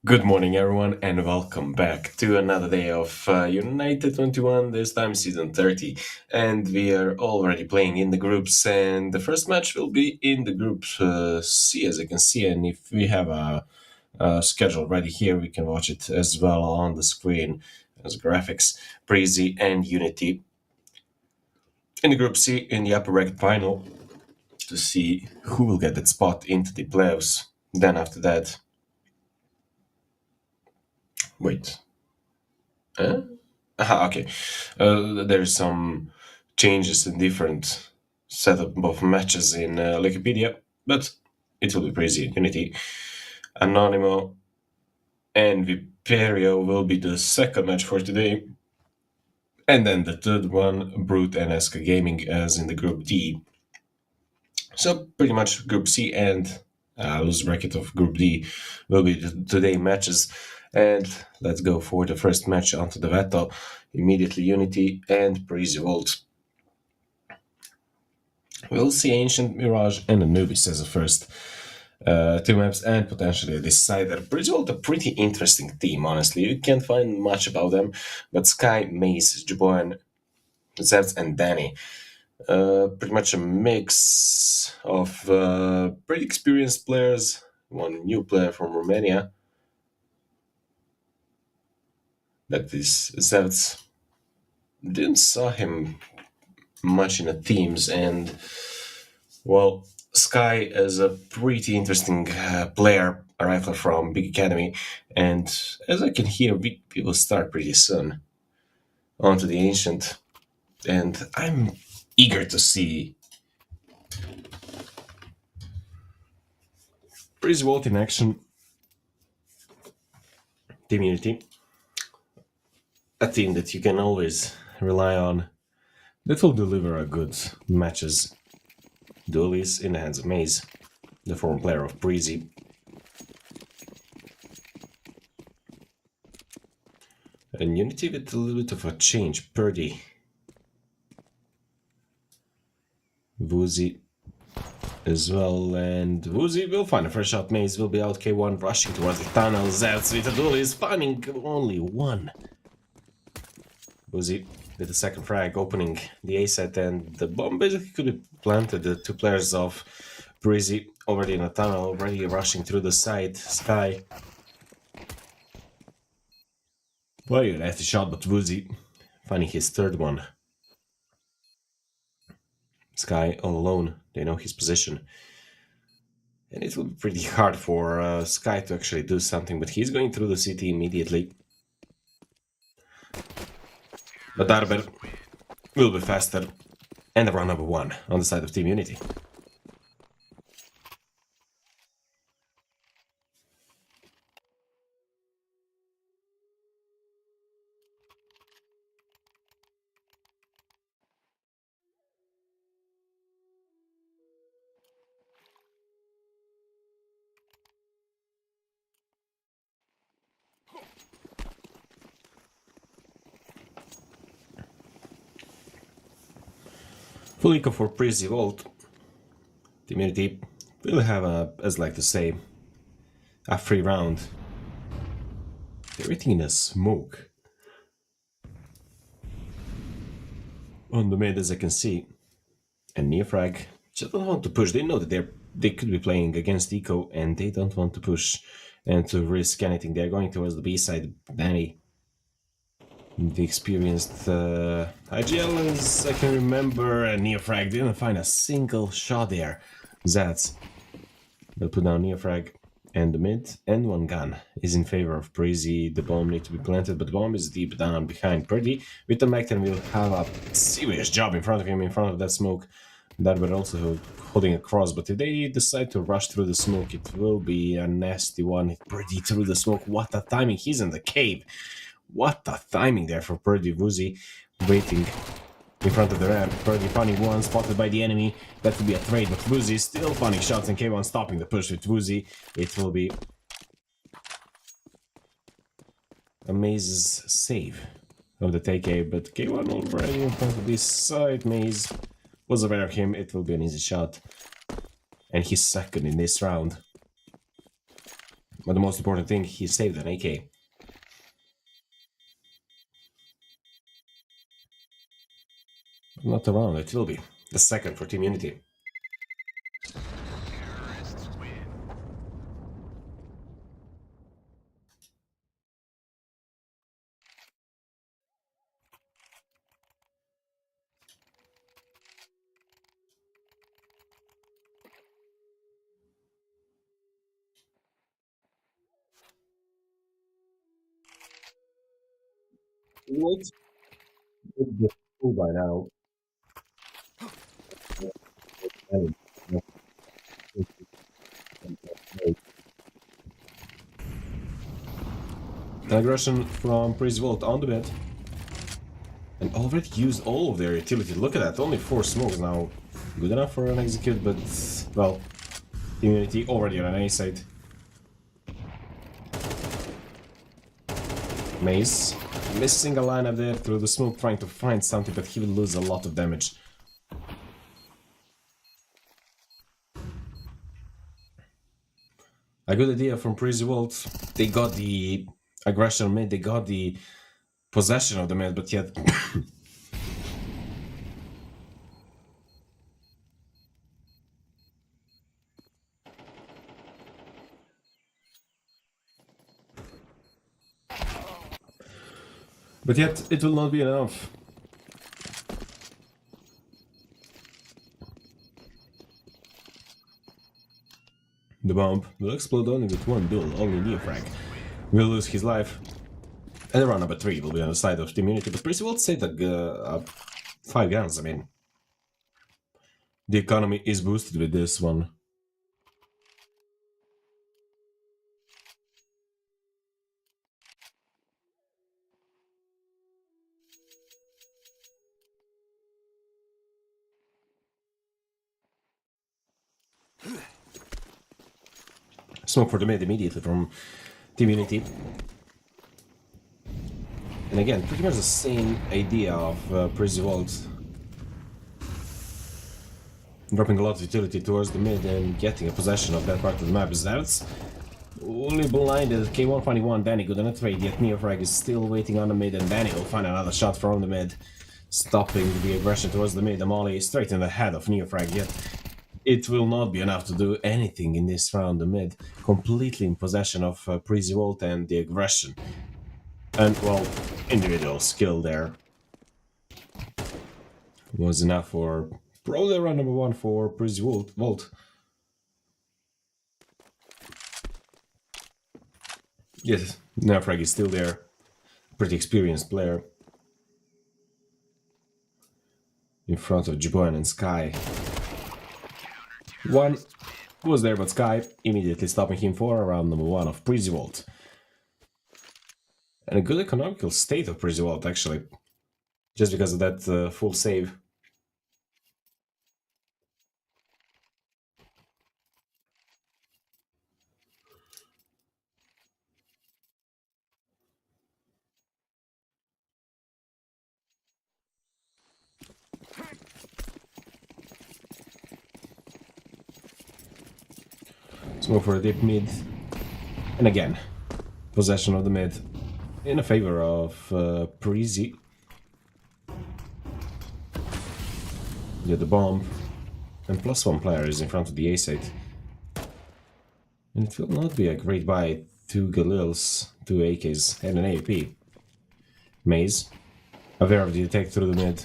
Good morning, everyone, and welcome back to another day of United21, this time season 30. And we are already playing in the groups, and the first match will be in the group C, as you can see. And if we have a schedule ready here, we can watch it as well on the screen as graphics. Breezy and Unity in the group C in the upper bracket final to see who will get that spot into the playoffs. Then after that, wait. Okay. There's some changes in different setup of matches in Wikipedia, but it will be Breezy Unity. Anonimo and Viperio will be the second match for today. And then the third one, Brute and Eska Gaming, as in the Group D. So pretty much Group C and loose bracket of Group D will be today matches. And let's go for the first match onto the Veto. Immediately Unity and Breezy Volt. We'll see Ancient, Mirage, and Anubis as the first two maps, and potentially a Decider. Breezy Volt a pretty interesting team, honestly. You can't find much about them, but Sky, Maze, Juboan, Zevs, and Danny. Pretty much a mix of pretty experienced players, one new player from Romania. That is Zevs. Didn't saw him much in the teams, and well, Sky is a pretty interesting player, a rifler from Big Academy, and as I can hear, we will start pretty soon onto the Ancient, and I'm eager to see Breezy Volt in action. Team Unity, a team that you can always rely on, that will deliver a good matches. Duelies in the hands of Maze, the former player of Breezy. And Unity with a little bit of a change. Purdy, Woozy as well, and Woozy will find a first shot. Maze will be out. K1 rushing towards the tunnel. Zevs with a duel is finding only one. Woozy with the second frag, opening the A set, and the bomb basically could be planted. The two players of Breezy already in the tunnel, already rushing through the side. Sky. Very nasty shot, but Woozy finding his third one. Sky all alone, they know his position. And it will be pretty hard for Sky to actually do something, but he's going through the city immediately. But Darber will be faster. And the round number one on the side of Team Unity. Full eco for Breezy Volt. Team Unity will have a, as I like to say, a free round. They're eating in a smoke. On the mid, as I can see. And Neofrag just don't want to push. They know that they could be playing against Eco, and they don't want to push and to risk anything. They're going towards the B side. Danny, the experienced IGL, as I can remember, and Neofrag didn't find a single shot there. Zats will put down Neofrag, and the mid and one gun is in favor of Breezy. The bomb needs to be planted, but the bomb is deep down behind Purdy. With the Macton will have a serious job in front of him, in front of that smoke. That will also holding a cross, but if they decide to rush through the smoke, it will be a nasty one. Purdy through the smoke, what a timing, he's in the cave. What a timing there for Purdy. Woozy waiting in front of the ramp. Purdy finding one, spotted by the enemy. That will be a trade, but Woozy still finding shots, and K1 stopping the push with Woozy. It will be a Maze's save of the take A, but K1 already in front of this side. Maze was aware of him. It will be an easy shot. And he's second in this round. But the most important thing, he saved an AK. Not around, it will be. The second for Team Unity. What? The fool by now. Aggression from Priest Vault on the bed. And already used all of their utility. Look at that, only 4 smokes now. Good enough for an execute, but, well, Immunity already on an A side. Maze missing a line up there through the smoke, trying to find something, but he will lose a lot of damage. A good idea from Prezi Vault. They got the aggression mid, they got the possession of the mid, but yet it will not be enough. The bomb will explode only with one duel, only Neofrag will lose his life. And the round number 3 will be on the side of the immunity, but Prezi Vault said that 5 guns, I mean. The economy is boosted with this one. Smoke for the mid immediately from Team Unity. And again, pretty much the same idea of Prezi Vault. Dropping a lot of utility towards the mid and getting a possession of that part of the map. That's only blinded K1 finding one, Danny good on a trade, yet Neofrag is still waiting on the mid, and Danny will find another shot from the mid, stopping the aggression towards the mid. Amali straight in the head of Neofrag, yet it will not be enough to do anything in this round. The mid completely in possession of Prezi Vault and the aggression. And, well, individual skill there was enough for probably round number 1 for Prezi Vault. Yes, Neofrag is still there. Pretty experienced player. In front of Jiboyan and Sky. One was there, but Sky immediately stopping him for round number 1 of Prezi Vault. And a good economical state of Prezi Vault, actually. Just because of that full save. Smoke for a deep mid. And again, possession of the mid in a favor of Prezi. Yeah, the bomb. And +1 player is in front of the A side. And it will not be a great buy. 2 Galils, 2 AKs, and an AP. Maze. Aware of the attack through the mid.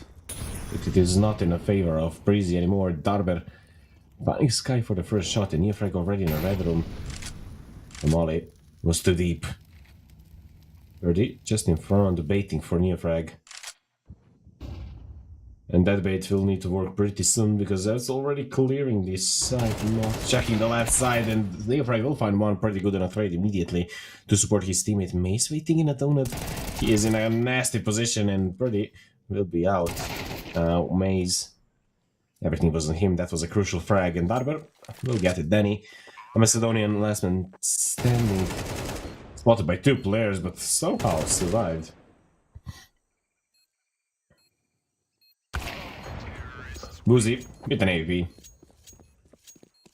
But it is not in a favor of Prezi anymore. Darber finding Sky for the first shot, and Neofrag already in a red room. The molly was too deep. 30, just in front, baiting for Neofrag. And that bait will need to work pretty soon, because that's already clearing this side, not checking the left side, and Neofrag will find one pretty good on a trade immediately to support his teammate. Mace waiting in a donut. He is in a nasty position, and Birdie will be out. Maze. Everything was on him, that was a crucial frag, and Darber will get it. Danny, a Macedonian last man standing, spotted by 2 players, but somehow survived. Boozy with an AV.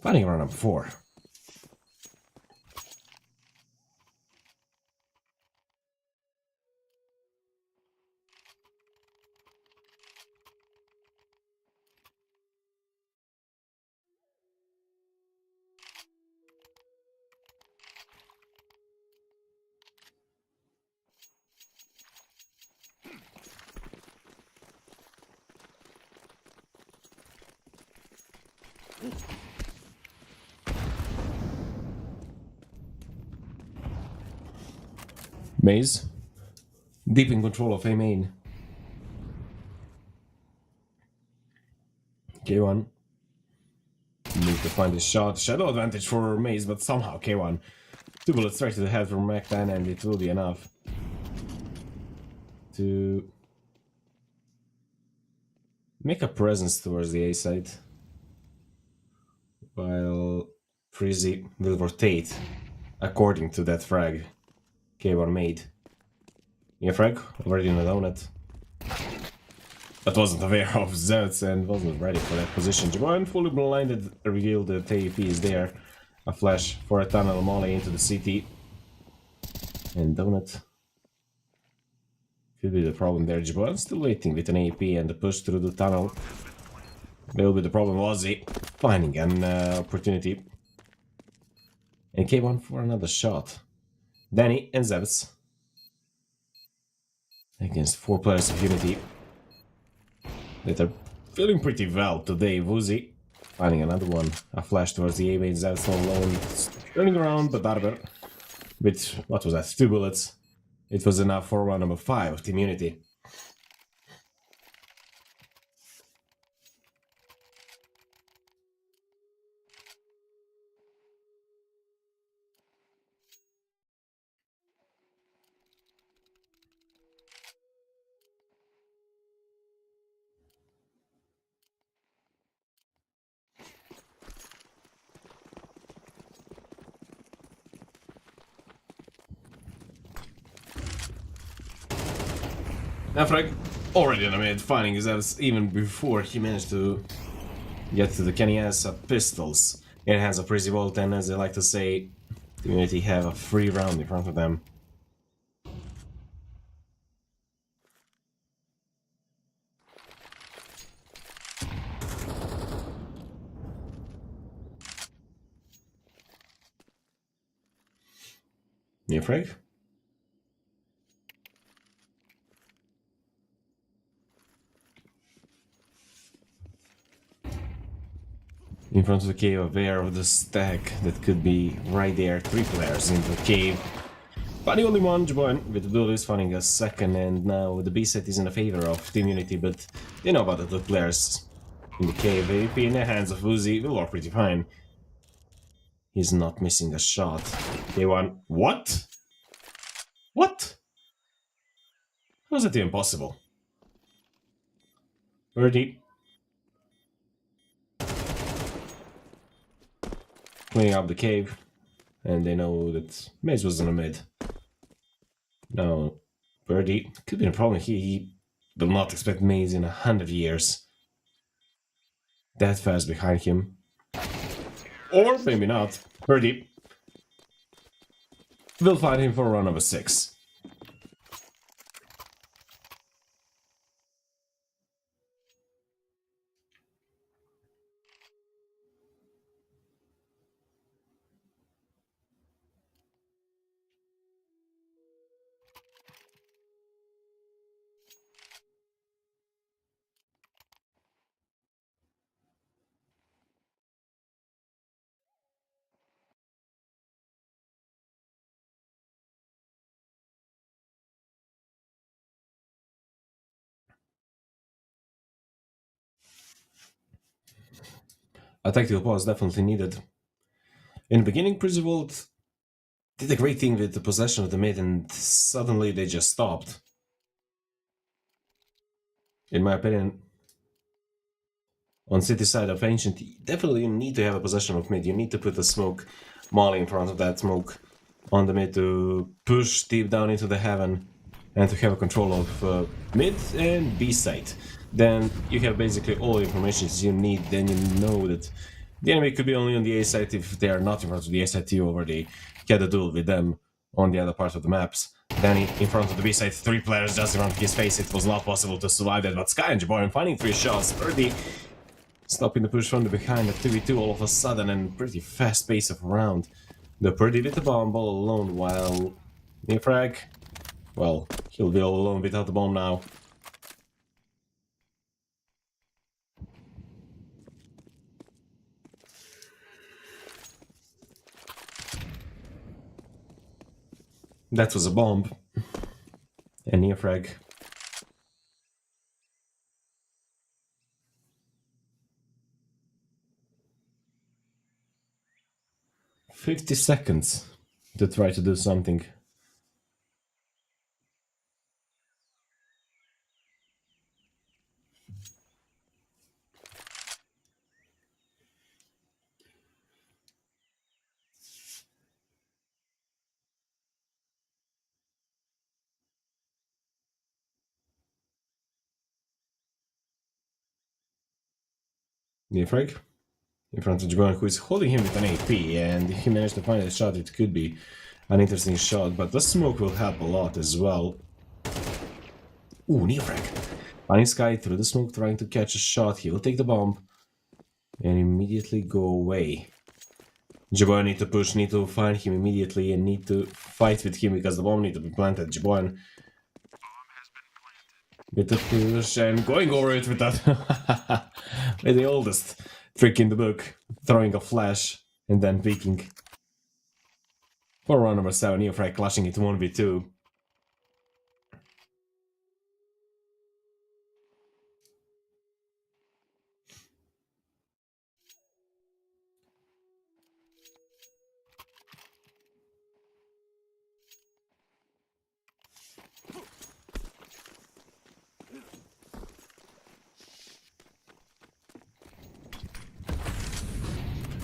Finding around number 4. Maze, deep in control of A main. K1 need to find a shot. Shadow advantage for Maze, but somehow K1. 2 bullets straight to the head from Mac-10, and it will be enough to make a presence towards the A side. While Frizzy will rotate according to that frag K1 made. Yeah, frag already in the donut. But wasn't aware of Zerts and wasn't ready for that position. Jaban fully blinded revealed that AEP is there. A flash for a tunnel molly into the city. And donut could be the problem there. Jaban still waiting with an AEP and the push through the tunnel. Will be the problem. Ozzy finding an opportunity. And K1 for another shot. Danny and Zevs against 4 players of Unity that are feeling pretty well today. Woozy finding another one. A flash towards the A main. Zevs on alone. Turning around, but Darber with, what was that, 2 bullets. It was enough for round number 5 of Team Unity. Now Frag already in the mid, finding his ass even before he managed to get to the Kenny ass pistols in hands of Prezi Volt, and as they like to say, the Unity have a free round in front of them. Yeah, Frag? In front of the cave, aware of the stack that could be right there. 3 players in the cave. Finding only one, Jaboyan with the duel is finding a second, and now the B set is in the favor of Team Unity, but they know about the 2 players in the cave. AP in the hands of Uzi will work pretty fine. He's not missing a shot. K1. What? What? How is that even possible? Birdie. Cleaning up the cave, and they know that Maze was in the mid. Now, Birdie could be a problem. He will not expect Maze in 100 years. That fast behind him. Or maybe not. Birdie will find him for round number 6. A tactical pause definitely needed. In the beginning, Prisovolt did a great thing with the possession of the mid, and suddenly they just stopped. In my opinion, on city side of Ancient, you definitely need to have a possession of mid. You need to put a smoke molly in front of that smoke on the mid to push deep down into the heaven and to have a control of mid and B side. Then you have basically all the information you need. Then you know that the enemy could be only on the A side. If they are not in front of the A side, you already had a duel with them on the other part of the maps. Then in front of the B side, 3 players just in front of his face. It was not possible to survive that, but Sky and Jaboyan finding 3 shots. Birdie stopping the push from the behind at 2v2 all of a sudden, and pretty fast pace of round. The Birdie with the bomb all alone, while Nifrag, well, he'll be all alone without the bomb now. That was a bomb. And near frag. 50 seconds to try to do something. Near frag. In front of Jabon, who is holding him with an AP, and if he managed to find a shot, it could be an interesting shot, but the smoke will help a lot as well. Ooh, near frag. Finding Sky through the smoke, trying to catch a shot. He will take the bomb and immediately go away. Jabon need to push, need to find him immediately, and need to fight with him because the bomb need to be planted. Jabon with the push and going over it with that. With the oldest trick in the book, throwing a flash and then peeking. For round number 7, Neofrag clashing it 1v2.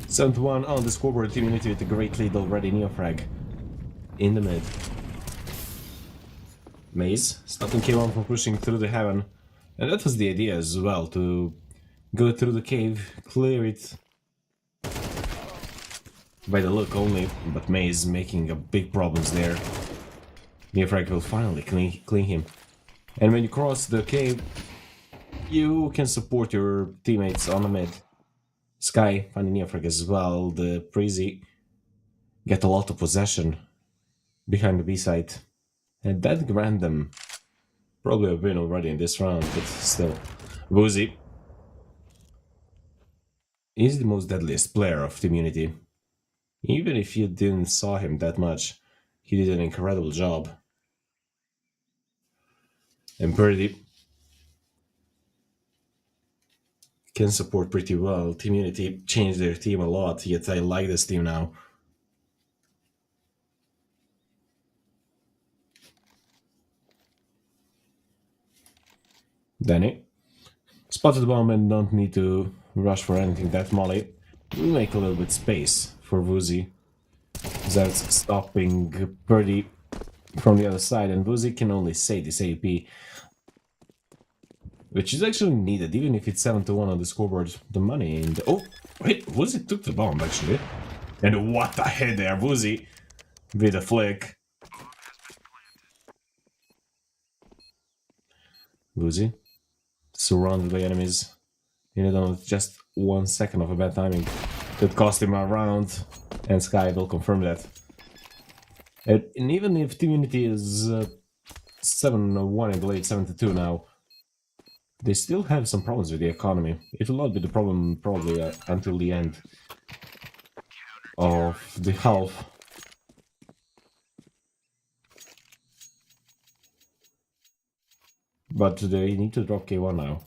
Seventh one on the scoreboard, Team Unity with a great lead already. Neofrag in the mid. Maze stopping K1 from pushing through the heaven, and that was the idea as well, to go through the cave, clear it by the look only, but Maze making a big problems there. Neofrag will finally clean him, and when you cross the cave, you can support your teammates on the mid. Sky finding Neofrag as well. The Prezi get a lot of possession behind the B side, and that grant them probably a win already in this round, but still. Woozy is the most deadliest player of Team Unity. Even if you didn't saw him that much, he did an incredible job. And Purdy can support pretty well. Team Unity changed their team a lot, yet I like this team now. Danny spotted the bomb and don't need to rush for anything. That Molly will make a little bit space for Woozy. That's stopping Purdy from the other side, and Woozy can only say this AP, which is actually needed, even if it's 7-1 on the scoreboard. The money in the... Oh, wait, Woozy took the bomb, actually. And what a hit there, Woozy, with a flick. Woozy, surrounded by enemies, in just 1 second of a bad timing. That cost him a round, and Sky will confirm that. And even if Team Unity is 7-1, I believe 7-2 now, they still have some problems with the economy. It will not be the problem probably until the end of the half. But they need to drop K1 now.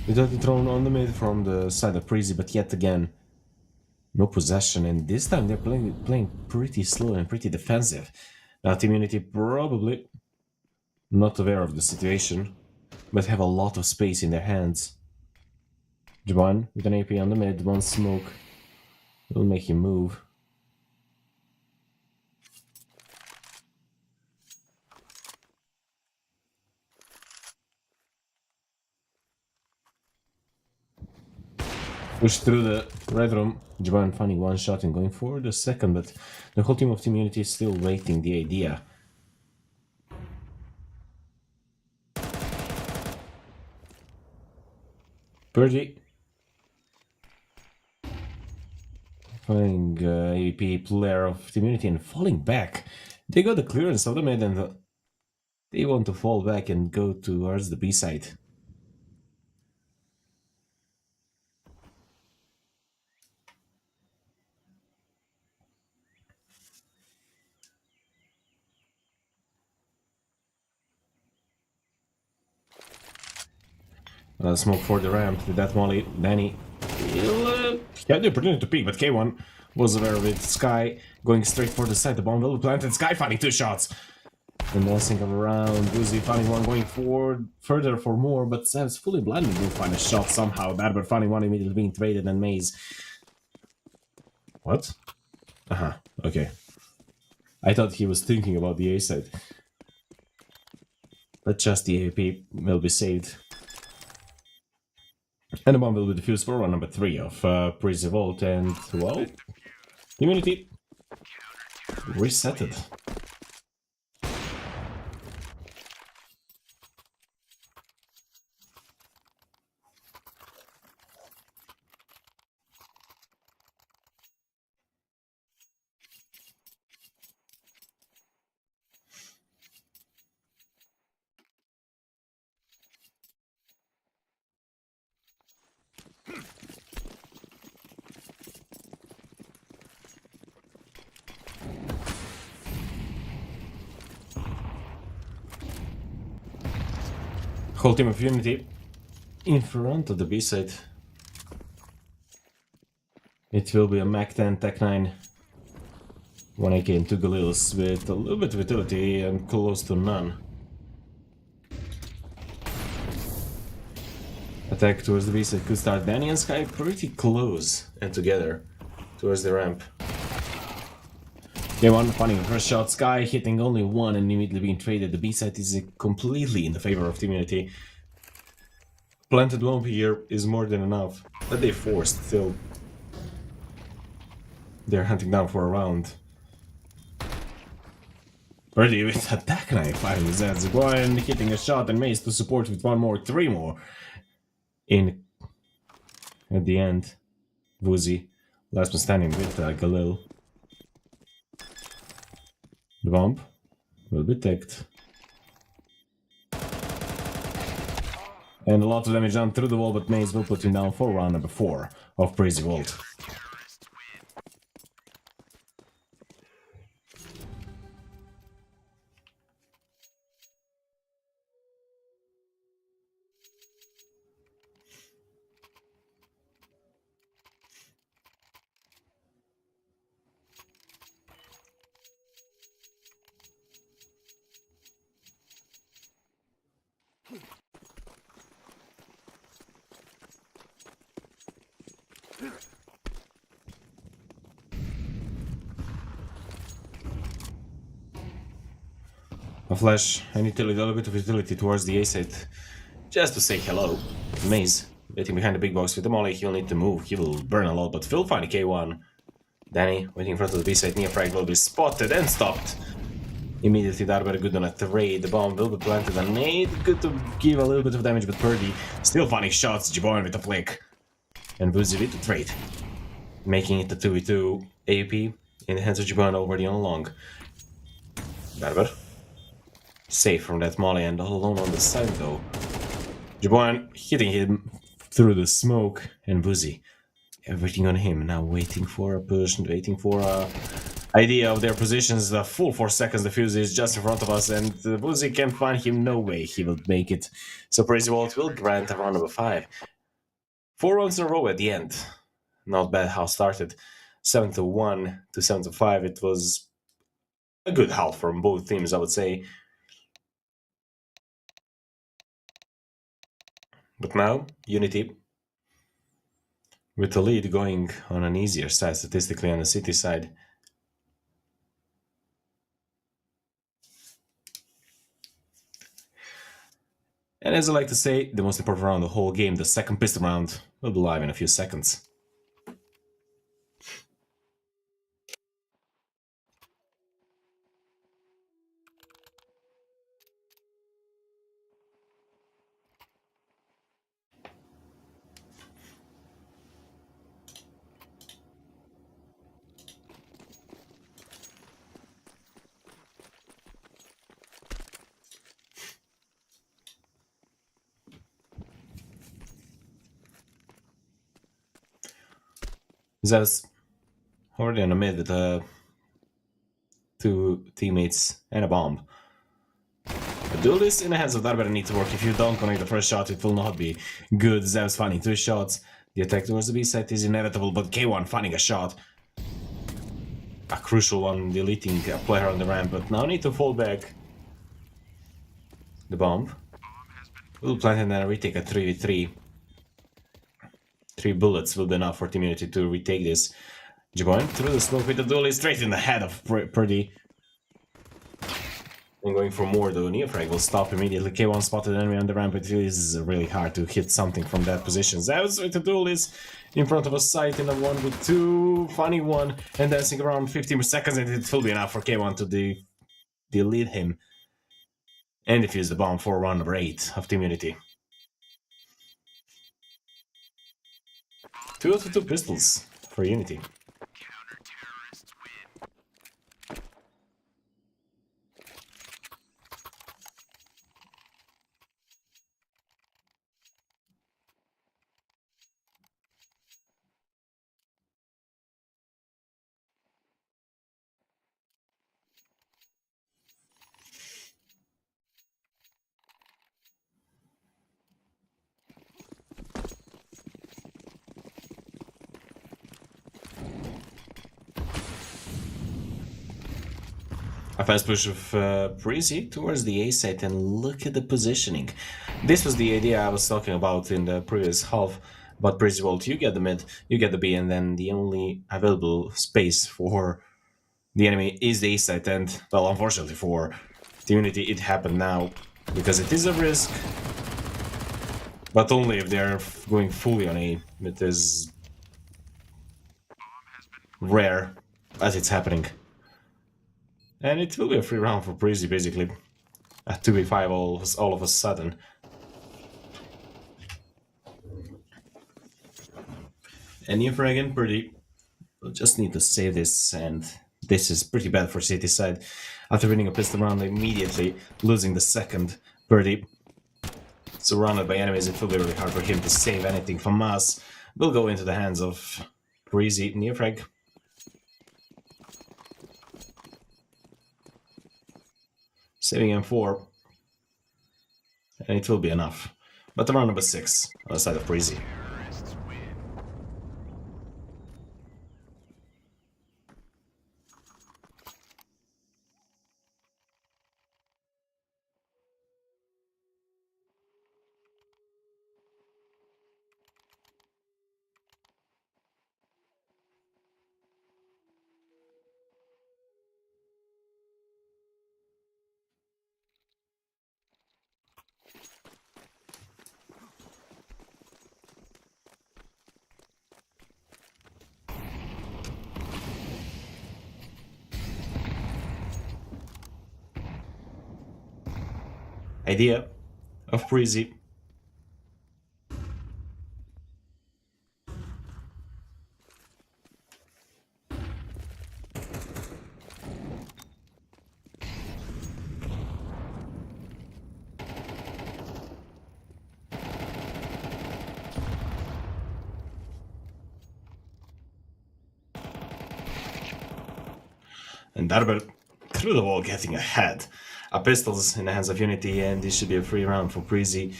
It got thrown on the mid from the side of Prezi, but yet again, no possession, and this time they're playing pretty slow and pretty defensive. Now Team Unity probably not aware of the situation, but have a lot of space in their hands. Juan with an AP on the mid, one smoke will make him move. Push through the red room. Juan finding one shot and going for the second, but the whole team of Team Unity is still waiting the idea. Birdie. Finding AP player of the immunity and falling back. They got the clearance of the mid and they want to fall back and go towards the B side. Smoke for the ramp with that molly. Danny. He had the opportunity to peek, but K1 was aware of it. Sky going straight for the side. The bomb will be planted. Sky finding 2 shots. And dancing around. Uzi finding one going forward further for more, but Sav's fully blinded will find a shot somehow. That but finding one immediately being traded and Maze. What? Uh-huh. Okay. I thought he was thinking about the A side. But just the AP will be saved. And the bomb will be defused for round number 3 of Prison Vault, and, well, immunity resetted. Whole team of Unity in front of the B side. It will be a Mac 10 Tech 9. 1 AK and 2 Galils with a little bit of utility and close to none. Attack towards the B side could start. Danny and Sky pretty close and together towards the ramp. K1 finding the first shot. Sky hitting only one and immediately being traded. The B side is completely in the favor of the immunity. Planted bomb here is more than enough, but they forced still. They're hunting down for a round. Birdie with attack knife finding Zed's one, hitting a shot and Maze to support with one more, 3 more. In at the end, Woozy, last one standing with Galil. The bomb will be ticked. And a lot of damage done through the wall, but Maze will put him down for round number 4 of Crazy Vault. A flash and utility, a little bit of utility towards the A side, just to say hello. Maze, waiting behind the big box with the molly, he'll need to move, he will burn a lot, but Phil finding K1. Danny, waiting in front of the B side, near frag will be spotted and stopped. Immediately Darber good on a trade, the bomb will be planted and nade, good to give a little bit of damage, but Purdy still finding shots, Jiboyan with a flick. And Vuzi with the trade. Making it a 2v2 AP in the hands of Jiboyan already on long. Darber. Safe from that molly and all alone on the side though. Jiboyan hitting him through the smoke and Vuzi. Everything on him now, waiting for a push and waiting for a idea of their positions. The full 4 seconds, the fuse is just in front of us, and Vuzi can't find him. No way he will make it. So Crazy Vault will grant a round number 5. 4 rounds in a row at the end. Not bad how started. 7-1 to 7-5. It was a good half from both teams, I would say. But now, Unity, with the lead going on an easier side statistically on the city side. And as I like to say, the most important round of the whole game, the second pistol round, will be live in a few seconds. Zeus already on the mid with two teammates and a bomb. The duel is in the hands of Darber need to work. If you don't connect the first shot, it will not be good. Zeus finding 2 shots. The attack towards the B side is inevitable, but K1 finding a shot. A crucial one, deleting a player on the ramp, but now need to fall back. The bomb. We'll plant and then retake a 3v3. 3 bullets will be enough for Team Unity to retake this. Going through the smoke with the duel is straight in the head of Purdy. And going for more, the Neofrag will stop immediately. K1 spotted enemy on the ramp, it is really hard to hit something from that position. Zeus with the duel is in front of a site in a 1v2, funny one, and dancing around 15 seconds, and it will be enough for K1 to delete him. And defuse the bomb for round number 8 of Team Unity. 2 out of 2 pistols for Unity. A fast push of Breezy towards the A site, and look at the positioning. This was the idea I was talking about in the previous half. But Breezy Vault, you get the mid, you get the B, and then the only available space for the enemy is the A site. And, well, unfortunately for the Unity, it happened now. Because it is a risk, but only if they're going fully on A. It is rare as it's happening. And it will be a free round for Breezy, basically. A 2v5 all of a sudden. And Neofrag and Purdy will just need to save this, and this is pretty bad for City side. After winning a pistol round, immediately losing the second, Purdy, surrounded by enemies, it will be really hard for him to save anything from us. Will go into the hands of Breezy. Neofrag saving M4, and it will be enough. But round number 6 on the side of Breezy. Idea of Breezy. And Darber through the wall getting ahead. A pistols in the hands of Unity, and this should be a free round for Breezy.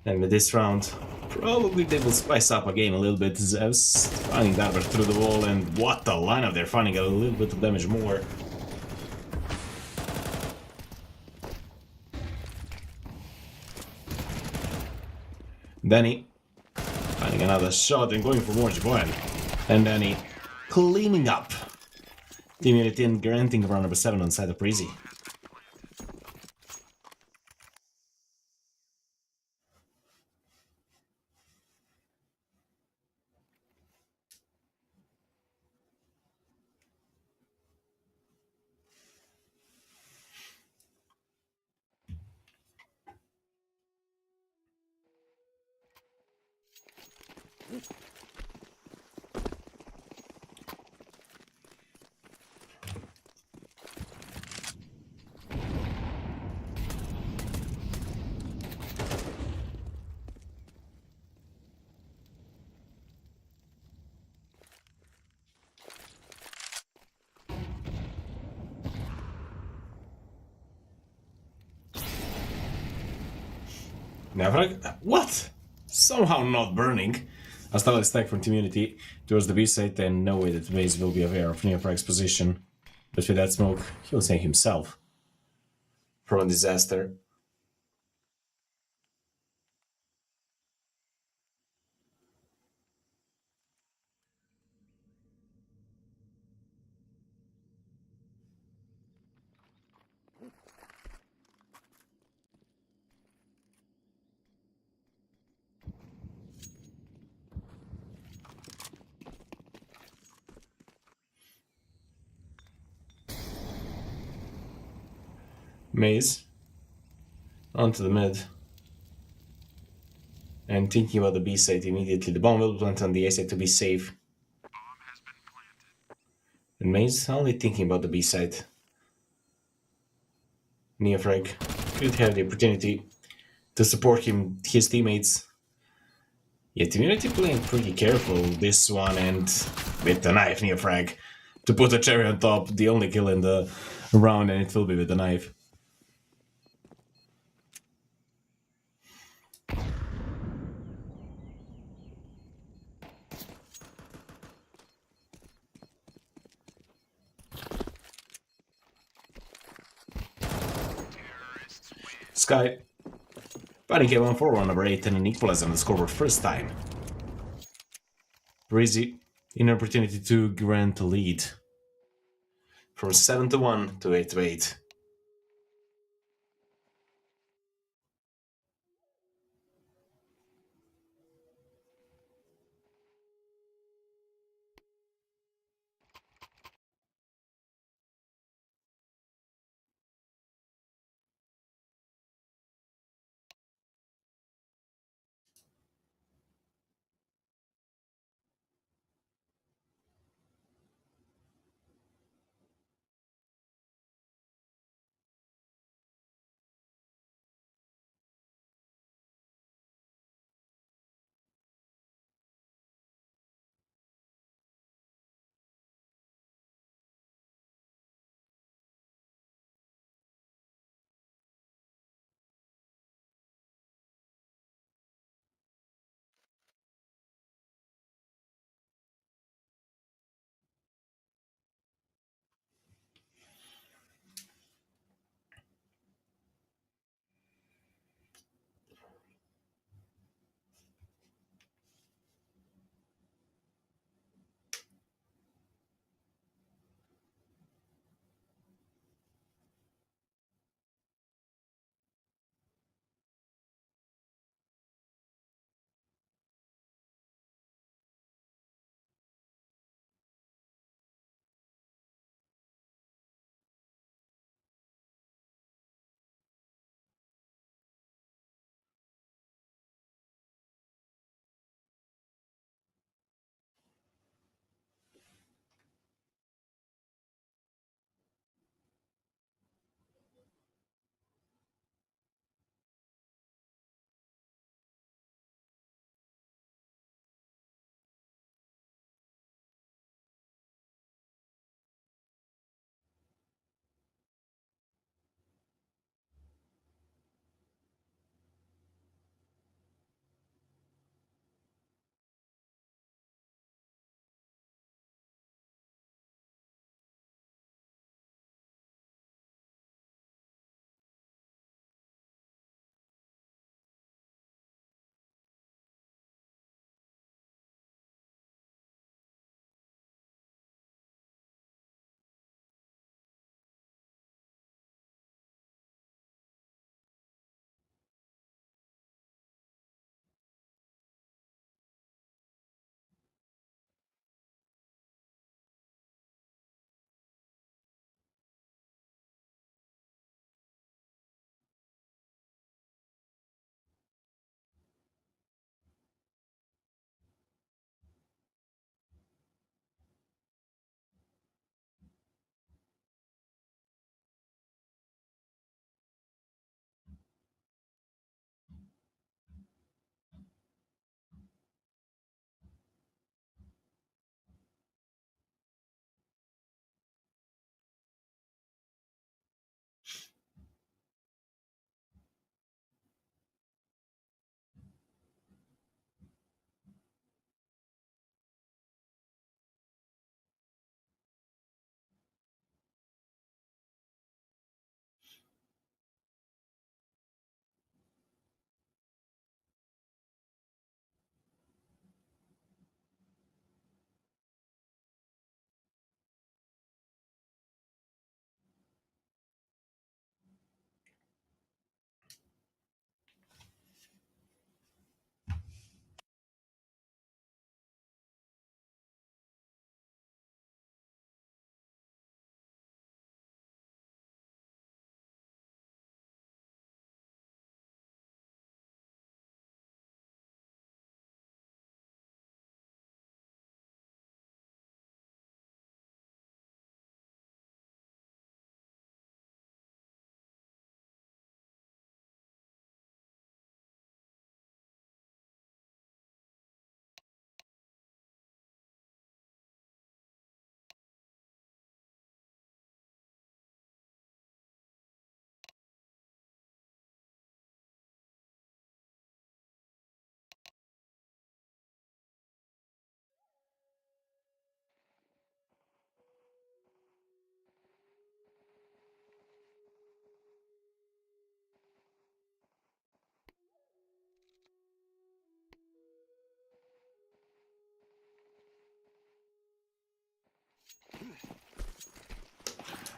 And with this round, probably they will spice up a game a little bit. Zeus finding Darber through the wall, and what a lineup, they're finding a little bit of damage more. Danny finding another shot and going for more Jiboyan. And Danny cleaning up Team Unity and granting round number 7 on the side of Breezy. Never. What? Somehow not burning. Astral attack from community towards the B site, and no way that Maze will be aware of Neofrag's position. But with that smoke, he'll save himself from a disaster. Maze onto the mid, and thinking about the B site immediately. The bomb will plant on the A site to be safe. And Maze only thinking about the B site. Neofrag could have the opportunity to support his teammates. Yet Immunity playing pretty careful this one, and with the knife, Neofrag to put a cherry on top, the only kill in the round, and it will be with the knife. Sky fighting a 1-4 on number 8 and an equalizer on the scoreboard first time. Breezy in an opportunity to grant a lead from 7-1 to 8-8.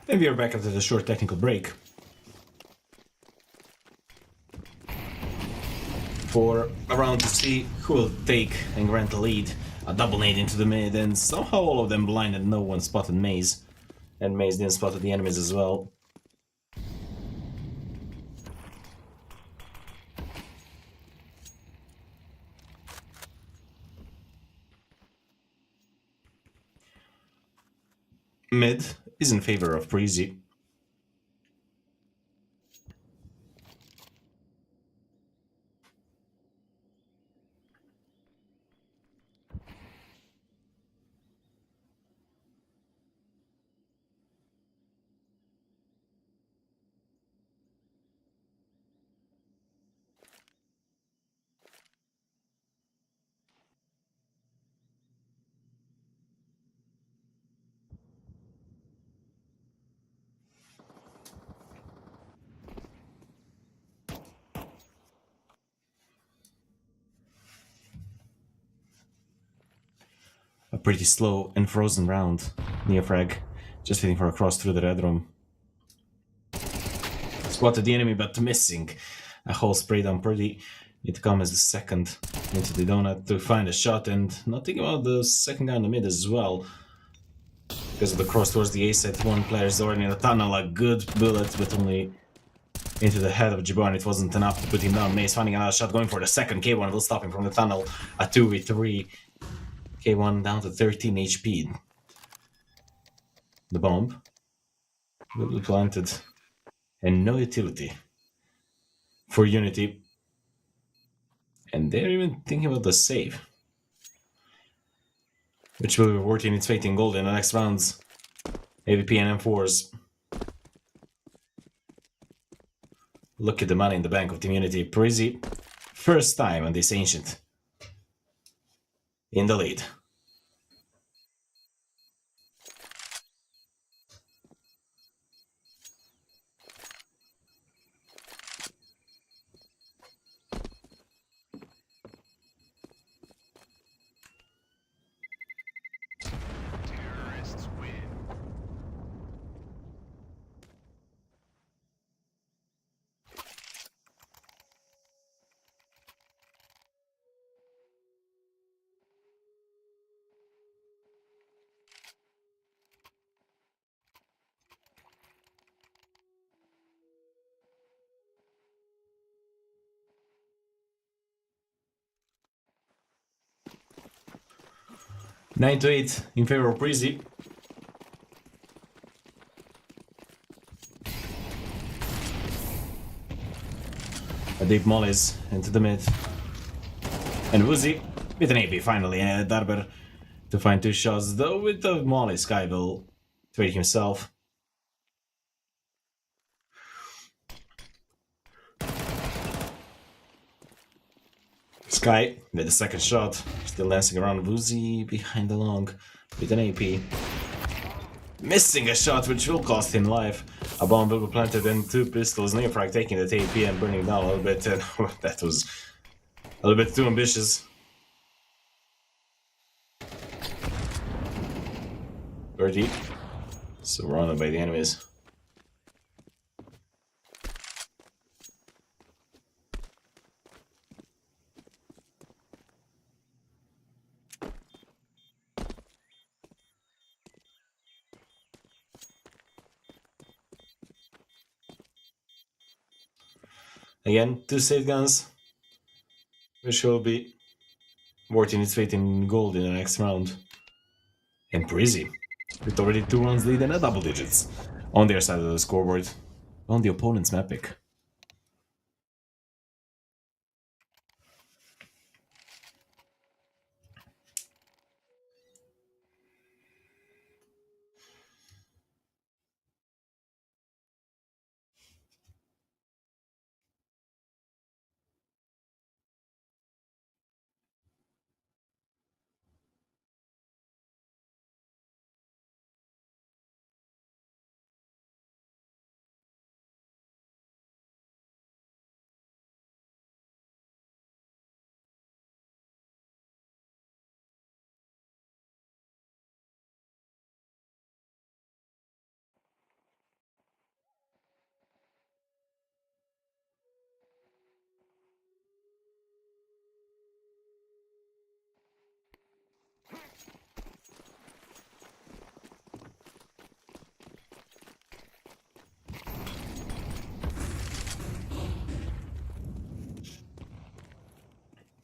And we are back after the short technical break. For a round to see who will take and grant the lead. A double nade into the mid, and somehow all of them blinded, no one spotted Maze. And Maze didn't spot the enemies as well. Mid is in favor of Breezy. A pretty slow and frozen round. Neofrag just waiting for a cross through the red room. Spotted the enemy but missing. A whole spray down pretty. Need to come as the second into the donut to find a shot, and not thinking about the second guy in the mid as well. Because of the cross towards the A set, one player is already in the tunnel. A good bullet, but only into the head of Jibon. It wasn't enough to put him down. Mace finding another shot, going for the second. K1 will stop him from the tunnel. A 2v3. K1 down to 13 HP. The bomb will be planted. And no utility for Unity. And they're even thinking about the save, which will be rewarding its fate in gold in the next rounds. AVP and M4s. Look at the money in the bank of Team Unity. Prizzy, first time on this Ancient. In the lead. Terrorists win. Nine to 8 in favor of Prizzy. A deep mollies into the mid. And Woozy with an AP finally. Darber to find two shots, though with the molly Sky will trade himself. Sky with the second shot, still dancing around. Woozy behind the long with an AP. Missing a shot which will cost him life. A bomb will be planted and two pistols. Neofrag taking the AP and burning down a little bit, and that was a little bit too ambitious. Birdie. Surrounded by the enemies. Again, two safe guns, which will be worth its weight in gold in the next round. And Prizzy, with already 2 rounds lead and a double digits on their side of the scoreboard, on the opponent's map pick.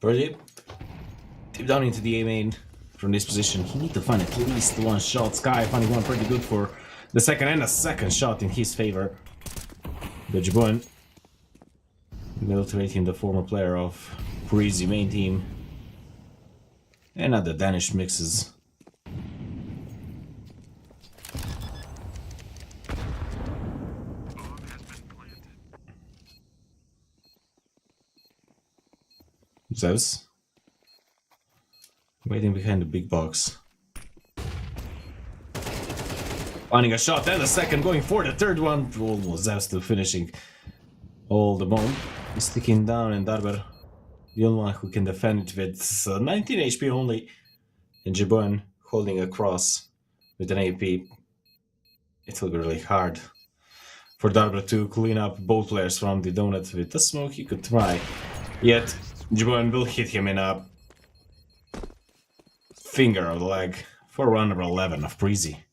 Birdie, deep down into the A main from this position. He need to find at least one shot. Sky finding one pretty good for the second, and a second shot in his favor. The Jabun, militating the former player of Parisi main team. And other Danish mixes. Zeus waiting behind the big box. Finding a shot and a second, going for the third one. Almost Zeus still finishing all the bomb. He's sticking down, and Darber, the only one who can defend it with 19 HP only. And Jibun holding a cross with an AP. It will be really hard for Darber to clean up both players from the donut. With the smoke he could try. Yet Jibun will hit him in a finger of the leg for round number 11 of Breezy.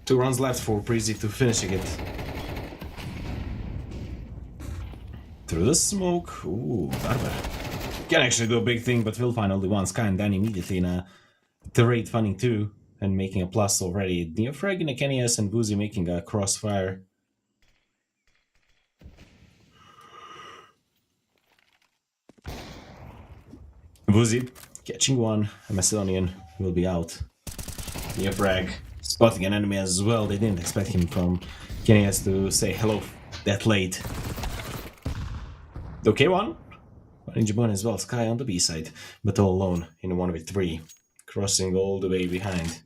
Two rounds left for Breezy to finishing it. Through the smoke. Ooh, Barber can actually do a big thing, but will find only one Sky, and then immediately in a rate finding two and making a plus already. Neofrag in a Kenias and Boozy making a crossfire. Boozy catching one. A Macedonian will be out. Neofrag spotting an enemy as well. They didn't expect him from Kenias to say hello that late. Okay, one. Ninjaman as well. Sky on the B side, but all alone in a 1v3, crossing all the way behind.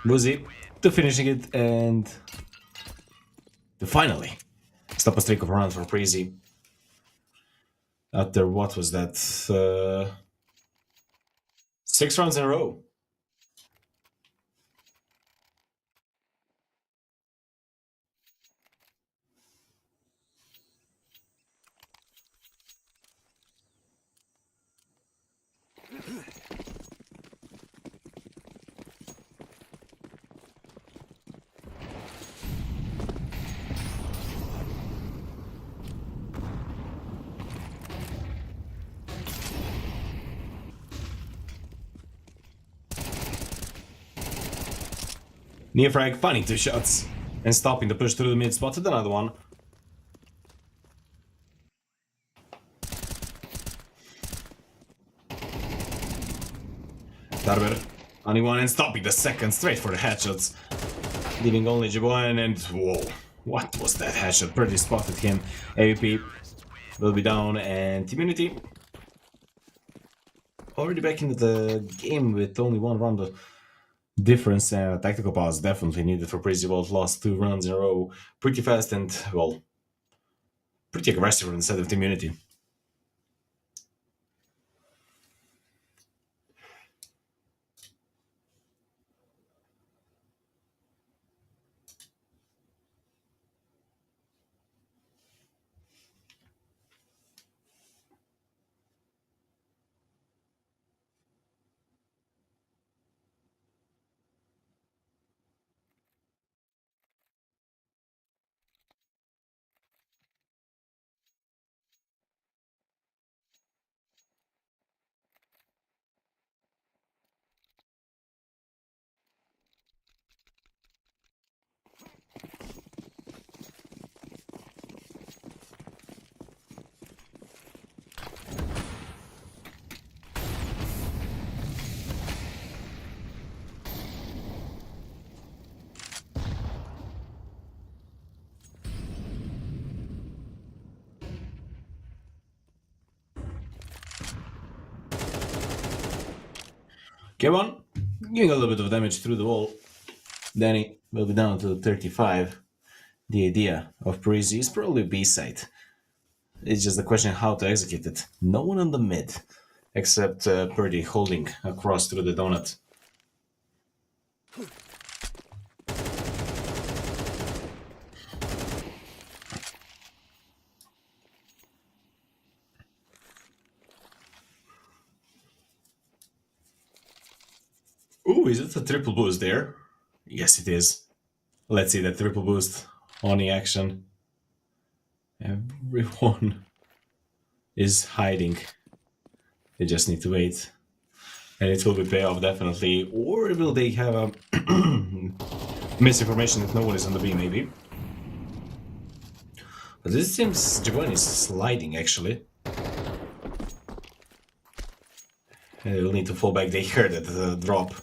Woozy to finishing it and to finally stop a streak of rounds for Crazy. After what was that? 6 rounds in a row. Neofrag finding 2 shots and stopping the push through the mid, spotted another one. Darber only one and stopping the second straight for the headshots, leaving only Jiboyan and whoa, what was that headshot? Pretty spotted him. AVP will be down and Immunity already back into the game with only 1 round of difference. Tactical pause definitely needed for Crazy Bolt. Lost 2 rounds in a row pretty fast and, well, pretty aggressive on the side of the Immunity. Come on, giving a little bit of damage through the wall. Danny will be down to 35. The idea of Parisi is probably B-side. It's just the question how to execute it. No one on the mid, except Purdy holding across through the donut. Ooh, is it a triple boost there? Yes, it is. Let's see that triple boost on the action. Everyone is hiding. They just need to wait. And it will be payoff definitely. Or will they have a misinformation that no one is on the B maybe? But this seems Giovanni is sliding actually. And they'll need to fall back. They heard that drop.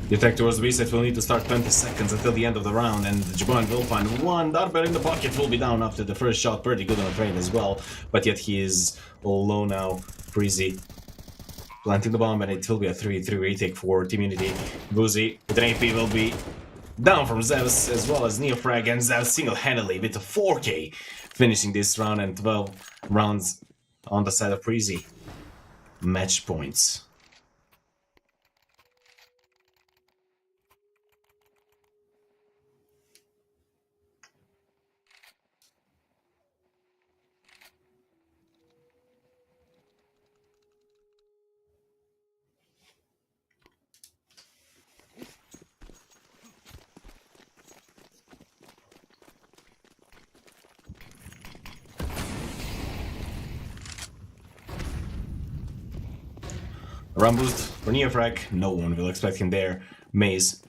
The attack towards the B-side will need to start 20 seconds until the end of the round, and Jabon will find one. Darber in the pocket will be down after the first shot. Pretty good on the train as well, but yet he is low now. Freezy planting the bomb, and it will be a 3-3 retake for Team Unity. Boozy with an AP will be down from Zeus as well as Neofrag, and Zeus single-handedly with a 4K finishing this round and 12 rounds on the side of Freezy. Match points. Run boost for Neofrag, no one will expect him there. Maze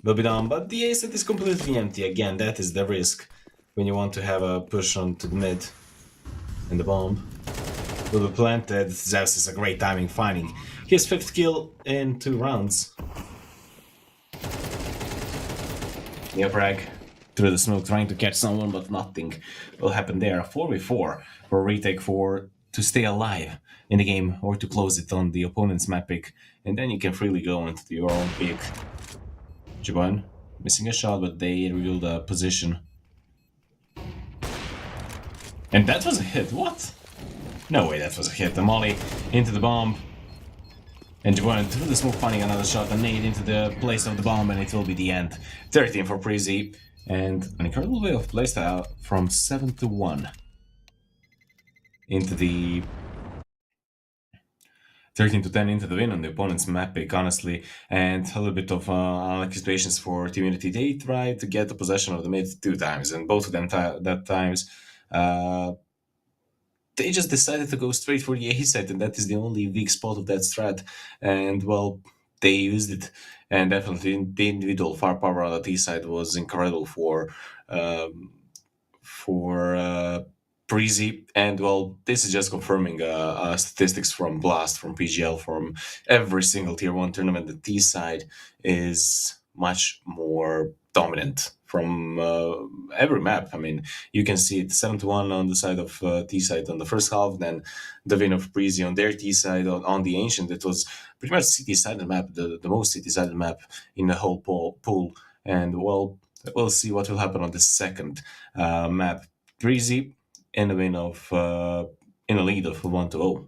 will be down, but the A set is completely empty. Again, that is the risk when you want to have a push onto the mid. And the bomb will be planted. Zeus is a great timing, finding his 5th kill in 2 rounds. Neofrag through the smoke trying to catch someone, but nothing will happen there. A 4v4 for a retake to stay alive in the game or to close it on the opponent's map pick, and then you can freely go into your own pick. Jabon missing a shot, but they revealed a position. And that was a hit, what? No way that was a hit. The molly into the bomb. And Jabon through the smoke finding another shot, a nade into the place of the bomb, and it will be the end. 13 for Preezy, and an incredible way of playstyle from 7-1 into the 13-10 into the win on the opponent's map pick, honestly, and a little bit of anticipations for Team Unity. They tried to get the possession of the mid 2 times, and both of them that times they just decided to go straight for the A side, and that is the only weak spot of that strat. And well, they used it, and definitely the individual firepower on the T side was incredible for Breezy. And well, this is just confirming statistics from Blast, from PGL, from every single tier 1 tournament. The T side is much more dominant from every map. I mean, you can see it 7-1 on the side of T side on the first half, then the win of Breezy on their T side on the Ancient. It was pretty much city-sided map, the most city-sided map in the whole pool. And well, we'll see what will happen on the second map. Breezy in a win of in a lead of 1-0.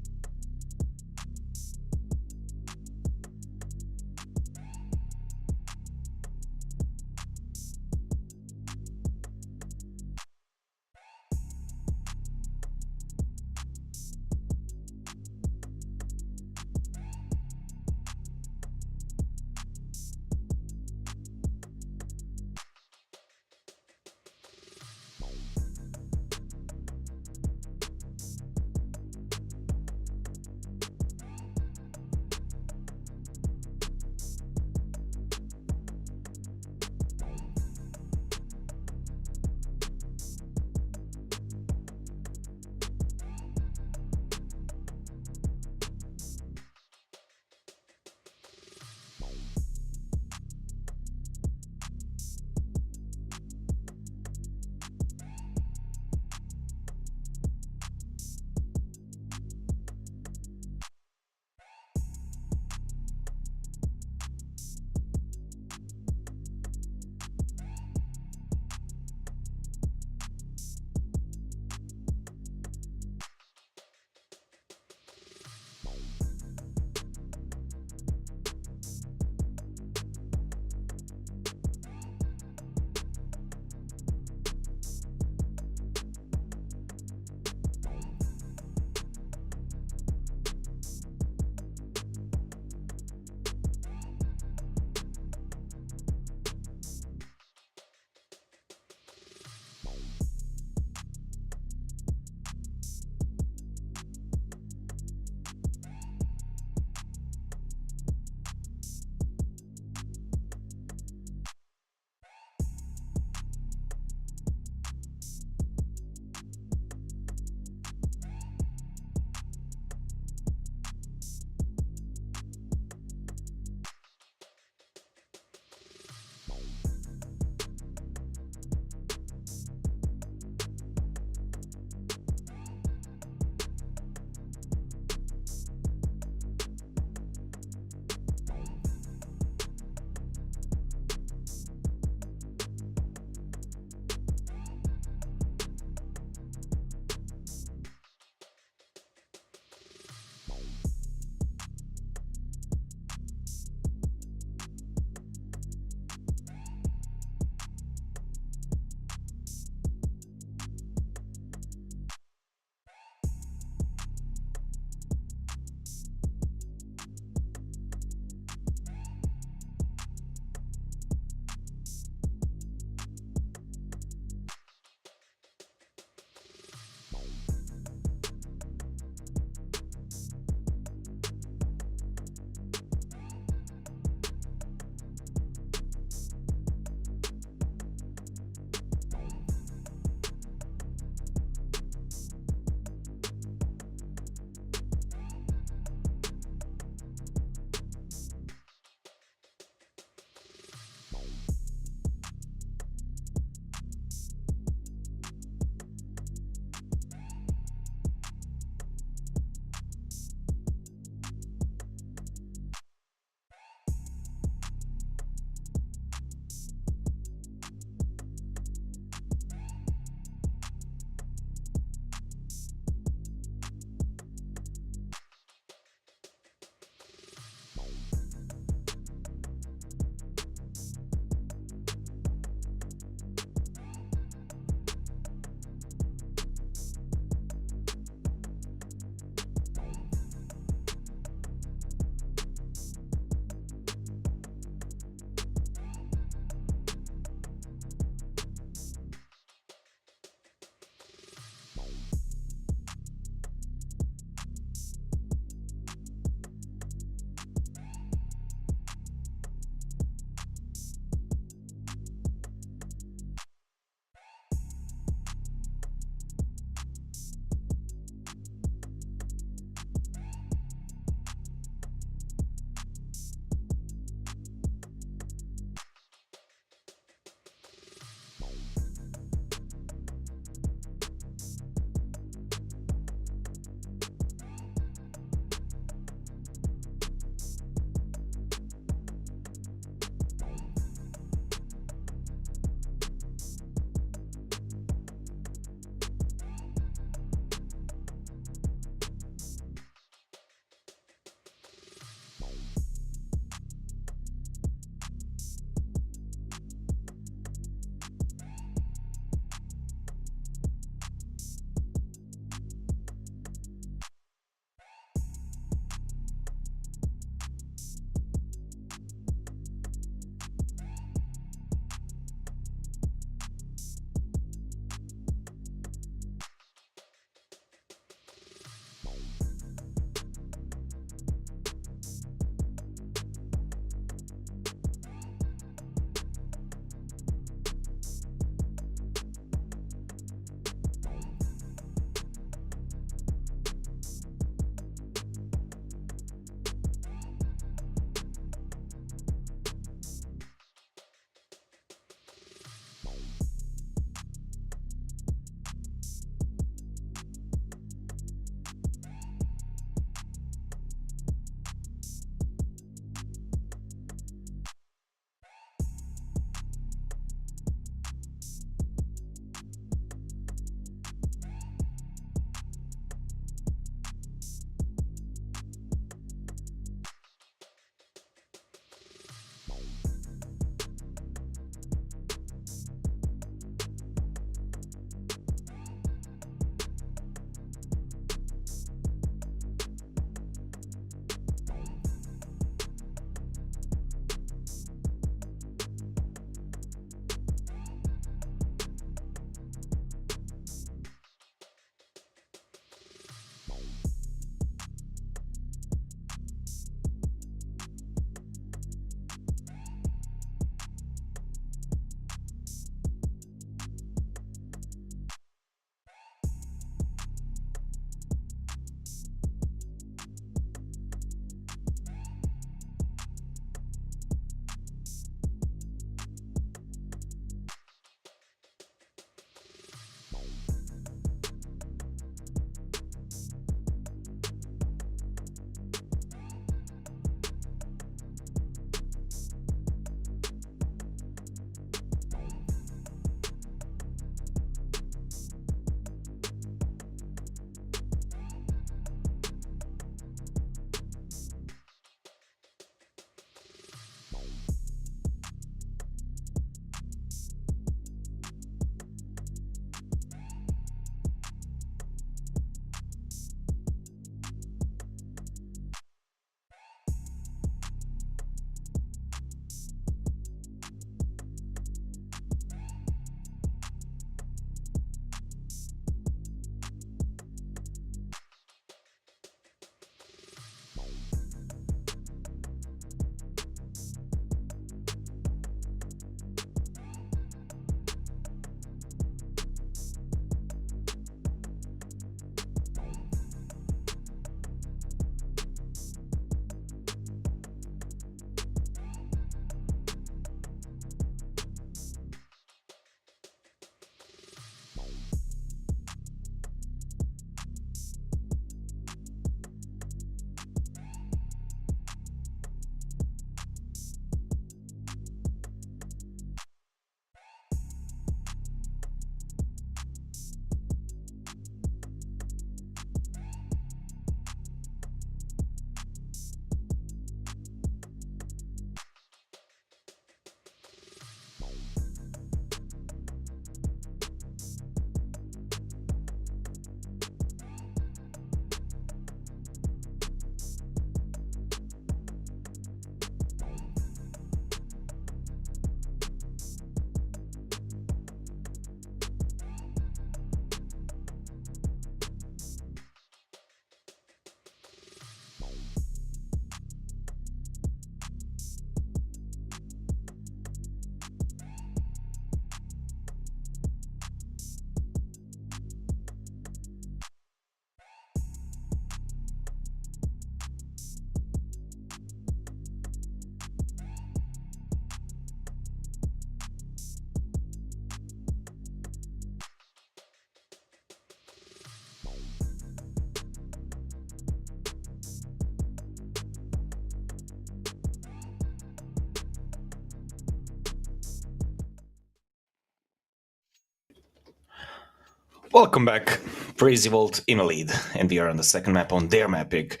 Welcome back. Crazy Vault in a lead, and we are on the second map on their map pick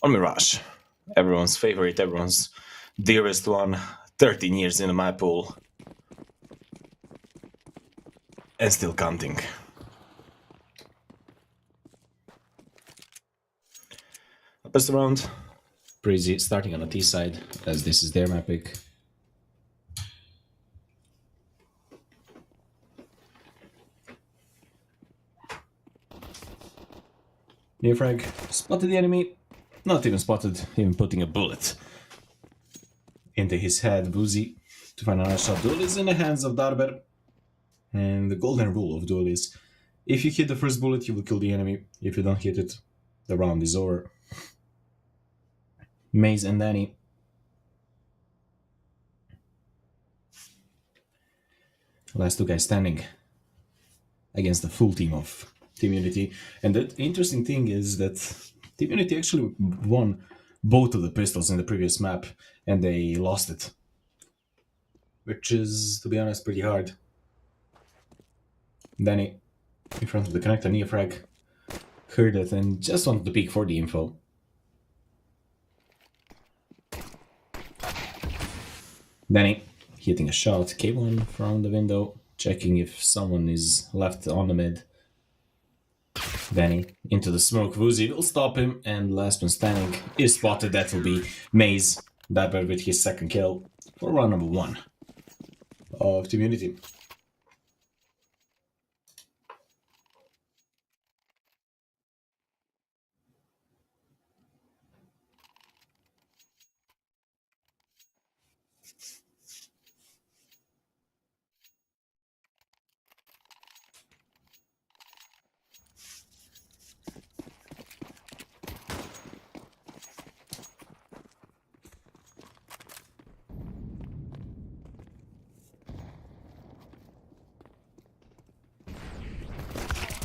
on Mirage. Everyone's favorite, everyone's dearest one. 13 years in the map pool. And still counting. Best round. Crazy starting on the T side, as this is their map pick. Near frag, spotted the enemy, not even spotted, even putting a bullet into his head. Boozy to find another shot. Duel is in the hands of Darber. And the golden rule of duel is, if you hit the first bullet, you will kill the enemy. If you don't hit it, the round is over. Maze and Danny. Last two guys standing against the full team of Team Unity. And the interesting thing is that Team Unity actually won both of the pistols in the previous map, and they lost it. Which is, to be honest, pretty hard. Danny, in front of the connector, Neofrag, heard it and just wanted to peek for the info. Danny, hitting a shot, K1 from the window, checking if someone is left on the mid. Danny into the smoke. Woozy will stop him, and last one standing is spotted. That will be Maze. Dabber with his second kill for round number 1 of Team Unity.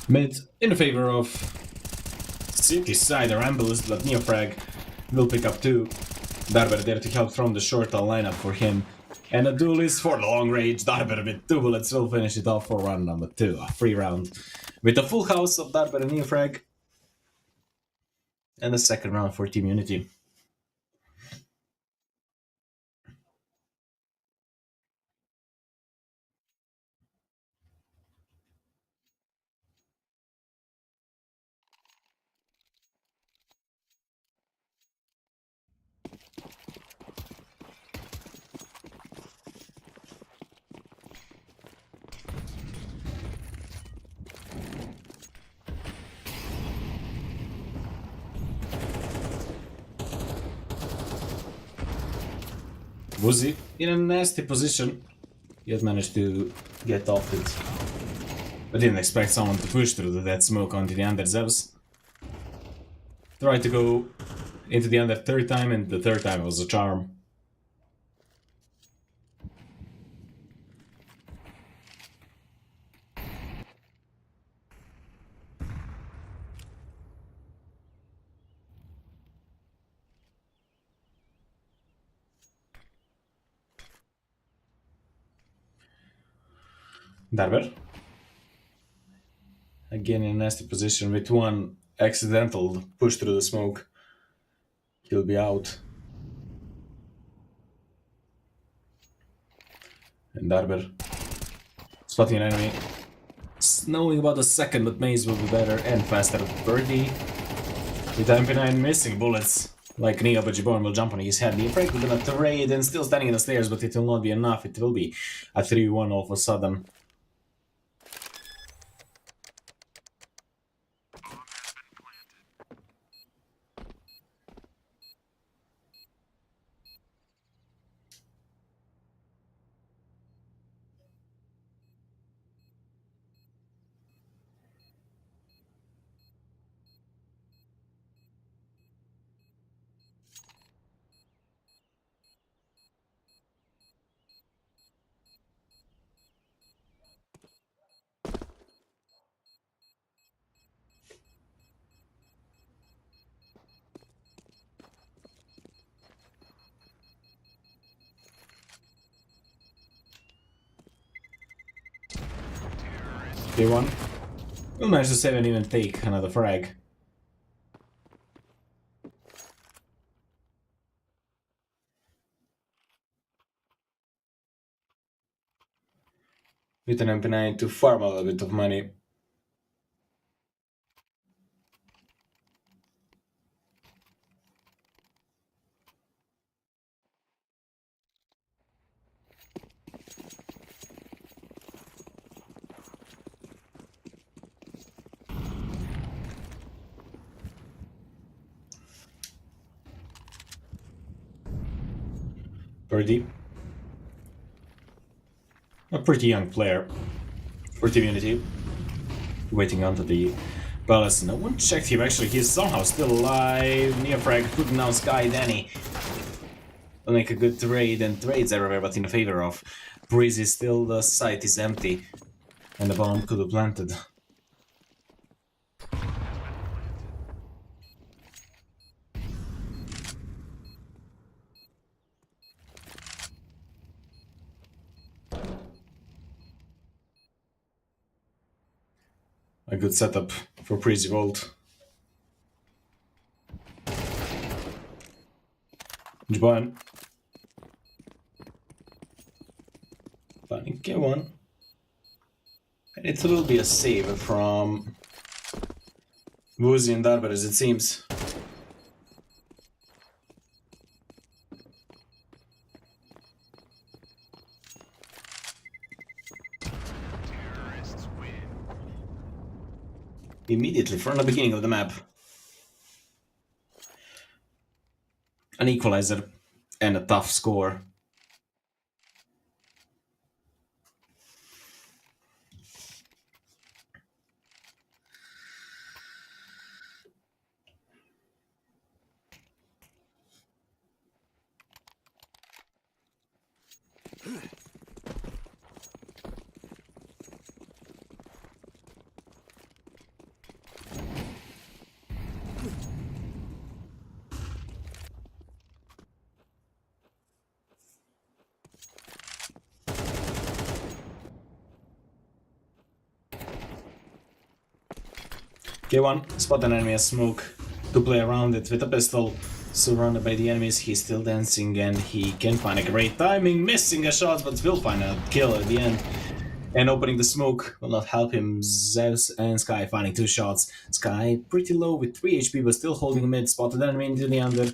Mid in favor of City side, a Rambles, but Neofrag will pick up 2. Darber there to help from the short lineup for him. And the duel is for the long range. Darber with 2 bullets will finish it off for round number 2, a free round. With a full house of Darber and Neofrag. And the second round for Team Unity. Woozy in a nasty position, yet managed to get off it. I didn't expect someone to push through the dead smoke onto the under Zeus. Tried to go into the under 3rd time, and the 3rd time was a charm. Darber. Again in a nasty position with one accidental push through the smoke. He'll be out. And Darber spotting an enemy. Knowing about a second, but Maze will be better and faster. Birdie with MP9 missing bullets. Like Neo, but Gibbon will jump on his head. Neofrag will gonna trade and still standing in the stairs, but it will not be enough. It will be a 3-1 all of a sudden. K1 We'll manage to save and even take another frag. With an MP9 to farm a little bit of money. Birdie. A pretty young player for Team Unity. Waiting onto the palace. No one checked him actually. He's somehow still alive. Neofrag putting down Sky Danny. Will make a good trade, and trades everywhere but in favor of Breezy. Still the site is empty. And the bomb could have planted. A good setup for Breezy Vault. Juban. Finding K1. And it will be a save from Woozy and Darber as it seems. Terrorists win. Immediately from the beginning of the map. An equalizer and a tough score. K1, spot an enemy as smoke to play around it with a pistol. Surrounded by the enemies, he's still dancing and he can find a great timing, missing a shot but will find a kill at the end. And opening the smoke will not help him. Zeus and Sky finding 2 shots. Sky pretty low with 3 HP but still holding mid, spotted enemy into the under.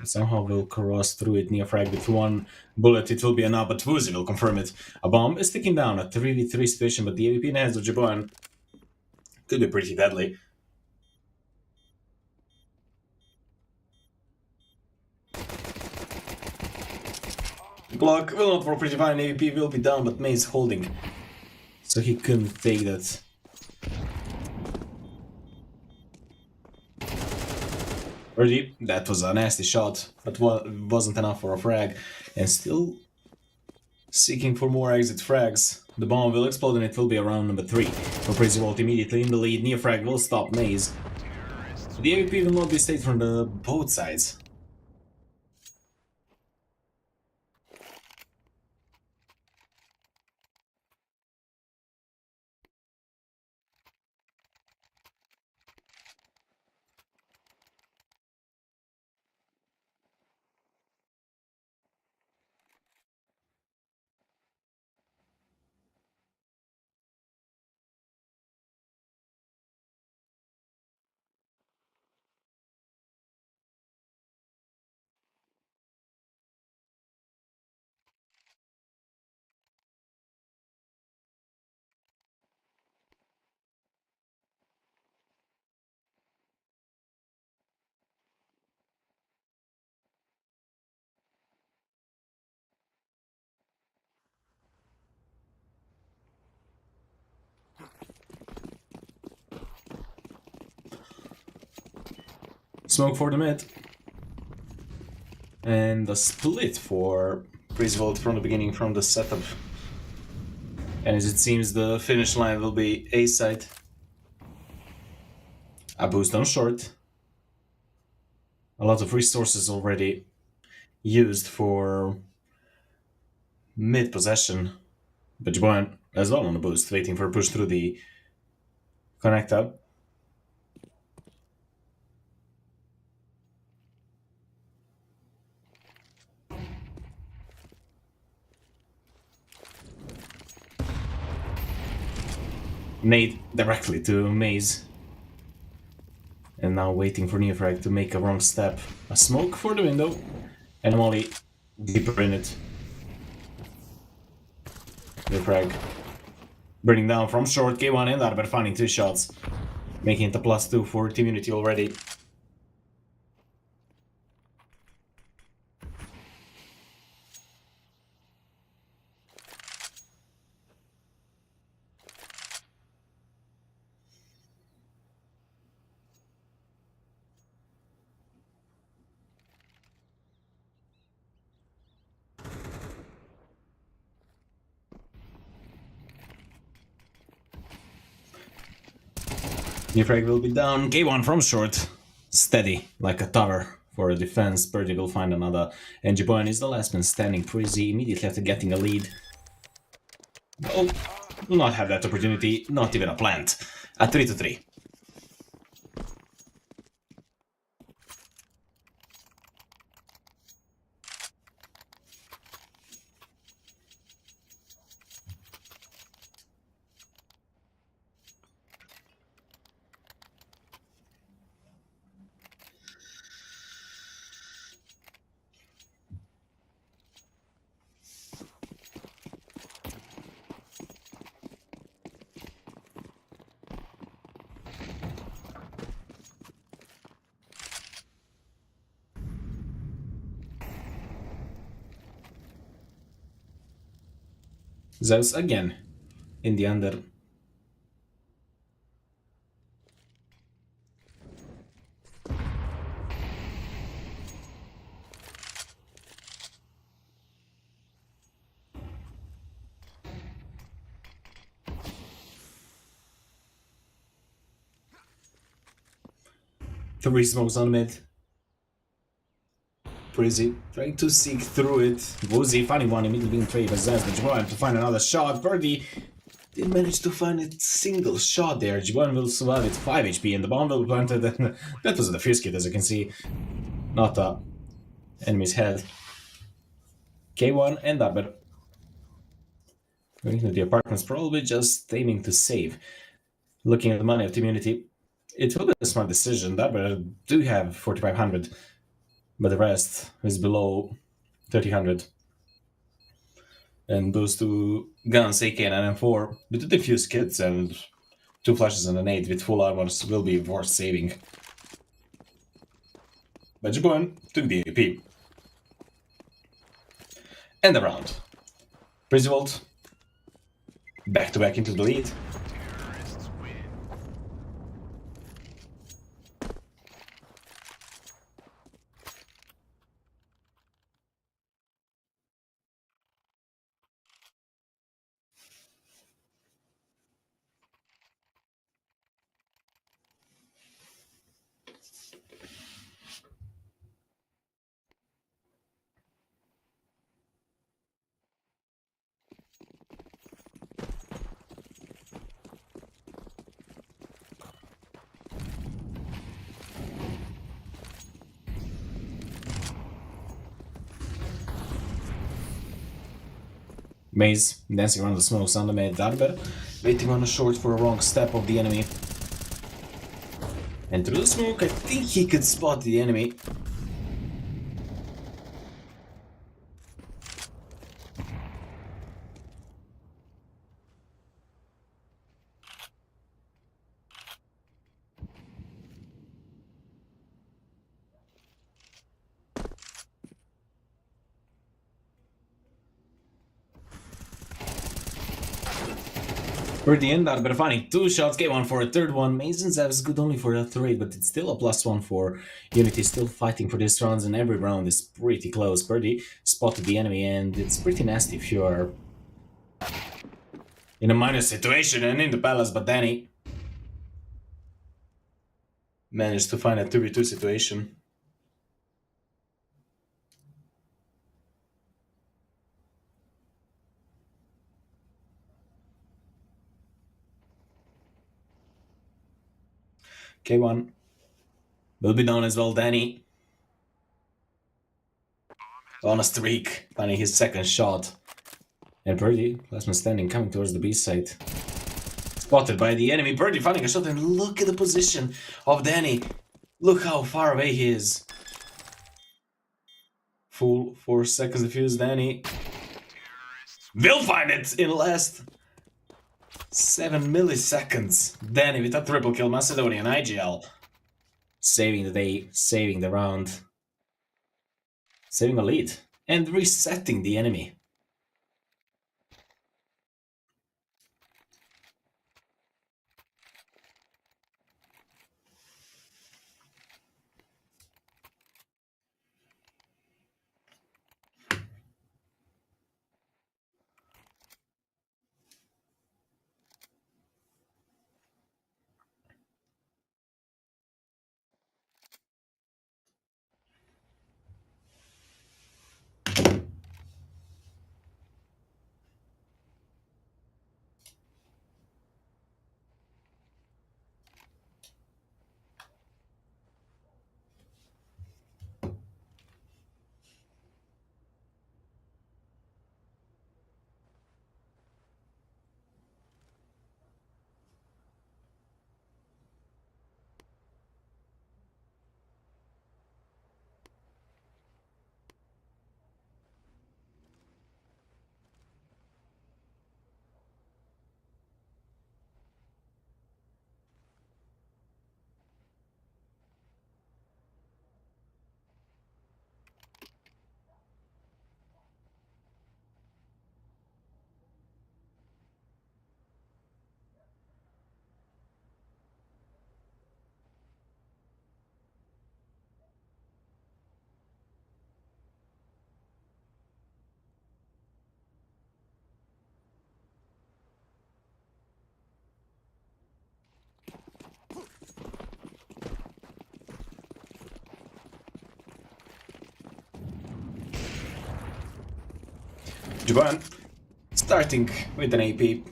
Somehow will cross through it. Neofrag with 1 bullet, it will be enough, but Woozy will confirm it. A bomb is sticking down, a 3v3 situation, but the AWP in the hands of Jaban could be pretty deadly. Glock will not work pretty fine, AWP will be down, but May's holding. So he couldn't take that. Already, that was a nasty shot, but wasn't enough for a frag. And still seeking for more exit frags. The bomb will explode and it will be around number 3. For Crazy Vault immediately in the lead, Neofrag will stop Maze. The AWP will not be stayed from both sides. Smoke for the mid. And a split for Crazy Vault from the beginning, from the setup. And as it seems, the finish line will be A side. A boost on short. A lot of resources already used for mid possession. But Juban as well on the boost, waiting for a push through the connect up. Nade directly to Maze. And now waiting for Neofrag to make a wrong step. A smoke for the window, and Molly deeper in it. Neofrag burning down from short, K1 and Arbor finding 2 shots, making it a +2 for Team Unity already. Neofrag will be down, K1 from short, steady like a tower for a defense. Birdie will find another, and Jiboyan is the last man standing. Pretty immediately after getting a lead. Oh, will not have that opportunity, not even a plant. A 3-3. Zeus again in the under. Three smokes on mid. Prizzy trying to seek through it. Woozy finding one immediately being traded by Zaz, but Jiboyan to find another shot. Birdie didn't manage to find a single shot there. Jiboyan will survive with 5 HP, and the bomb will be planted. That was a defuse kit, as you can see. Not a enemy's head. K1 and Arbor going to the apartments, probably just aiming to save. Looking at the money of the community, it will be a smart decision. Arbor do have 4,500, but the rest is below 3,000. And those 2 guns, AK and M4, with the defuse kits and 2 flashes and an 8 with full armors will be worth saving. But Jiboyan took the AP. And the round. Prizzvolt back to back into the lead. Terrorists win. Maze dancing around the smokes on the mid. Arbor waiting on a short for a wrong step of the enemy. And through the smoke, I think he could spot the enemy. For the end, Arbor finding 2 shots, K1 for a third one. Mason's is good only for a 3, but it's still a +1 for Unity, still fighting for these rounds, and every round is pretty close. Birdie spotted the enemy, and it's pretty nasty if you are in a minus situation and in the palace, but Danny managed to find a 2v2 situation. K1 will be known as well Danny. On a streak, finding his second shot. And Birdie, last man standing, coming towards the B side. Spotted by the enemy. Birdie finding a shot, and look at the position of Danny. Look how far away he is. Full 4 seconds defuse. Danny will find it in last 7 milliseconds. Danny with a triple kill. Macedonian IGL. Saving the day, saving the round. Saving a lead. And resetting the enemy. Japan starting with an AP.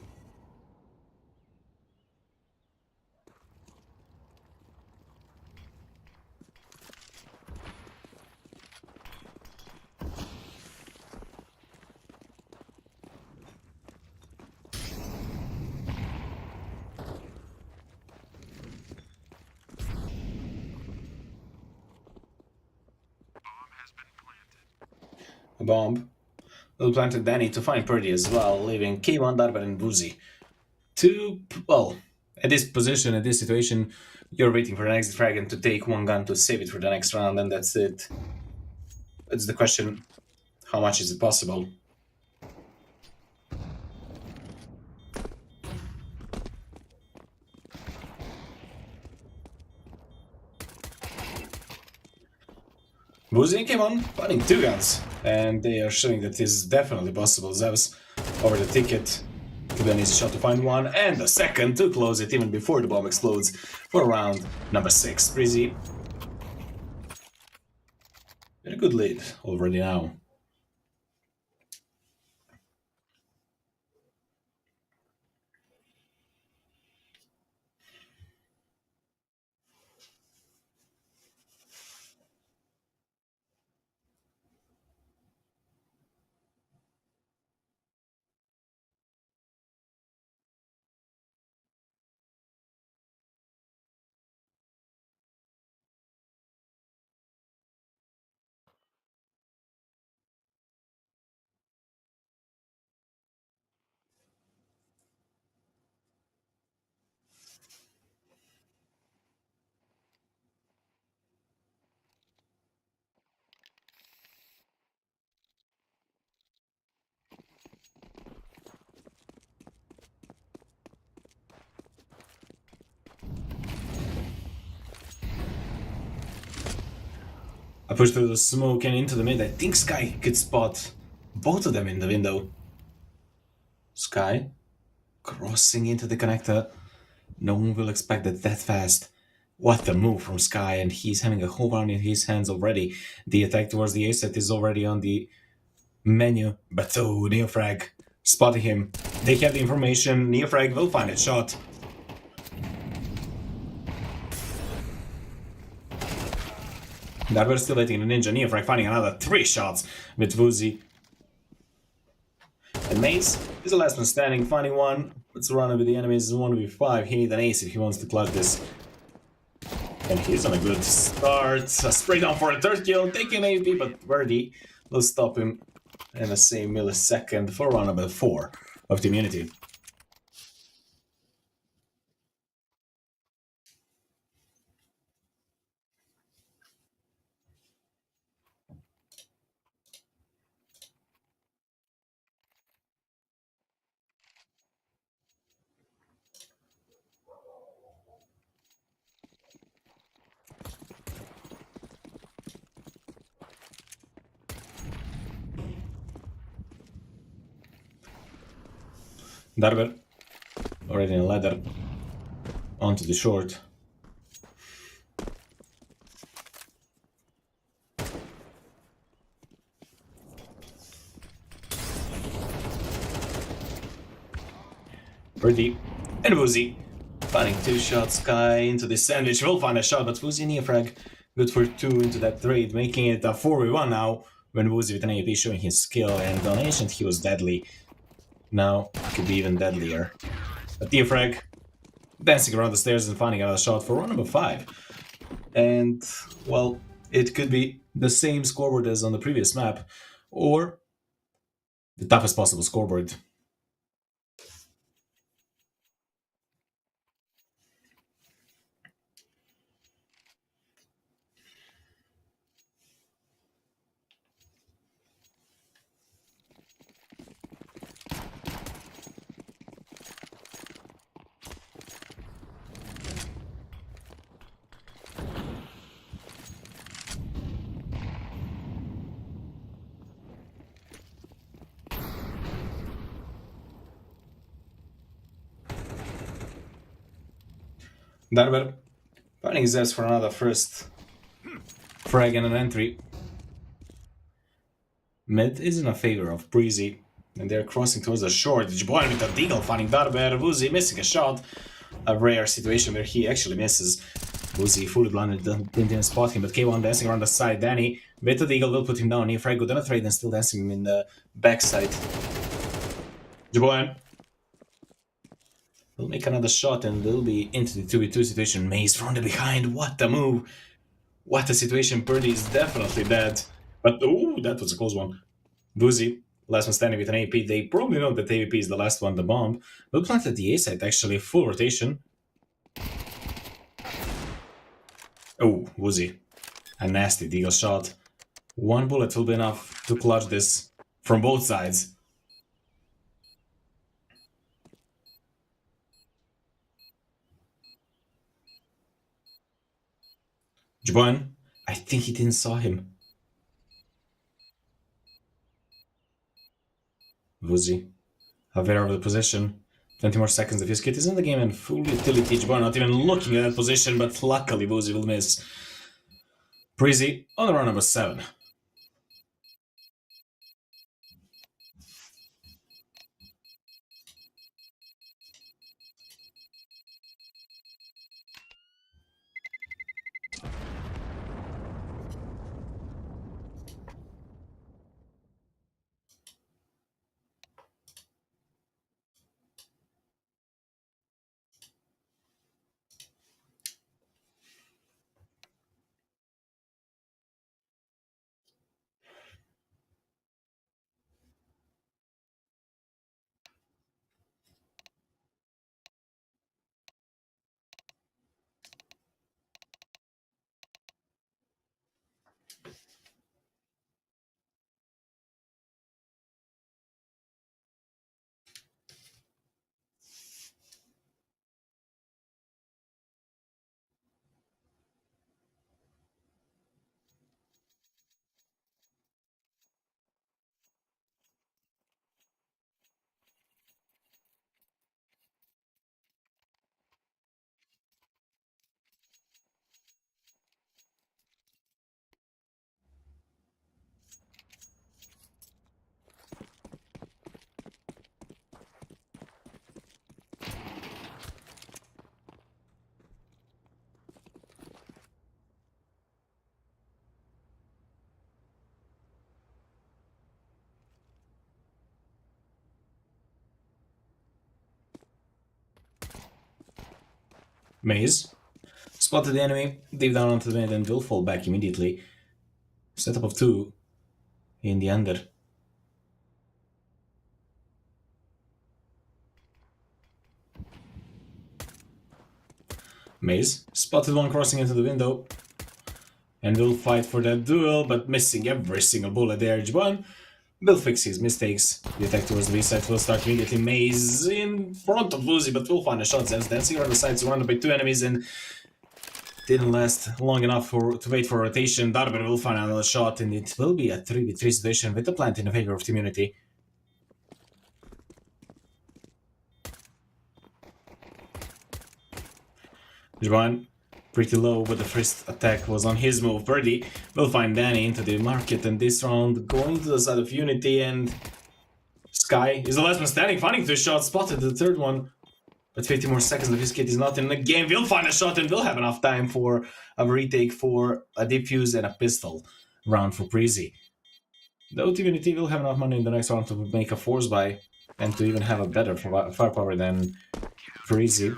A bomb will plant Danny to find Purdy as well, leaving K1, Darber, and Boozy. Well, at this position, at this situation, you're waiting for the next dragon to take one gun to save it for the next round, and that's it. It's the question, how much is it possible? Boozy and K1 finding 2 guns, and they are showing that this is definitely possible. Zeus over the ticket. Then needs a shot to find one, and a second to close it even before the bomb explodes for round number 6. Breezy. Very good lead already now. I push through the smoke and into the mid. I think Sky could spot both of them in the window. Sky crossing into the connector. No one will expect it that fast. What a move from Sky, and he's having a whole round in his hands already. The attack towards the A set is already on the menu, but oh, Neofrag spotting him. They have the information. Neofrag will find a shot. Darber still letting the ninja. Neofrag finding another 3 shots with Vuzi. And Mace is the last one standing, finding one. Let's run it with the enemies 1v5. He needs an ace if he wants to clutch this. And he's on a good start. A spray down for a third kill, taking AP, but Verdi will stop him in the same millisecond for round number 4 of the immunity. Darber already in a ladder onto the short. Verdi and Vuzi finding 2 shots. Sky into the sandwich will find a shot, but Vuzi Neofrag good for 2 into that trade, making it a 4v1 now. When Vuzi with an AP showing his skill, and on Ancient he was deadly. Now could be even deadlier. But Neofrag dancing around the stairs and finding another shot for round number 5. And, well, it could be the same scoreboard as on the previous map, or the toughest possible scoreboard. Darber finding his ass for another first frag and an entry. Mid is in a favor of Breezy, and they're crossing towards the shore. Jiboyan with a deagle finding Darber. Vuzi missing a shot. A rare situation where he actually misses. Vuzi fully blinded, didn't even spot him, but K1 dancing around the side. Danny with the deagle will put him down. Neofrag good on a trade and still dancing him in the backside. Jiboyan will make another shot and will be into the 2v2 situation. Maze from the behind. What a move! What a situation. Purdy is definitely dead. But oh, that was a close one. Vuzi, last one standing with an AP. They probably know that AVP is the last one, the bomb. Will plant at the A site actually, full rotation. Oh, Vuzi. A nasty deagle shot. 1 bullet will be enough to clutch this from both sides. Juban, I think he didn't saw him. Vuzi, a very over the position. 20 more seconds if his kit is in the game and full utility. Juban not even looking at that position, but luckily Vuzi will miss. Breezy on the round number 7. Maze. Spotted the enemy, deep down onto the mid, and will fall back immediately. Setup of two in the under. Maze. Spotted one crossing into the window. And will fight for that duel, but missing every single bullet there. J1 will fix his mistakes. The attack towards the B-side will start immediately. Maze in front of Lucy, but will find a shot. Zen's dancing around the side, surrounded by two enemies, and didn't last long enough to wait for rotation. Darber will find another shot, and it will be a 3v3 situation with the plant in favor of Team Unity. J1 pretty low, but the first attack was on his move. Birdie will find Danny into the market, and this round going to the side of Unity, and Sky is the last one standing, finding two shots, spotted the third one. But 50 more seconds of his kit is not in the game. We'll find a shot and we'll have enough time for a retake for a defuse and a pistol round for Breezy. Though Team Unity will have enough money in the next round to make a force buy and to even have a better firepower than Breezy.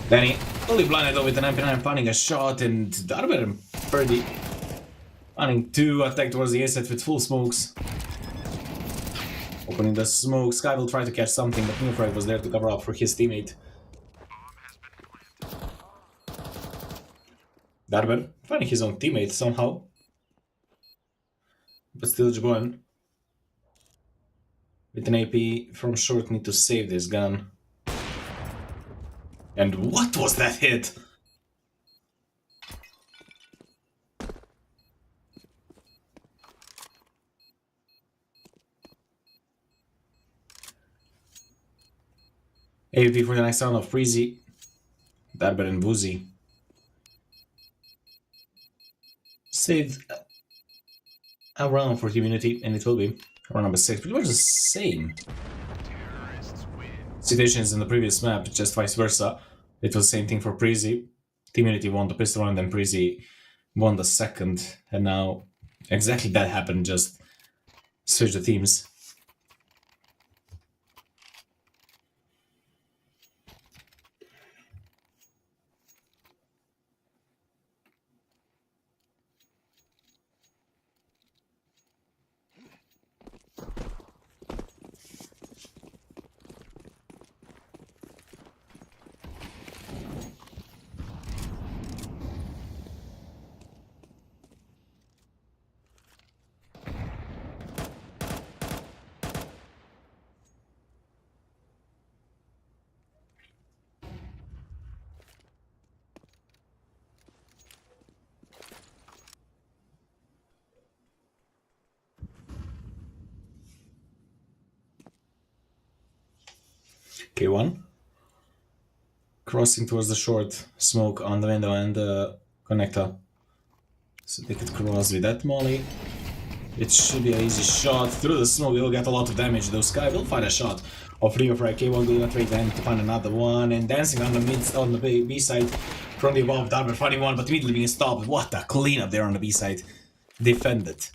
Danny only blinded though with an MP9 finding a shot, and Darber and Birdie finding two attack towards the A set with full smokes. Opening the smoke, Sky will try to catch something, but Neofrag was there to cover up for his teammate. Darber finding his own teammate somehow. But still J1 with an AP from short need to save this gun. And what was that hit? AP for the next round of Freezy, Darber and Woozy. Saved a round for Team Unity, and it will be round number 6. Pretty much the same situations in the previous map, just vice versa. It was the same thing for Breezy. Team Unity won the pistol round, and Breezy won the second, and now exactly that happened, just switch the teams. K1 crossing towards the short, smoke on the window and the connector. So they could cross with that molly. It should be an easy shot through the smoke. We'll get a lot of damage though. Sky will find a shot of Rio for K1 will not wait then to find another one, and dancing on the B side from the above. Darber finding one, but immediately being stopped. What a cleanup there on the B side. Defended.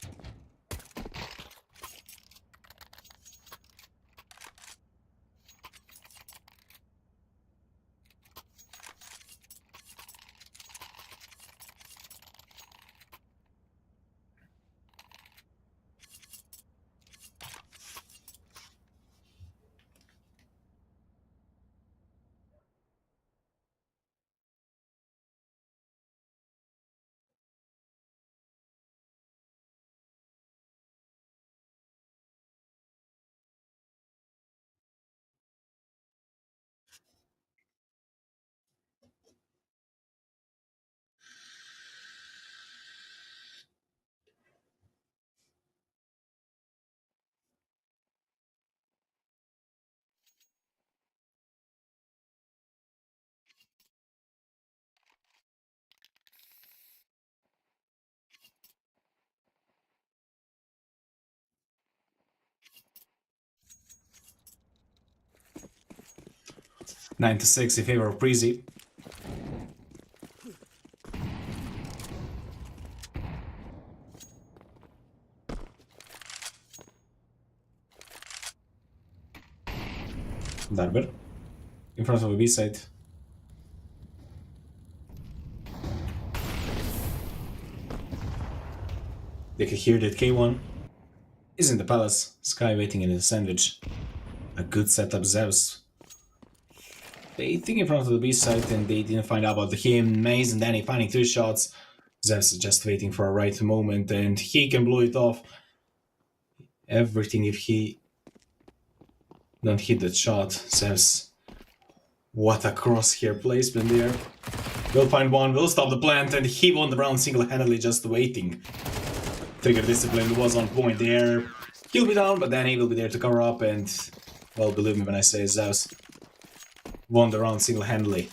9-6 in favor of Breezy. Darber in front of the B side. They can hear that K1 is in the palace. Sky waiting in the sandwich. A good setup, Zeus. They think in front of the B side and they didn't find out about him. Maze and Danny finding 3 shots. Zeus is just waiting for a right moment and he can blow it off. Everything if he don't hit that shot. Zeus. What a crosshair placement there. We'll find one, we'll stop the plant, and he won the round single-handedly just waiting. Trigger discipline was on point there. He'll be down, but Danny will be there to cover up, and, well, believe me when I say Zeus won the round single-handedly.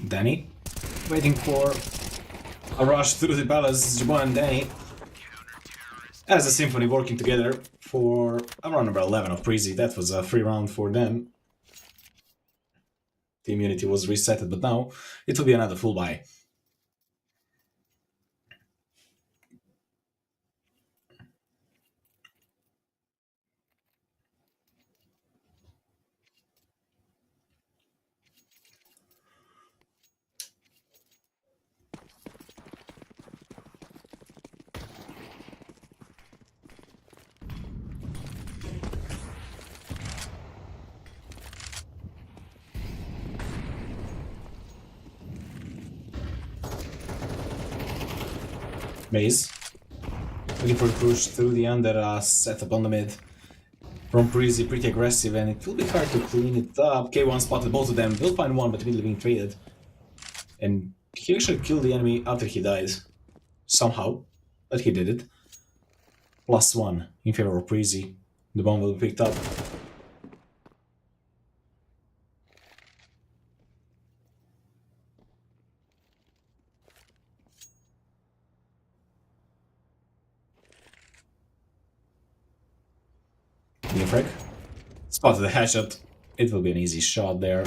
Danny, waiting for a rush through the palace. Jabon and Danny, as a symphony working together for around number 11 of Breezy. That was a free round for them. The immunity was resetted, but now it will be another full buy. Maze, looking for the push through the under setup on the mid. From Breezy, pretty aggressive, and it will be hard to clean it up. K1 spotted both of them, will find one, but immediately being traded. And he actually killed the enemy after he died. Somehow, but he did it. +1 in favor of Breezy. The bomb will be picked up. Nefrek spotted the headshot. It will be an easy shot there.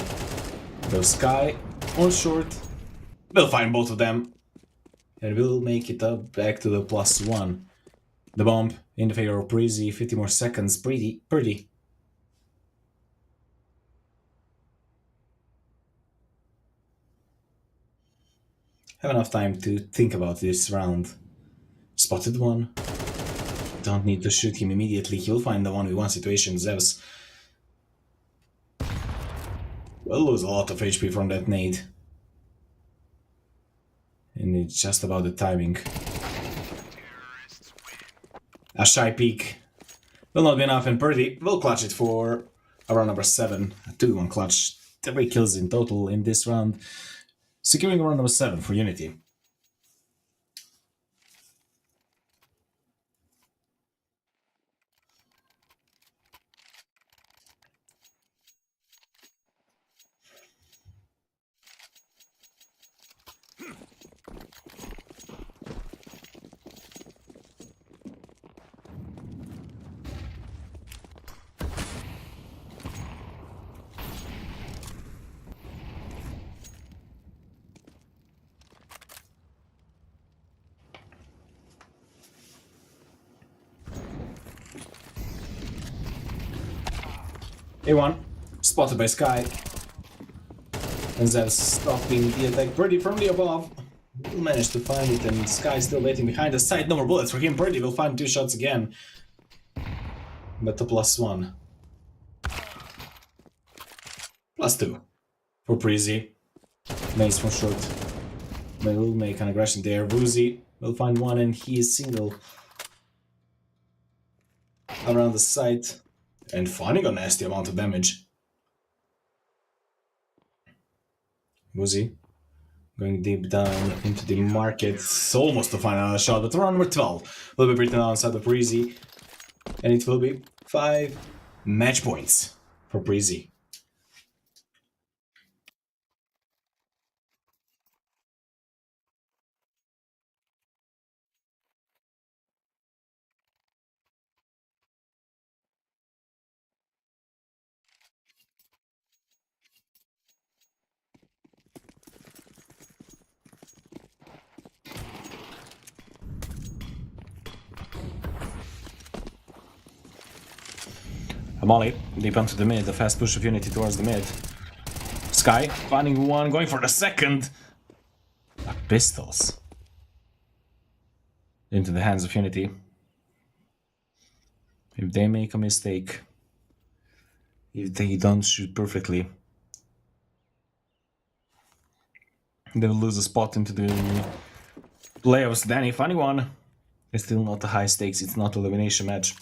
Go Sky on short. We'll find both of them. And we'll make it up back to the +1. The bomb in the favor of Breezy. 50 more seconds. Pretty. Have enough time to think about this round. Spotted one. Don't need to shoot him immediately. He'll find the 1v1 situation. Zeus will lose a lot of HP from that nade. And it's just about the timing. A shy peek will not be enough, and Purdy will clutch it for around number 7. A 2-1 clutch. 3 kills in total in this round. Securing around number 7 for Unity. A1, spotted by Sky. And Zeus stopping the attack pretty firmly above. Will manage to find it, and Sky still waiting behind the side. No more bullets for him. Purdy will find 2 shots again. But the +1. +2 for Breezy. Maze from short. Will make an aggression there. Woozy will find one, and he is single. around the site and finding a nasty amount of damage. Woozy going deep down into the market. It's almost to find another shot, but around number 12 will be written outside of Breezy. And it will be 5 match points for Breezy. Molly, deep onto the mid, the fast push of Unity towards the mid. Sky, finding one, going for the second. Pistols. Into the hands of Unity. If they make a mistake, if they don't shoot perfectly, they will lose a spot into the playoffs. Danny, funny one. It's still not a high stakes, it's not an elimination match.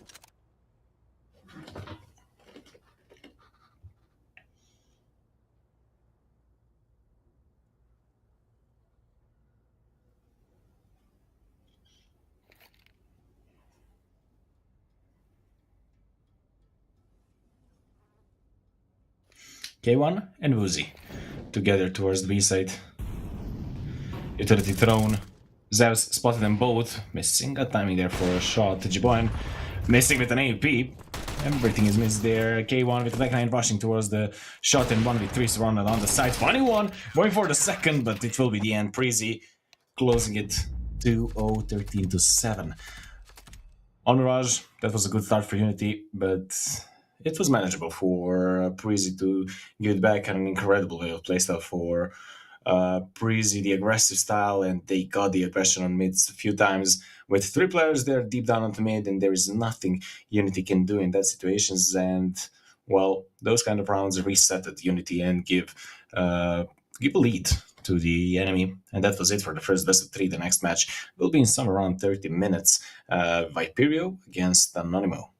K1 and Woozy together towards the B side. Utility thrown. Zeus spotted them both, missing a timing there for a shot. Jiboyan missing with an AP. Everything is missed there. K1 with the backline rushing towards the shot and 1v3 surrounded on the side. Funny one, going for the second, but it will be the end. Breezy closing it 2-0, 13-7. On Mirage, that was a good start for Unity, but it was manageable for Breezy to give it back, and an incredible way of playstyle for Breezy, the aggressive style, and they got the aggression on mids a few times. With 3 players there deep down on the mid, and there is nothing Unity can do in that situations. And well, those kind of rounds reset at Unity and give a lead to the enemy. And that was it for the first best of 3. The next match will be in somewhere around 30 minutes. Viperio against Anonimo.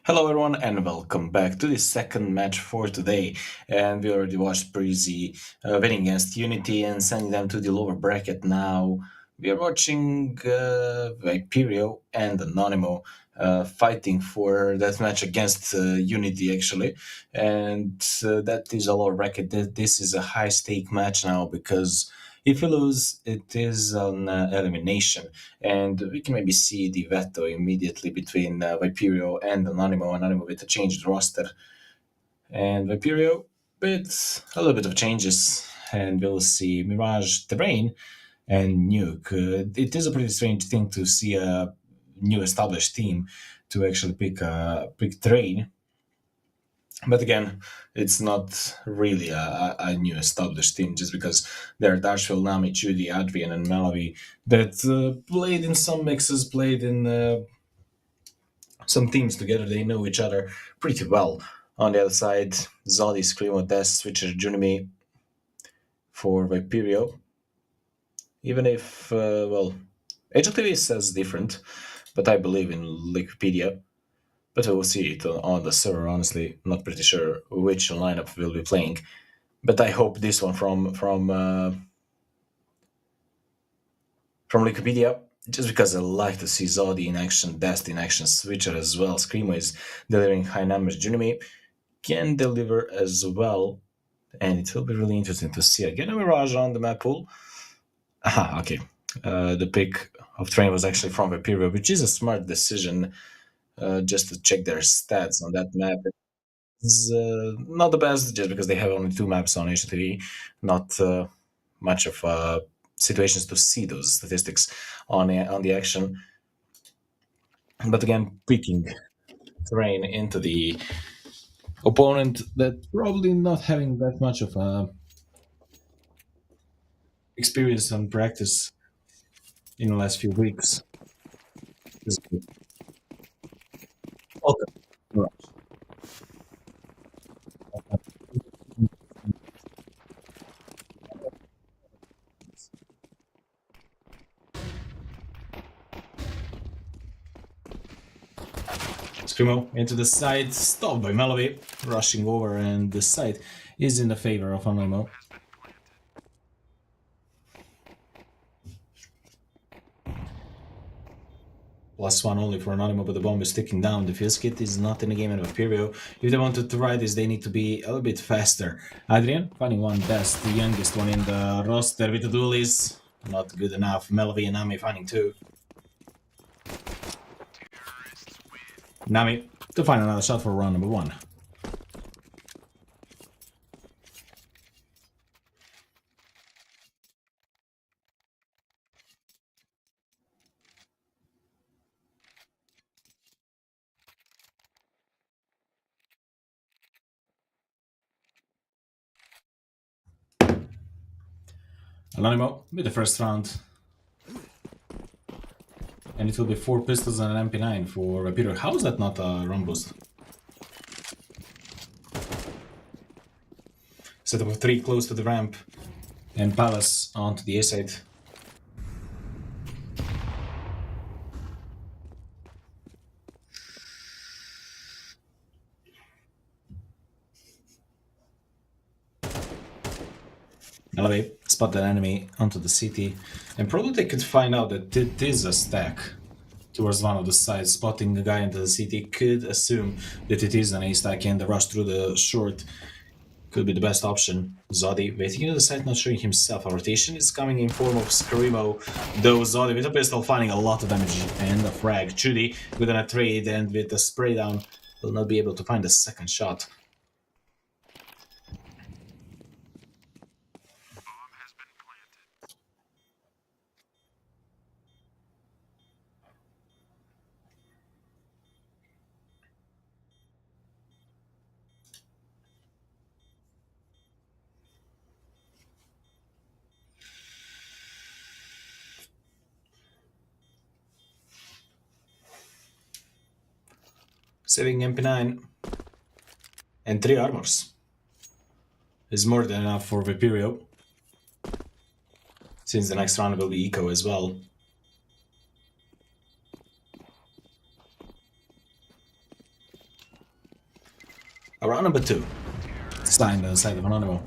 Hello everyone and welcome back to the second match for today. And we already watched Breezy winning against Unity and sending them to the lower bracket. Now we are watching Viperio and Anonymous fighting for that match against Unity actually. And that is a lower bracket. This is a high stake match now because if we lose, it is an elimination, and we can maybe see the veto immediately between Viperio and Anonymous. Anonymous with a changed roster, and Viperio with a little bit of changes, and we'll see Mirage, Terrain, and Nuke. It is a pretty strange thing to see a new established team to actually pick Terrain. But again, it's not really a new established team just because there are Darshville, Nami, Judy, Adrian, and Malawi that played in some mixes, played in some teams together. They know each other pretty well. On the other side, Zodi, Screamo, Death, Switcher, Junimi for Viperio. Even if, HLTV says different, but I believe in Wikipedia. But we'll see it on the server. Honestly, not pretty sure which lineup we'll be playing. But I hope this one from Wikipedia, just because I like to see Zodi in action, Dest in action, Switcher as well. Screamo is delivering high numbers. Junimi can deliver as well, and it will be really interesting to see again a Mirage on the map pool. Aha, okay. The pick of Train was actually from Viperio, which is a smart decision. Just to check their stats on that map. It's not the best, just because they have only two maps on HTV. Not much of situations to see those statistics on the action. But again, picking Terrain into the opponent that probably not having that much of experience and practice in the last few weeks. Is good. Okay. Screamo into the side, stopped by Malawi, rushing over, and the side is in the favor of Anonymous. +1 only for Anonymous, but the bomb is ticking down. The fuse kit is not in the game in Viperio. If they want to try this, they need to be a little bit faster. Adrian, finding one best, the youngest one in the roster with the duelies. Not good enough. Melvi and Nami finding two. Nami to find another shot for round number one. Anonymous with the first round. And it will be 4 pistols and an MP9 for Peter. How is that not a run boost? Setup of 3 close to the ramp. And Palace onto the A side. Elevate, spot that enemy onto the city, and probably they could find out that it is a stack towards one of the sides. Spotting the guy into the city could assume that it is an A stack, and the rush through the short could be the best option. Zodi waiting in the side, not showing himself. A rotation is coming in form of Screamo, though Zodi with a pistol finding a lot of damage and a frag. Judy with a trade and with a spray down will not be able to find a second shot. Saving MP9 and 3 armors is more than enough for Viperio, since the next round will be eco as well. Round number 2. Signed on the side of an animal.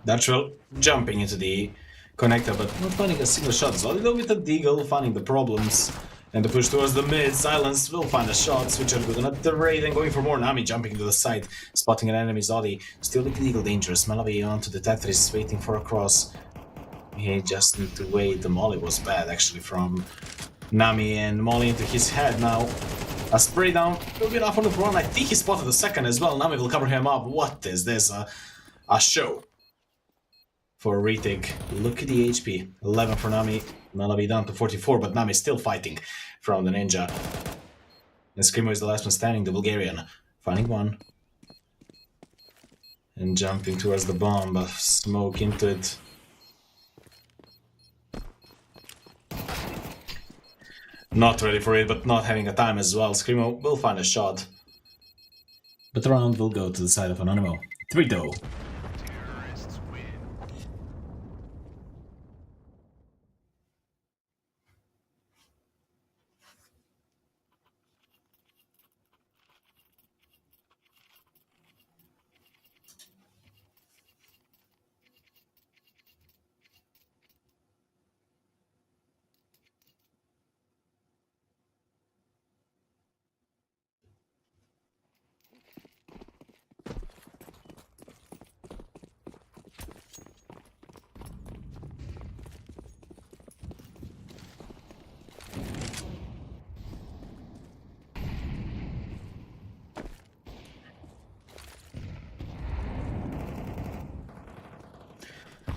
Natural jumping into the connector, but not finding a single shot. Zolido with a deagle, finding the problems. And the push towards the mid. Silence will find a shot. Switcher good enough the raid and going for more. Nami jumping to the side, spotting an enemy Zodi. Still with the deagle dangerous. Malavi onto the Tetris, waiting for a cross. He just need to wait. The molly was bad actually from Nami, and molly into his head now. A spray down will be enough on the run. I think he spotted the second as well. Nami will cover him up. What is this? A show for a retake. Look at the HP. 11 for Nami. Nami down to 44, but Nami still fighting from the ninja. And Screamo is the last one standing, the Bulgarian. Finding one. And jumping towards the bomb, but smoke into it. Not ready for it, but not having a time as well. Screamo will find a shot. But the round will go to the side of Anonymous. 3-0. Terrorists win.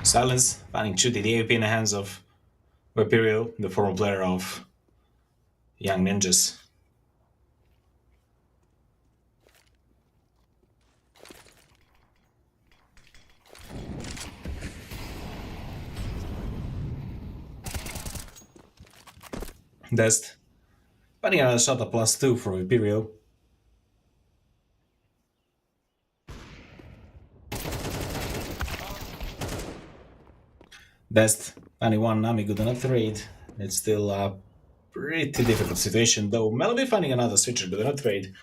Silence, finding Chuti, the AWP in the hands of Vapirio, the former player of Young Ninjas. Dest, finding another shot at +2 for Vapirio. Dest, finding one Nami good enough to raid. It's still a pretty difficult situation though. Melody finding another switcher good enough to raid.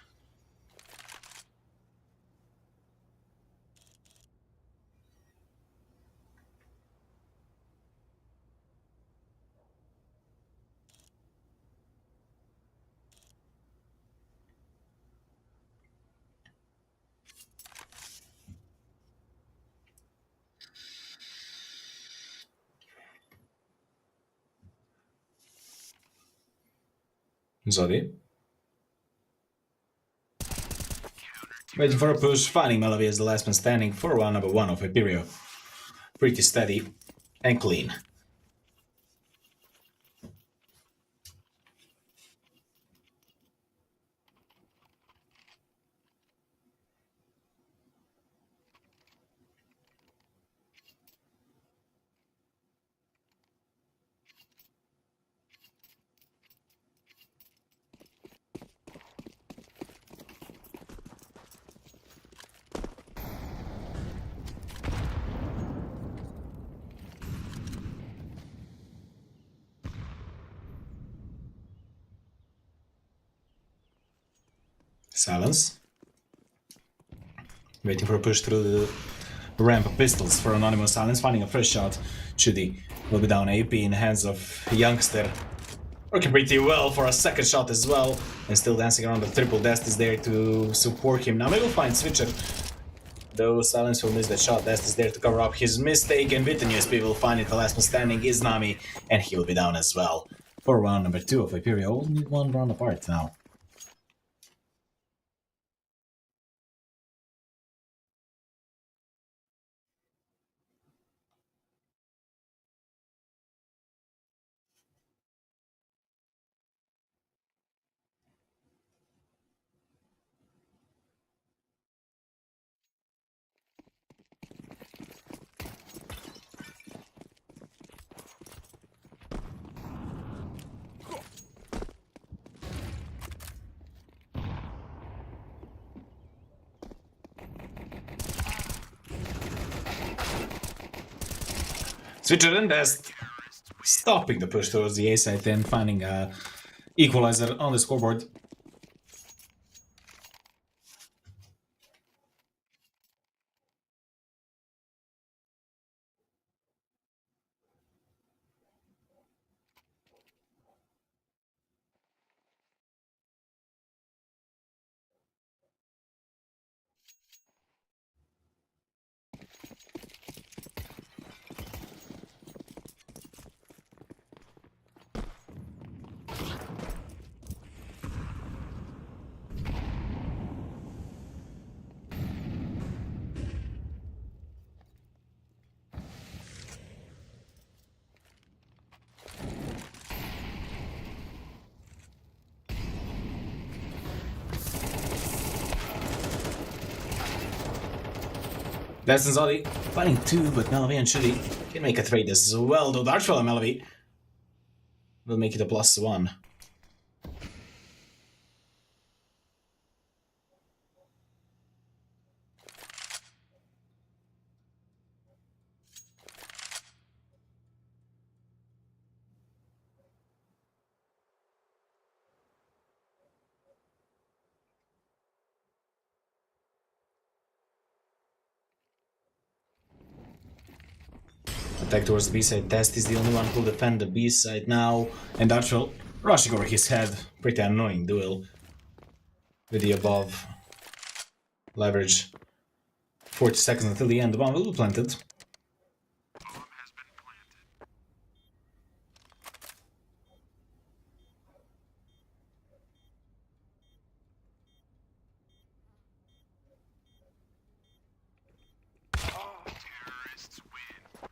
Zodi. Waiting for a push, finding Malavi as the last man standing for round number 1 of Imperio. Pretty steady and clean. Silence. Waiting for a push through the ramp of pistols for Anonymous. Silence, finding a fresh shot. Chudi will be down AP in the hands of Youngster. Working pretty well for a second shot as well. And still dancing around the triple. Dest is there to support him. Now maybe we'll find Switcher. Though Silence will miss that shot. Dest is there to cover up his mistake. And with the USP will find it. The last one standing is Nami. And he will be down as well. For round number 2 of Imperial. Only one round apart now. Switcher and Dest stopping the push towards the A side and finding a equalizer on the scoreboard. Dest and Zodi finding two, but Melody and Shudi can make a trade as well, though Dartfell and Melody will make it a +1. Attack towards the B side. Dest is the only one who will defend the B side now, and Dartfell rushing over his head. Pretty annoying duel with the above leverage. 40 seconds until the end. The bomb will be planted.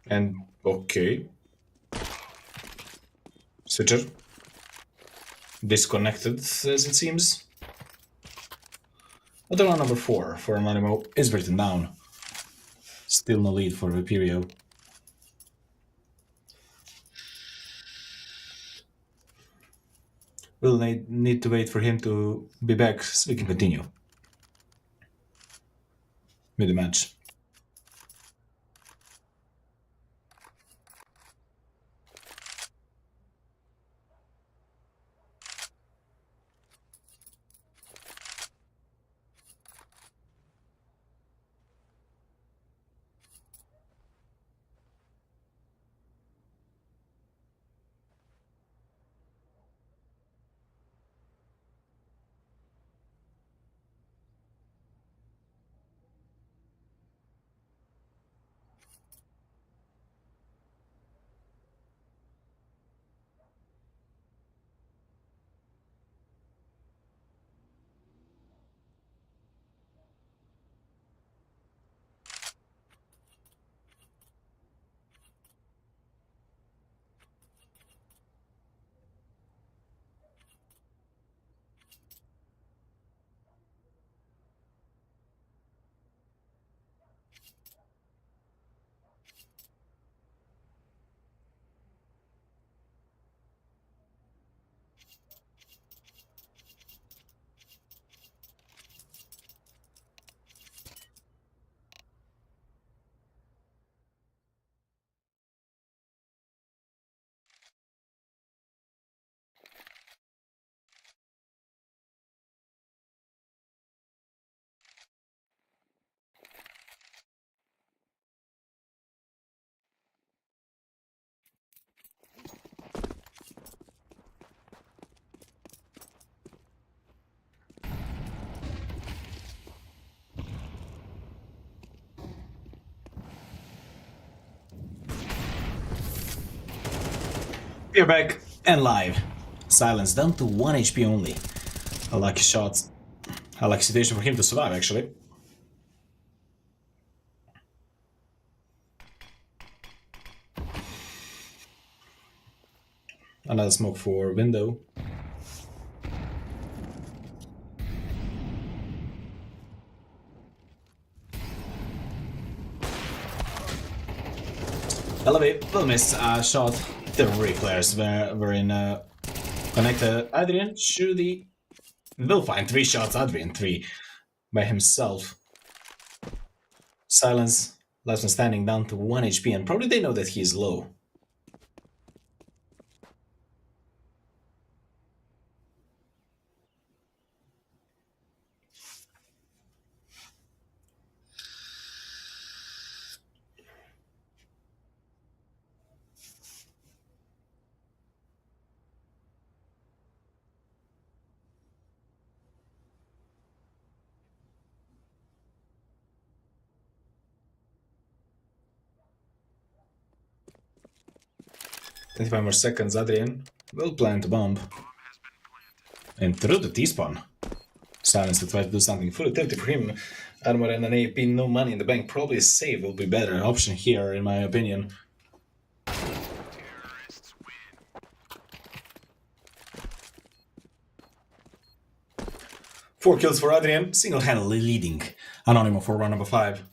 And okay. Switcher. Disconnected, as it seems. Other one number 4 for Anonymous is written down. Still no lead for Viperio. We'll need to wait for him to be back so we can continue with the match. We're back and live. Silence down to 1 HP only. A lucky shot. A lucky situation for him to survive, actually. Another smoke for window. Elevate will miss a shot. The three players were in connected. Adrian Shudi will find 3 shots. Adrian 3 by himself. Silence Last one standing down to 1 HP, and probably they know that he's low. "25 more seconds, Adrian will plant a bomb." And through the T-spawn. Silence will try to do something fully tempting for him. Armor and an AP, no money in the bank. Probably a save will be better option here, in my opinion. Terrorists win. 4 kills for Adrian, single-handedly leading Anonymous for round number 5.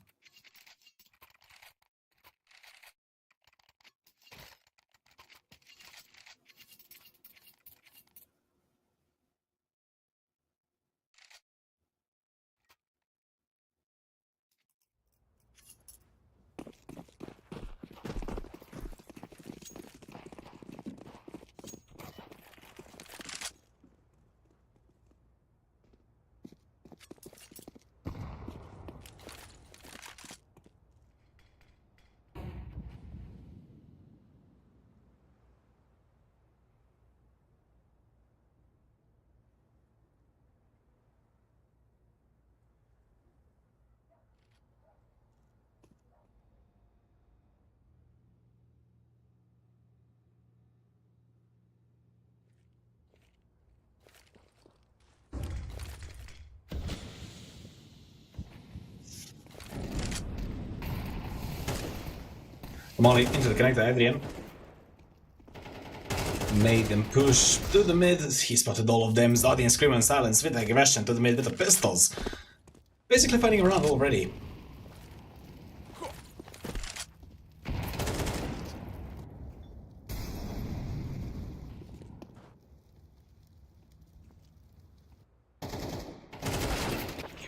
Molly into the connector, Adrian. Made them push to the mid. He spotted all of them. Zodi and Scream and Silence with aggression to the mid with the pistols. Basically fighting around already.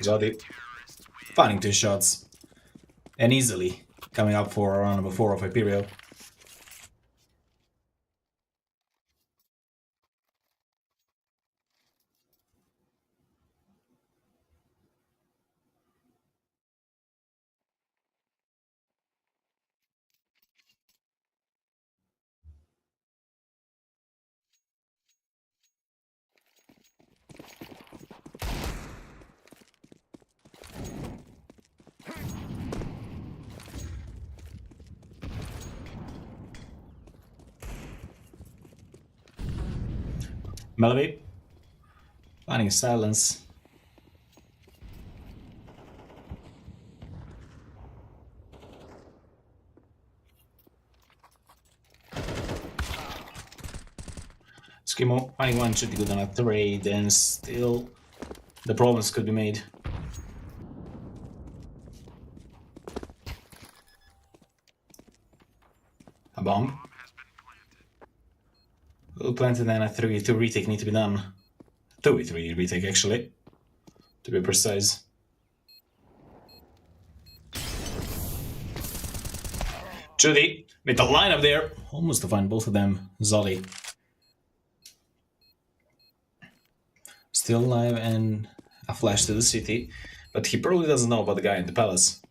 Zodi finding 2 shots. And easily coming up for round number 4 of Hyperion. Melody finding Silence. Skimo finding 1 should be good on a trade, and still the problems could be made. A bomb. Well planted, and a 3v2 retake need to be done. 2v3 retake, actually, to be precise. Judy with the lineup there, almost to find both of them. Zolly still alive, and a flash to the city, but he probably doesn't know about the guy in the palace.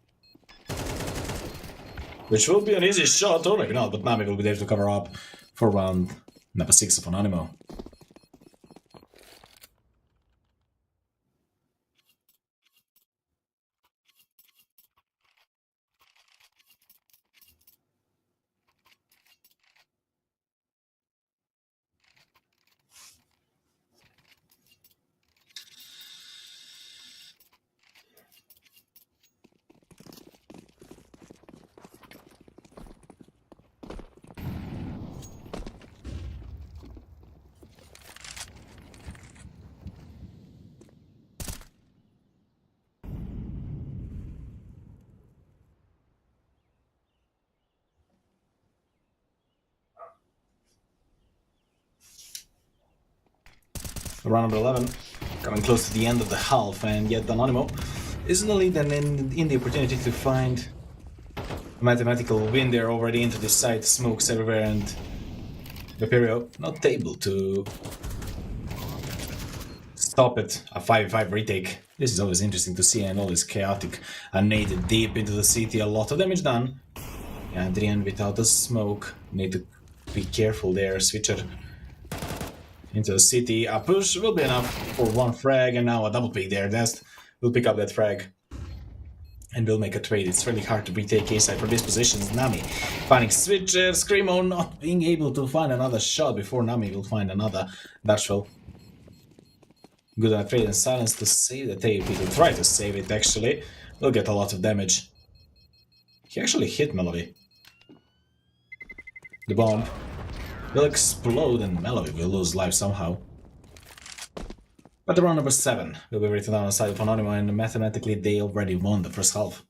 Which will be an easy shot, or maybe not, but Nami will be there to cover up for round number 6 of Anonymous. Round number 11, coming close to the end of the half, and yet Anonymous is in the lead and in the opportunity to find mathematical win there already into this site, smokes everywhere, and Vaperio not able to stop it. A 5-5 retake. This is always interesting to see, and always chaotic. A nade deep into the city, a lot of damage done. Adrian without the smoke. Need to be careful there. Switcher into the city. A push will be enough for one frag, and now a double pick there. Dest will pick up that frag. And will make a trade. It's really hard to retake A-side for these positions. Nami finding Switcher. Screamo not being able to find another shot before Nami will find another. Dutchwell. Good at trade and silence to save the tape. He will try to save it actually. Will get a lot of damage. He actually hit Melody. The bomb will explode and Melody will lose life somehow. But the round number 7 will be written down on the side of Anonymous, and mathematically they already won the first half.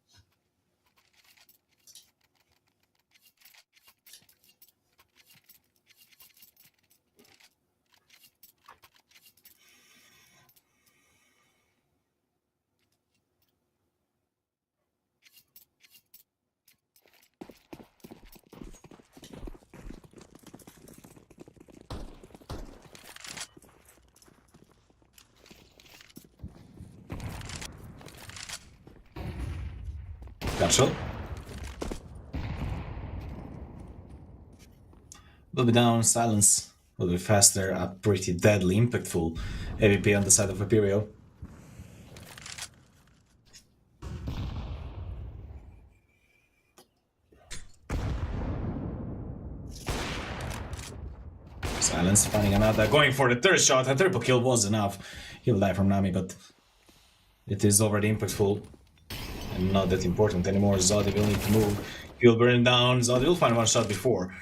Gotcha. Will be down, silence will be faster, a pretty deadly, impactful AVP on the side of Imperio. Silence finding another, going for the third shot. A triple kill was enough. He'll die from Nami, but it is already impactful and not that important anymore. Zodi will need to move. He'll burn down. Zodi will find one shot before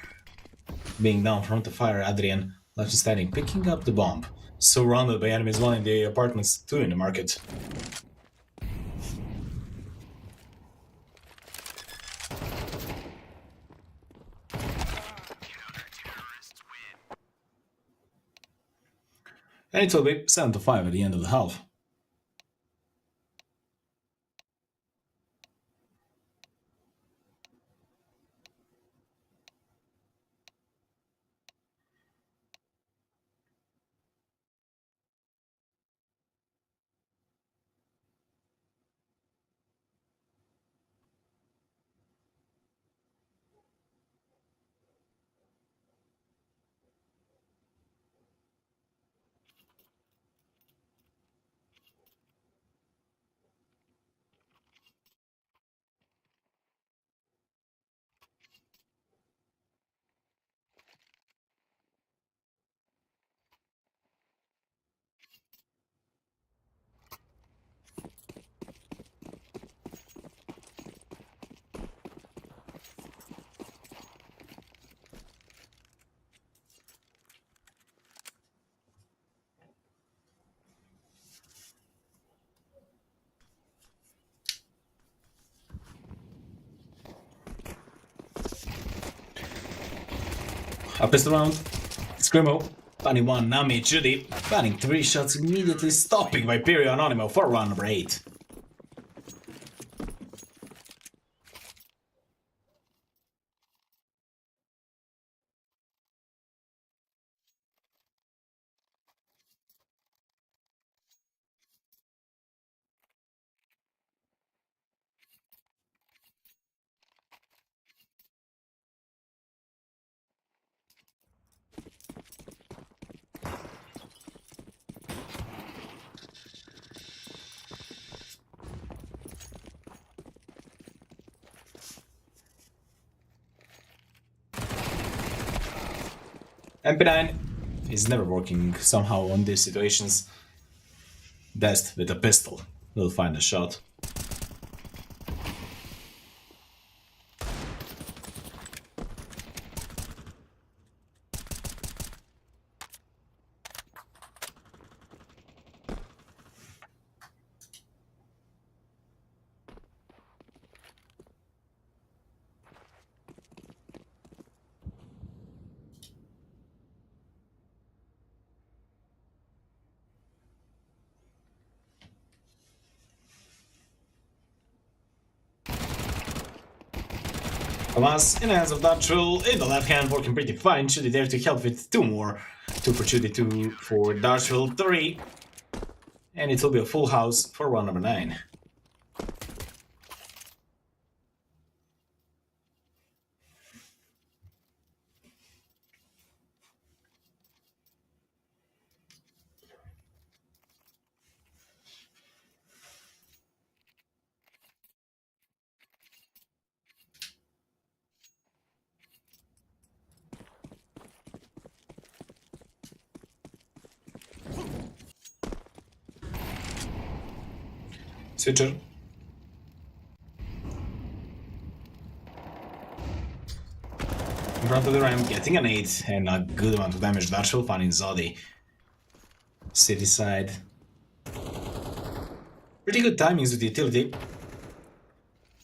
being down from the fire. Adrian left standing, picking up the bomb. Surrounded by enemies, one in the apartments, two in the market. And it will be 7-5 at the end of the half. Up is the round. Screamo. Fanning 1, Nami, Judy. Fanning 3 shots immediately, stopping by Viperio Anonymous for round number 8. MP9 is never working somehow on these situations. Dest with a pistol will find a shot. Famas in the hands of Dartrell in the left hand, working pretty fine. Chudi there to help with 2 more. 2 for Chudi, 2 for Dartrell, 3. And it will be a full house for round number 9. Switcher. In front of the ramp, getting an 8 and a good amount of damage. Dartrell finding Zodi. City side. Pretty good timings with the utility.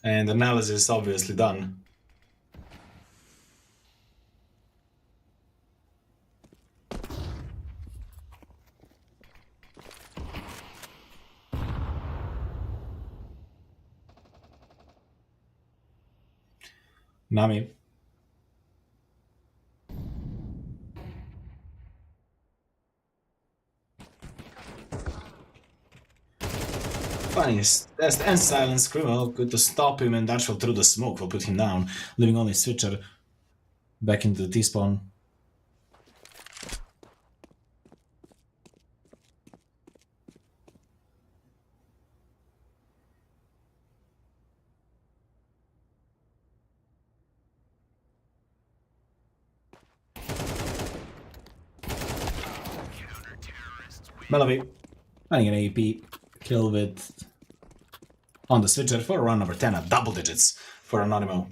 And analysis obviously done. Nami. Funniest test and silence. Screamo good to stop him, and Dartrell through the smoke will put him down, leaving only Switcher back into the T-spawn. Melavy finding an AP kill with on the Switcher for round number 10 at double digits for Anonymous.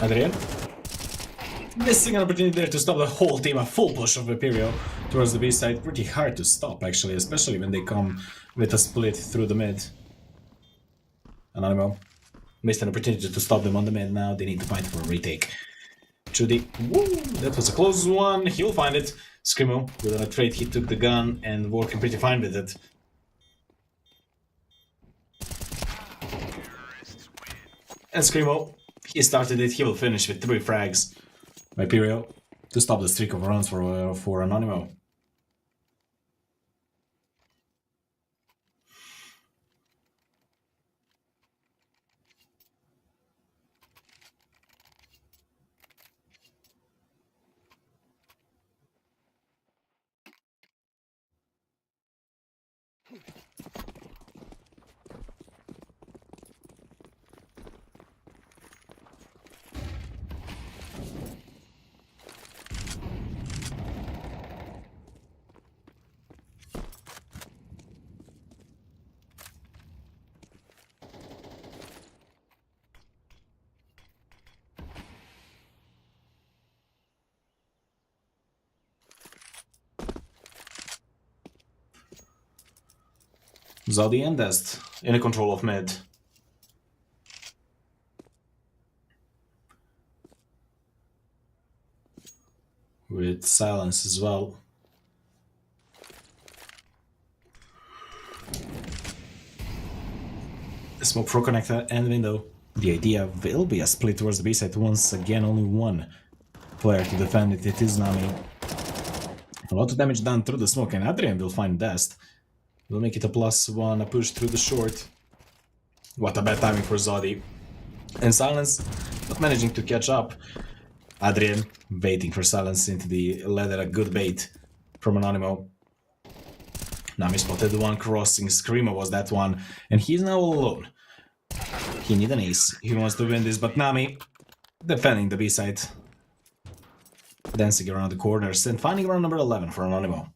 Adrian. Missing an opportunity there to stop the whole team. A full push of Imperial towards the B side. Pretty hard to stop, actually, especially when they come with a split through the mid. Anonymous missed an opportunity to stop them on the mid. Now they need to fight for a retake. Chudi, woo, that was a close one. He'll find it. Screamo with a trade. He took the gun and working pretty fine with it. And Screamo, he started it. He will finish with 3 frags. Imperial to stop the streak of runs for Anonymous. Zodi and Dest in control of mid. With silence as well. Smoke pro connector and window. The idea will be a split towards the B side. Once again, only one player to defend it. It is Nami. A lot of damage done through the smoke, and Adrian will find Dest. Will make it a +1, a push through the short. What a bad timing for Zodi. And Silence not managing to catch up. Adrian waiting for Silence into the ladder, a good bait from Anonymous. Nami spotted the one crossing. Screamo was that one, and he's now all alone. He need an ace. He wants to win this, but Nami defending the B side. Dancing around the corners and finding round number 11 for Anonimo.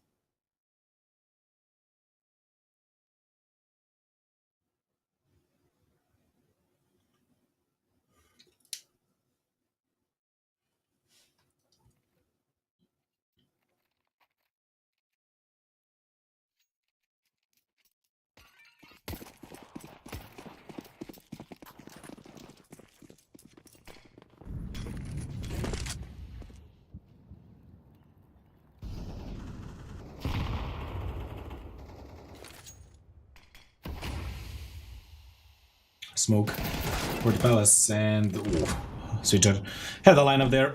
Smoke for the palace and Switcher had a lineup there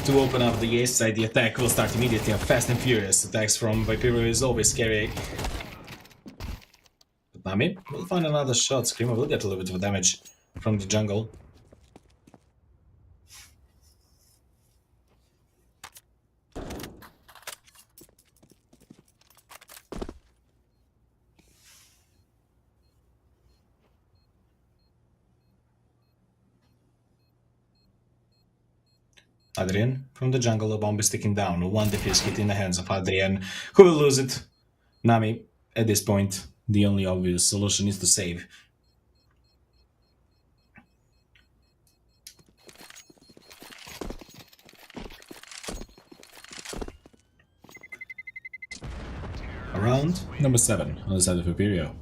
to open up the ace side. The attack will start immediately. A fast and furious attacks from Viperio is always scary. But Nami will find another shot. Screamer will get a little bit of damage from the jungle. Adrian from the jungle, a bomb is ticking down. One defuse hit in the hands of Adrian, who will lose it. Nami, at this point, the only obvious solution is to save. Round number 7 on the side of Imperio.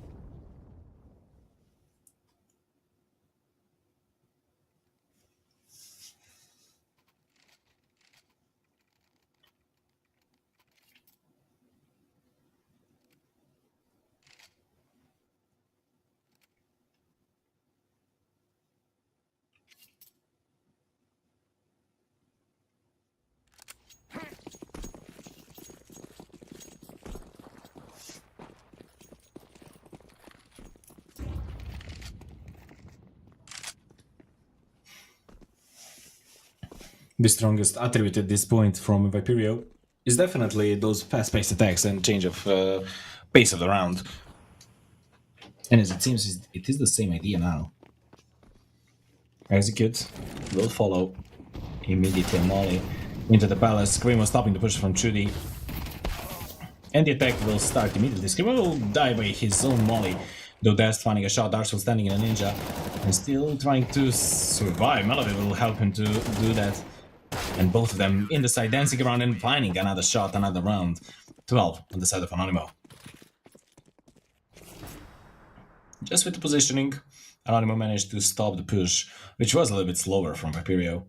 The strongest attribute at this point from Viperio is definitely those fast-paced attacks and change of pace of the round. And as it seems, it is the same idea now. Execute will follow immediately. Molly into the palace. Screamer stopping the push from Trudy. And the attack will start immediately. Screamer will die by his own Molly. Though Dast finding a shot, Darshall standing in a ninja and still trying to survive. Melody will help him to do that. And both of them in the side dancing around and finding another shot, another round. 12 on the side of Anonimo. Just with the positioning, Anonimo managed to stop the push, which was a little bit slower from Viperio.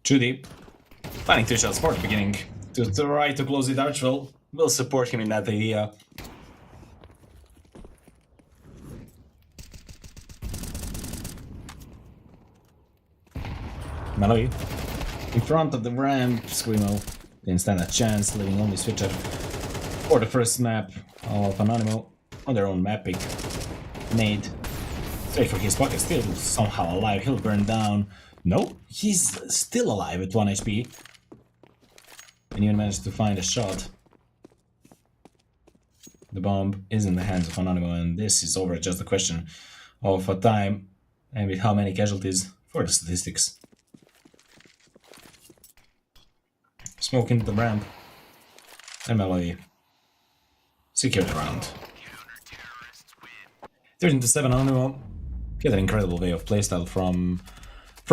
Judy, finding 2 shots for the beginning to try to close it. Archwell will support him in that idea. Malloy in front of the ramp. Screamo didn't stand a chance, leaving only Switcher for the first map of Anonimo on their own map pick. Nade straight for his pocket, still somehow alive. He'll burn down. No, he's still alive at 1 HP. And even managed to find a shot. The bomb is in the hands of Anonimo, and this is over. Just a question of a time and with how many casualties for the statistics. Smoke into the ramp. And Melody secure the round. 13-7 Anonimo. Get an incredible way of playstyle from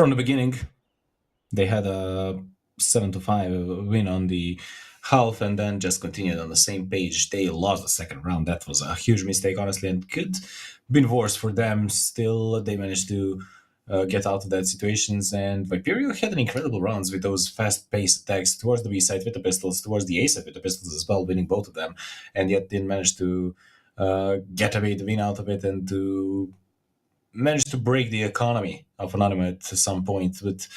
the beginning. They had a 7-5 win on the half and then just continued on the same page. They lost the second round. That was a huge mistake, honestly, and could been worse for them. Still, they managed to get out of that situations. And Viperio had an incredible rounds with those fast-paced attacks towards the B side with the pistols, towards the A side with the pistols as well, winning both of them, and yet didn't manage to get away the win out of it and to manage to break the economy of Anonymous at some point. But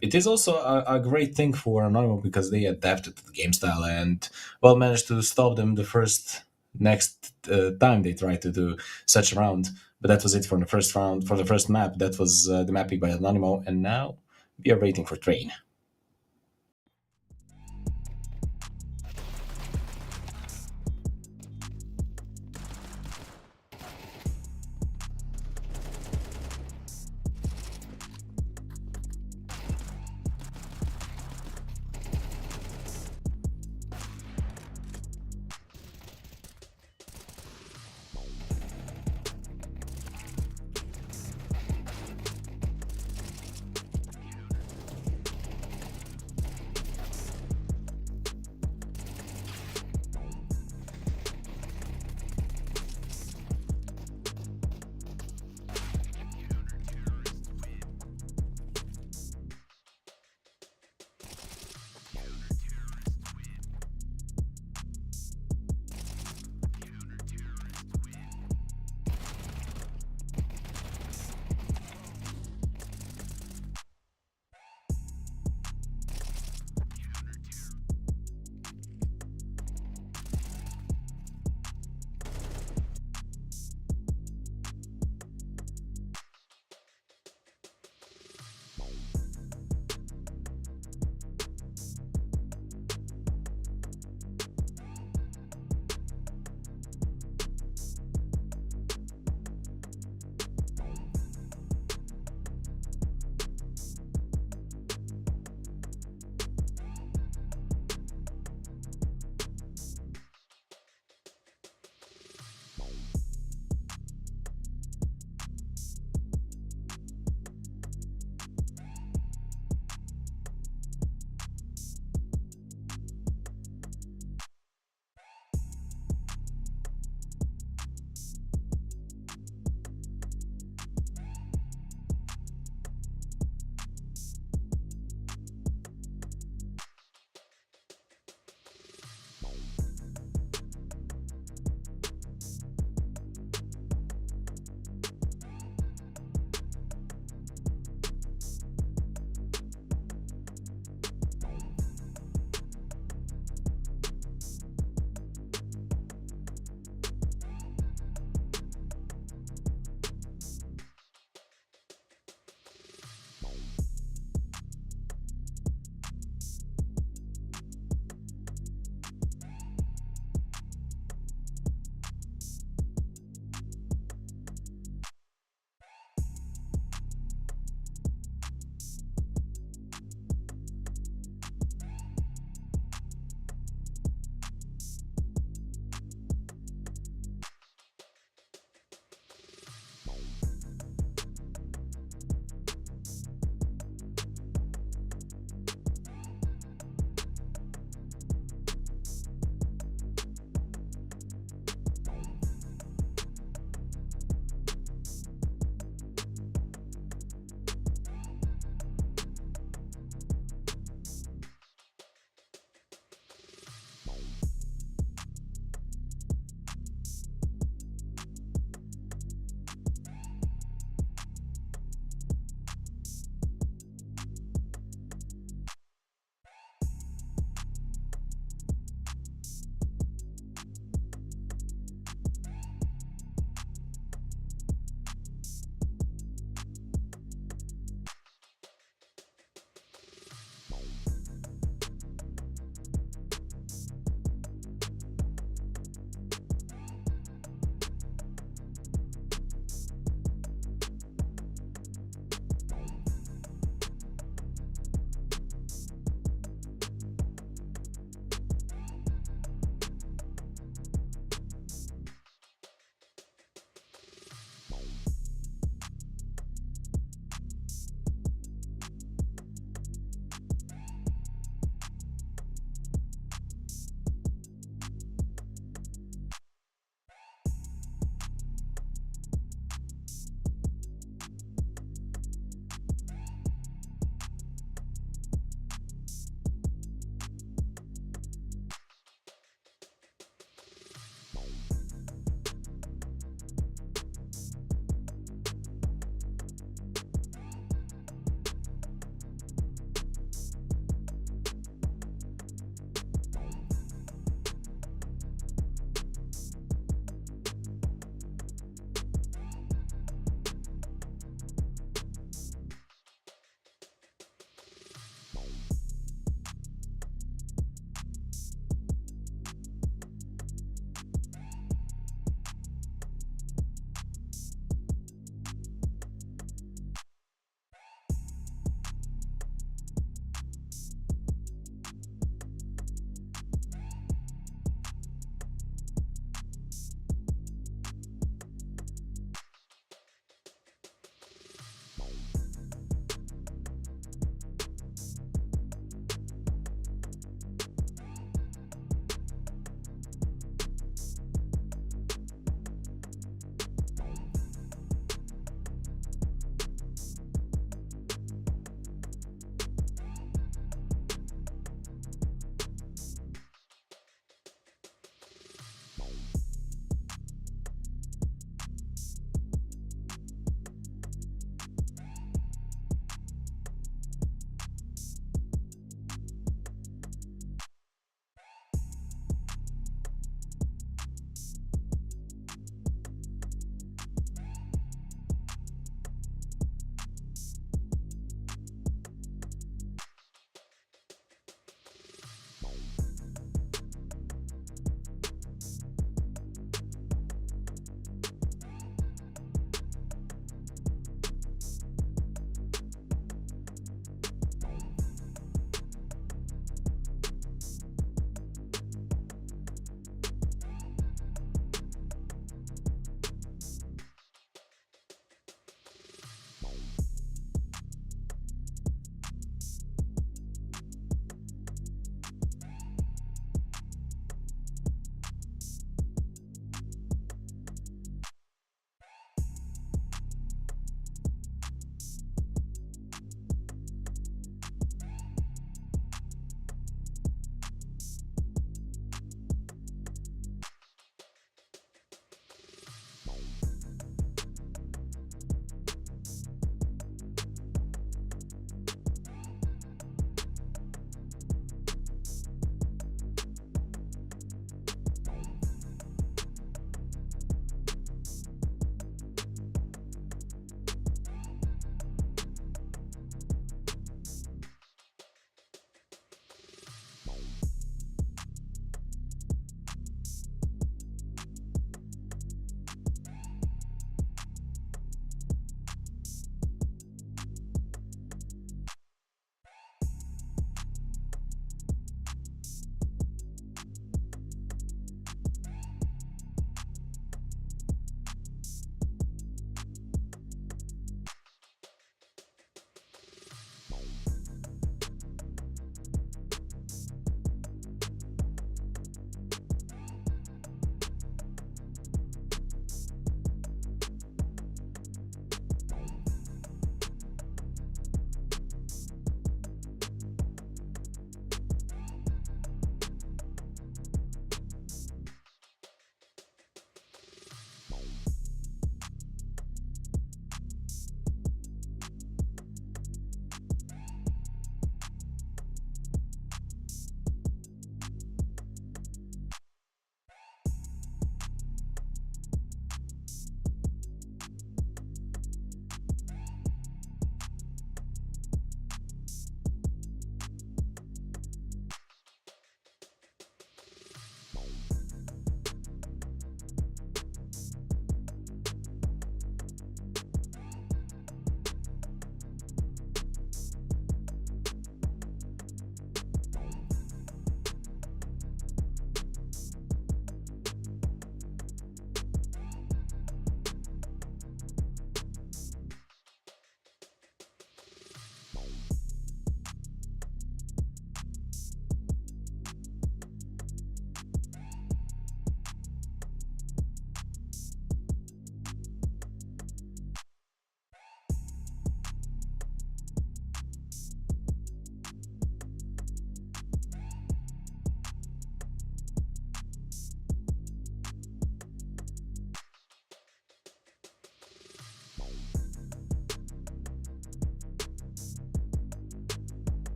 it is also a great thing for Anonymous because they adapted to the game style and well managed to stop them the first next time they tried to do such a round. But that was it for the first round, for the first map. That was the mapping by Anonymous, and now we are waiting for Train.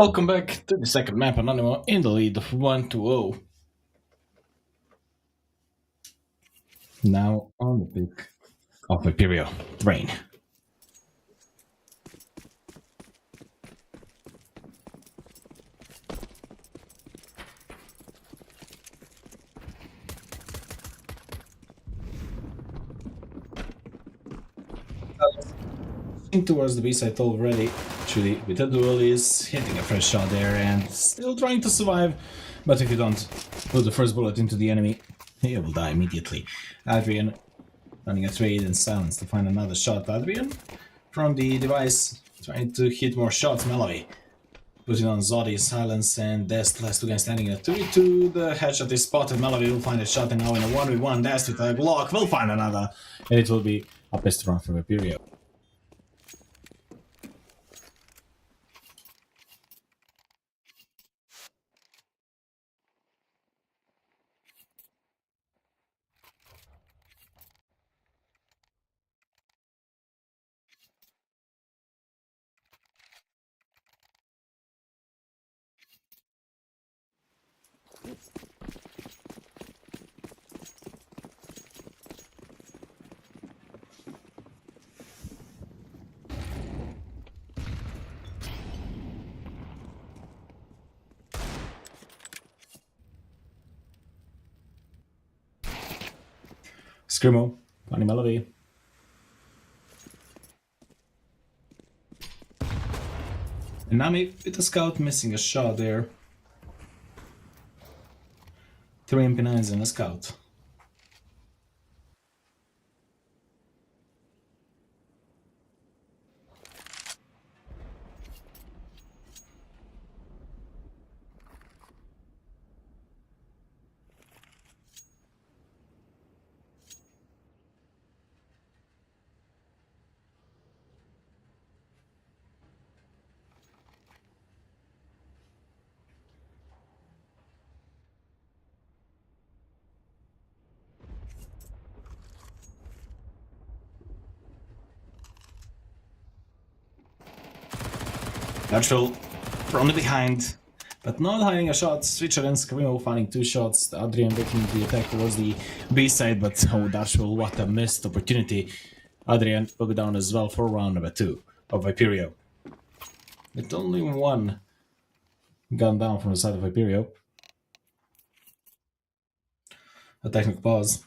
Welcome back to the second map, Anonymous in the lead of 1-0. Now on the pick of Imperial Train. Towards the B side already. Actually, with a duel is hitting a fresh shot there and still trying to survive. But if you don't put the first bullet into the enemy, he will die immediately. Adrian running a trade in silence to find another shot. Adrian from the device trying to hit more shots. Malloy putting on Zodi, silence, and Dest last again standing in a 3-2. The headshot is spotted. Malloy will find a shot, and now in a 1v1, Dest with a Glock will find another. And it will be a best run from Imperial. Scrimo, Funny Melody. And Nami with a scout missing a shot there. 3 MP9s and a scout. Natural from the behind, but not hiding a shot. Switcher and Scrimo finding 2 shots. Adrian making the attack towards the B side, but oh, Dashwell, what a missed opportunity. Adrian will go down as well for round number 2 of Viperio. With only 1 gun down from the side of Viperio. A technical pause.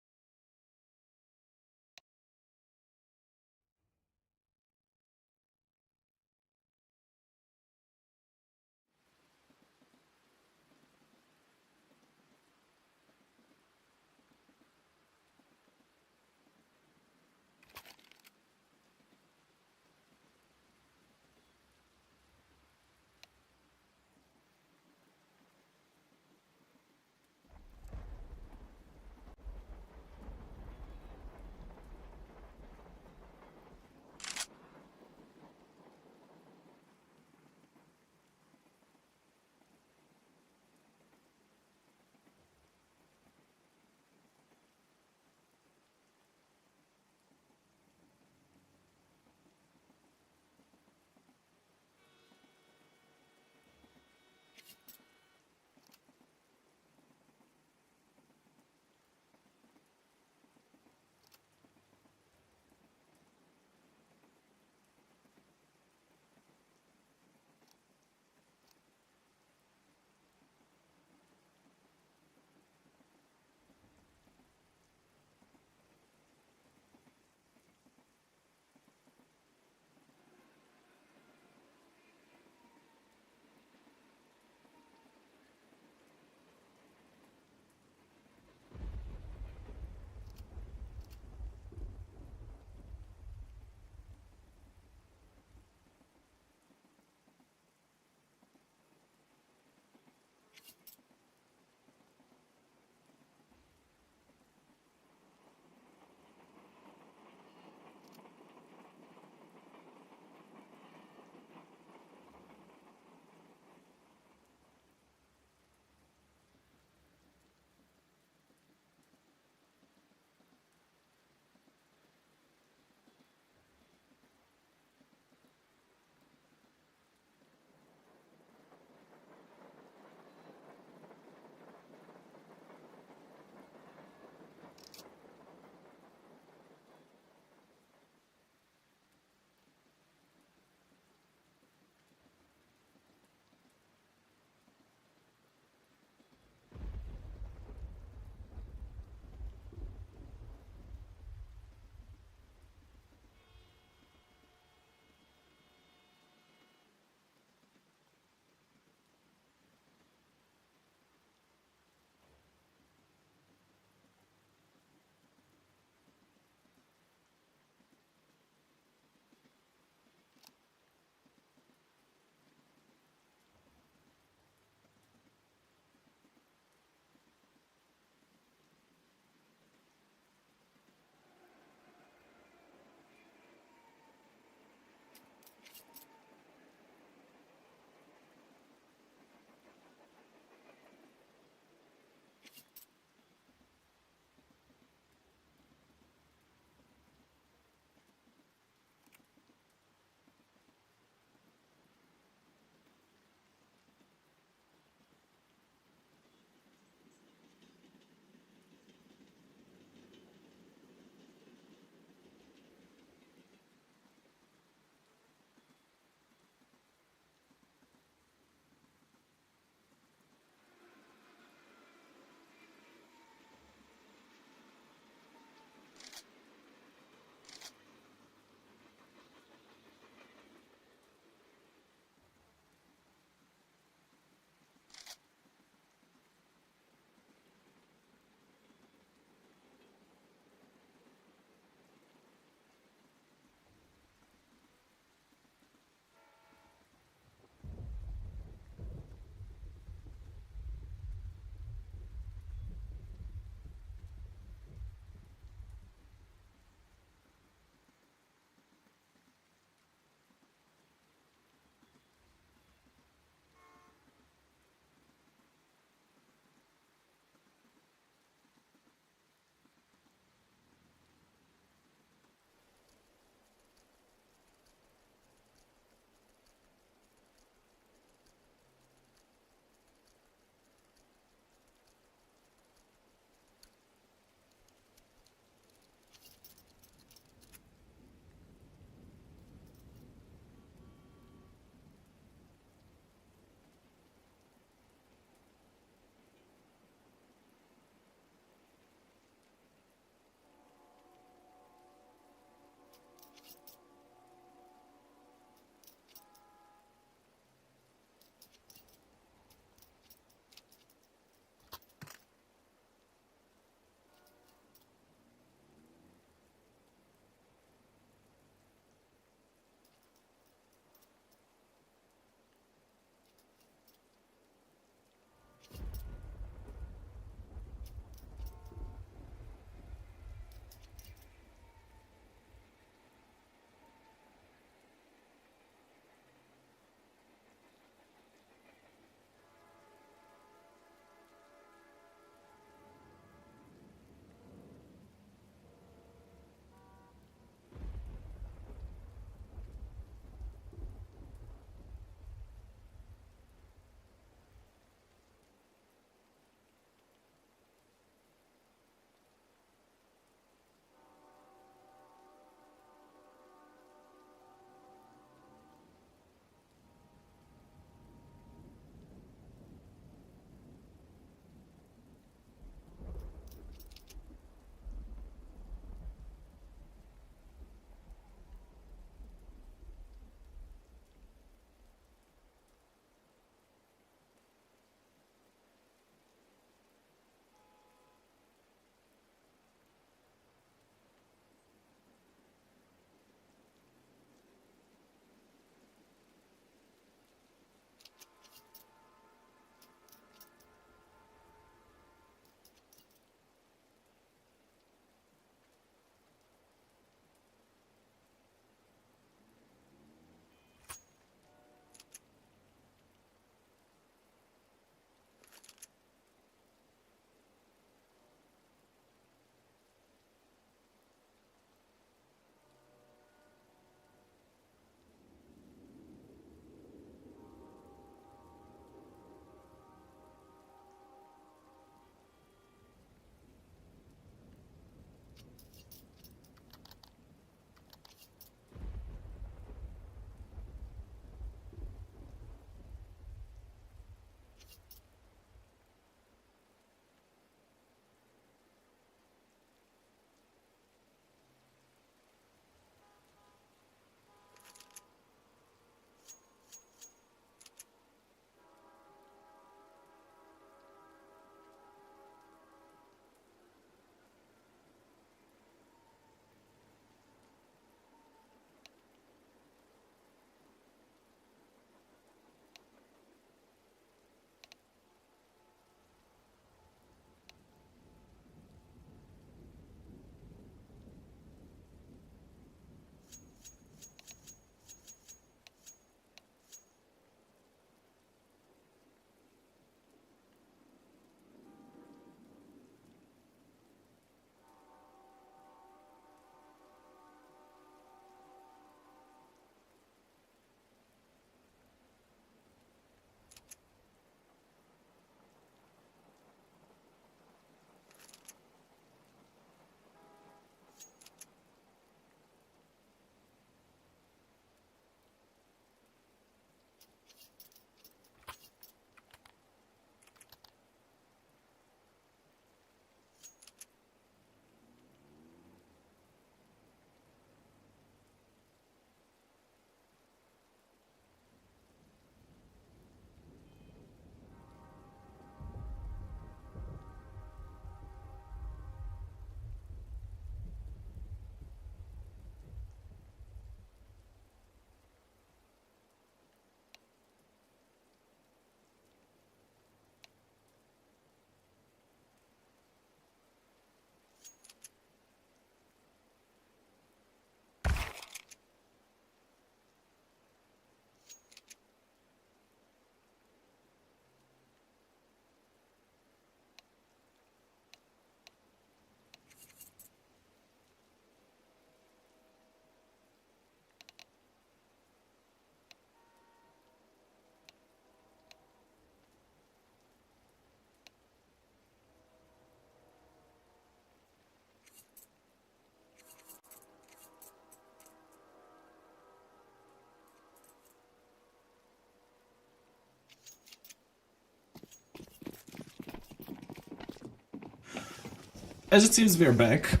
as it seems we're back.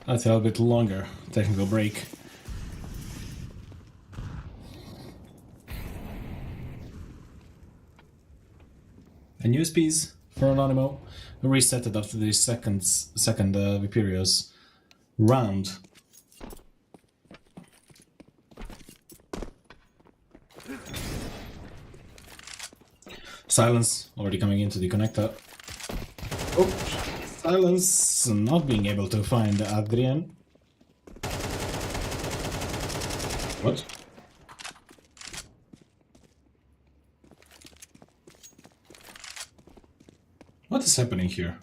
That's a little bit longer technical break. And USPs for Anonymous reset it after the second Viperios round. Silence already coming into the connector. Oh, Silence not being able to find Adrian. What? What is happening here?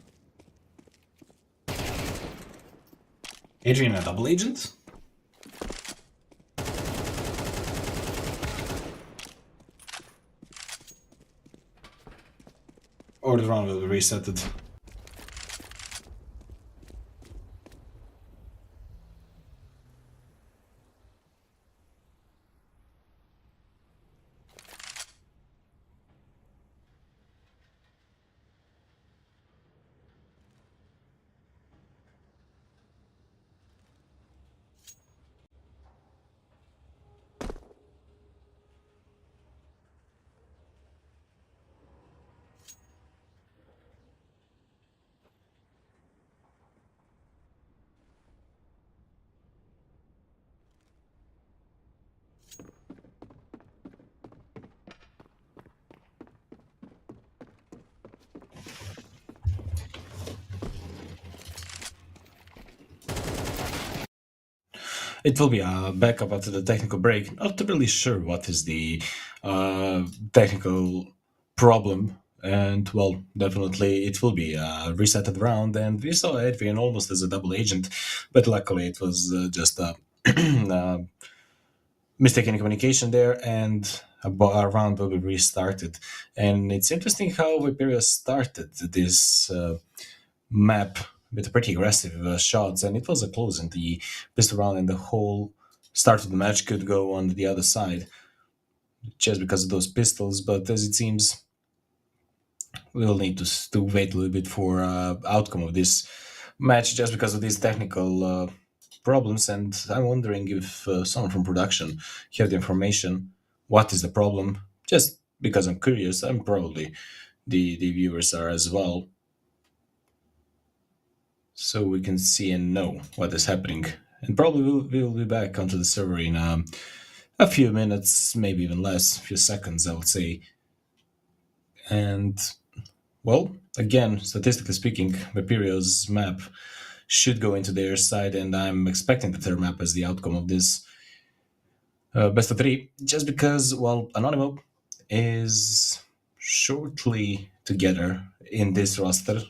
Adrian a double agent? Or the round will be resetted. It will be a backup after the technical break. Not really sure what is the technical problem. And, well, definitely it will be a resetted round. And we saw Adrian almost as a double agent, but luckily it was just a mistake in communication there, and a round will be restarted. And it's interesting how Viperia started this map with pretty aggressive shots, and it was a close in the pistol round, and the whole start of the match could go on the other side just because of those pistols. But as it seems, we'll need to wait a little bit for outcome of this match just because of these technical problems. And I'm wondering if someone from production have the information. What is the problem? Just because I'm curious, I'm probably the viewers are as well, so we can see and know what is happening. And probably we'll be back onto the server in a few minutes, maybe even less, a few seconds, I would say. And, well, again, statistically speaking, Viperia's map should go into their side, and I'm expecting the third map as the outcome of this best of three, just because, well, Anonymous is shortly together in this roster,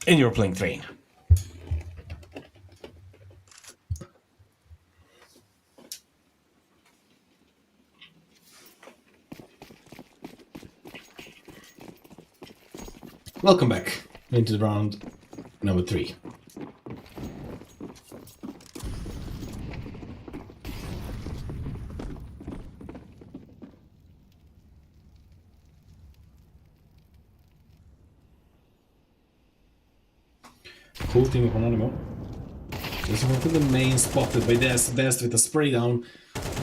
and you're playing Train. Welcome back into the round number 3. Cool team of Anonymous. Just going to the main, spotted by Dest with a spray down.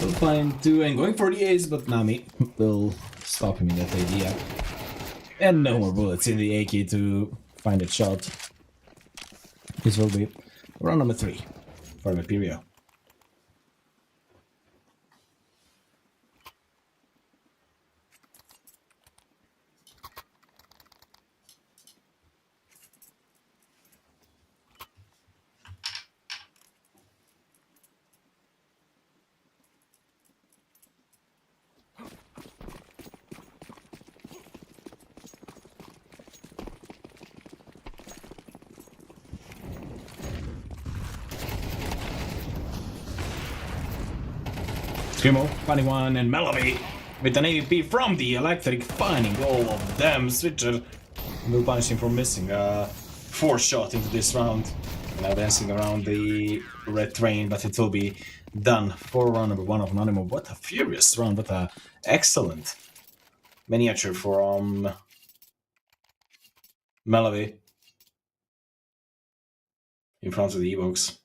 Will find 2 and going for the ace, but Nami will stop him in that idea. And no more bullets in the AK to find a shot. This will be round number 3 for Viperia. Screamo finding one, and Melody with an AVP from the Electric, finding all of them. Switcher will punish him for missing 4 shot into this round. Now dancing around the red train, but it will be done for round number 1 of Anonymous. What a furious round, what a excellent miniature from Malawi in front of the Evox.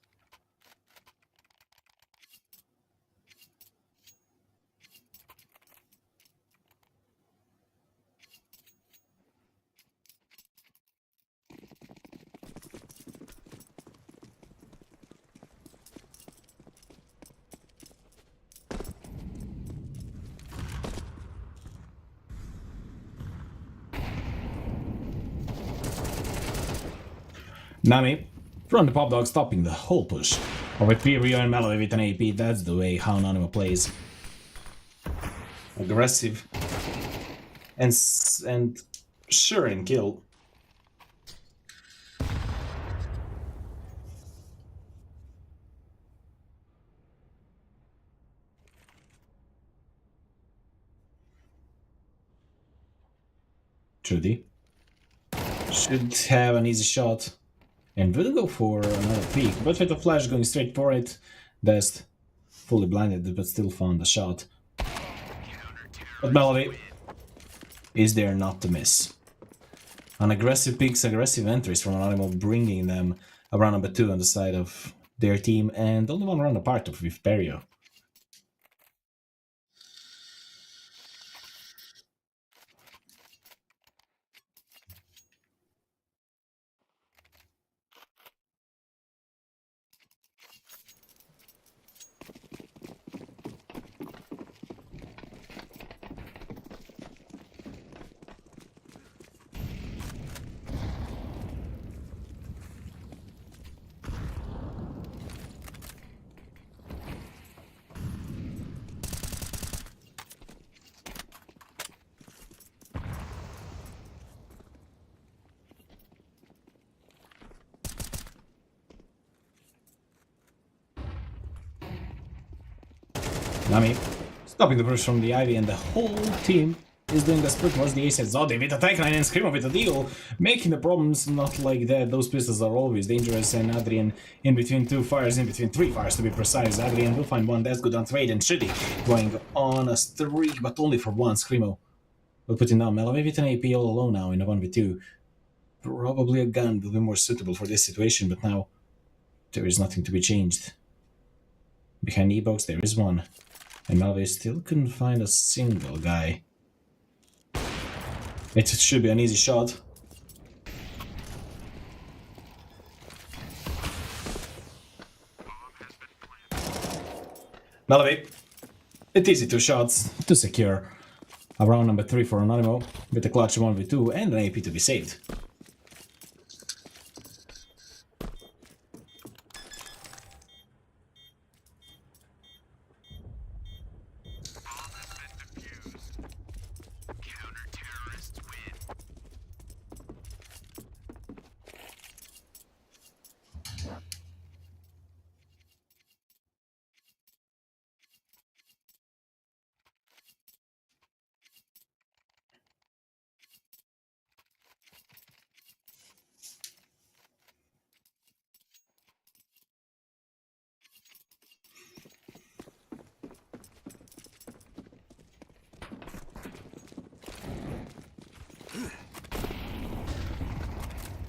Nami from the Pop Dog stopping the whole push. Or with Rio and Malawi with an AP, that's the way how Anonymous plays. Aggressive and sure and kill. Trudy should have an easy shot and will go for another peek, but with the flash going straight for it, Best fully blinded but still found the shot. But Melody is there not to miss. An aggressive picks, aggressive entries from an animal, bringing them around number 2 on the side of their team, and only one round apart of with Perio. Nami stopping the push from the Ivy, and the whole team is doing the split towards the ace. Zodi with attack line and Screamer with the deal, making the problems not like that. Those pistols are always dangerous, and Adrian in between 2 fires, in between 3 fires to be precise. Adrian will find one. That's good on trade, and Shitty going on a streak, but only for one. Screamo will put him down. Melody with an AP all alone now in a 1v2. Probably a gun will be more suitable for this situation, but now there is nothing to be changed. Behind E-Box there is one. And Melody still couldn't find a single guy. It should be an easy shot. Melody, it's easy 2 shots to secure a round number 3 for Anonymous with a clutch 1v2 and an AP to be saved.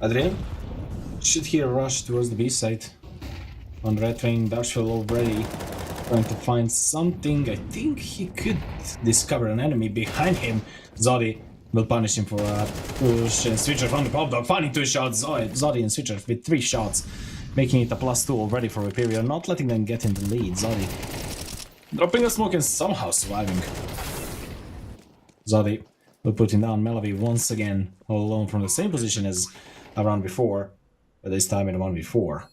Adrian should hear a rush towards the B side. On Red Train, Darshville already trying to find something. I think he could discover an enemy behind him. Zodi will punish him for a push, and Switcher from the Pop Dog finding 2 shots. Zodi and Switcher with 3 shots, making it a +2 already for Viperio, not letting them get in the lead. Zodi dropping a smoke and somehow surviving. Zodi will put him down. Melody once again all alone from the same position as a round before, but this time in a 1v4.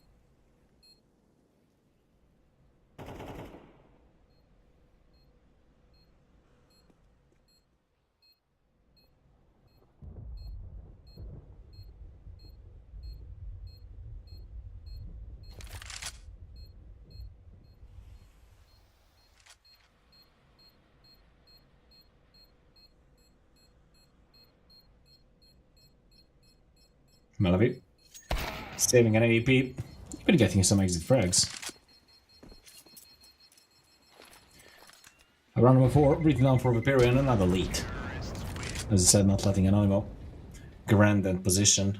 Melody saving an AP, but getting some exit frags. Round number 4, breathing down for Viperio and another lead. As I said, not letting Anonymous grand and position.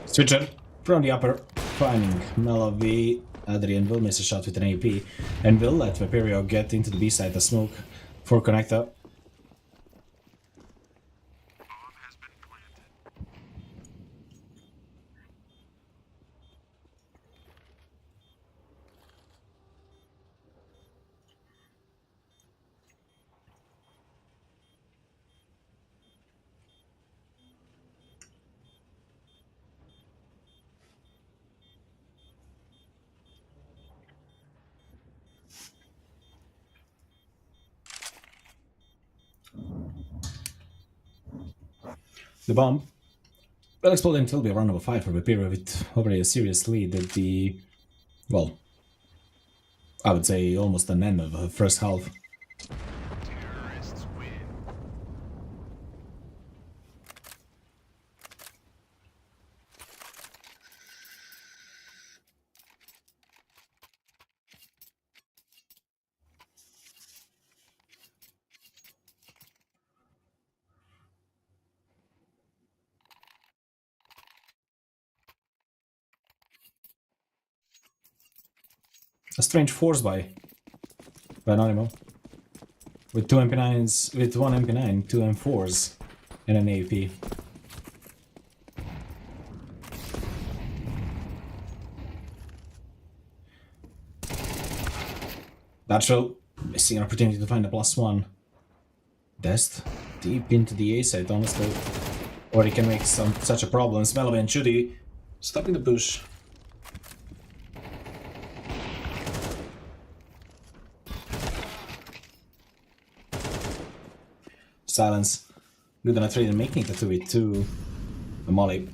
Switcher from the upper, finding Melovi. Adrian will miss a shot with an AP, and will let Vaperio get into the B side to smoke for connector. The bomb will explode and it will be a round number 5 for Vaperio with already a serious lead at the, well, I would say almost an end of the first half. Terrorists win. A strange force by Anonymous. With 2 MP9s, with 1 MP9, 2 M4s, and an AP. Natural, missing an opportunity to find a +1. Dest, deep into the A side, honestly. Or he can make such a problem. Smelly and Judy stopping the push. Silence. Good on a trade and making the 2v2. A molly.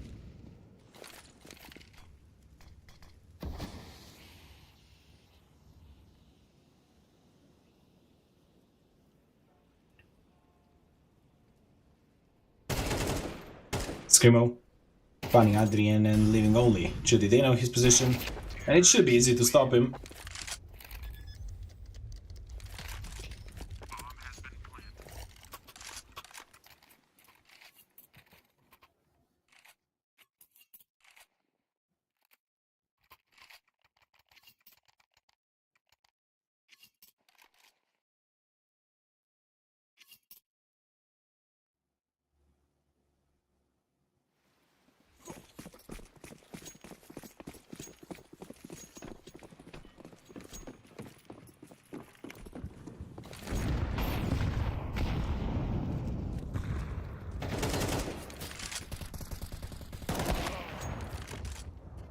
Screamo. Finding Adrian and leaving only Judy. They know his position. And it should be easy to stop him.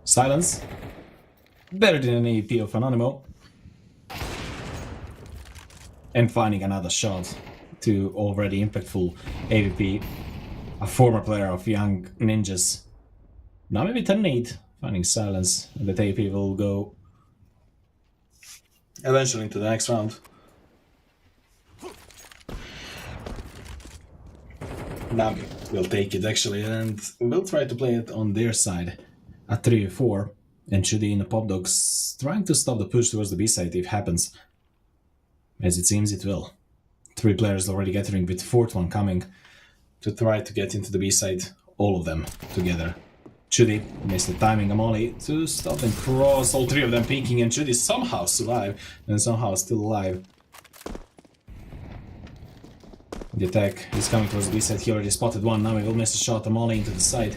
Silence. Better than an AWP of Anonymous. And finding another shot to already impactful AWP. A former player of Young Ninjas. Now maybe 10-8. Finding Silence. And that AWP will go eventually into the next round. Nami will take it actually and will try to play it on their side at 3-4. And Judy in the Pop Dogs trying to stop the push towards the B side if it happens. As it seems it will. 3 players already gathering with 4th one coming to try to get into the B side. All of them together. Judy missed the timing Amoli to stop and cross. All 3 of them peeking and Judy somehow survived and somehow still alive. The attack is coming towards the B side. He already spotted one. Now he will miss a shot. Amoli into the side.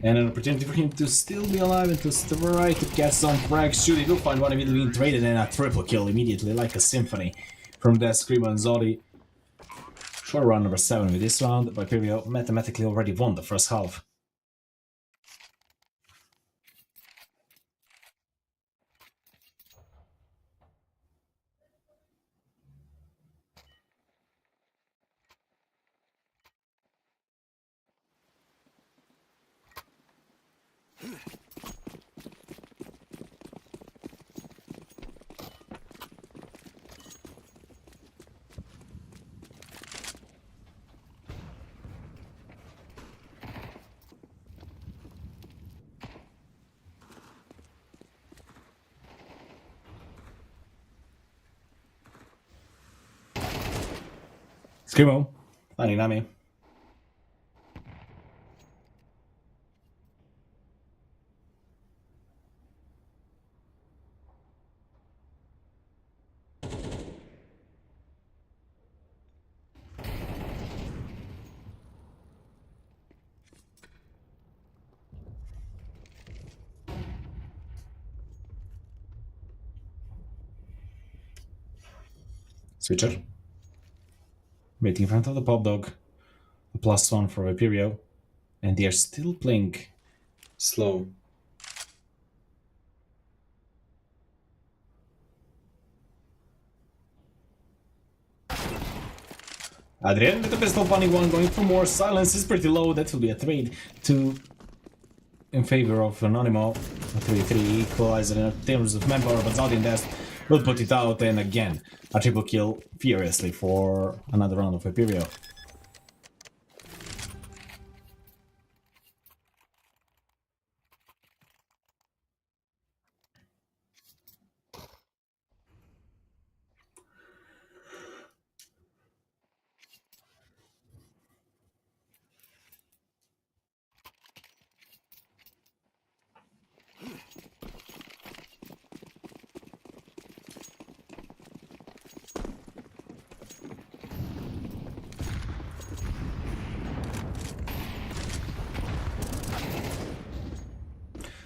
And an opportunity for him to still be alive and to try to get some frags. Judy will find one immediately being traded and a triple kill immediately like a symphony from that Screamo and Zodi. Short round number 7 with this round, but Imperial mathematically already won the first half. Screamo, finding Nami. Switcher. Waiting in front of the pop dog. A +1 for Imperio. And they are still playing slow. Adrian with the pistol, finding one, going for more. Silence is pretty low. That will be a trade in favor of Anonymous. A 3-3 equalizer in terms of manpower, but Zaldin Dest will put it out, and again, a triple kill furiously for another round of Imperio.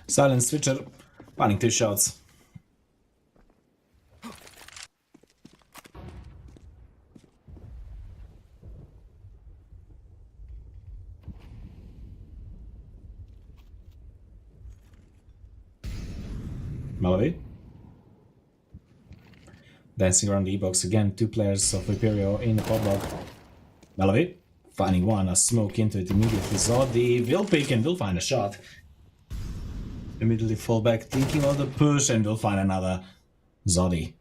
Silence Switcher, finding 2 shots. Melody. Dancing around the E-box again, 2 players of Imperio in the pop dog. Melody, finding one, a smoke into it immediately. Zodi will pick and will find a shot. Immediately fall back, thinking of the push, and will find another. Zodi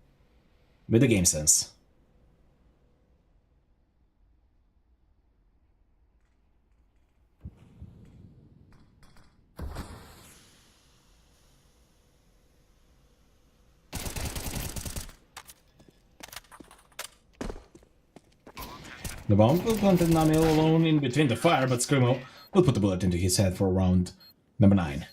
with the game sense. The bomb will plant Nami alone in between the fire, but Screamo will put the bullet into his head for round number 9.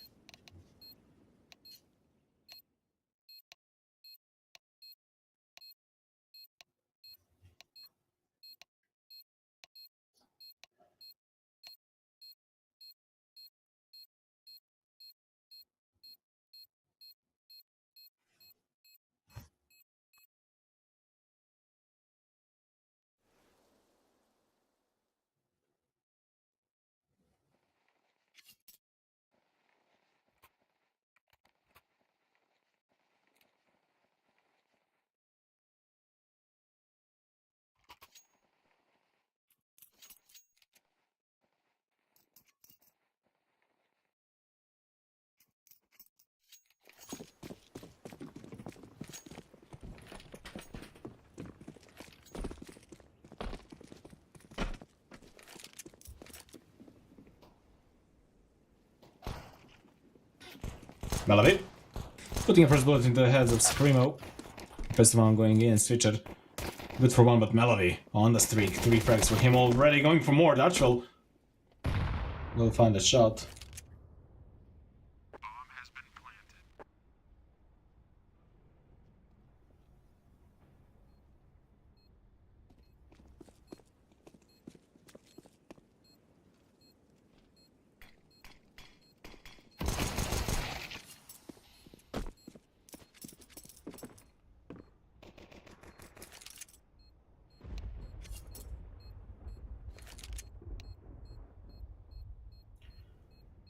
Melody, putting a first bullet into the heads of Screamo. First one going in, Switcher. Good for one, but Melody on the streak. 3 frags for him already, going for more. Dutch will find a shot. Bomb has been planted.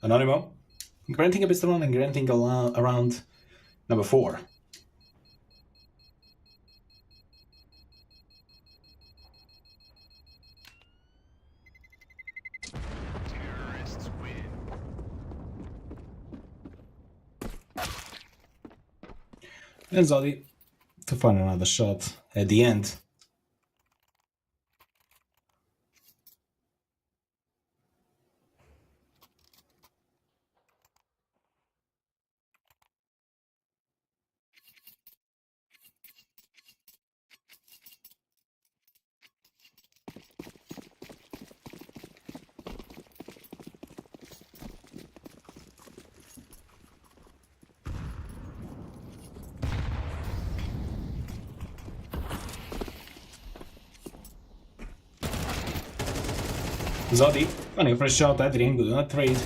Anonymous. Granting a pistol and granting around number 4. Terrorists win. And Zodi to find another shot at the end. Zodi running for a shot at Ring, good on a trade.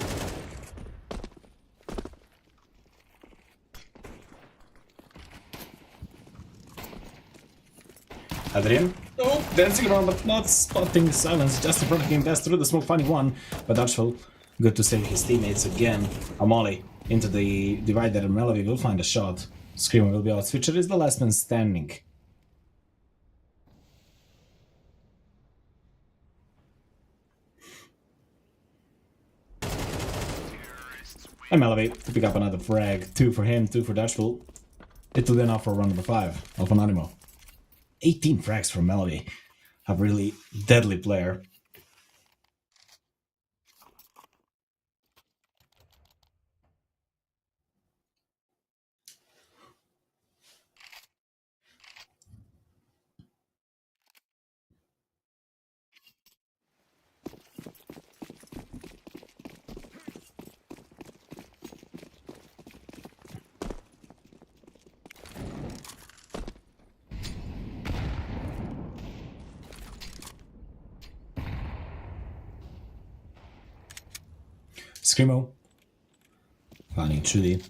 Adrian. Oh, dancing around but not spotting Silence just in front of him. That's through the smoke, finding one. But Dutchville, good to save his teammates again. Amali into the divider. Melavi will find a shot. Screamer will be out. Switcher is the last man standing. And Melavi to pick up another frag. 2 for him, 2 for Dutchville. It will then offer round number 5 of Anonymous. 18 frags from Melody. A really deadly player. Screamo. Finding Trudy.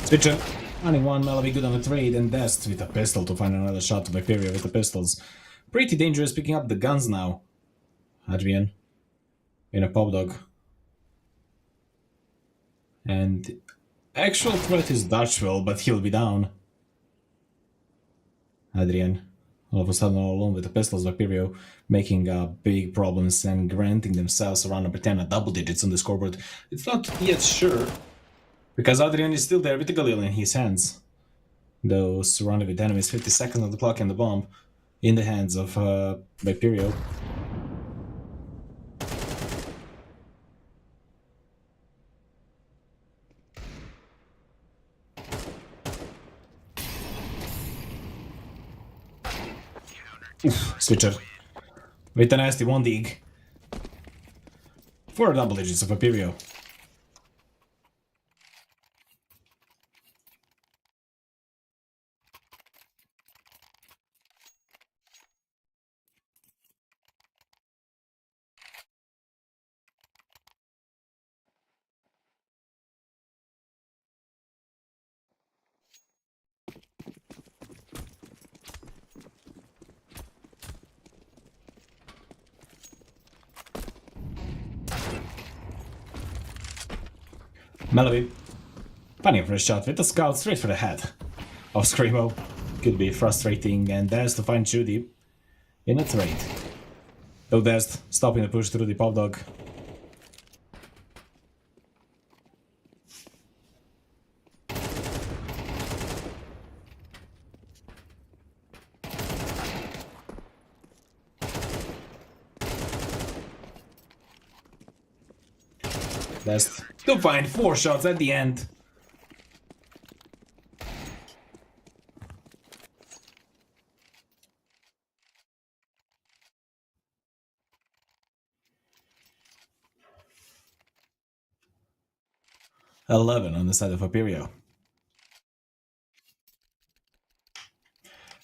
Switcher. Finding one, Melody good on a trade, and Dest with a pistol to find another shot to Viperia with the pistols. Pretty dangerous picking up the guns now. Adrian. In a pop dog. And actual threat is Dutchville, but he'll be down. Adrian, all of a sudden all alone with the pistols, Viperio making big problems and granting themselves around number 10 at double digits on the scoreboard. It's not yet sure, because Adrian is still there with the Galil in his hands. Though surrounded with enemies, 50 seconds on the clock and the bomb in the hands of Viperio. Switcher. With a nasty 1 dig. 4 double digits of Viperio. Melody. Finding for a shot with the scout straight for the head of Screamo. Could be frustrating, and there's to find Judy in a trade. Though Dest stopping the push through the pop dog. Dest to find 4 shots at the end. $11 on the side of Viperio.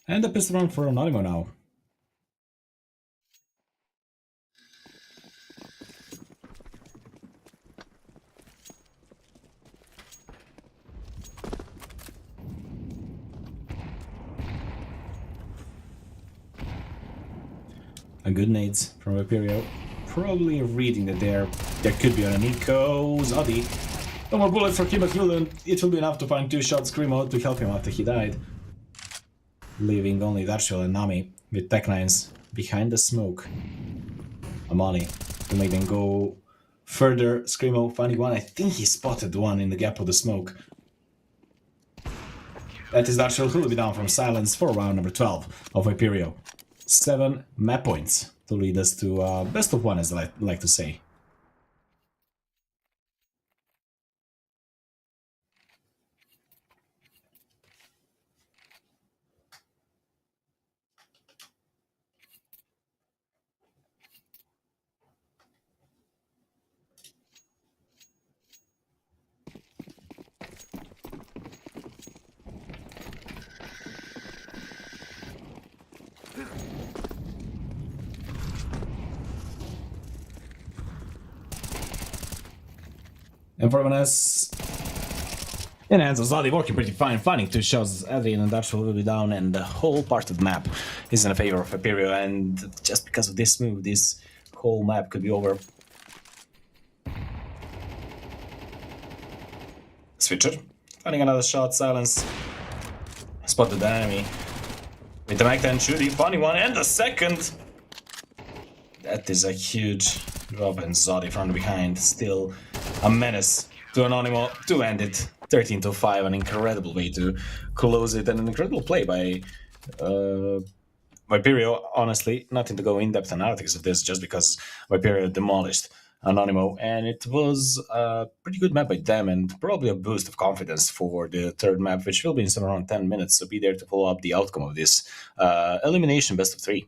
And a pistol round for Anonymous now. A good nades from Vaperio. Probably reading that there could be an Eco Zodi. No more bullets for Kim McMillan. It will be enough to find 2-shot Screamo to help him after he died. Leaving only Darshel and Nami with Tech 9s behind the smoke. Amali to make them go further. Screamo finding one. I think he spotted one in the gap of the smoke. That is Darshel, who will be down from silence for round number 12 of Hyperio. 7 map points to lead us to best of 1, as I like to say. And for Vanessa, in hands of Zadi, working pretty fine, finding 2 shots. Adrian and Darshel will be down, and the whole part of the map is in favor of Hyperio. And just because of this move, this whole map could be over. Switcher, finding another shot, silence. Spotted the enemy. With the Mac 10 shooting, funny one, and the second! That is a huge drop, and Zodi from behind. Still a menace to Anonymous to end it. 13-5, an incredible way to close it, and an incredible play by Viperio. Honestly, nothing to go in-depth analytics of this, just because Viperio demolished Anonymous, and it was a pretty good map by them, and probably a boost of confidence for the third map, which will be in somewhere around 10 minutes, so be there to follow up the outcome of this elimination best of 3.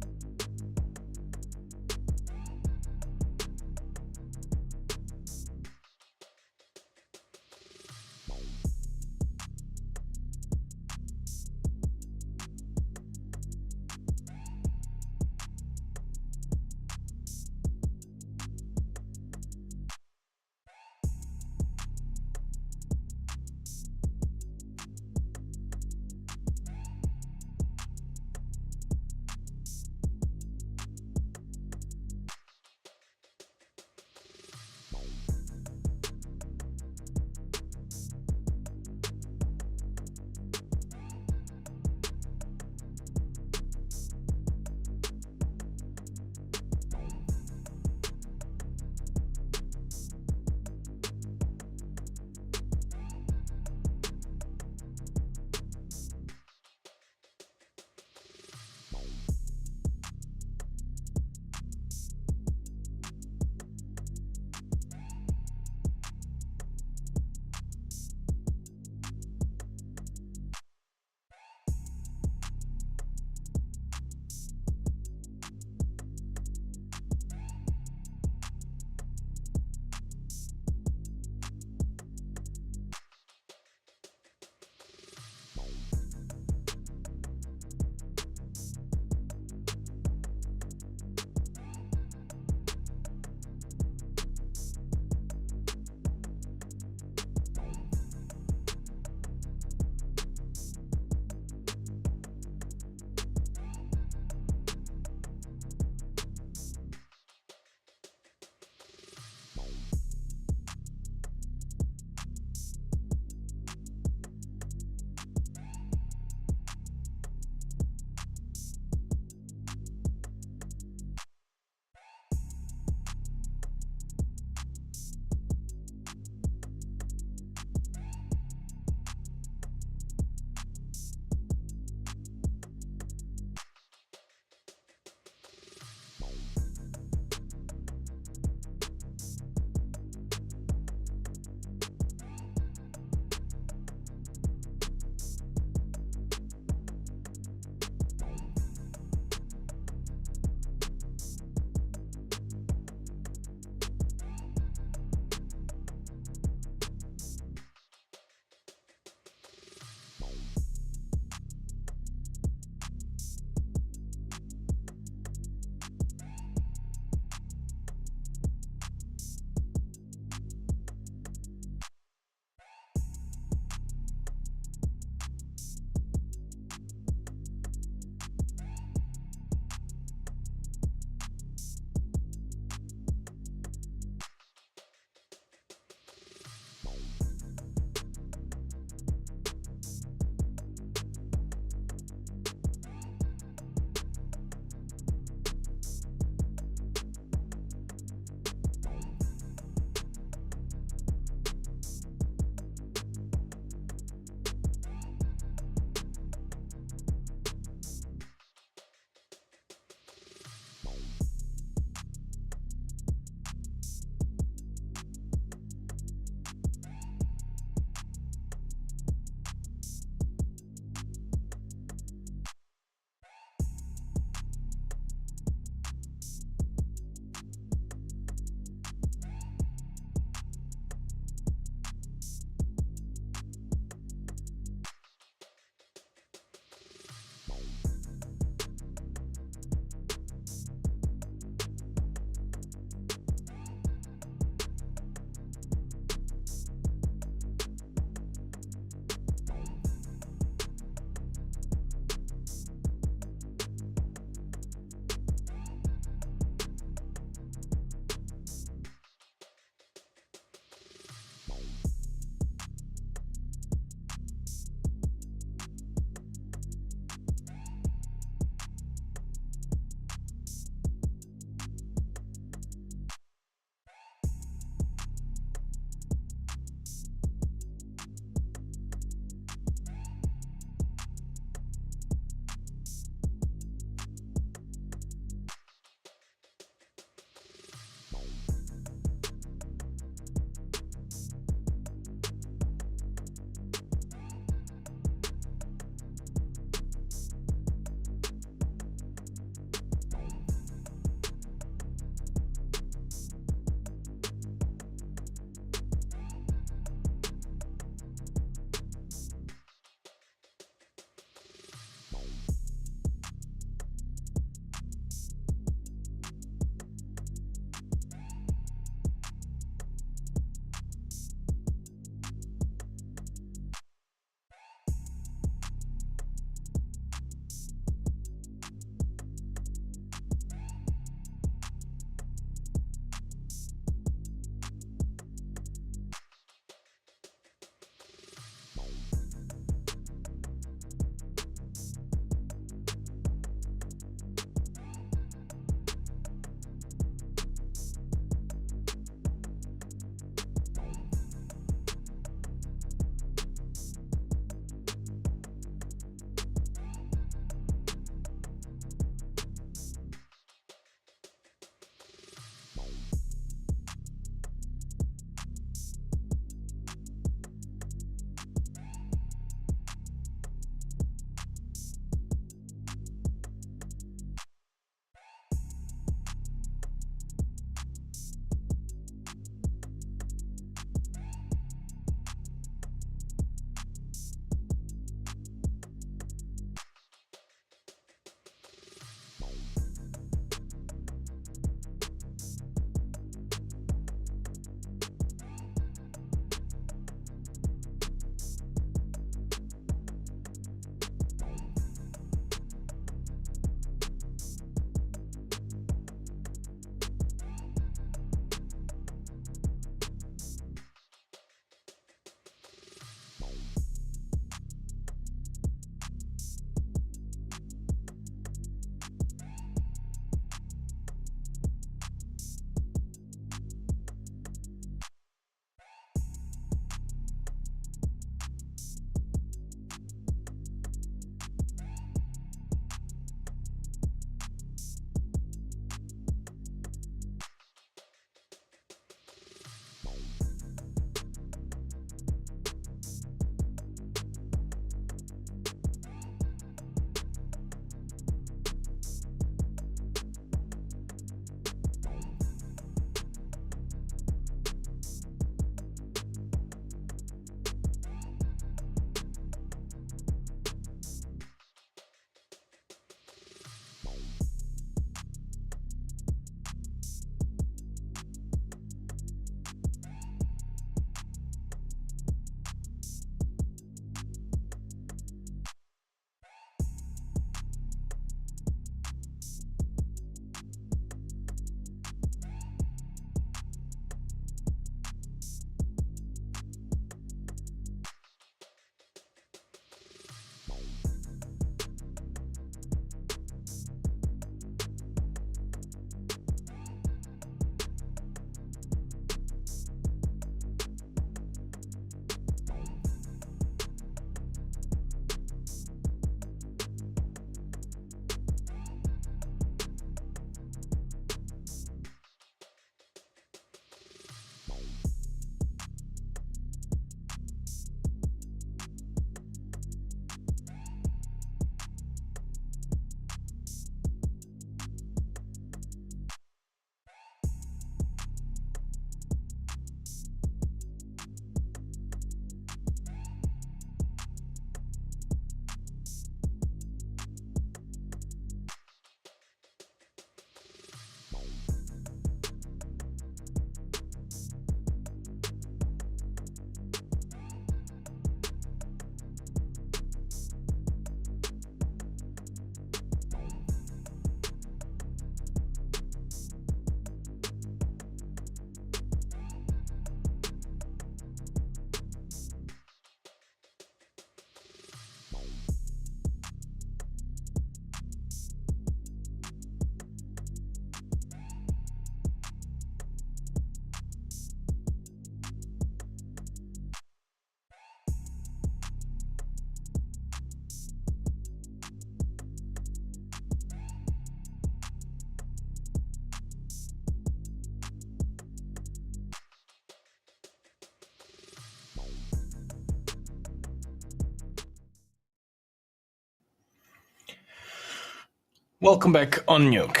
Welcome back on Nuke.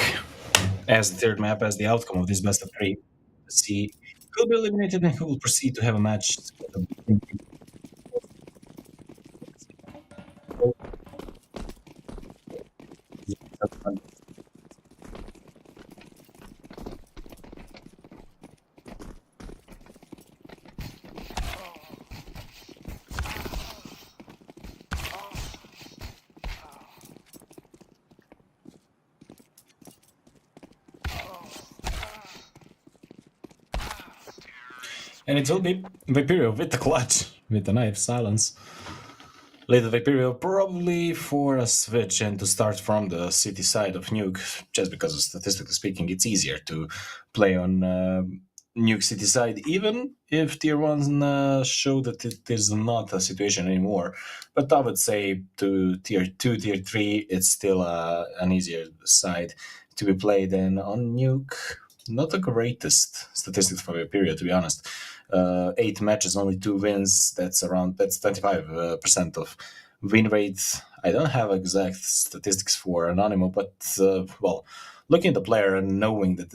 As the third map, as the outcome of this best of three, the C will be eliminated and who will proceed to have a match. And it will be Viperio with the clutch, with the knife, silence. Later Viperio probably for a switch and to start from the city side of Nuke, just because statistically speaking it's easier to play on Nuke city side, even if tier 1 show that it is not a situation anymore. But I would say to tier 2, tier 3, it's still an easier side to be played, and on Nuke, not the greatest statistics for Viperio, to be honest. 8 matches, only 2 wins. That's 25% of win rate. I don't have exact statistics for Anonymous, but well, looking at the player and knowing that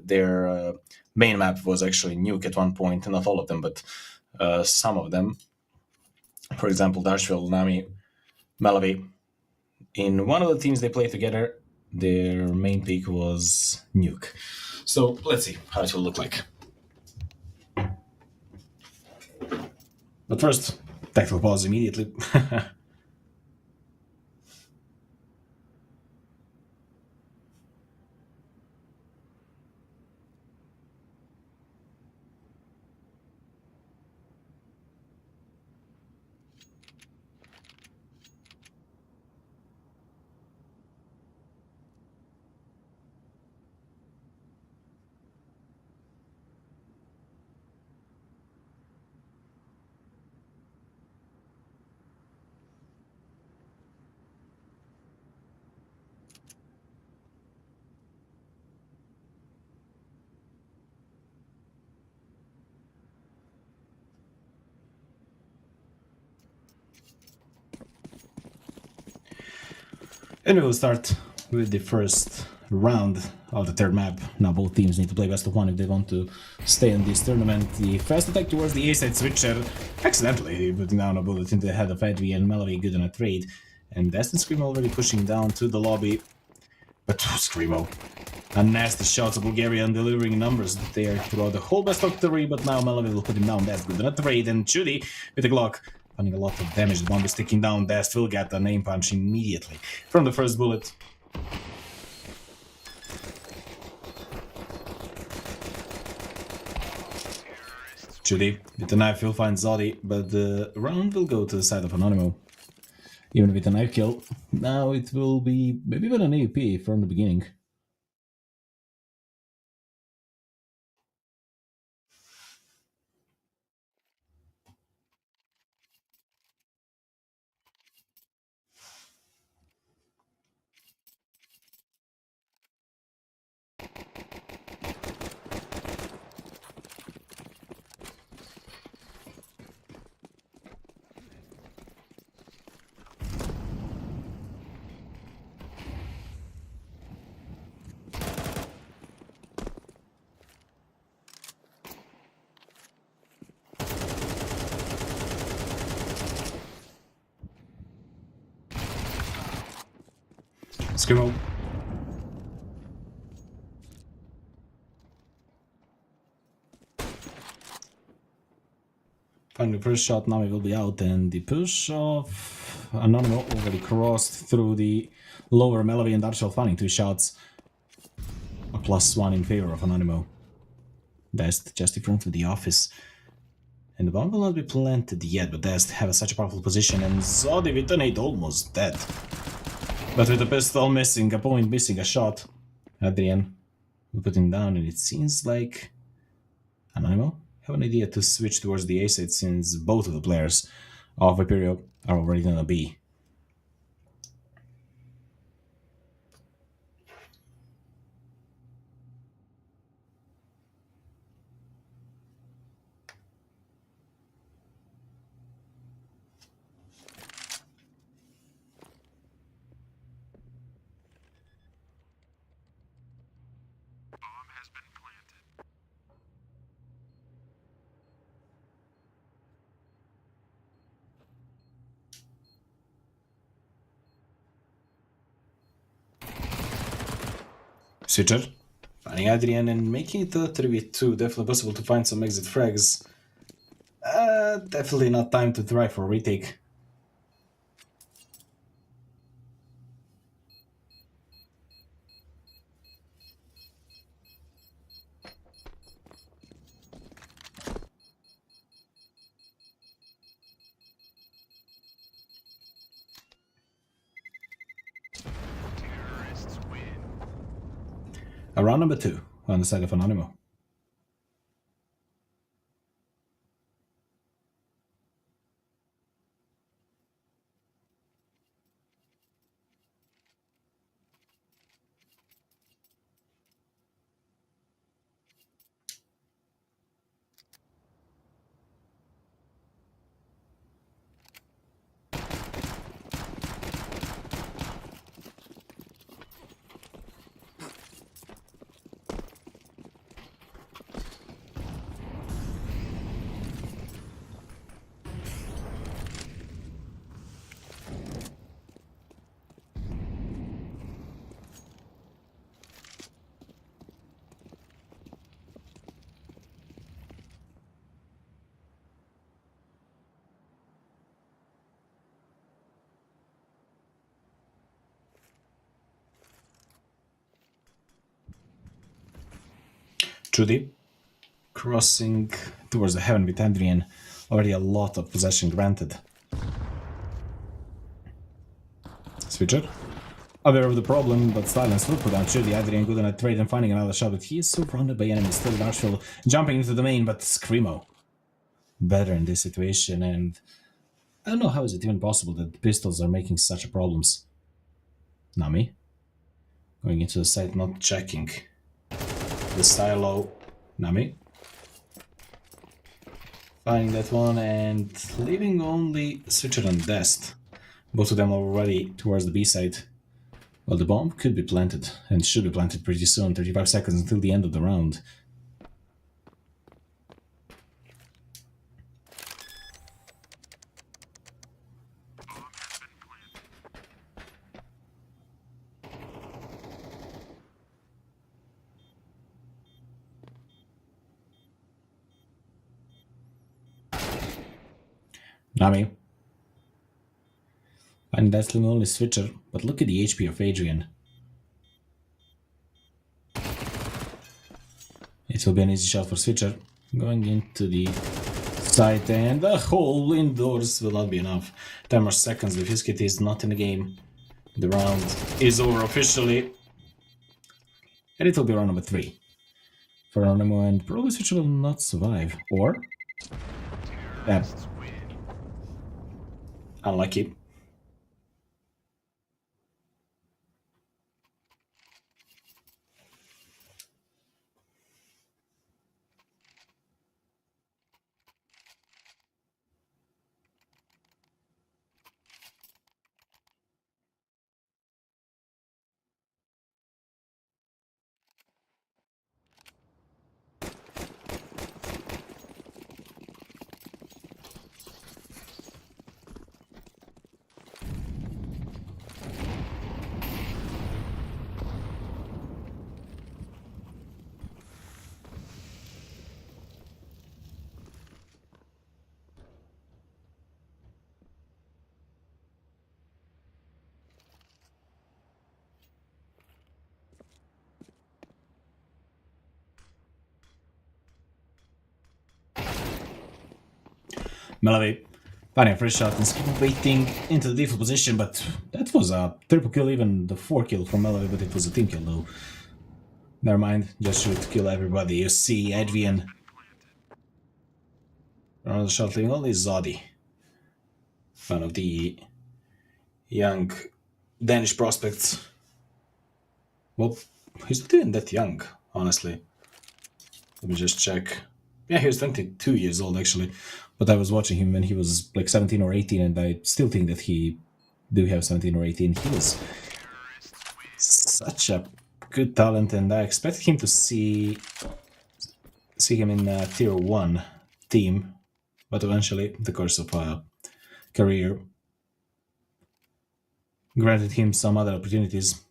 their main map was actually Nuke at one point, not all of them, but some of them. For example, Dashville, Nami, Malawi. In one of the teams they played together, their main pick was Nuke. So let's see how it will look like. But first, tactical pause immediately. And we will start with the first round of the third map. Now both teams need to play best of one if they want to stay in this tournament. The fast attack towards the A-side switcher, accidentally putting down a bullet into the head of Edvi, and Malawi good on a trade. And Destin Screamo already pushing down to the lobby. But Screamo, a nasty shot to Bulgarian, delivering numbers there throughout the whole best of three, but now Malawi will put him down. That's good on a trade, and Judy with the Glock. Finding a lot of damage, the bomb is ticking down. Dast will get a name punch immediately from the first bullet. Judy with the knife will find Zodi, but the round will go to the side of Anonymous. Even with a knife kill, now it will be maybe even an AUP from the beginning. Screamo. Finding the first shot, now it will be out, and the push of Anonymous already crossed through the lower Malawi and Darshal finding 2 shots. A +1 in favor of Anonymous. Dast just in front of the office. And the bomb will not be planted yet, but Dast have such a powerful position, and Zodi with an 8 almost dead. But with the pistol missing, a point missing, a shot. Adrian will put him down, and it seems like Anonymous have an idea to switch towards the A side since both of the players of Viperio are already gonna be. Switcher. Finding Adrian and making it a 3v2. Definitely possible to find some exit frags. Definitely not time to try for a retake. Terrorists win. Round number 2 on the side of Anonymous. Judy crossing towards the heaven with Adrian. Already a lot of possession granted. Switcher. Aware of the problem, but silence will put down Judy. Adrian good on a trade and finding another shot, but he is surrounded by enemies. Still Darshville jumping into the main, but Screamo better in this situation, and I don't know how is it even possible that the pistols are making such problems. Nami going into the site, not checking the silo. Nami finding that one and leaving only Switcher and Dest. Both of them already towards the B side. Well, the bomb could be planted and should be planted pretty soon. 35 seconds until the end of the round. Nami. And that's the only Switcher, but look at the HP of Adrian. It will be an easy shot for Switcher. Going into the site, and the hole indoors will not be enough. 10 more seconds, if his kit is not in the game. The round is over officially. And it will be round number 3. For Anonymous, and probably Switcher will not survive. Or? Yeah. Unlucky. Malawi finding a fresh shot and waiting into the default position, but that was a triple kill, even the 4 kill from Malawi, but it was a team kill though. Never mind, just shoot, kill everybody. You see Adrian. Another shot leaving only Zodi. One of the young Danish prospects. Well, he's not even that young, honestly. Let me just check. Yeah, he was 22 years old actually, but I was watching him when he was like 17 or 18, and I still think that he do have 17 or 18. He was such a good talent, and I expected him to see him in a tier 1 team, but eventually the course of career granted him some other opportunities.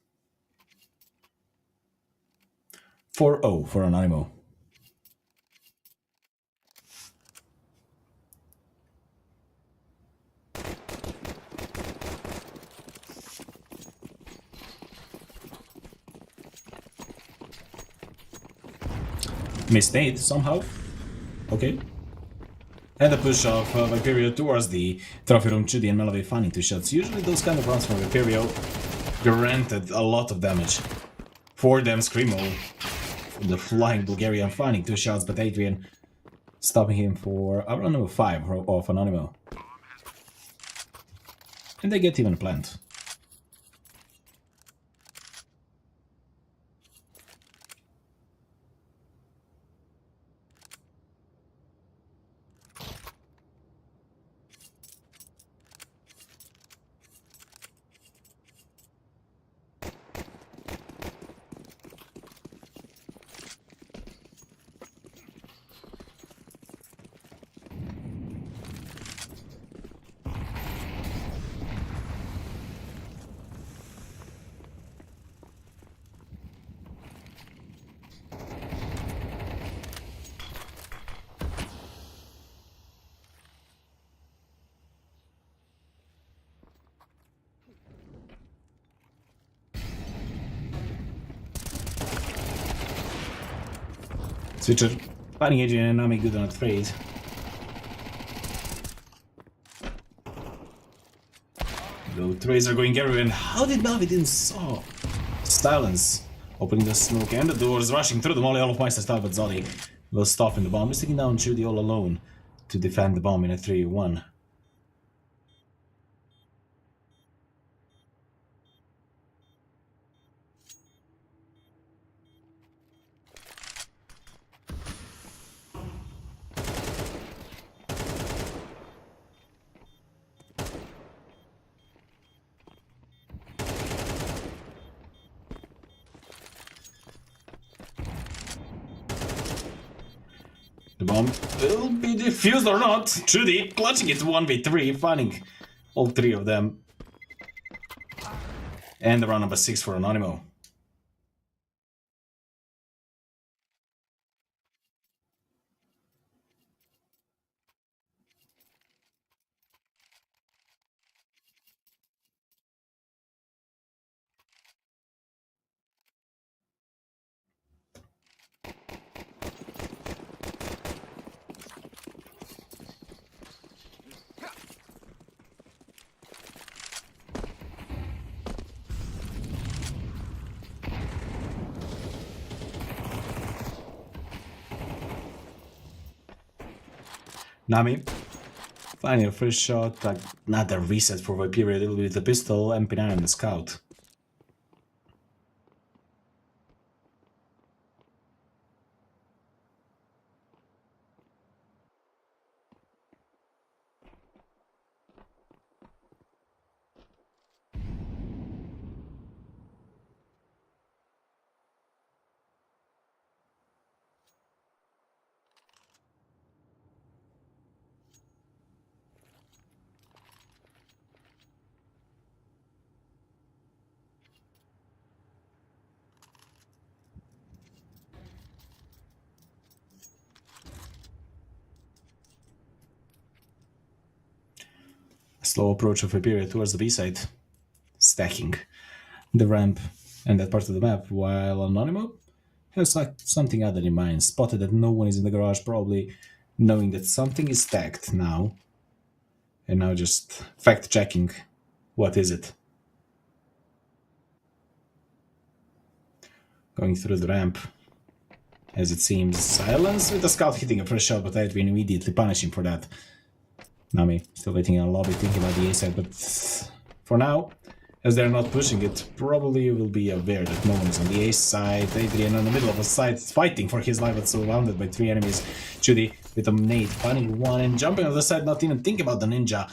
4-0 for Anonymous. Missed nade somehow. Okay. And the push of Viperio towards the trophy room. Chudi and Melavy finding 2 shots. Usually those kind of runs from Viperio granted a lot of damage. For them, Screamo, the flying Bulgarian, finding 2 shots, but Adrian stopping him for around number 5 of Anonymous. And they get even a plant. Switcher finding Adrian and Nami good on a trade. The trades are going everywhere, and how did Melvi didn't saw? Silence. Opening the smoke and the doors, rushing through the molly. All of Meister style, but Zoli will stop in the bomb. He's taking down Judy all alone to defend the bomb in a 3-1. The bomb will be defused or not. Trudy clutching it 1v3, finding all 3 of them. And the round number 6 for Anonymous. Nami finding a first shot, another reset for Viperio with the pistol, MP9 and the scout. Slow approach of Viperio towards the B-side, stacking the ramp and that part of the map, while Anonymous has like something other in mind, spotted that no one is in the garage, probably knowing that something is stacked now, and now just fact-checking what is it. Going through the ramp, as it seems, silence with the scout hitting a first shot, but Edwin immediately punishing for that. Nami still waiting in a lobby, thinking about the A side, but for now, as they're not pushing it, probably will be aware that no one is on the A side. Adrian in the middle of a side, fighting for his life, but surrounded by 3 enemies. Judy with a nade, finding 1 and jumping on the side, not even thinking about the ninja.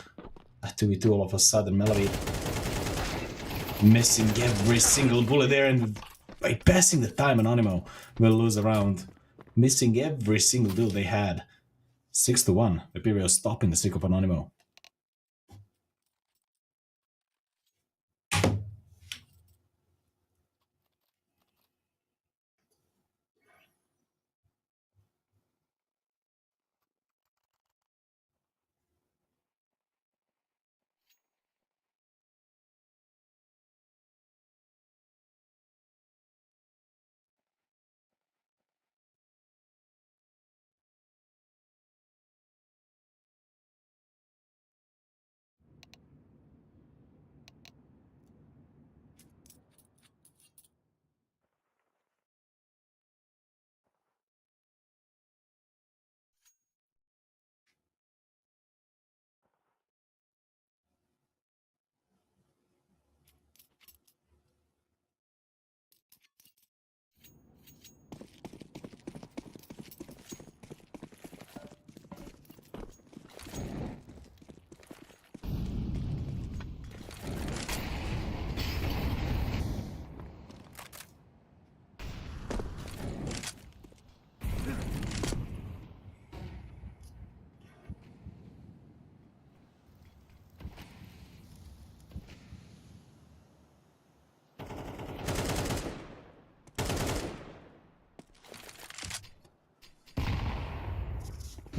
A 2v2 all of a sudden, Melody missing every single bullet there, and by passing the time, Anonymous will lose a round, missing every single duel they had. 6-1, Viperio stopping the streak of Anonymous.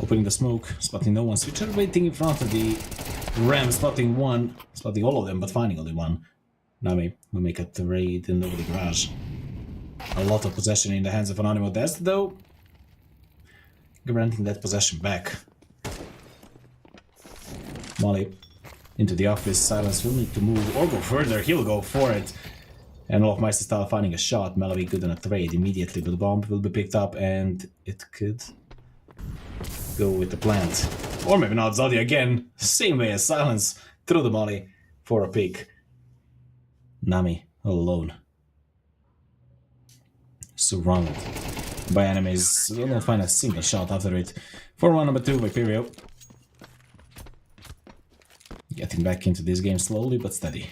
Opening the smoke, spotting no one. Switcher waiting in front of the ram, spotting one. Spotting all of them, but finding only one. Nami will make a trade in over the garage. A lot of possession in the hands of Anonymous Dest, though. Granting that possession back. Molly into the office. Silence will need to move or go further. He'll go for it. And Olofmeister style finding a shot. Malawi good on a trade immediately, but the bomb will be picked up and it could go with the plant. Or maybe not. Zodi again. Same way as Silence. Through the molly for a pick. Nami all alone. Surrounded by enemies. Will not find a single shot after it. 4-1 number 2 by Pyrio. Getting back into this game slowly but steady.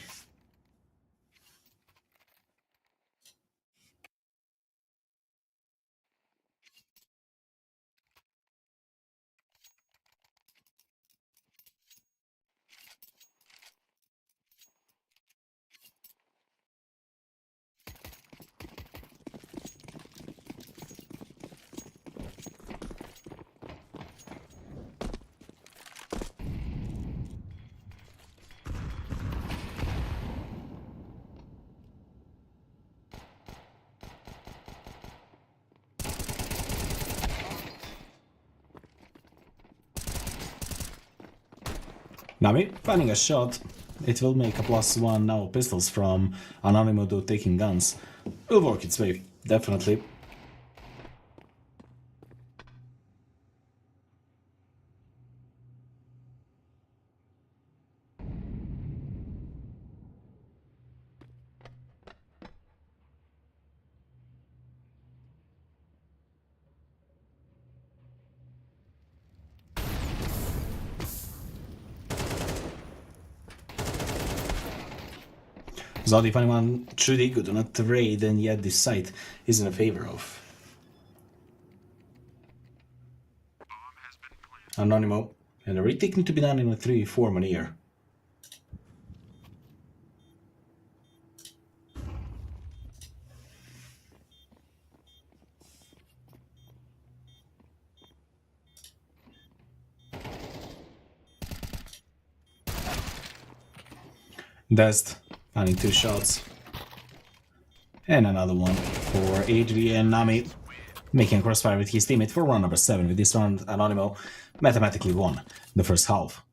Nami finding a shot. It will make a +1 now. Pistols from Anonymous taking guns. Will work its way, definitely. Zodi finding one truly good on a trade, and yet this site is in favor of Anonymous, and a retaking to be done in a 3-4 maneuver. Dest finding 2 shots. And another one for Adrian. Nami making a crossfire with his teammate for round number 7. With this round, Anonymous mathematically won the first half.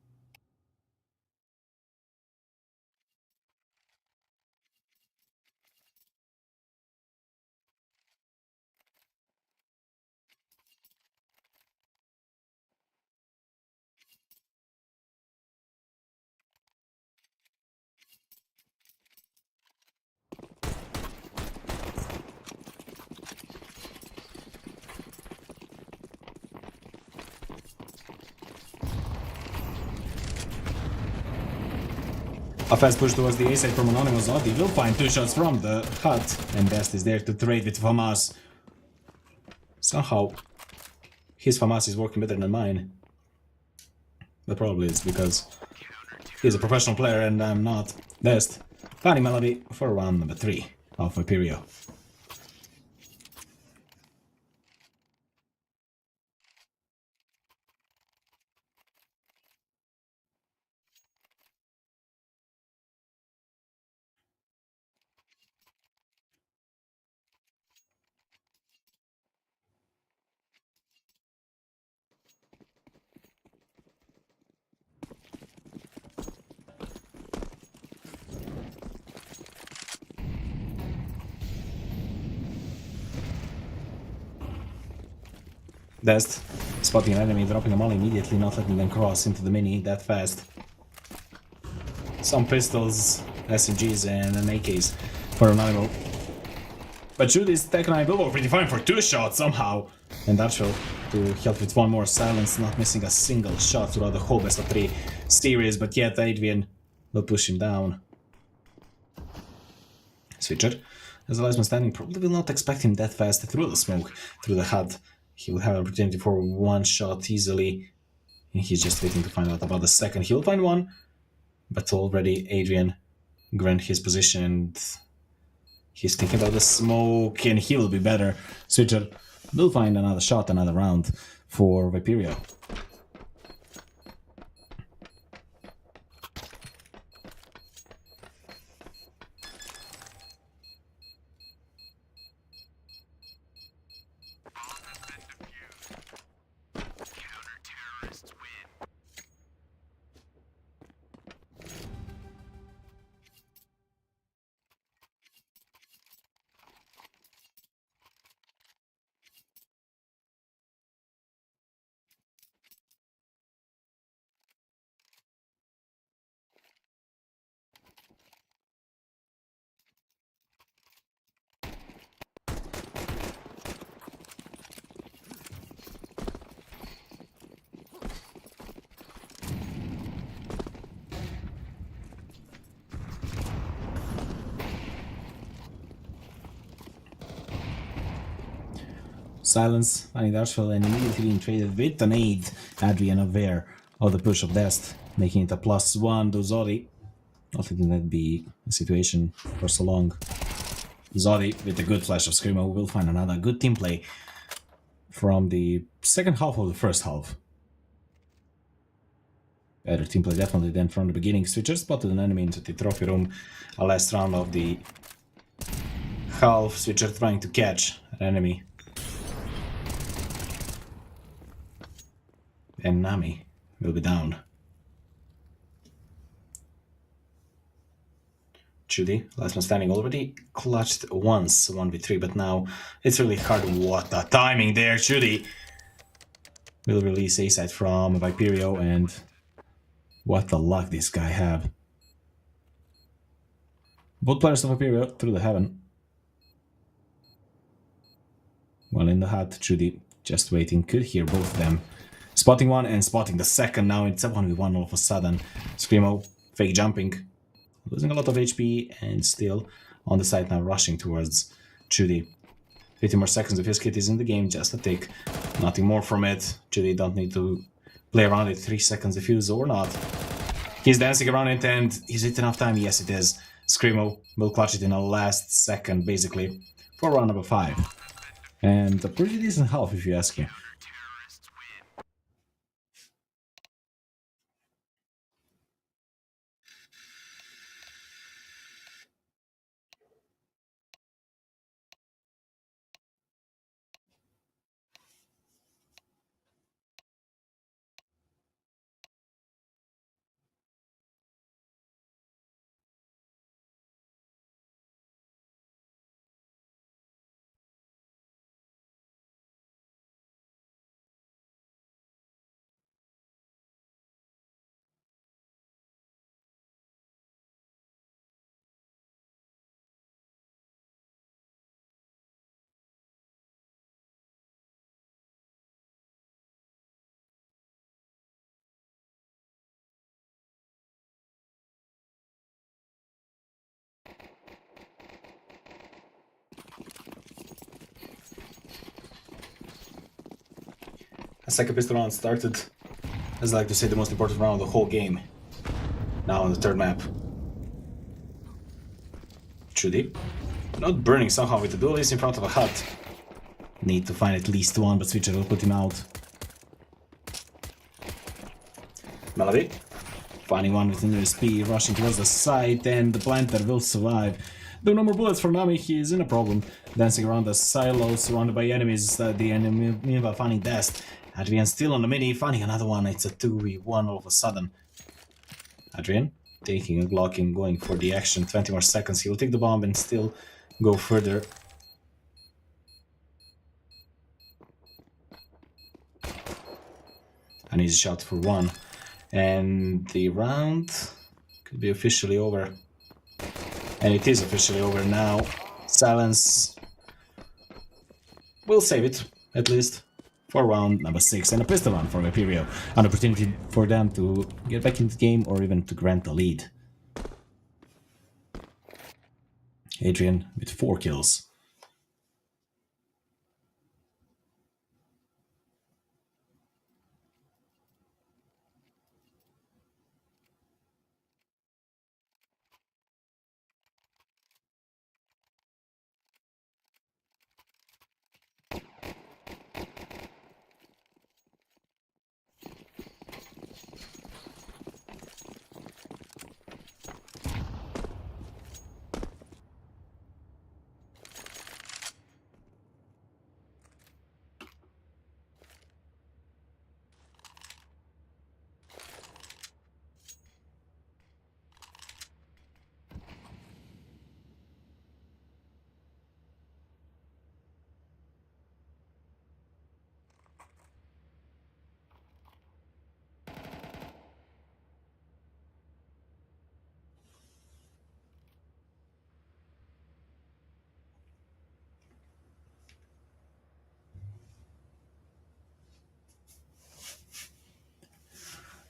A fast push towards the A side from Anonymous. Zodi will find 2 shots from the hut, and Dest is there to trade with FAMAS. Somehow, his FAMAS is working better than mine. But probably it's because he's a professional player and I'm not. Dest finding Melody for round number 3 of Imperio. Dest spotting an enemy, dropping a molly immediately, not letting them cross into the mini that fast. Some pistols, SMGs, and an AKs for Anonymous. But Judy's Tech 9 will go pretty fine for 2 shots somehow. And Archel to help with 1 more. Silence, not missing a single shot throughout the whole best of 3 series, but yet Adrian will push him down. Switcher, as a last man standing, probably will not expect him that fast through the smoke, through the hut. He will have an opportunity for 1 shot easily. And he's just waiting to find out about the second. He'll find one, but already Adrian grant his position and he's thinking about the smoke and he'll be better. Switcher will find another shot, another round for Viperio. Silence, finding Darshville and immediately being traded with an aid. Adrian aware of the push of Dest, making it a +1 to Zodi. Not letting that be a situation for so long. Zodi, with a good flash of Screamo, will find another good team play from the second half of the first half. Better team play definitely than from the beginning. Switcher spotted an enemy into the trophy room. A last round of the half. Switcher trying to catch an enemy. And Nami will be down. Judy, last man standing, already clutched once 1v3, but now it's really hard. What a timing there, Judy! Will release A-side from Viperio, and what the luck this guy have. Both players of Viperio through the heaven. Well in the hut, Judy just waiting, could hear both of them. Spotting one and spotting the second, now it's a 1v1 all of a sudden. Screamo, fake jumping. Losing a lot of HP and still on the side now rushing towards Judy. 50 more seconds if his kit is in the game, just a tick. Nothing more from it. Judy don't need to play around it. 3 seconds defuse or not. He's dancing around it and is it enough time? Yes it is. Screamo will clutch it in the last second basically for round number 5. And a pretty decent half if you ask me. A second pistol round started, as I like to say, the most important round of the whole game. Now on the third map. Judy. Not burning somehow with the duelist in front of a hut. Need to find at least one, but Switcher will put him out. Melody. Finding one with an ESP, rushing towards the side, and the planter will survive. Though no more bullets for Nami, he is in a problem. Dancing around the silo, surrounded by enemies, the enemy meanwhile finding Dest. Adrian still on the mini, finding another one. It's a 2v1 all of a sudden. Adrian taking a Glock and going for the action. 20 more seconds. He will take the bomb and still go further. An easy shot for one. And the round could be officially over. And it is officially over now. Silence will save it, at least, for round number 6. And a pistol round for Viperio. An opportunity for them to get back into the game or even to grant the lead. Adrian with 4 kills.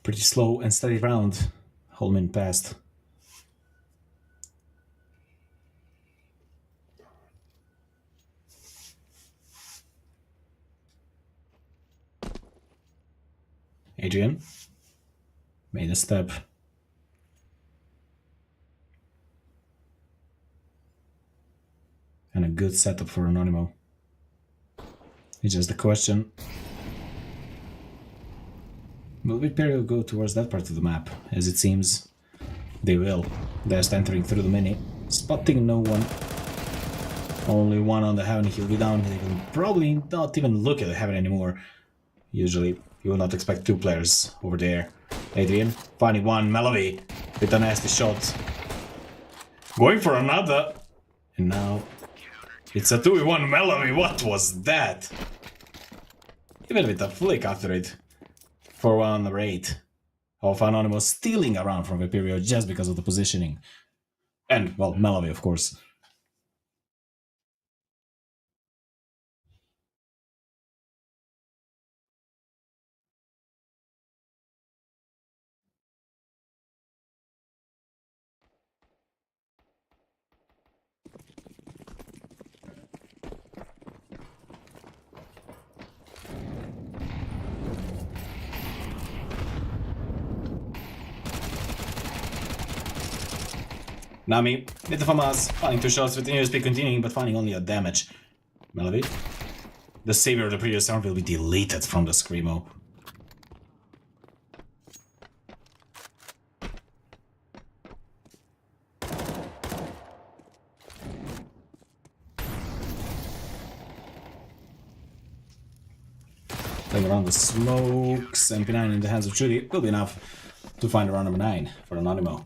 Pretty slow and steady round. Holman passed. Adrian made a step. And a good setup for Anonymous. It's just the question. Will Viperio go towards that part of the map? As it seems, they will. They're just entering through the mini. Spotting no one. Only one on the heaven, he'll be down. They will probably not even look at the heaven anymore. Usually, you will not expect two players over there. Adrian, finding one, Melovy, with a nasty shot. Going for another. And now, it's a 2v1 Melovy, what was that? Even with a flick after it. 4-1 on the rate. Of Anonymous stealing around from Viperio just because of the positioning. And, well, Melovy, of course. Nami, with the FAMAS, finding 2 shots with the USP continuing, but finding only a damage. Melovy, the savior of the previous round, will be deleted from the Screamo. Playing around the smokes, MP9 in the hands of Judy will be enough to find round number 9 for Anonymous.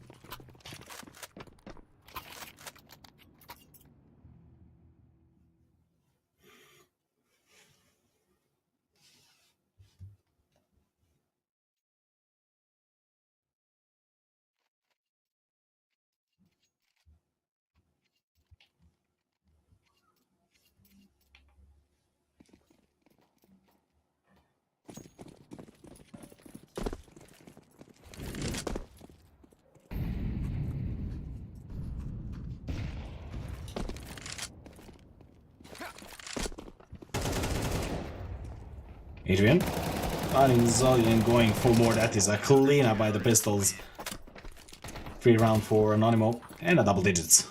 Adrian, finding Zolian going full board. That is a cleanup by the pistols. 3 round for Anonymous and a double digits.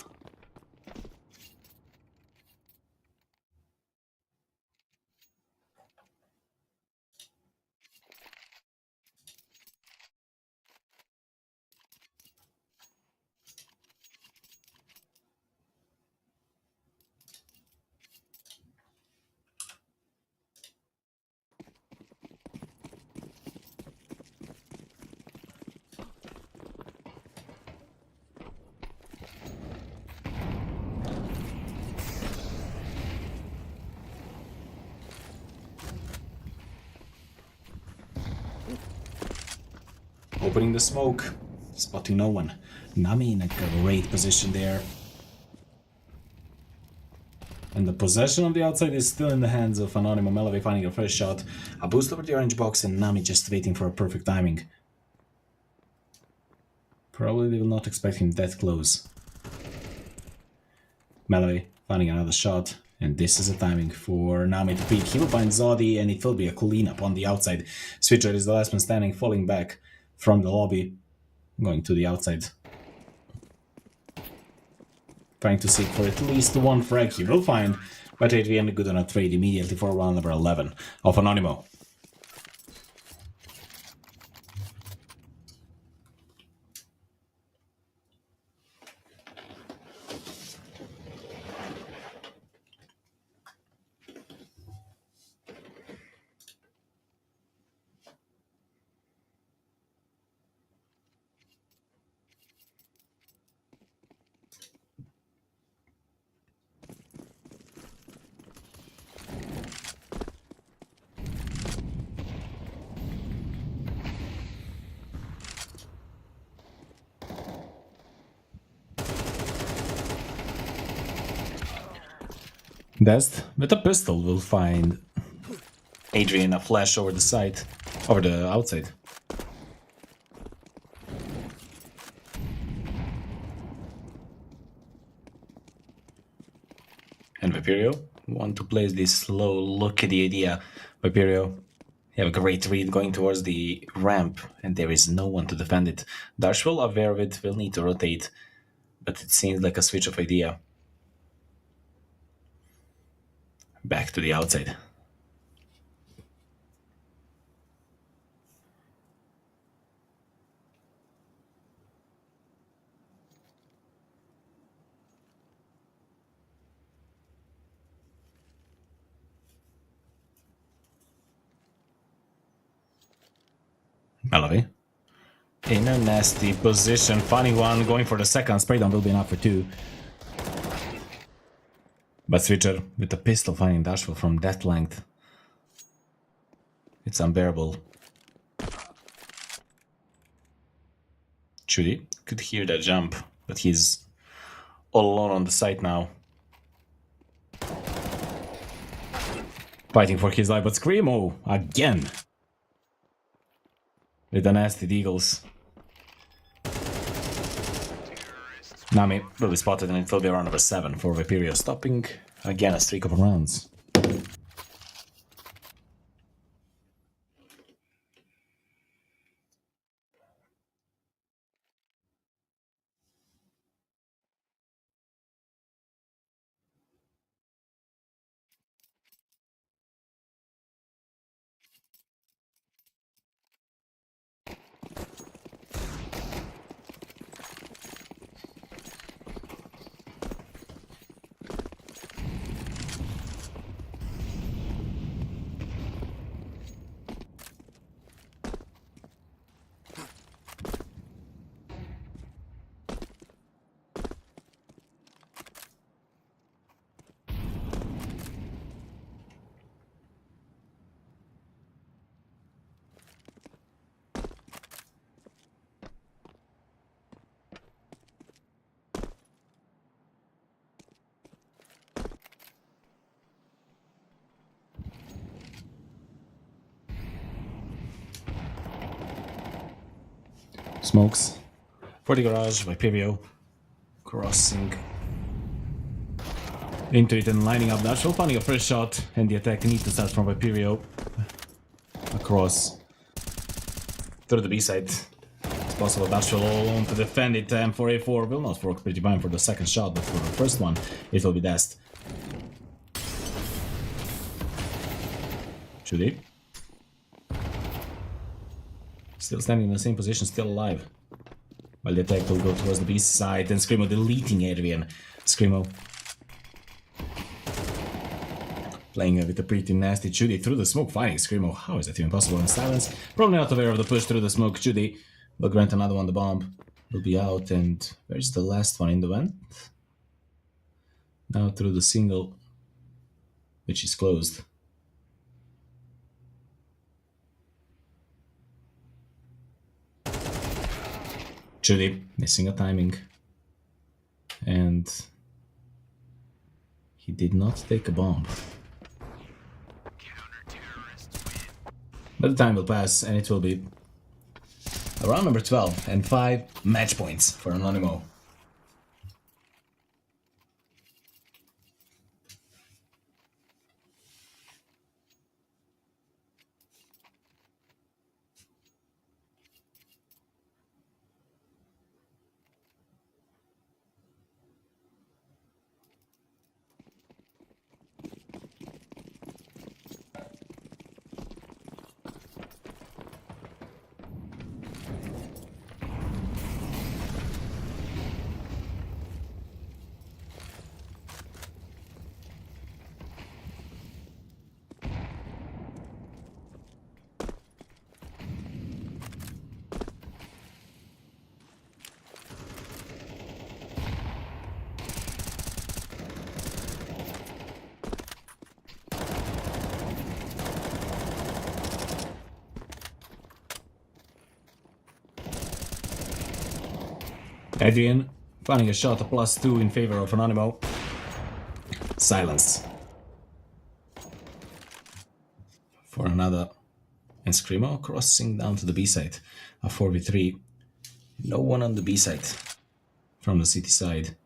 Opening the smoke, spotting no one. Nami in a great position there. And the possession of the outside is still in the hands of Anonymous. Melovy finding her first shot. A boost over the orange box and Nami just waiting for a perfect timing. Probably they will not expect him that close. Melovy finding another shot. And this is a timing for Nami to peek. He will find Zodi and it will be a cleanup on the outside. Switcher is the last man standing, falling back from the lobby. Going to the outside. Trying to seek for at least one frag he will find. But Adrian good on a trade immediately for round number 11 of Anonymous. Dest with a pistol will find Adrian a flash over the side, over the outside. And Viperio want to place this slow look at the idea. Viperio They have a great read going towards the ramp, and there is no one to defend it. Darshville, aware of it, will need to rotate, but it seems like a switch of idea. Back to the outside. Malavi. In a nasty position, finding one, going for the second. Spray down will be enough for two. But Switcher with a pistol finding Dashville from that length. It's unbearable. Judy could hear that jump, but he's all alone on the site now. Fighting for his life, but Screamo again with the nasty deagles. Nami will be spotted and it will be round number 7 for Viperio, stopping again a streak of rounds. Smokes for the garage by Viperio, crossing into it and lining up Natural, finding a first shot, and the attack needs to start from Viperio across through the B side. It's possible Natural all alone to defend it. M4A4 will not work pretty fine for the second shot, but for the first one, it will be Dest. Judy. Still standing in the same position, still alive. While the attack will go towards the B side, and Screamo deleting Adrian. Screamo playing with a pretty nasty Judy through the smoke, fighting Screamo. How is that even possible in silence? Probably not aware of the push through the smoke. Judy will grant another one. The bomb will be out, and where's the last one in the vent? Now through the single, which is closed. Judy missing a timing, and he did not take a bomb. But the time will pass, and it will be around number 12 and 5 match points for Anonimo. Adrian finding a shot, a +2 in favor of Anonimo. Silence. For another. And Screamo crossing down to the B side. A 4v3. No one on the B side from the city side.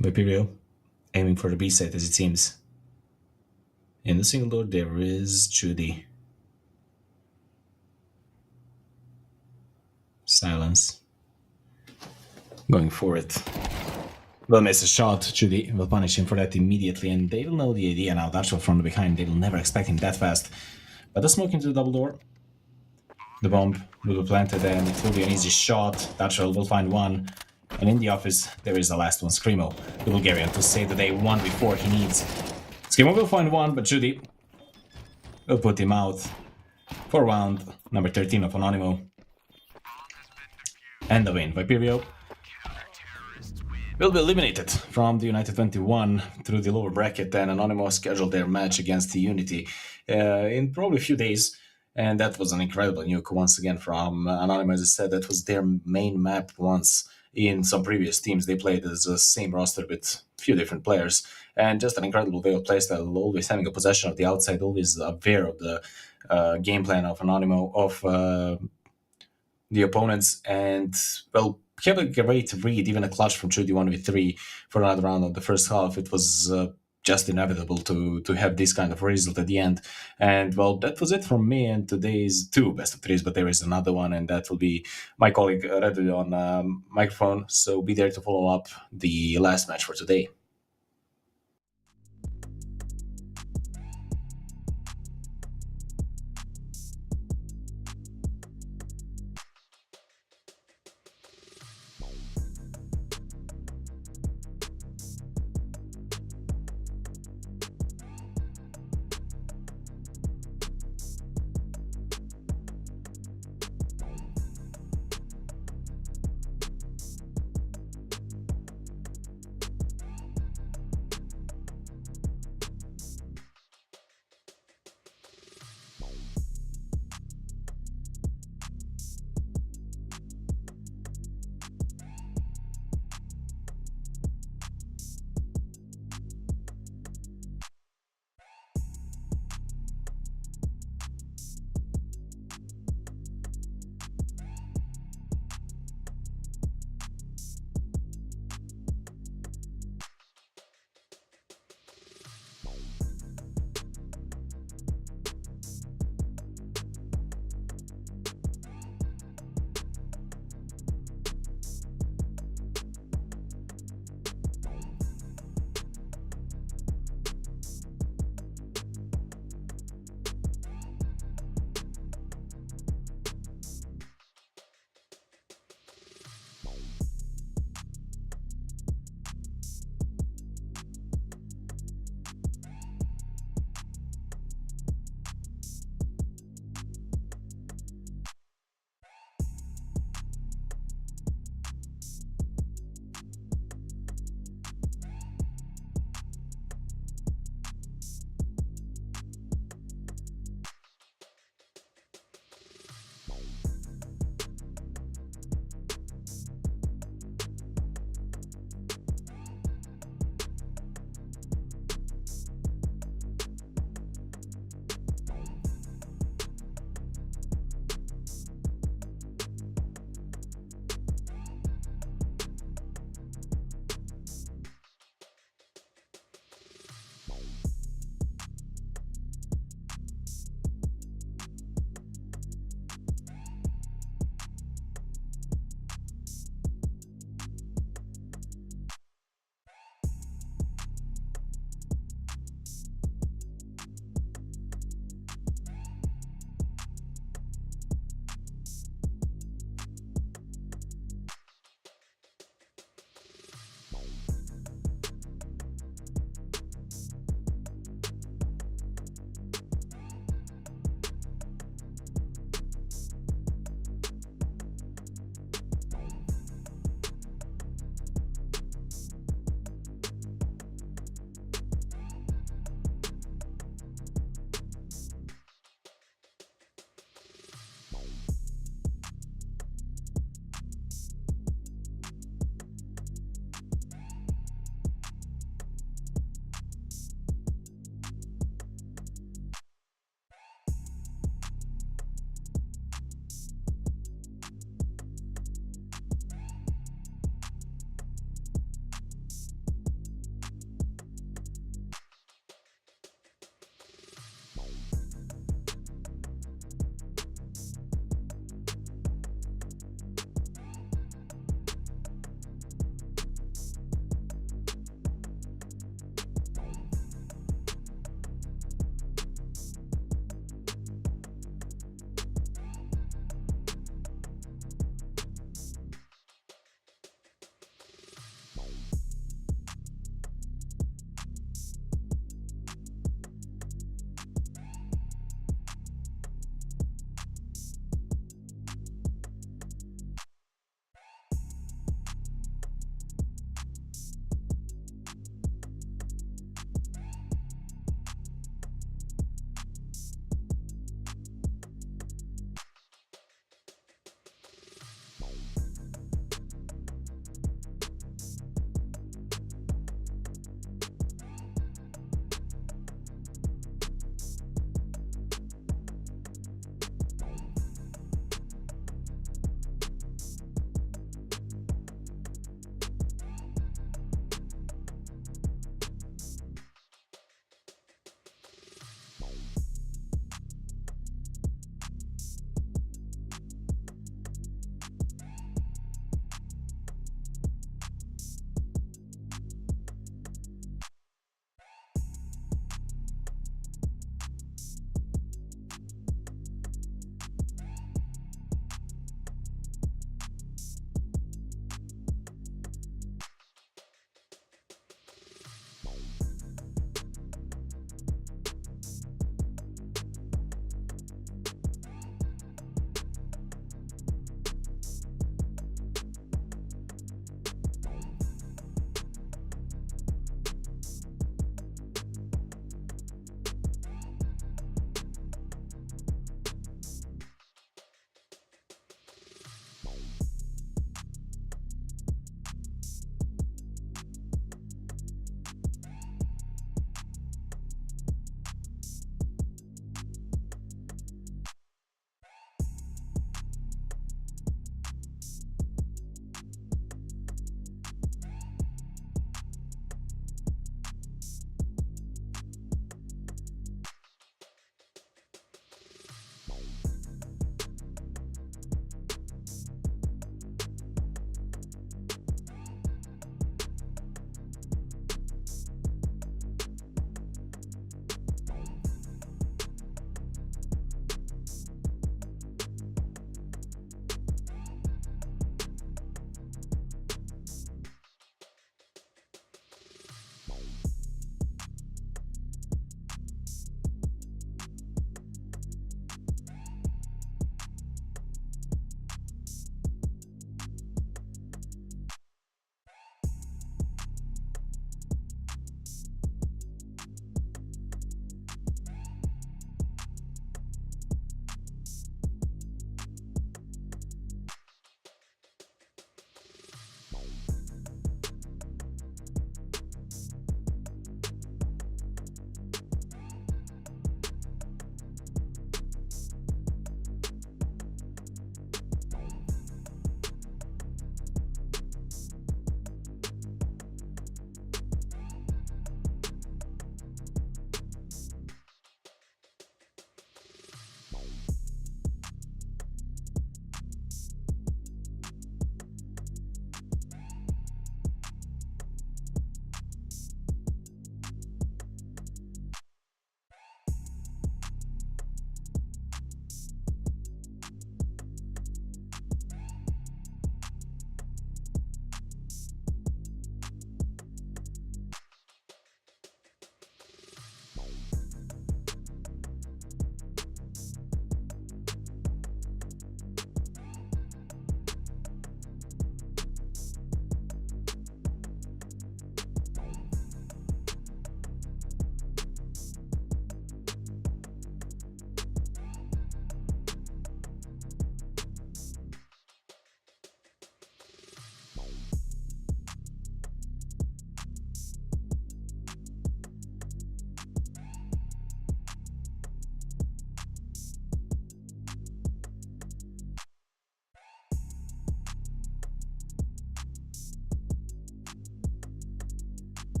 Viperio aiming for the B site as it seems. In the single door there is Judy. Silence. Going for it. Will miss a shot. Judy will punish him for that immediately, and they will know the idea now. Dashwell from the behind. They will never expect him that fast. But the smoke into the double door. The bomb will be planted, and it will be an easy shot. Dashwell will find one. And in the office, there is the last one, Screamo, the Bulgarian, to save the day one before he needs. Screamo will find one, but Judy will put him out for round number 13 of Anonymous. And the win. Viperio will be eliminated from the United21 through the lower bracket, and Anonymous scheduled their match against the Unity in probably a few days. And that was an incredible nuke once again from Anonymous. As I said, that was their main map once in some previous teams. They played as the same roster with a few different players, and just an incredible way of playstyle, always having a possession of the outside, always aware of the game plan of Anonymous, of the opponents, and well, have a great read, even a clutch from 2D1v3 for another round of the first half. It was just inevitable to have this kind of result at the end. And well, that was it from me and today's two best of threes, but there is another one, and that will be my colleague Redu on microphone. So be there to follow up the last match for today.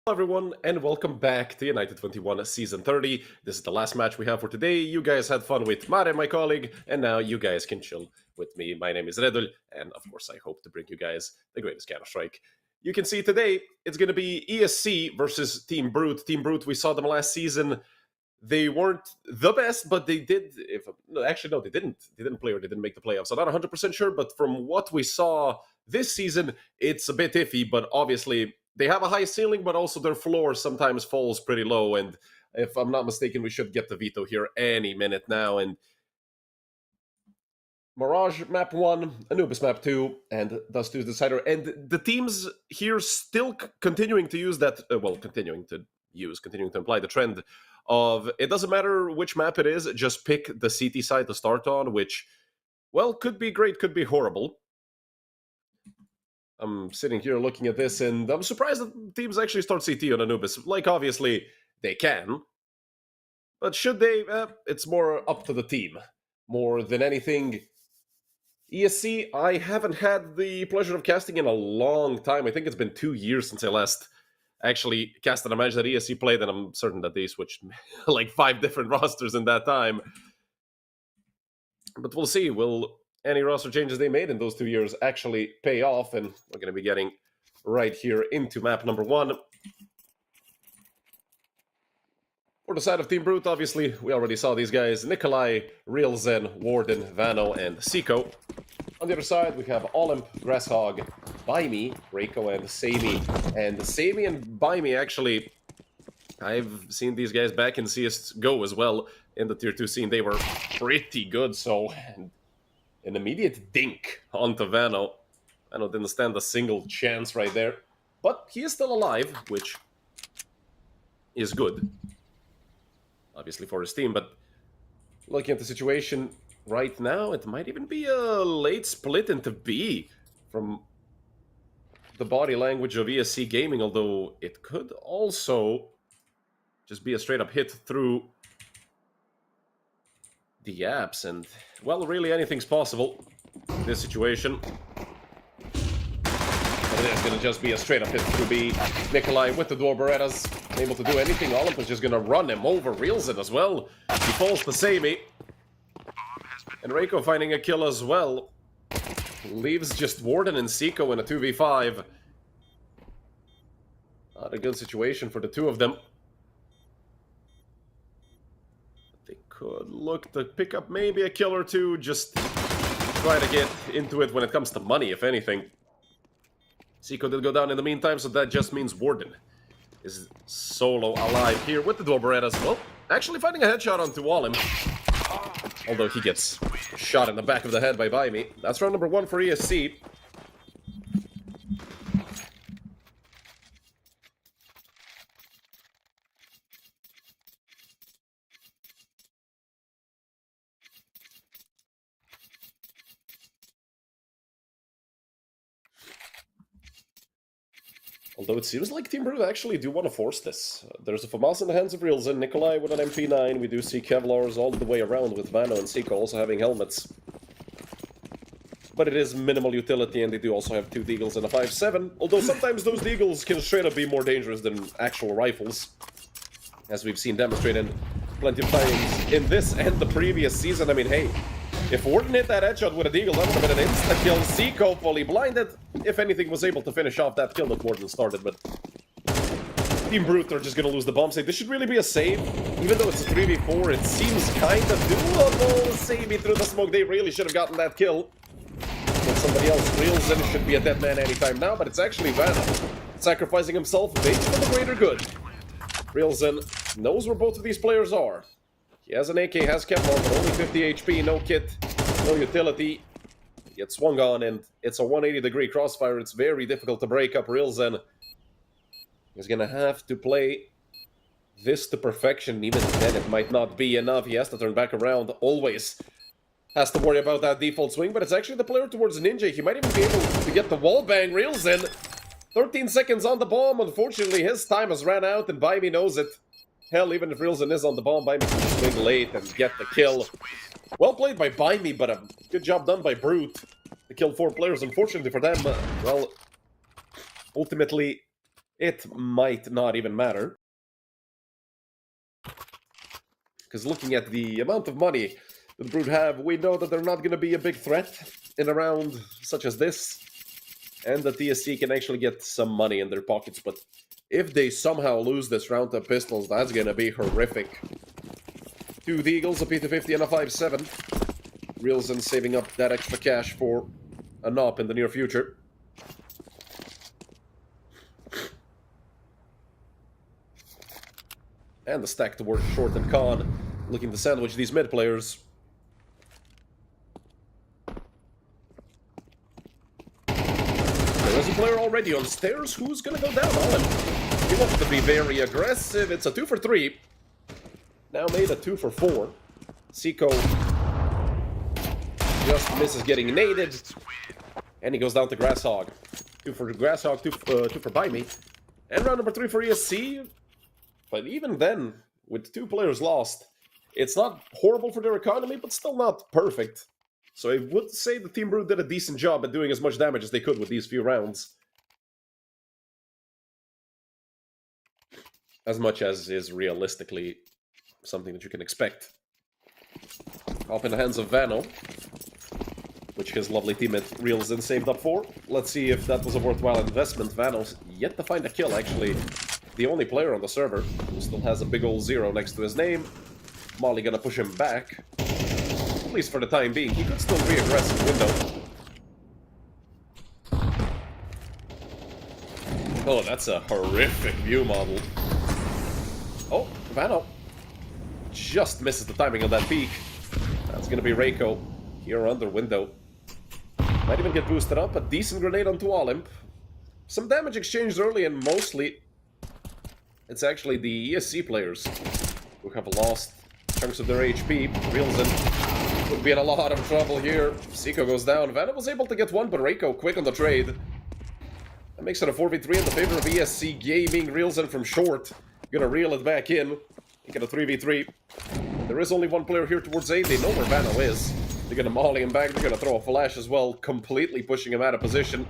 Hello everyone, and welcome back to United21 Season 30. This is the last match we have for today. You guys had fun with Mare, my colleague, and now you guys can chill with me. My name is Redul, and of course I hope to bring you guys the greatest Counter-Strike. You can see today, it's going to be ESC versus Team Brute. Team Brute, we saw them last season. They weren't the best, but they did. Actually, no, they didn't. They didn't play or they didn't make the playoffs. I'm not 100% sure, but from what we saw this season, it's a bit iffy, but obviously they have a high ceiling, but also their floor sometimes falls pretty low. And if I'm not mistaken, we should get the veto here any minute now. And Mirage map 1, Anubis map 2, and Dust 2's Decider. And the teams here still continuing to use that, continuing to imply the trend of it doesn't matter which map it is, just pick the CT side to start on, which, well, could be great, could be horrible. I'm sitting here looking at this, and I'm surprised that teams actually start CT on Anubis. Like, obviously, they can. But should they? It's more up to the team. More than anything. ESC, I haven't had the pleasure of casting in a long time. I think it's been 2 years since I last actually casted a match that ESC played, and I'm certain that they switched like 5 different rosters in that time. But we'll see. Will any roster changes they made in those 2 years actually pay off? And we're going to be getting right here into map number 1. For the side of Team Brute, obviously, we already saw these guys. Nikolai, Real Zen, Warden, Vano, and Seiko. On the other side, we have Olymp, Grasshog, Baimi, Reiko, and Sami. And Sami and Baimi, actually, I've seen these guys back in CSGO as well. In the Tier 2 scene, they were pretty good, so an immediate dink onto Vano. Vano didn't stand a single chance right there. But he is still alive, which is good. Obviously for his team, but looking at the situation right now, it might even be a late split into B from the body language of ESC Gaming, although it could also just be a straight-up hit through the apps, and, well, really anything's possible in this situation. But it is going to just be a straight-up hit through B. Nikolai with the door Berettas, able to do anything. Olymp is just going to run him over, reels it as well. He falls to Sami. And Reiko finding a kill as well. Leaves just Warden and Seiko in a 2v5. Not a good situation for the two of them. They could look to pick up maybe a kill or two, just try to get into it when it comes to money, if anything. Seiko did go down in the meantime, so that just means Warden is solo alive here with the Berettas. Well, actually finding a headshot onto Olymp. Although he gets shot in the back of the head by Baimi. That's round number 1 for ESC. Although it seems like Team Brute actually do want to force this. There's a FAMAS in the hands of Reelzen, Nikolai with an MP9, we do see Kevlars all the way around with Vano and Seiko also having helmets. But it is minimal utility, and they do also have 2 Deagles and a 5.7, although sometimes those Deagles can straight up be more dangerous than actual rifles, as we've seen demonstrated plenty of times in this and the previous season. I mean, hey, if Warden hit that headshot with a Deagle, that would have been an insta-kill. Seiko fully blinded. If anything, was able to finish off that kill that Warden started, but Team Brute are just going to lose the bomb save. This should really be a save. Even though it's a 3v4, it seems kind of doable. Sami through the smoke. They really should have gotten that kill. But somebody else, Reelzen, should be a dead man anytime now, but it's actually Vano sacrificing himself, maybe for the greater good. Reelzen knows where both of these players are. He has an AK, has Kevlar, but only 50 HP, no kit, no utility. He gets swung on, and it's a 180-degree crossfire. It's very difficult to break up. Reelzen is going to have to play this to perfection. Even then, it might not be enough. He has to turn back around. Always has to worry about that default swing, but it's actually the player towards Ninja. He might even be able to get the wall bang. Reelzen, 13 seconds on the bomb. Unfortunately, his time has ran out, and Baimi knows it. Hell, even if Reelzen is on the bomb, Baimi can swing late and get the kill. Well played by Baimi, but a good job done by Brute to kill 4 players. Unfortunately for them, well, ultimately, it might not even matter. Because looking at the amount of money that the Brood have, we know that they're not going to be a big threat in a round such as this. And that ESC can actually get some money in their pockets. But if they somehow lose this round to Pistols, that's going to be horrific. 2 the Eagles, a P250 and a 5.7. Reelson saving up that extra cash for a NOP in the near future. And the stack towards Short and Khan, looking to sandwich these mid players. There is a player already on stairs. Who's gonna go down on him? He wants to be very aggressive. It's a 2 for 3. Now made a 2 for 4. Seiko just misses getting naded. And he goes down to Grasshog. 2 for Grasshog, 2 for Buy Me. And round number 3 for ESC. But even then, with 2 players lost, it's not horrible for their economy, but still not perfect. So I would say the Team Brood did a decent job at doing as much damage as they could with these few rounds. As much as is realistically something that you can expect. Off in the hands of Vano, which his lovely teammate Reelson saved up for. Let's see if that was a worthwhile investment. Vano's yet to find a kill, actually. The only player on the server who still has a big old 0 next to his name. Molly gonna push him back. At least for the time being. He could still be aggressive window. Oh, that's a horrific view model. Oh, Vano just misses the timing of that peek. That's gonna be Reiko here under window. Might even get boosted up. A decent grenade onto Olymp. Some damage exchanged early, and mostly it's actually the ESC players who have lost chunks of their HP. Reelson would be in a lot of trouble here. Seiko goes down. Vanna was able to get one, but Reiko quick on the trade. That makes it a 4v3 in the favor of ESC Gaming. Reelson from short. Gonna reel it back in. Make it a 3v3. There is only one player here towards A. They know where Vano is. They're gonna molly him back. They're gonna throw a flash as well, completely pushing him out of position.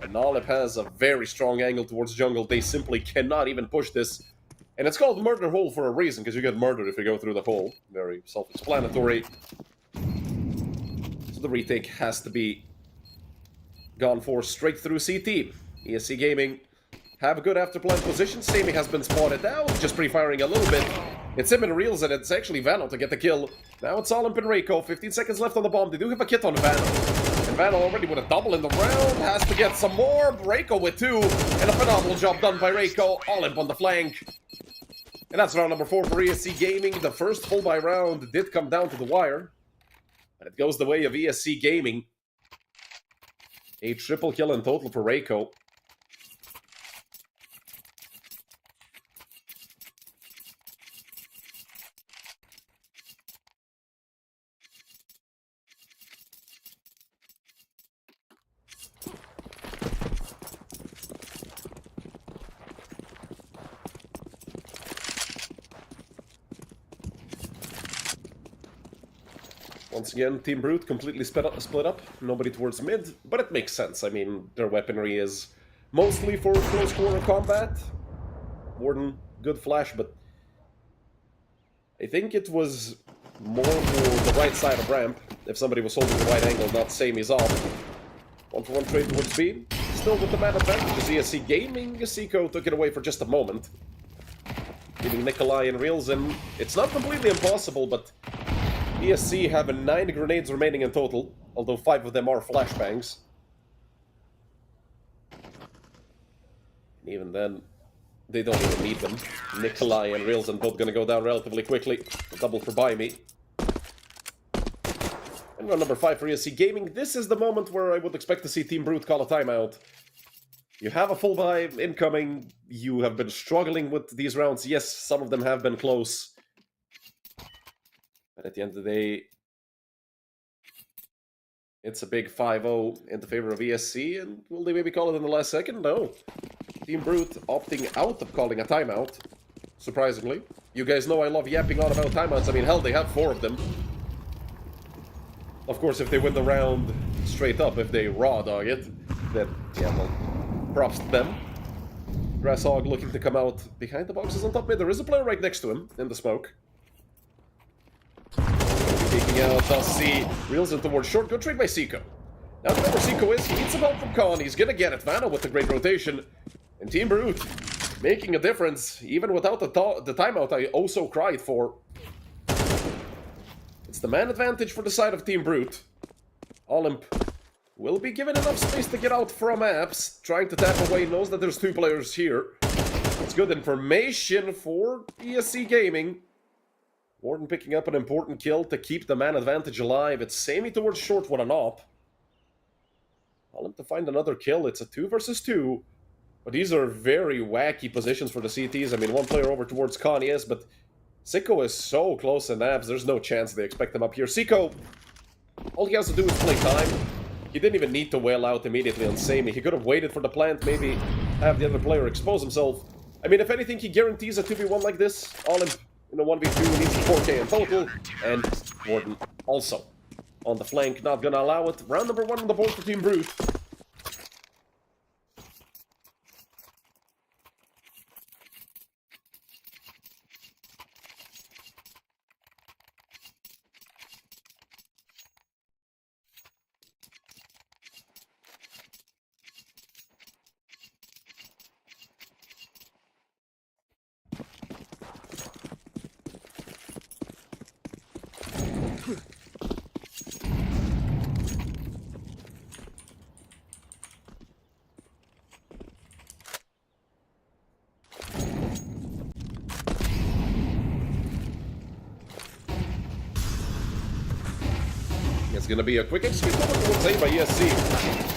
And Olymp has a very strong angle towards jungle. They simply cannot even push this. And it's called Murder Hole for a reason, because you get murdered if you go through the hole. Very self-explanatory. So the retake has to be gone for straight through CT. ESC Gaming have a good after-plant position. Sammy has been spotted now, just pre-firing a little bit. It's him and Reels, and it's actually Vano to get the kill. Now it's Olymp and Reiko. 15 seconds left on the bomb. They do have a kit on Vano. And Vano already with a double in the round. Has to get some more. Reiko with 2. And a phenomenal job done by Reiko. Olymp on the flank. And that's round number 4 for ESC Gaming. The first full buy round did come down to the wire. But it goes the way of ESC Gaming. A triple kill in total for Reiko. Once again, Team Brute completely split up, nobody towards mid, but it makes sense. I mean, their weaponry is mostly for close quarter combat. Warden, good flash, but I think it was more for the right side of ramp, if somebody was holding the right angle, not Samy's off. 1-for-1 trade towards B. Still with the man advantage as ESC Gaming. Seiko took it away for just a moment. Leaving Nikolai and Reelson. It's not completely impossible, but ESC have 9 grenades remaining in total, although 5 of them are flashbangs. Even then, they don't even need them. Nikolai and Reelson both gonna go down relatively quickly. A double for Buy Me. And round number 5 for ESC Gaming. This is the moment where I would expect to see Team Brute call a timeout. You have a full buy incoming. You have been struggling with these rounds. Yes, some of them have been close. But at the end of the day, it's a big 5-0 in the favor of ESC, and will they maybe call it in the last second? No. Team Brute opting out of calling a timeout, surprisingly. You guys know I love yapping on about timeouts. I mean, hell, they have 4 of them. Of course, if they win the round straight up, if they raw dog it, then, yeah, well, props to them. Grasshog looking to come out behind the boxes on top mid. There is a player right next to him in the smoke. Peeking out, they'll see Reels in towards short. Good trade by Seiko. Now remember Seiko is, he needs some help from Khan. He's gonna get it. Vano with the great rotation. And Team Brute making a difference, even without the timeout I also cried for. It's the man advantage for the side of Team Brute. Olymp will be given enough space to get out from apps. Trying to tap away, knows that there's two players here. It's good information for ESC Gaming. Warden picking up an important kill to keep the man advantage alive. It's Sammy towards short with an op. Olymp to find another kill. It's a 2 versus 2. But these are very wacky positions for the CTs. I mean, one player over towards Khan, yes, but Sicko is so close in abs, there's no chance they expect him up here. Sicko, all he has to do is play time. He didn't even need to wail out immediately on Sammy. He could have waited for the plant, maybe have the other player expose himself. I mean, if anything, he guarantees a 2v1 like this. Olymp in a 1v2 needs 4k in total, and Warden also on the flank, not gonna allow it. Round number 1 on the board for Team Brute. It's gonna be a quick execute towards A by ESC.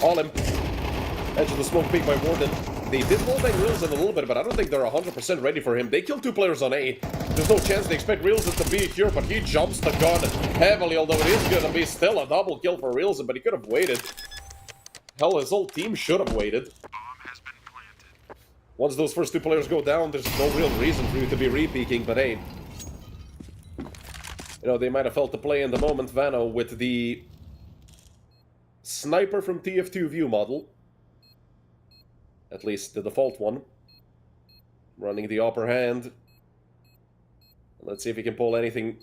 Olymp, edge of the smoke peek by Warden. They did roll back Reels in a little bit, but I don't think they're 100% ready for him. They killed 2 players on A. There's no chance they expect Reelson to be here, but he jumps the gun heavily, although it is gonna be still a double kill for Reelson, but he could have waited. Hell, his whole team should have waited. Once those first 2 players go down, there's no real reason for you to be re-peeking, but hey. You know, they might have felt the play in the moment, Vano, with the sniper from TF2 view model. At least the default one. Running the upper hand. Let's see if he can pull anything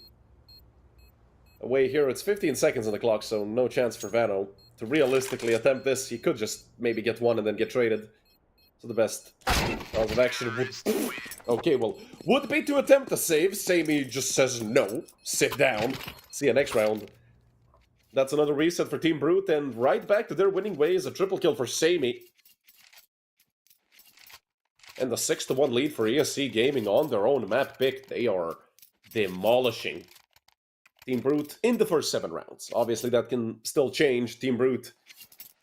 away here. It's 15 seconds on the clock, so no chance for Vano to realistically attempt this. He could just maybe get one and then get traded. So the best rounds of action would... Okay, well, would be to attempt to save. Sammy just says no. Sit down. See you next round. That's another reset for Team Brute, and right back to their winning ways. A triple kill for Sammy. And the 6-1 lead for ESC Gaming on their own map pick. They are demolishing Team Brute in the first 7 rounds. Obviously, that can still change. Team Brute,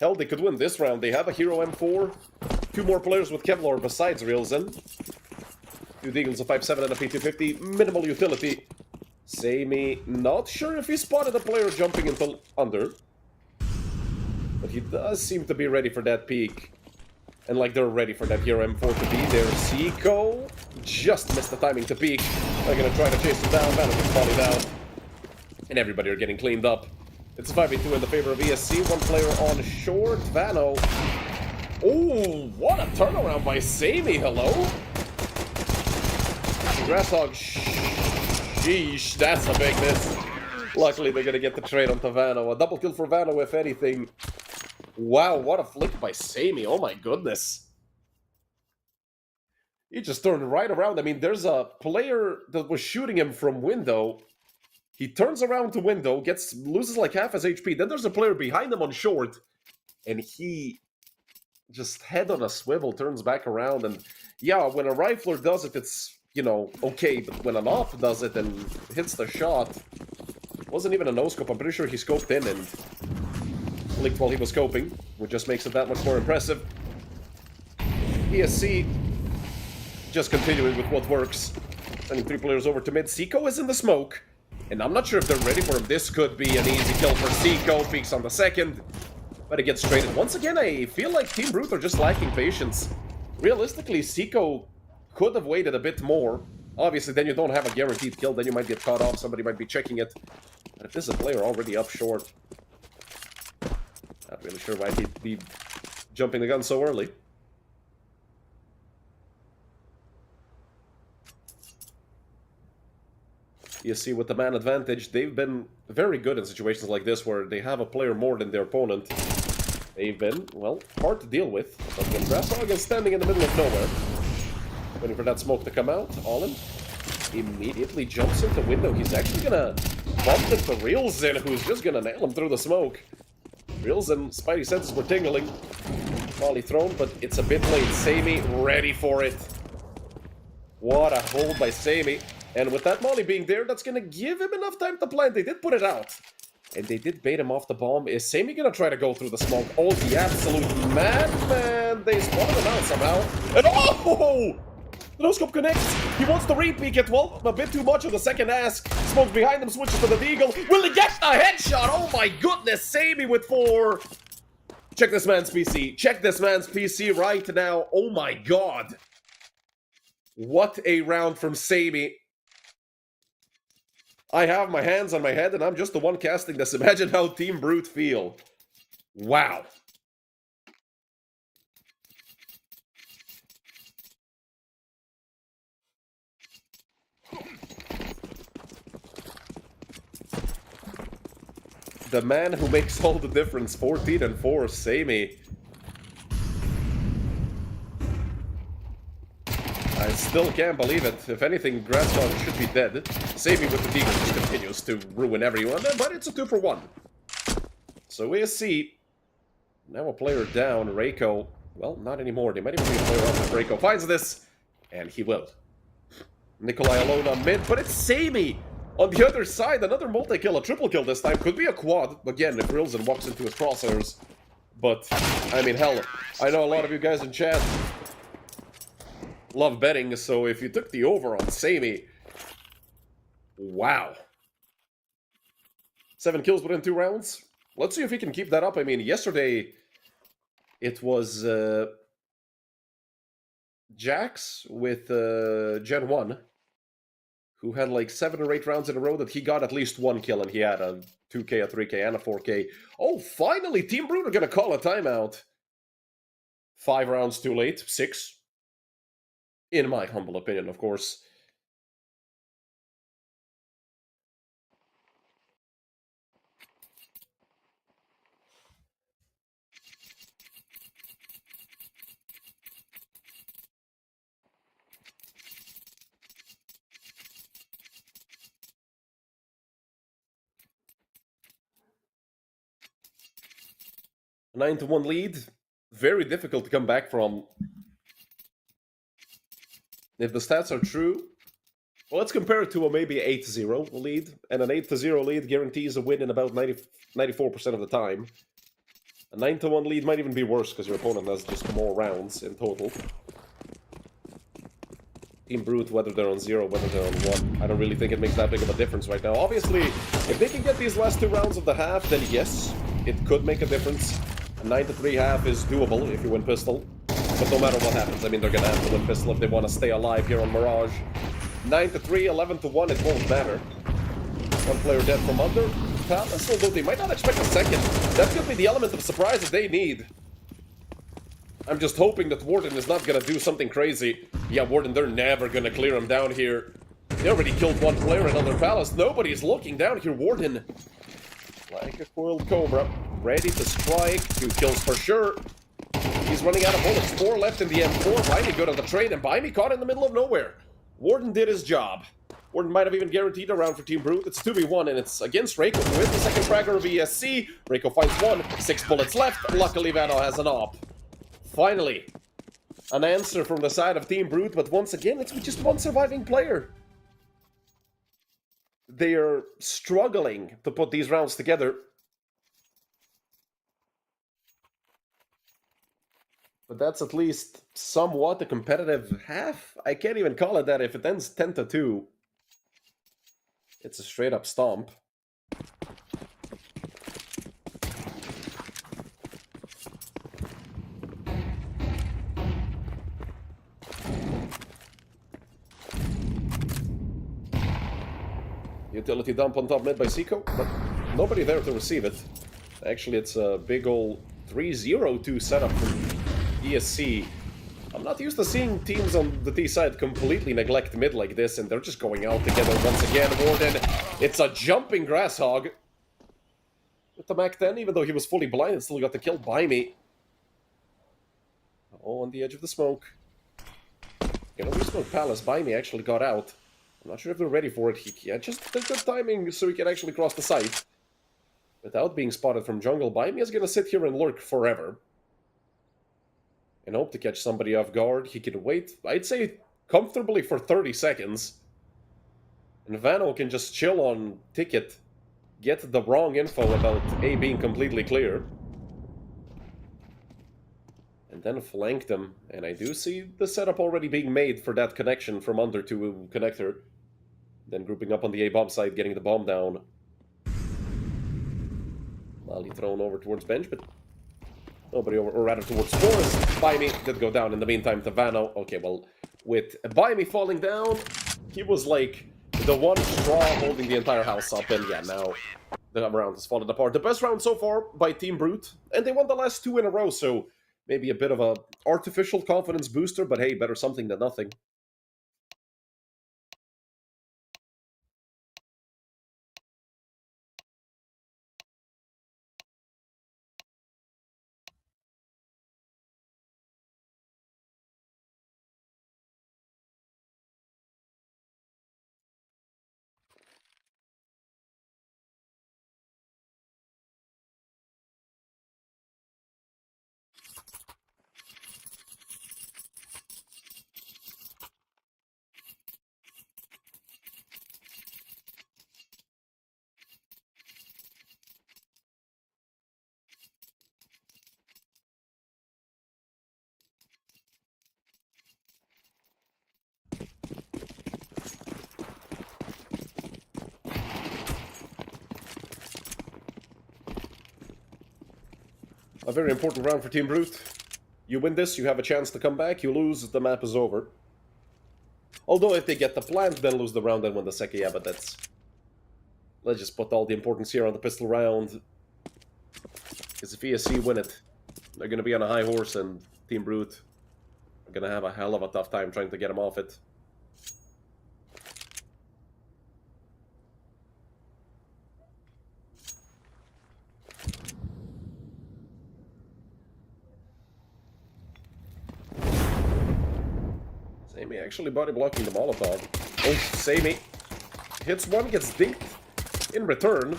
hell, they could win this round. They have a Hero M4. 2 more players with Kevlar besides Reelson. 2 Deagles, a 5.7 and a P250. Minimal utility. Sammy, not sure if he spotted a player jumping into under. But he does seem to be ready for that peak. And like they're ready for that Hero M4 to be there. Seiko just missed the timing to peek. They're gonna try to chase him down. Vano is falling down. And everybody are getting cleaned up. It's 5v2 in the favor of ESC. 1 player on short. Vano. Oh, what a turnaround by Sammy. Hello? Grasshog. Sheesh, that's a big miss. Luckily, they're gonna get the trade onto Vano. A double kill for Vano, if anything. Wow, what a flick by Sammy. Oh my goodness. He just turned right around. I mean, there's a player that was shooting him from window. He turns around to window, loses like half his HP. Then there's a player behind him on short. And he just head on a swivel, turns back around. And yeah, when a rifler does it, it's, you know, okay. But when an op does it and hits the shot, it wasn't even a no-scope. I'm pretty sure he scoped in and linked while he was scoping, which just makes it that much more impressive. ESC just continuing with what works. Sending 3 players over to mid. Seiko is in the smoke, and I'm not sure if they're ready for him. This could be an easy kill for Seiko. Peeks on the second, but it gets traded. Once again, I feel like Team Brute are just lacking patience. Realistically, Seiko could have waited a bit more. Obviously, then you don't have a guaranteed kill. Then you might get caught off. Somebody might be checking it. But if this is a player already up short, not really sure why he'd be jumping the gun so early. ESC with the man advantage. They've been very good in situations like this where they have a player more than their opponent. They've been, well, hard to deal with. But when Grasshog is standing in the middle of nowhere, waiting for that smoke to come out, Olin immediately jumps into the window. He's actually gonna bump into Reelsin, who's just gonna nail him through the smoke. Reelsin, spidey senses were tingling. Molly thrown, but it's a bit late. Sammy ready for it. What a hold by Sammy. And with that Molly being there, that's gonna give him enough time to plant. They did put it out. And they did bait him off the bomb. Is Sammy gonna try to go through the smoke? Oh, the absolute madman! They spotted him out somehow. And oh! The no-scope connects. He wants to re-peek it. Well, a bit too much of the second ask. Smoke behind him, switches to the Deagle. Will he get a headshot? Oh my goodness, Sammy with 4. Check this man's PC. Check this man's PC right now. Oh my god. What a round from Sammy. I have my hands on my head and I'm just the one casting this. Imagine how Team Brute feel. Wow. The man who makes all the difference, 14 and 4, Sammy. I still can't believe it. If anything, Grasshog should be dead. Sammy with the Deagle just continues to ruin everyone, but it's a 2 for 1. So ESC, now a player down, Reiko. Well, not anymore. They might even be a player up if Reiko finds this, and he will. Nikolai alone on mid, but it's Sammy! On the other side, another multi-kill, a triple kill this time. Could be a quad, again, if Reelsin walks into his crosshairs. But, I mean, hell, I know a lot of you guys in chat love betting, so if you took the over on Sammy, wow. 7 kills within 2 rounds. Let's see if he can keep that up. I mean, yesterday, it was Jax with Gen 1. Who had like 7 or 8 rounds in a row that he got at least 1 kill, and he had a 2k, a 3k, and a 4k. Oh, finally, Team Brute are gonna call a timeout. 5 rounds too late. 6. In my humble opinion, of course. A 9-1 lead, very difficult to come back from. If the stats are true, well, let's compare it to a maybe 8-0 lead, and an 8-0 lead guarantees a win in about 94% of the time. A 9-1 lead might even be worse, because your opponent has just more rounds in total. Team Brute, whether they're on 0, whether they're on 1, I don't really think it makes that big of a difference right now. Obviously, if they can get these last 2 rounds of the half, then yes, it could make a difference. A 9-3 half is doable if you win pistol. But no matter what happens, I mean, they're gonna have to win pistol if they want to stay alive here on Mirage. 9-3, 11-1, it won't matter. 1 player dead from under. Palace, although they might not expect a second. That could be the element of surprise that they need. I'm just hoping that Warden is not gonna do something crazy. Yeah, Warden, they're never gonna clear him down here. They already killed 1 player in Under Palace. Nobody's looking down here. Warden, like a coiled cobra, ready to strike. 2 kills for sure. He's running out of bullets. 4 left in the M4. Bimey good on the train, and Bimey caught in the middle of nowhere. Warden did his job. Warden might have even guaranteed a round for Team Brute. It's 2v1, and it's against Reiko, who is the second fragger of ESC. Reiko finds 1. 6 bullets left. Luckily, Vano has an op. Finally, an answer from the side of Team Brute, but once again, it's with just 1 surviving player. They are struggling to put these rounds together. But that's at least somewhat a competitive half. I can't even call it that. If it ends 10-2, it's a straight up stomp. Utility dump on top mid by Seiko, but nobody there to receive it. Actually, it's a big ol' 3-0-2 setup from ESC. I'm not not used to seeing teams on the T side completely neglect mid like this, and they're just going out together once again. Warden, it's a jumping Grasshog. With the Mac 10, even though he was fully blinded, still got the kill by me. Oh, on the edge of the smoke. You know, Smoke Palace by me actually got out. I'm not sure if they're ready for it. He had just the good timing so he can actually cross the site. Without being spotted from jungle, by me is going to sit here and lurk forever. And hope to catch somebody off guard. He can wait, I'd say, comfortably for 30 seconds. And Vano can just chill on Ticket. Get the wrong info about A being completely clear. And then flank them. And I do see the setup already being made for that connection from under to connector. Then grouping up on the A bomb side, getting the bomb down. Molly thrown over towards bench, but nobody over, or rather towards Forest. By me did go down in the meantime to Vano. Okay, well, with By me falling down, he was like the one straw holding the entire house up, and yeah, now the round has fallen apart. The best round so far by Team Brute, and they won the last 2 in a row, so maybe a bit of a artificial confidence booster, but hey, better something than nothing. A very important round for Team Brute. You win this, you have a chance to come back. You lose, the map is over. Although if they get the plant, then lose the round, then win the second. Yeah, but that's... Let's just put all the importance here on the pistol round. Because if ESC win it, they're going to be on a high horse, and Team Brute are going to have a hell of a tough time trying to get them off it. Sammy actually body blocking the Molotov. Oh, Sammy hits one, gets dinked in return,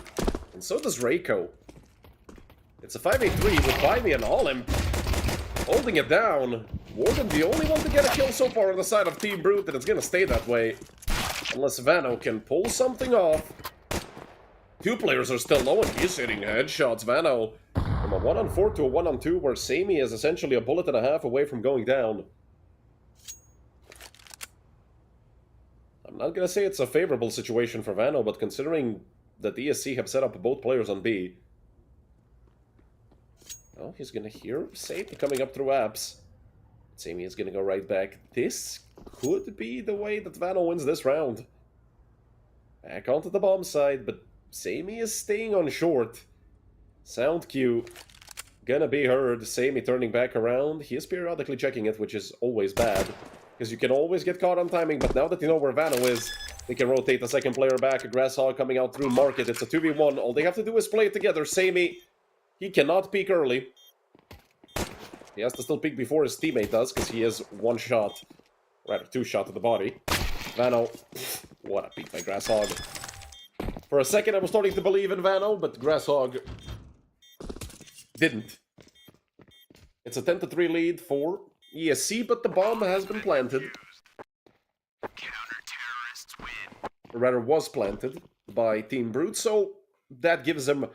and so does Reiko. It's a 5v3 with By me and Olim holding it down. Warden the only one to get a kill so far on the side of Team Brute, and it's gonna stay that way. Unless Vano can pull something off. 2 players are still low, and he's hitting headshots. Vano from a 1-on-4 to a 1-on-2, where Sammy is essentially a bullet and a half away from going down. I'm not gonna say it's a favorable situation for Vano, but considering that the ESC have set up both players on B... Oh, he's gonna hear Sammy coming up through apps. Sammy is gonna go right back. This could be the way that Vano wins this round. Back onto the bomb side, but Sammy is staying on short. Sound cue gonna be heard. Sammy turning back around. He is periodically checking it, which is always bad. Because you can always get caught on timing, but now that you know where Vano is, they can rotate the second player back. A Grasshog coming out through Market. It's a 2v1. All they have to do is play it together. Sammy, he cannot peek early. He has to still peek before his teammate does, because he is 1 shot, rather 2 shot to the body. Vano, what a peek by Grasshog. For a second I was starting to believe in Vano, but Grasshog didn't. It's a 10-3 lead for ESC, but the bomb has been planted. Counter-terrorists win. Or rather, was planted by Team Brute, so that gives them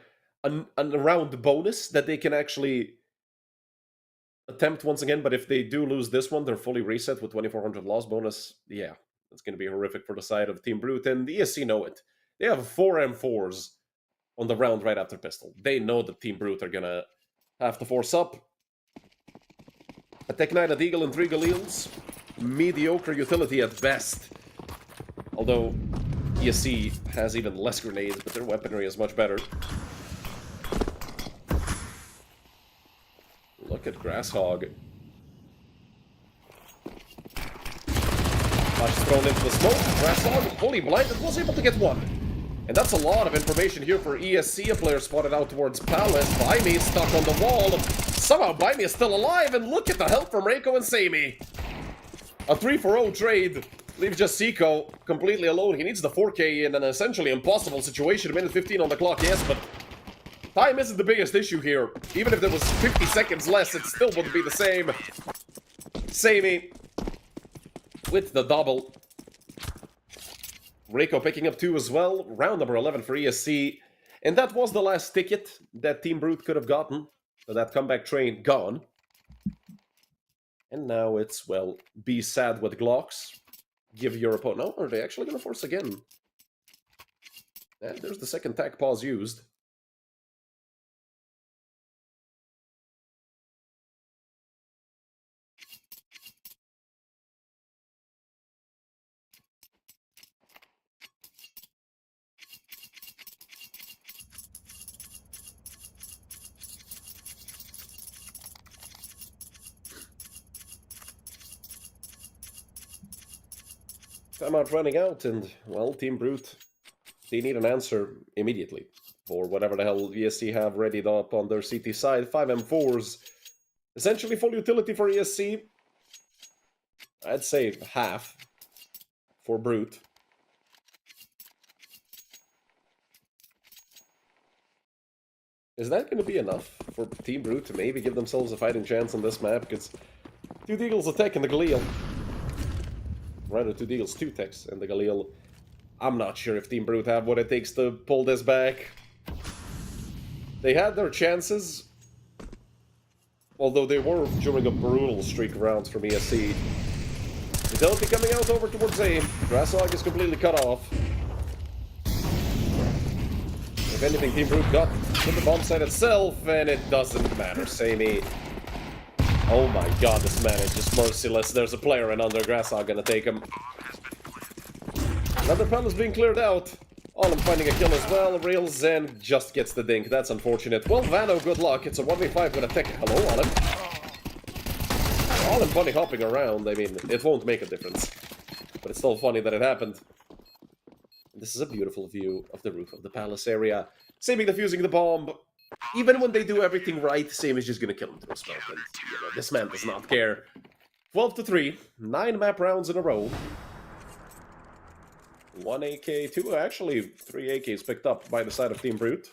a round bonus that they can actually attempt once again, but if they do lose this one, they're fully reset with 2400 loss bonus. Yeah, it's going to be horrific for the side of Team Brute, and the ESC know it. They have 4 M4s on the round right after pistol. They know that Team Brute are going to have to force up. A Tech 9 at Eagle and 3 Galeals. Mediocre utility at best. Although ESC has even less grenades, but their weaponry is much better. Look at Grasshog. Flash is thrown into the smoke. Grasshog, fully blinded, was able to get one. And that's a lot of information here for ESC. A player spotted out towards Palace. Baimi stuck on the wall. Somehow Baimi is still alive, and look at the help from Reiko and Sami. A 3-for-0 trade leaves just Seiko completely alone. He needs the 4K in an essentially impossible situation. A minute 15 on the clock, yes, but time isn't the biggest issue here. Even if there was 50 seconds less, it still wouldn't be the same. Sami with the double. Reiko picking up 2 as well. Round number 11 for ESC. And that was the last ticket that Team Brute could have gotten. So that comeback train gone. And now it's, well, be sad with Glocks. Give your opponent... No, are they actually going to force again? And there's the second tac pause used. Timeout running out, and, well, Team Brute, they need an answer immediately for whatever the hell ESC have readied up on their CT side. 5 M4s, essentially full utility for ESC. I'd say half for Brute. Is that going to be enough for Team Brute to maybe give themselves a fighting chance on this map? Because 2 Deagles attack in the Galil. Rather, 2 Deagles, 2 techs in the Galil. I'm not sure if Team Brute have what it takes to pull this back. They had their chances, although they were during a brutal streak of rounds from ESC. Utility coming out over towards aim. Grasshog is completely cut off. If anything, Team Brute got to the bomb site itself, and it doesn't matter. Sami. Oh my god, this man is just merciless. There's a player in under. Grasshog gonna take him. Another panel is being cleared out. Olin finding a kill as well. Real Zen just gets the dink. That's unfortunate. Well, Vano, good luck. It's a 1v5 with a tech. Hello, Olin. Olin bunny hopping around. I mean, it won't make a difference. But it's still funny that it happened. This is a beautiful view of the roof of the palace area. Sami defusing the bomb. Even when they do everything right, Sami is just gonna kill him through a smoke. And, you know, this man does not care. 12-3. 9 map rounds in a row. 1 AK, 2, actually 3 AKs picked up by the side of Team Brute.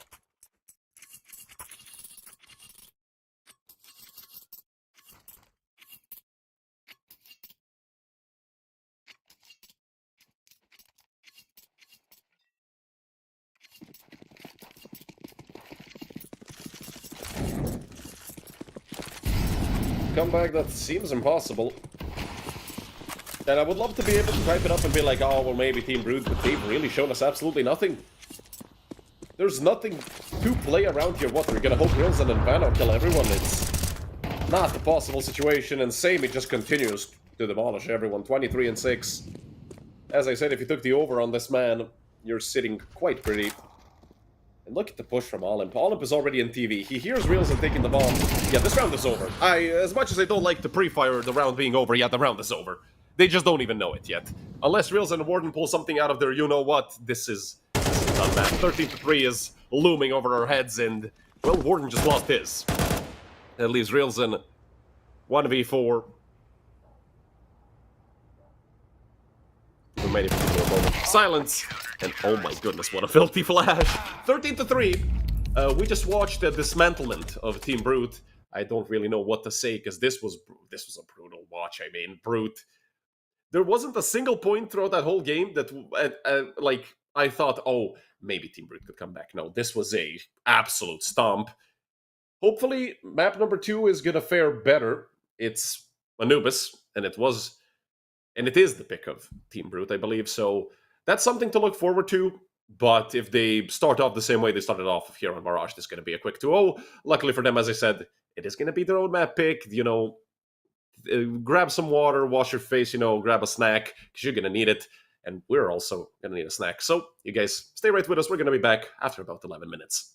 Comeback that seems impossible. And I would love to be able to type it up and be like, oh, well, maybe Team Brute, but they've really shown us absolutely nothing. There's nothing to play around here. What, we're gonna hope Rilzen and Vano kill everyone? It's not a possible situation, and Sami just continues to demolish everyone. 23-6. As I said, if you took the over on this man, you're sitting quite pretty. And look at the push from Olymp. Olymp is already in TV. He hears Rilzen taking the bomb. Yeah, this round is over. As much as I don't like to pre-fire the round being over, yeah, the round is over. They just don't even know it yet. Unless Reels and Warden pull something out of their you-know-what, this is done, man. 13-3 is looming over our heads, and, well, Warden just lost his. That leaves Reels in 1v4. Maybe for a moment. Silence, and oh my goodness, what a filthy flash. 13-3. We just watched the dismantlement of Team Brute. I don't really know what to say, because this was a brutal watch. I mean, Brute. There wasn't a single point throughout that whole game that, like, I thought, oh, maybe Team Brute could come back. No, this was a absolute stomp. Hopefully, map number 2 is gonna fare better. It's Anubis, and it is the pick of Team Brute, I believe, so that's something to look forward to. But if they start off the same way they started off here on Mirage, this is going to be a quick 2-0. Luckily for them, as I said, it is going to be their own map pick. You know, grab some water, wash your face, you know, grab a snack, because you're going to need it. And we're also going to need a snack. So, you guys, stay right with us. We're going to be back after about 11 minutes.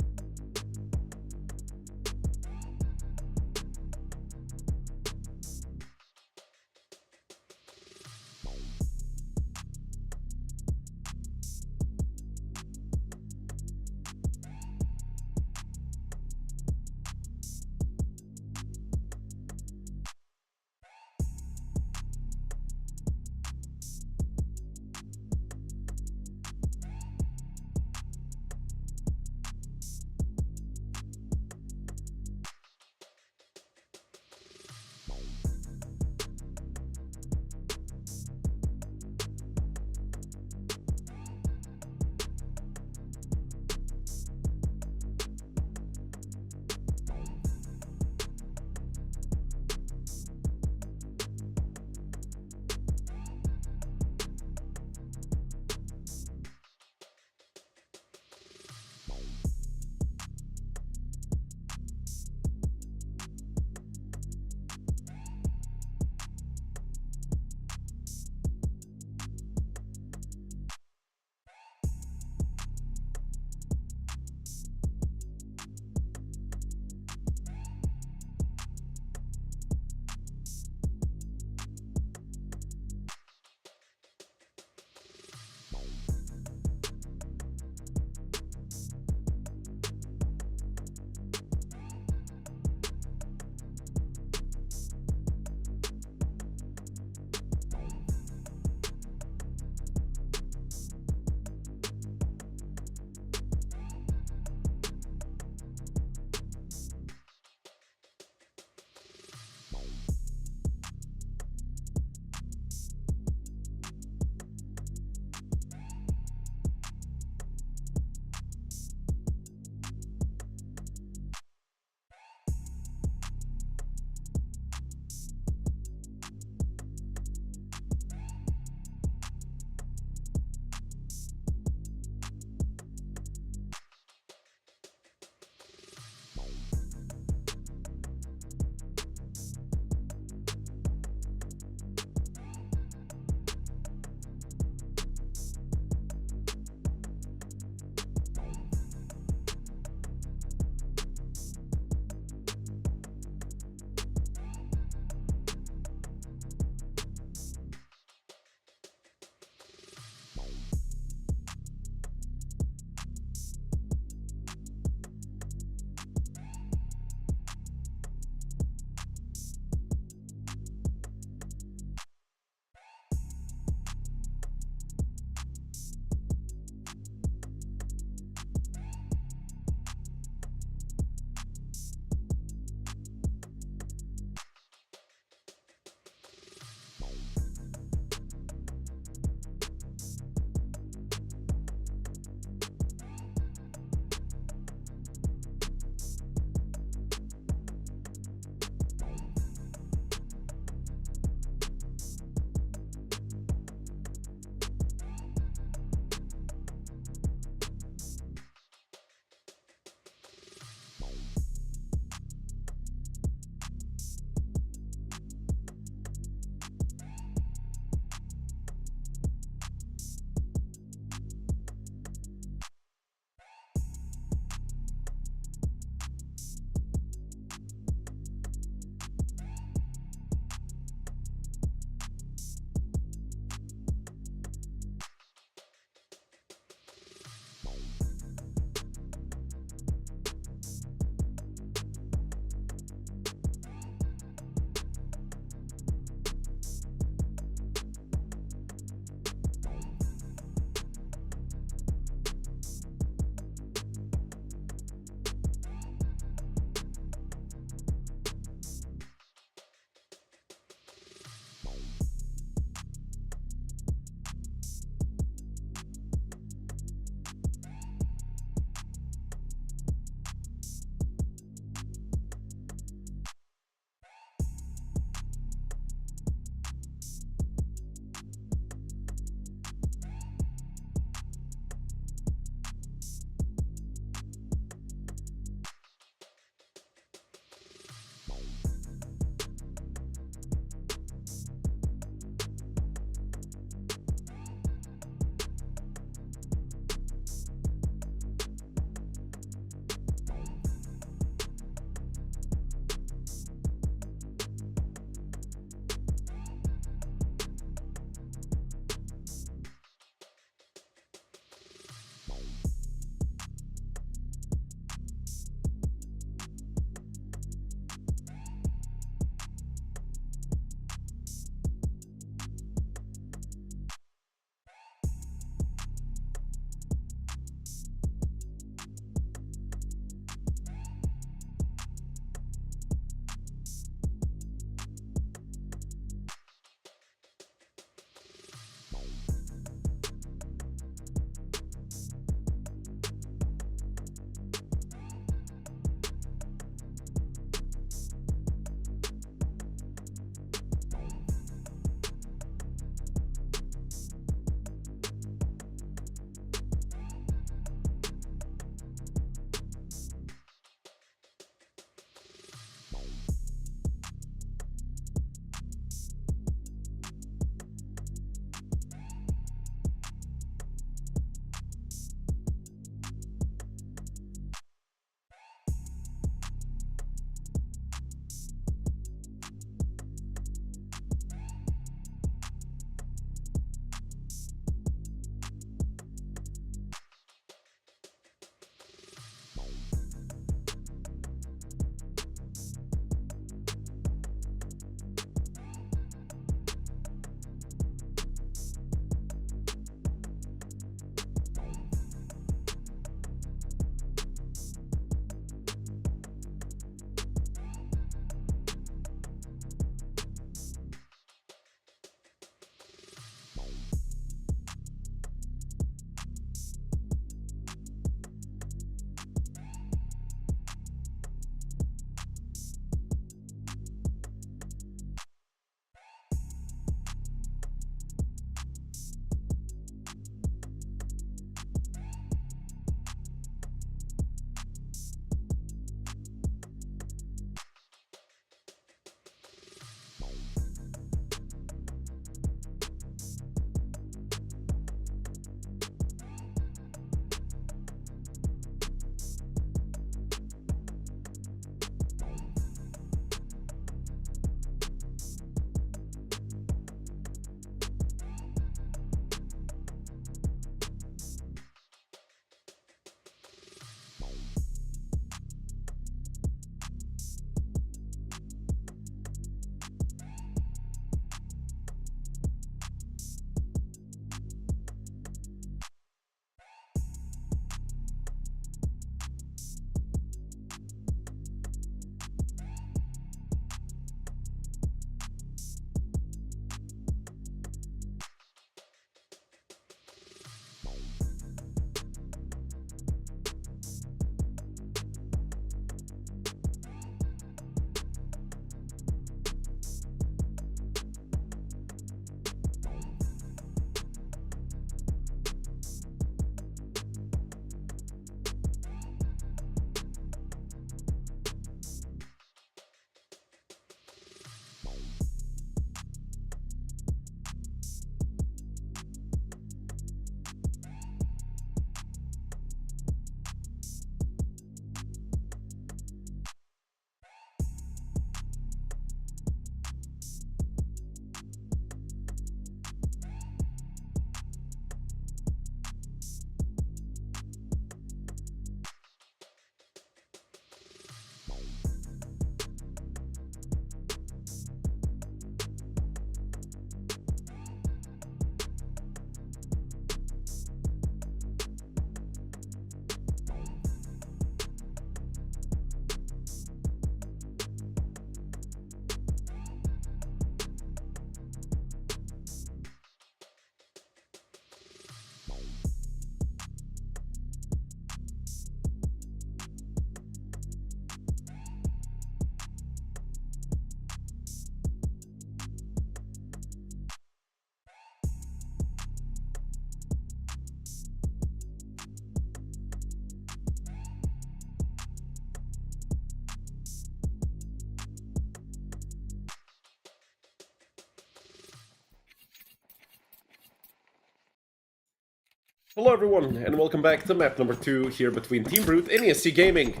Hello everyone, and welcome back to map number 2 here between Team Brute and ESC Gaming.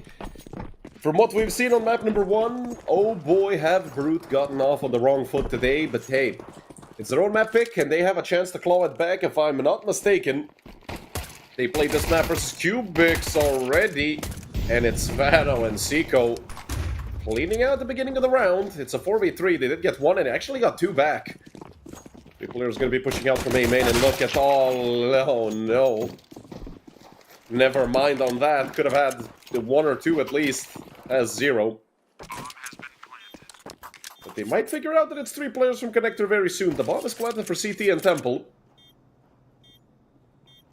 From what we've seen on map number 1, oh boy have Brute gotten off on the wrong foot today, but hey, it's their own map pick and they have a chance to claw it back if I'm not mistaken. They played this map versus Cubics already, and it's Vano and Seiko cleaning out the beginning of the round. It's a 4v3, they did get one and actually got two back. The player's going to be pushing out from A main, and look at all... oh no. Never mind on that. Could have had one or two at least. As 0. But they might figure out that it's 3 players from Connector very soon. The bomb is planted for CT and Temple,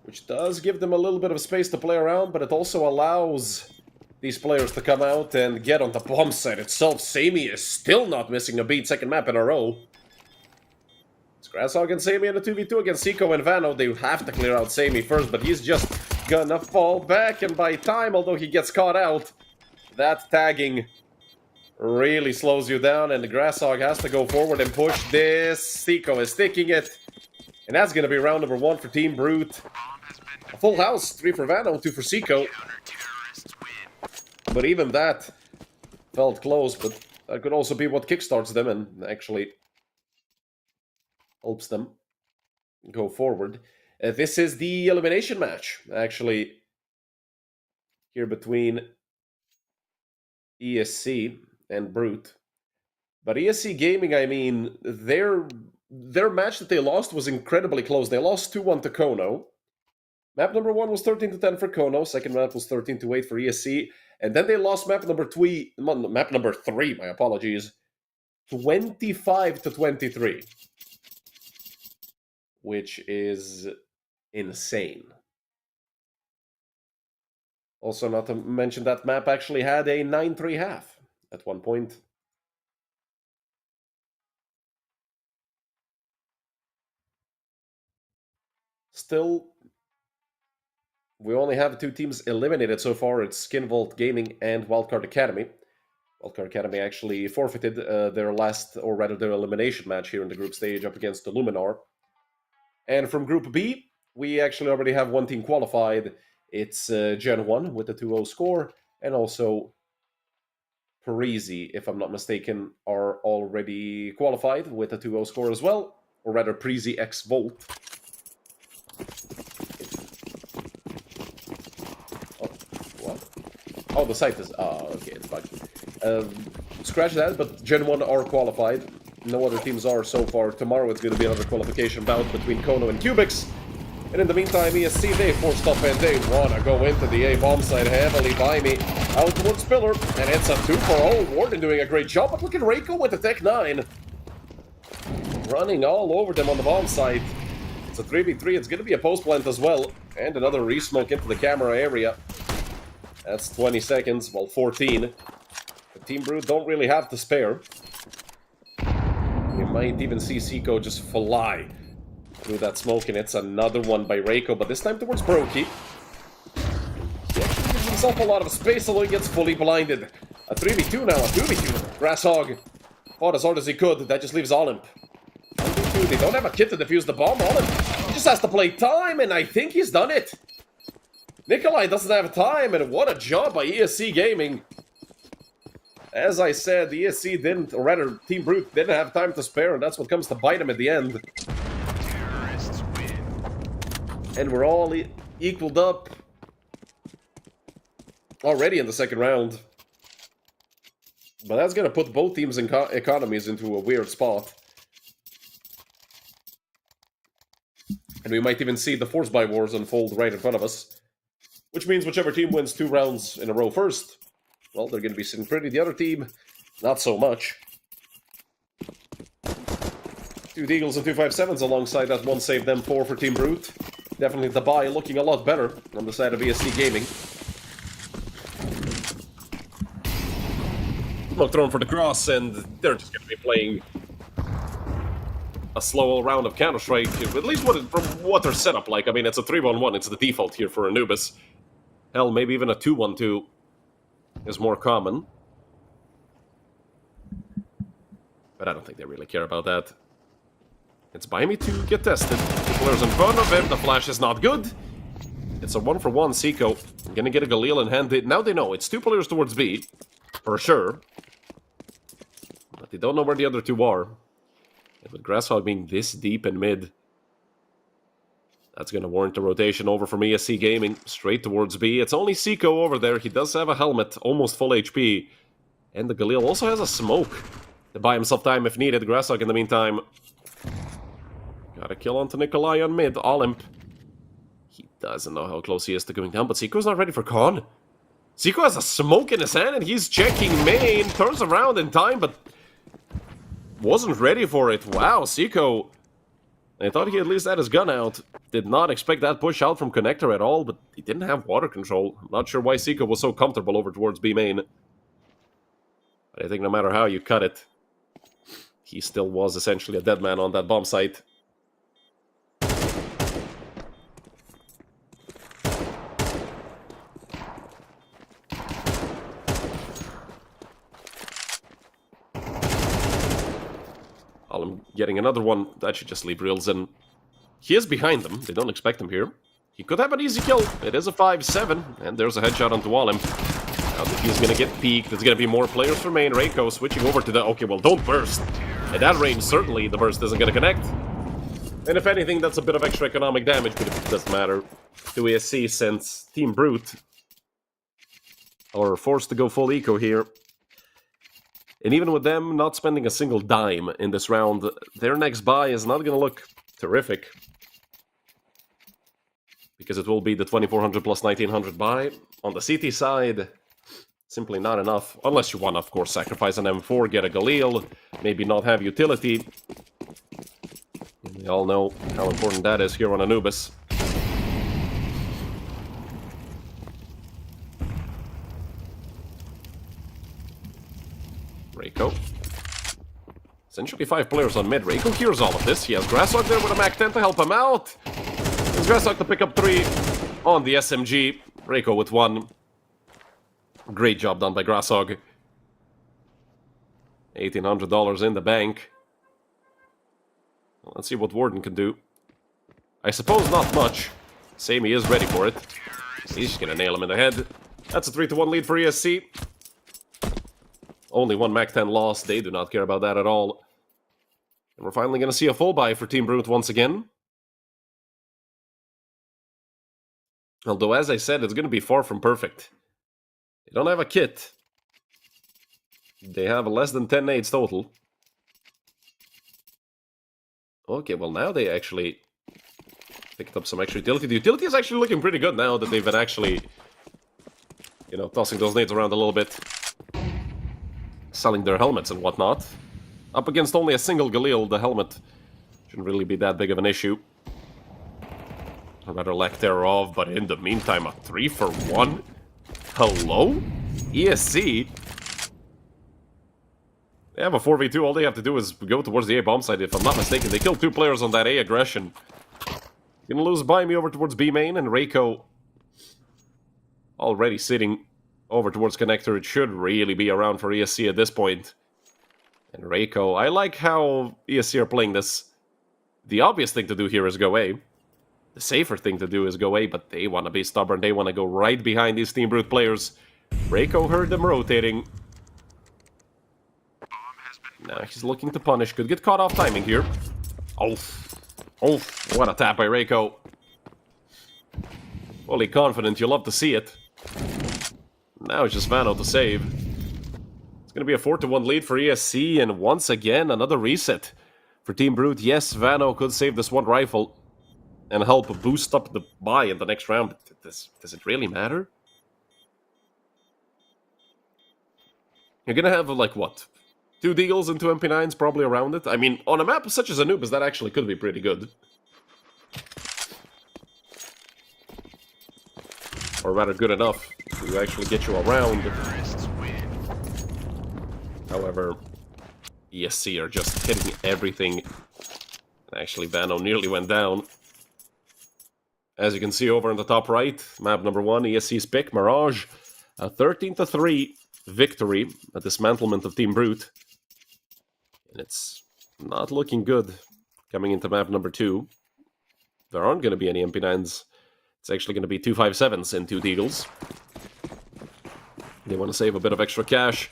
which does give them a little bit of space to play around, but it also allows these players to come out and get on the bomb site itself. Sammy is still not missing a beat, second map in a row. Grasshog and Sammy in a 2v2 against Seiko and Vano. They have to clear out Sammy first, but he's just gonna fall back, and by time, although he gets caught out, that tagging really slows you down, and the Grasshog has to go forward and push this. Seiko is sticking it, and that's gonna be round number 1 for Team Brute. A full house, 3 for Vano, 2 for Seiko. But even that felt close, but that could also be what kickstarts them and actually helps them go forward. This is the elimination match, actually, here between ESC and Brute. But ESC Gaming, I mean, their match that they lost was incredibly close. They lost 2-1 to Kono. Map number 1 was 13-10 for Kono. Second map was 13-8 for ESC. And then they lost map number 3, my apologies, 25-23. Which is insane. Also, not to mention that map actually had a 9-3 half at one point. Still, we only have 2 teams eliminated so far. It's Skinvolt Gaming and Wildcard Academy. Wildcard Academy actually forfeited their elimination match here in the group stage up against the Luminar. And from Group B, we actually already have 1 team qualified. It's Gen 1 with a 2-0 score, and also Parisi, if I'm not mistaken, are already qualified with a 2-0 score as well. Or rather, Parisi x Volt. Oh, what? Oh, the site is... oh, okay, it's bugged. Scratch that, but Gen 1 are qualified. No other teams are so far. Tomorrow it's going to be another qualification bout between Kono and Cubics. And in the meantime, ESC, they forced up and they want to go into the A bomb site heavily by me. Out towards Pillar, and it's a 2-for-0. Warden doing a great job, but look at Reiko with the Tech 9. Running all over them on the bomb site. It's a 3v3, it's going to be a post plant as well. And another re-smoke into the camera area. That's 20 seconds, well 14. The Team Brute don't really have to spare. You might even see Seiko just fly through that smoke, and it's another one by Reiko, but this time towards Brokey. He actually gives himself a lot of space, although he gets fully blinded. A 3v2 now, a 2v2. Grasshog fought as hard as he could. That just leaves Olymp. 1v2, they don't have a kit to defuse the bomb. Olymp, he just has to play time, and I think he's done it. Nikolai doesn't have time, and what a job by ESC Gaming. As I said, the ESC didn't, or rather, Team Brute didn't have time to spare, and that's what comes to bite him at the end. Terrorists win. And we're all equaled up already in the second round. But that's going to put both teams' economies into a weird spot. And we might even see the Force Buy Wars unfold right in front of us. Which means whichever team wins 2 rounds in a row first, well, they're going to be sitting pretty. The other team, not so much. 2 Deagles and 2 5.7s alongside that 1 save them 4 for Team Brute. Definitely the buy looking a lot better on the side of ESC Gaming. Smoke thrown for the cross, and they're just going to be playing a slow round of Counter-Strike. At least from what they're set up like. I mean, it's a 3-1-1. It's the default here for Anubis. Hell, maybe even a 2-1-2. Is more common. But I don't think they really care about that. It's by me to get tested. The player's in front of him, the flash is not good. It's a 1-for-1. Seiko gonna get a Galil in hand. Now they know it's 2 players towards B, for sure. But they don't know where the other 2 are. And with Grasshog being this deep in mid, that's gonna warrant a rotation over from ESC Gaming, straight towards B. It's only Seiko over there. He does have a helmet, almost full HP. And the Galil also has a smoke to buy himself time if needed. Grasshog in the meantime got a kill onto Nikolai on mid. Olymp. He doesn't know how close he is to going down, but Seiko's not ready for con. Seiko has a smoke in his hand and he's checking main. Turns around in time, but wasn't ready for it. Wow, Seiko. I thought he at least had his gun out. Did not expect that push out from Connector at all, but he didn't have water control. I'm not sure why Seiko was so comfortable over towards B main. But I think no matter how you cut it, he still was essentially a dead man on that bomb site. I'm getting another one. That should just leave reels in. He is behind them. They don't expect him here. He could have an easy kill. It is a 5-7, and there's a headshot onto Olymp. Now that he's gonna get peeked, there's gonna be more players for main. Reiko switching over to the... Okay, well, don't burst. At that range, certainly the burst isn't gonna connect. And if anything, that's a bit of extra economic damage, but it doesn't matter to ESC since Team Brute are forced to go full eco here. And even with them not spending a single dime in this round, their next buy is not gonna look terrific. Because it will be the 2400 plus 1900 buy. On the CT side, simply not enough. Unless you want, of course, sacrifice an M4, get a Galil, maybe not have utility. We all know how important that is here on Anubis. Reiko. Essentially 5 players on mid. Reiko hears all of this. He has Grasshog there with a Mac 10 to help him out. There's Grasshog to pick up 3 on the SMG. Reiko with 1. Great job done by Grasshog. $1,800 in the bank. Let's see what Warden can do. I suppose not much. Samey is ready for it. He's just gonna nail him in the head. That's a 3-1 lead for ESC. Only 1 Mac 10 loss. They do not care about that at all. And we're finally gonna see a full buy for Team Brute once again. Although, as I said, it's gonna be far from perfect. They don't have a kit. They have less than 10 nades total. Okay, well now they actually picked up some extra utility. The utility is actually looking pretty good now that they've been actually, you know, tossing those nades around a little bit. Selling their helmets and whatnot. Up against only a single Galil, the helmet shouldn't really be that big of an issue. Or rather lack thereof, but in the meantime, a 3-for-1? Hello? ESC? They have a 4v2, all they have to do is go towards the A bomb site, if I'm not mistaken. They killed 2 players on that A aggression. Gonna lose by me over towards B main, and Reiko already sitting over towards Connector. It should really be around for ESC at this point. And Reiko, I like how ESC are playing this. The obvious thing to do here is go A. The safer thing to do is go A, but they want to be stubborn. They want to go right behind these Team Brute players. Reiko heard them rotating. Now he's looking to punish. Could get caught off timing here. Oh, what a tap by Reiko. Fully confident, you love to see it. Now it's just Vano to save. It's going to be a 4-1 lead for ESC, and once again, another reset for Team Brute. Yes, Vano could save this one rifle and help boost up the buy in the next round. But does it really matter? You're going to have, like, what? 2 deals and 2 MP9s probably around it. I mean, on a map such as Anubis, that actually could be pretty good. Or rather good enough to actually get you around. However, ESC are just hitting everything. Actually, Vano nearly went down. As you can see over in the top right, map number 1, ESC's pick, Mirage. A 13-3 victory, a dismantlement of Team Brute. And it's not looking good coming into map number 2. There aren't going to be any MP9s It's actually going to be 257s and 2 Deagles. They want to save a bit of extra cash.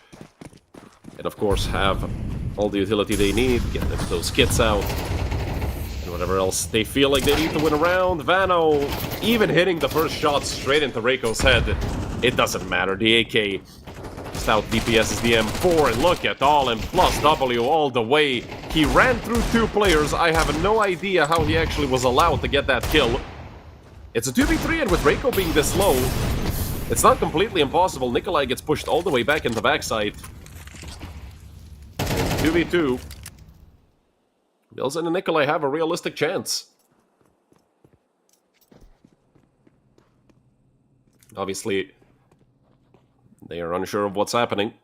And of course have all the utility they need. Get those kits out. And whatever else they feel like they need to win a round. Vano even hitting the first shot straight into Reiko's head. It doesn't matter. The AK stout DPS is the M4. And look at Olim plus W all the way. He ran through 2 players. I have no idea how he actually was allowed to get that kill. It's a 2v3, and with Reiko being this low, it's not completely impossible. Nikolai gets pushed all the way back into backside. 2v2. Wilson and Nikolai have a realistic chance. Obviously, they are unsure of what's happening.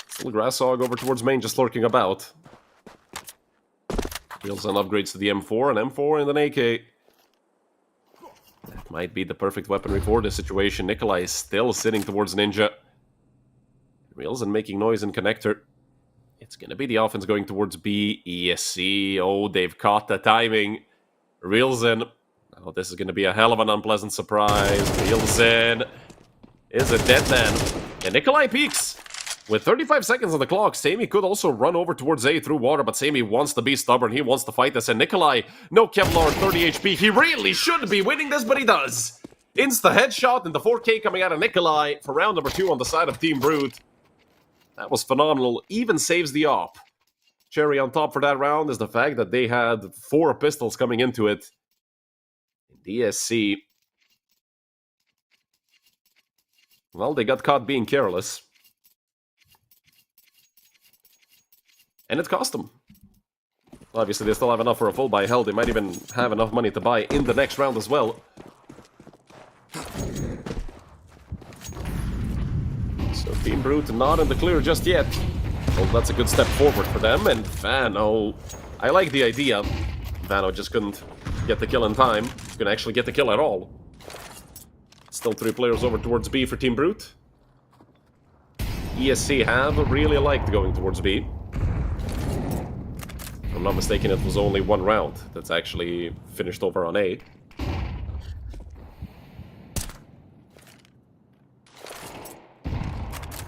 Still Grasshog over towards main, just lurking about. Wilson upgrades to the M4, and M4 and an AK. That might be the perfect weaponry for this situation. Nikolai is still sitting towards Ninja. Wilson making noise in connector. It's going to be the offense going towards B. ESC. Oh, they've caught the timing. Wilson. Oh, this is going to be a hell of an unpleasant surprise. Wilson is a dead man. And Nikolai peeks. With 35 seconds on the clock, Sammy could also run over towards A through water, but Sammy wants to be stubborn. He wants to fight this. And Nikolai, no Kevlar, 30 HP. He really should be winning this, but he does. Insta headshot and the 4K coming out of Nikolai for round number 2 on the side of Team Brute. That was phenomenal. Even saves the op. Cherry on top for that round is the fact that they had 4 pistols coming into it. DSC. Well, they got caught being careless. And it cost them. Obviously, they still have enough for a full buy. Hell, they might even have enough money to buy in the next round as well. So Team Brute not in the clear just yet. Well, that's a good step forward for them. And Vano, I like the idea. Vano just couldn't get the kill in time. Couldn't actually get the kill at all. Still 3 players over towards B for Team Brute. ESC have really liked going towards B. If I'm not mistaken, it was only 1 round that's actually finished over on A.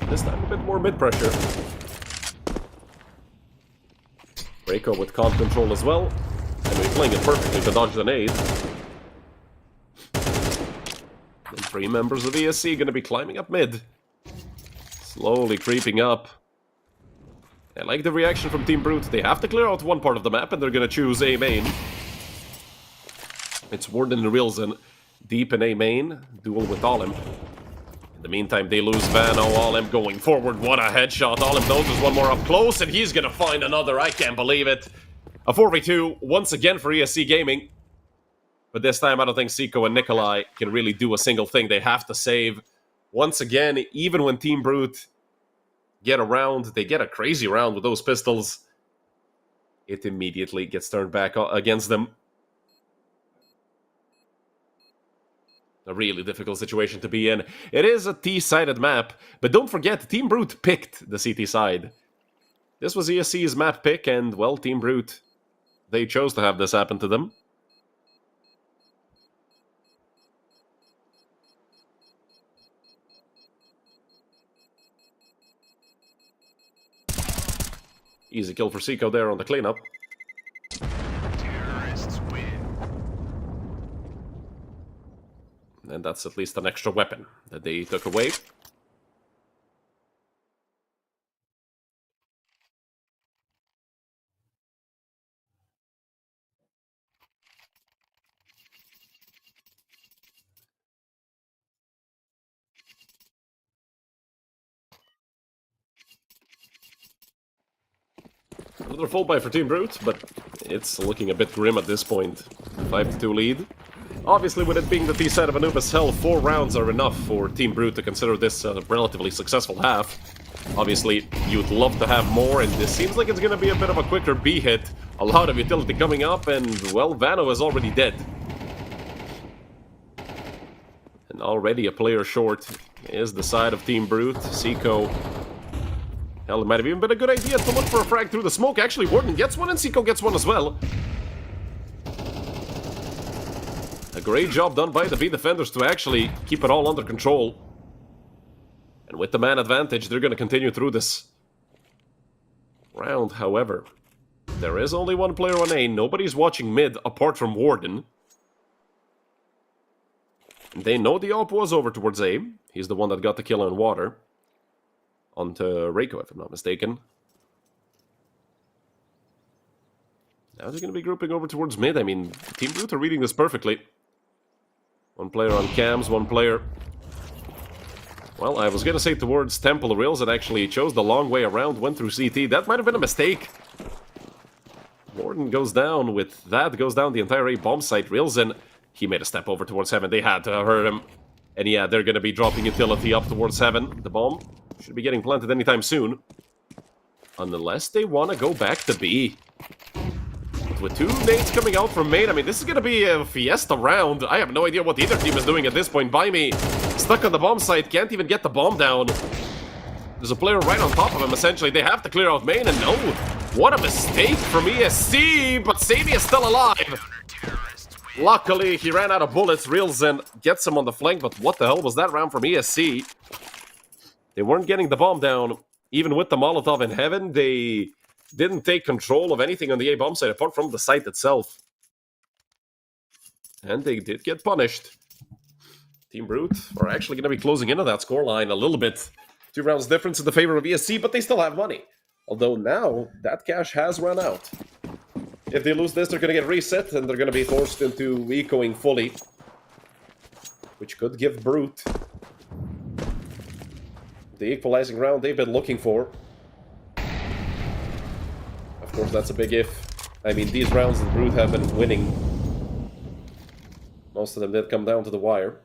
This time a bit more mid-pressure. Reiko with comp control as well. And we're playing it perfectly to dodge the nade. And 3 members of ESC gonna be climbing up mid. Slowly creeping up. I like the reaction from Team Brute. They have to clear out one part of the map, and they're gonna choose A main. It's Warden and Wilson deep in A main, duel with Olim. In the meantime, they lose Vano. Olim going forward. What a headshot. Olim knows there's one more up close, and he's gonna find another. I can't believe it. A 4v2 once again for ESC Gaming. But this time, I don't think Seiko and Nikolai can really do a single thing. They have to save. Once again, even when Team Brute get a round, they get a crazy round with those pistols, it immediately gets turned back against them. A really difficult situation to be in. It is a T-sided map, but don't forget, Team Brute picked the CT side. This was ESC's map pick, and, well, Team Brute, they chose to have this happen to them. Easy kill for Seiko there on the cleanup. Terrorists win. And that's at least an extra weapon that they took away. Another full buy for Team Brute, but it's looking a bit grim at this point. 5-2 lead. Obviously, with it being the T side of Anubis Hell, 4 rounds are enough for Team Brute to consider this a relatively successful half. Obviously, you'd love to have more, and this seems like it's going to be a bit of a quicker B hit. A lot of utility coming up, and, well, Vano is already dead. And already a player short is the side of Team Brute. Seiko. Hell, it might have even been a good idea to look for a frag through the smoke. Actually, Warden gets one, and Seiko gets one as well. A great job done by the B defenders to actually keep it all under control. And with the man advantage, they're going to continue through this round. However, there is only one player on A. Nobody's watching mid apart from Warden. And they know the op was over towards A. He's the one that got the kill on water. Onto Reiko, if I'm not mistaken. Now they're going to be grouping over towards mid. I mean, Team Brute are reading this perfectly. One player on cams, one player... Well, I was going to say towards Temple Rails, it actually chose the long way around, went through CT. That might have been a mistake. Warden goes down with that, goes down the entire A bomb site. Railsin, he made a step over towards heaven. They had to hurt him. And yeah, they're going to be dropping utility up towards heaven. The bomb should be getting planted anytime soon. Unless they want to go back to B. With two nades coming out from main, I mean, this is going to be a fiesta round. I have no idea what the other team is doing at this point. By me, stuck on the bomb site, can't even get the bomb down. There's a player right on top of him, essentially. They have to clear out main, and no, what a mistake from ESC, but Sammy is still alive. Luckily, he ran out of bullets. Reelzen gets him on the flank, but what the hell was that round from ESC? They weren't getting the bomb down. Even with the Molotov in heaven, they didn't take control of anything on the A bomb site apart from the site itself. And they did get punished. Team Brute are actually going to be closing into that scoreline a little bit. 2 rounds difference in the favor of ESC, but they still have money. Although now, that cash has run out. If they lose this, they're going to get reset, and they're going to be forced into ecoing fully. Which could give Brute the equalizing round they've been looking for. Of course, that's a big if. I mean, these rounds that Brute have been winning, most of them did come down to the wire.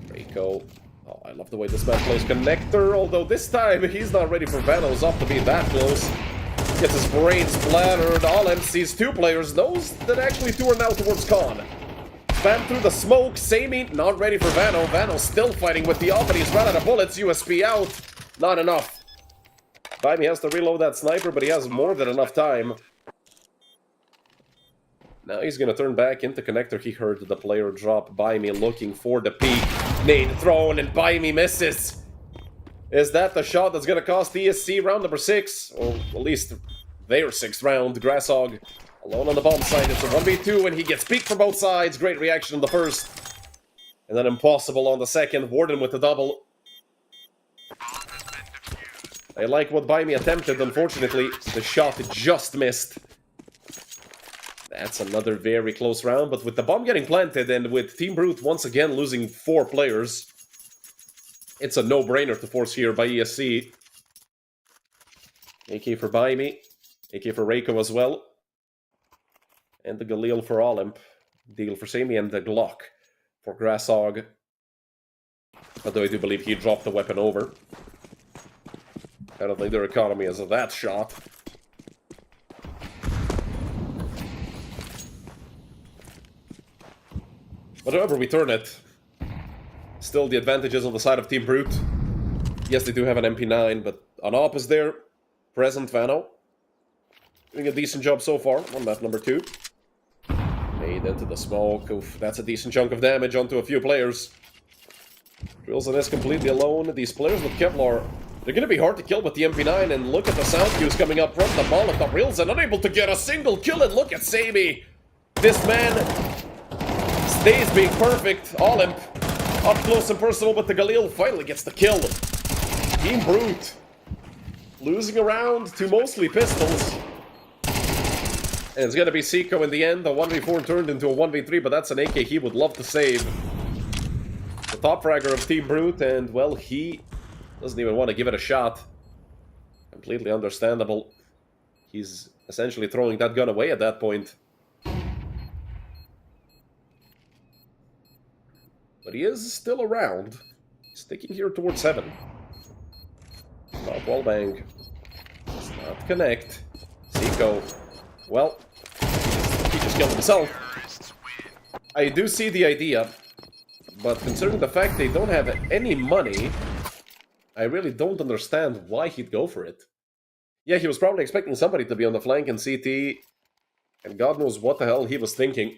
Reiko. Oh, I love the way this man plays Connector, although this time he's not ready for Vanos up to be that close. Gets his brain splattered. All sees 2 players, knows that actually 2 are now towards Con. Spam through the smoke. Sammy not ready for Vano. Vano still fighting with the op, and he's run out of bullets. USP out. Not enough. He has to reload that sniper, but he has more than enough time. Now he's going to turn back into Connector. He heard the player drop by me looking for the peak. Nade thrown, and by me misses. Is that the shot that's going to cost ESC round number 6? Or at least their 6th round. Grasshog alone on the bomb site. It's a 1v2, and he gets peeked from both sides. Great reaction on the first. And then impossible on the second. Warden with the double. I like what By Me attempted. Unfortunately, the shot just missed. That's another very close round, but with the bomb getting planted and with Team Brute once again losing 4 players, it's a no-brainer to force here by ESC. AK for By Me, AK for Reiko as well, and the Galil for Olymp, Deal for Sammy, and the Glock for Grasshog. Although I do believe he dropped the weapon over. I don't think their economy is that shot. But however we turn it, still the advantage is on the side of Team Brute. Yes, they do have an MP9, but an op is there. Present Vano. Doing a decent job so far on map number 2. Made into the smoke. Oof, that's a decent chunk of damage onto a few players. Drillson is completely alone. These players with Kevlar, they're going to be hard to kill with the MP9, and look at the sound cues coming up from the Molotov. Drillson unable to get a single kill, and look at Sammy. This man stays being perfect. Olymp up close and personal with the Galil, finally gets the kill. Team Brute losing a round to mostly pistols. And it's going to be Seiko in the end. The 1v4 turned into a 1v3, but that's an AK he would love to save. The top fragger of Team Brute, and well, he doesn't even want to give it a shot. Completely understandable. He's essentially throwing that gun away at that point. But he is still around. Sticking here towards 7. Not wallbang. Does not connect. Seiko. Well, he just killed himself. I do see the idea, but considering the fact they don't have any money, I really don't understand why he'd go for it. Yeah, he was probably expecting somebody to be on the flank in CT, And God knows what the hell he was thinking.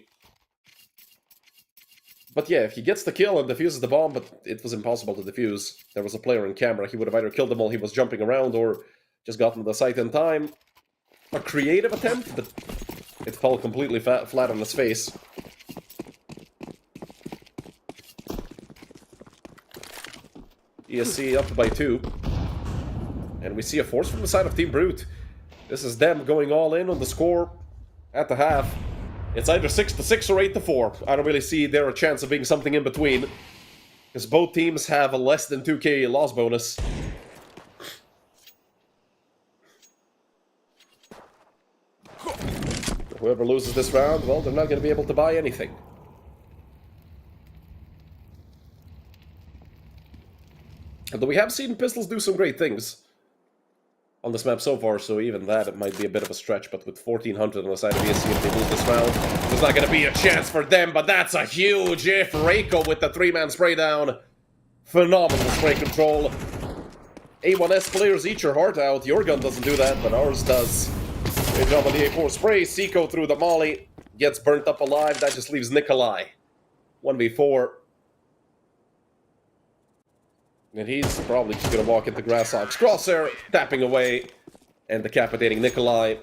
But yeah, if he gets the kill and defuses the bomb, but it was impossible to defuse. There was a player in camera. He would have either killed them while he was jumping around or just gotten to the site in time. A creative attempt, but it fell completely flat on his face. ESC up by 2. And we see a force from the side of Team Brute. This is them going all in on the score at the half. It's either 6-6 or 8-4. I don't really see there a chance of being something in between, because both teams have a less than 2k loss bonus. Whoever loses this round, well, they're not going to be able to buy anything. Although we have seen pistols do some great things on this map so far, so even that, it might be a bit of a stretch, but with 1400 on the side of ESC, if they lose this round, there's not going to be a chance for them, but that's a huge if. Reiko with the 3-man spray down. Phenomenal spray control. A1S players, eat your heart out. Your gun doesn't do that, but ours does. Great job on the A4 spray. Seiko through the molly. Gets burnt up alive. That just leaves Nikolai. 1v4. And he's probably just going to walk into Grasshog's crosshair, tapping away and decapitating Nikolai.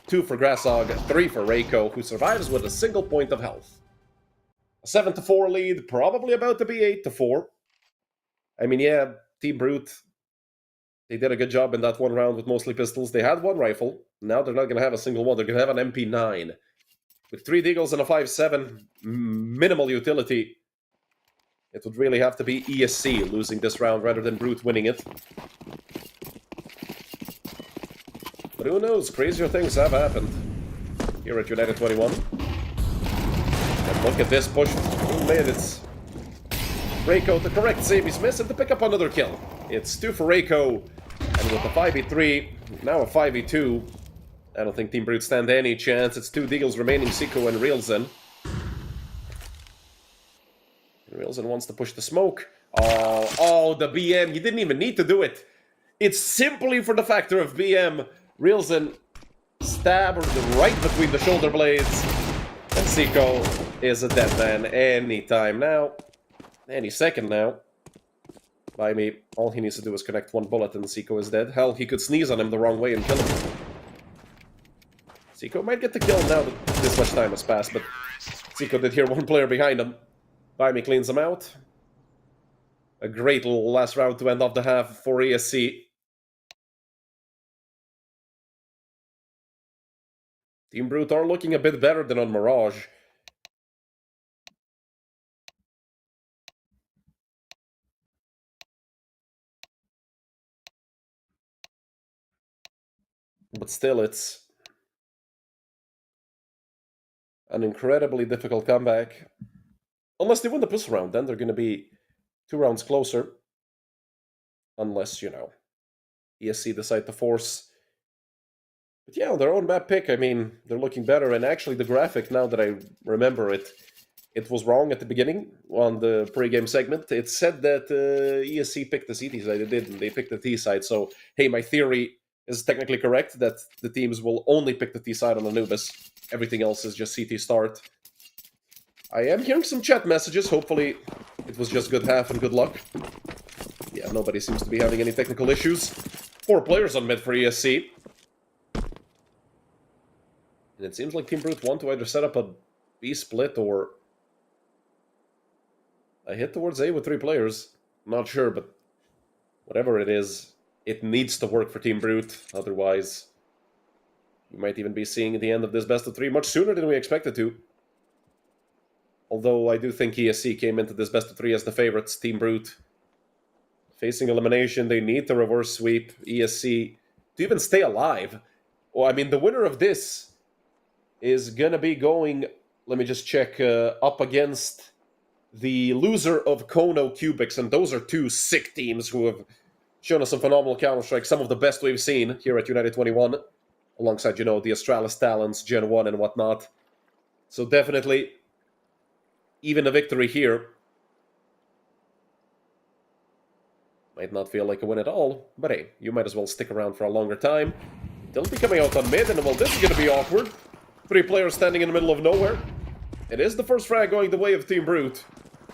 2 for Grasshog, 3 for Reiko, who survives with a single point of health. A 7-4 lead, probably about to be 8-4. I mean, yeah, Team Brute, they did a good job in that one round with mostly pistols. They had 1 rifle. Now they're not going to have a single one. They're going to have an MP9. With 3 Deagles and a 5.7, minimal utility. It would really have to be ESC losing this round rather than Brute winning it. But who knows? Crazier things have happened here at United21. And look at this push. Who made it? Reiko to correct Sabi's miss and to pick up another kill. It's 2 for Reiko. And with the 5v3, now a 5v2. I don't think Team Brute stand any chance. It's 2 Deagles remaining, Seiko and Reelzen. Reelzen wants to push the smoke. Oh, the BM. You didn't even need to do it. It's simply for the factor of BM. Reelzen stabbed right between the shoulder blades. And Seiko is a dead man any time now. Any second now. By me, all he needs to do is connect 1 bullet and Seiko is dead. Hell, he could sneeze on him the wrong way and kill him. Seiko might get the kill now that this much time has passed, but Seiko did hear 1 player behind him. By me cleans him out. A great little last round to end off the half for ESC. Team Brute are looking a bit better than on Mirage. But still, it's an incredibly difficult comeback. Unless they win the pistol round, then they're going to be 2 rounds closer. Unless, you know, ESC decide to force. But yeah, on their own map pick, I mean, they're looking better. And actually, the graphic, now that I remember it, it was wrong at the beginning on the pre-game segment. It said that ESC picked the CT side. It didn't. They picked the T side. So, hey, my theory is technically correct that the teams will only pick the T side on Anubis. Everything else is just CT start. I am hearing some chat messages. Hopefully, it was just good half and good luck. Yeah, nobody seems to be having any technical issues. 4 players on mid for ESC. And it seems like Team Brute want to either set up a B split or a hit towards A with 3 players. Not sure, but whatever it is, it needs to work for Team Brute. Otherwise, we might even be seeing the end of this best of 3 much sooner than we expected to. Although I do think ESC came into this best of 3 as the favorites. Team Brute facing elimination. They need to reverse sweep ESC to even stay alive. Well, I mean, the winner of this is going to be going, let me just check, up against the loser of Kono Cubics. And those are 2 sick teams who have shown us some phenomenal Counter-Strike. Some of the best we've seen here at United21. Alongside, you know, the Astralis Talents, Gen 1 and whatnot. So definitely, even a victory here might not feel like a win at all, but hey, you might as well stick around for a longer time. They'll be coming out on mid, and well, this is going to be awkward. 3 players standing in the middle of nowhere. It is the first frag going the way of Team Brute,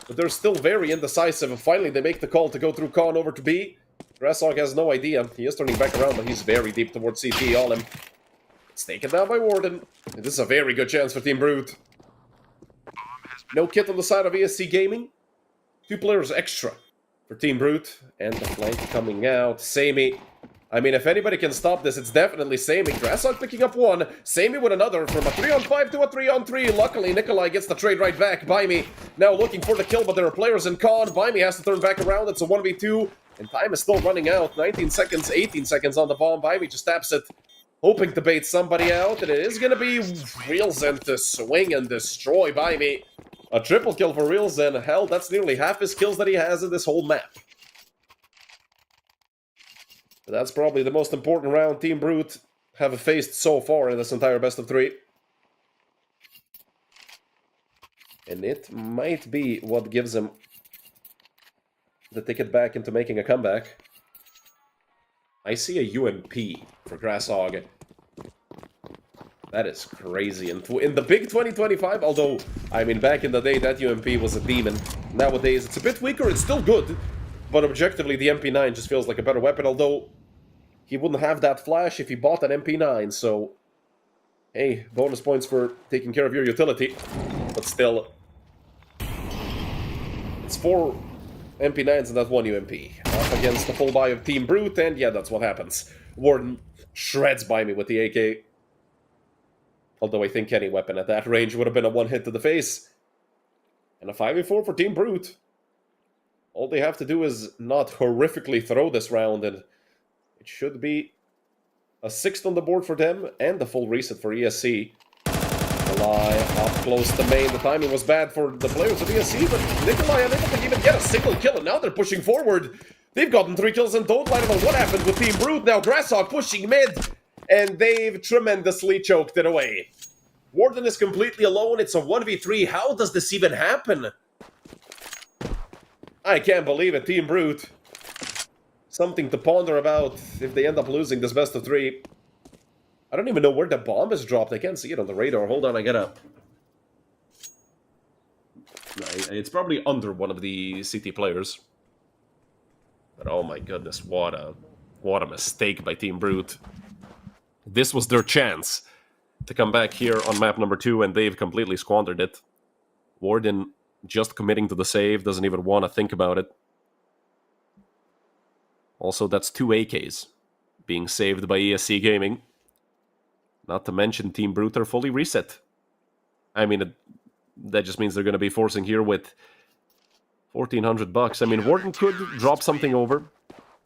but they're still very indecisive, and finally they make the call to go through Con over to B. Grasshog has no idea. He is turning back around, but he's very deep towards CT. All him. It's taken down by Warden. This is a very good chance for Team Brute. No kit on the side of ESC Gaming. 2 players extra for Team Brute. And the flank coming out. Samey. I mean, if anybody can stop this, it's definitely Samey. Grasshog picking up 1. Samey with another from a 3-on-5 to a 3-on-3. Luckily, Nikolai gets the trade right back. Baimi now looking for the kill, but there are players in Con. Baimi has to turn back around. It's a 1v2. And time is still running out. 19 seconds, 18 seconds on the bomb. Baimi just taps it, hoping to bait somebody out. And it is going to be Realzen to swing and destroy Baimi. A triple kill for Realzen. Hell, that's nearly half his kills that he has in this whole map. But that's probably the most important round Team Brute have faced so far in this entire best of 3. And it might be what gives him the ticket back into making a comeback. I see a UMP for Grasshog. That is crazy. And in the big 2025, although, I mean, back in the day, that UMP was a demon. Nowadays, it's a bit weaker. It's still good. But objectively, the MP9 just feels like a better weapon, although he wouldn't have that flash if he bought an MP9, so hey, bonus points for taking care of your utility. But still, it's 4 MP9s and that 1 UMP. Up against the full buy of Team Brute, and yeah, that's what happens. Warden shreds by me with the AK. Although I think any weapon at that range would have been a 1 hit to the face. And a 5v4 for Team Brute. All they have to do is not horrifically throw this round, and it should be a 6th on the board for them, and the full reset for ESC. Nikolai up close to main. The timing was bad for the players of ESC, but Nikolai unable to even get a single kill, and now they're pushing forward. They've gotten 3 kills and don't light on what happened with Team Brute. Now Grasshog pushing mid, and they've tremendously choked it away. Warden is completely alone. It's a 1v3. How does this even happen? I can't believe it, Team Brute. Something to ponder about if they end up losing this best of 3. I don't even know where the bomb is dropped. I can't see it on the radar. Hold on, I gotta... It's probably under one of the CT players. But oh my goodness, what a mistake by Team Brute. This was their chance to come back here on map number 2, and they've completely squandered it. Warden just committing to the save, doesn't even want to think about it. Also, that's 2 AKs being saved by ESC Gaming. Not to mention Team Brute are fully reset. I mean, that just means they're going to be forcing here with $1,400. I mean, Warden could drop something over.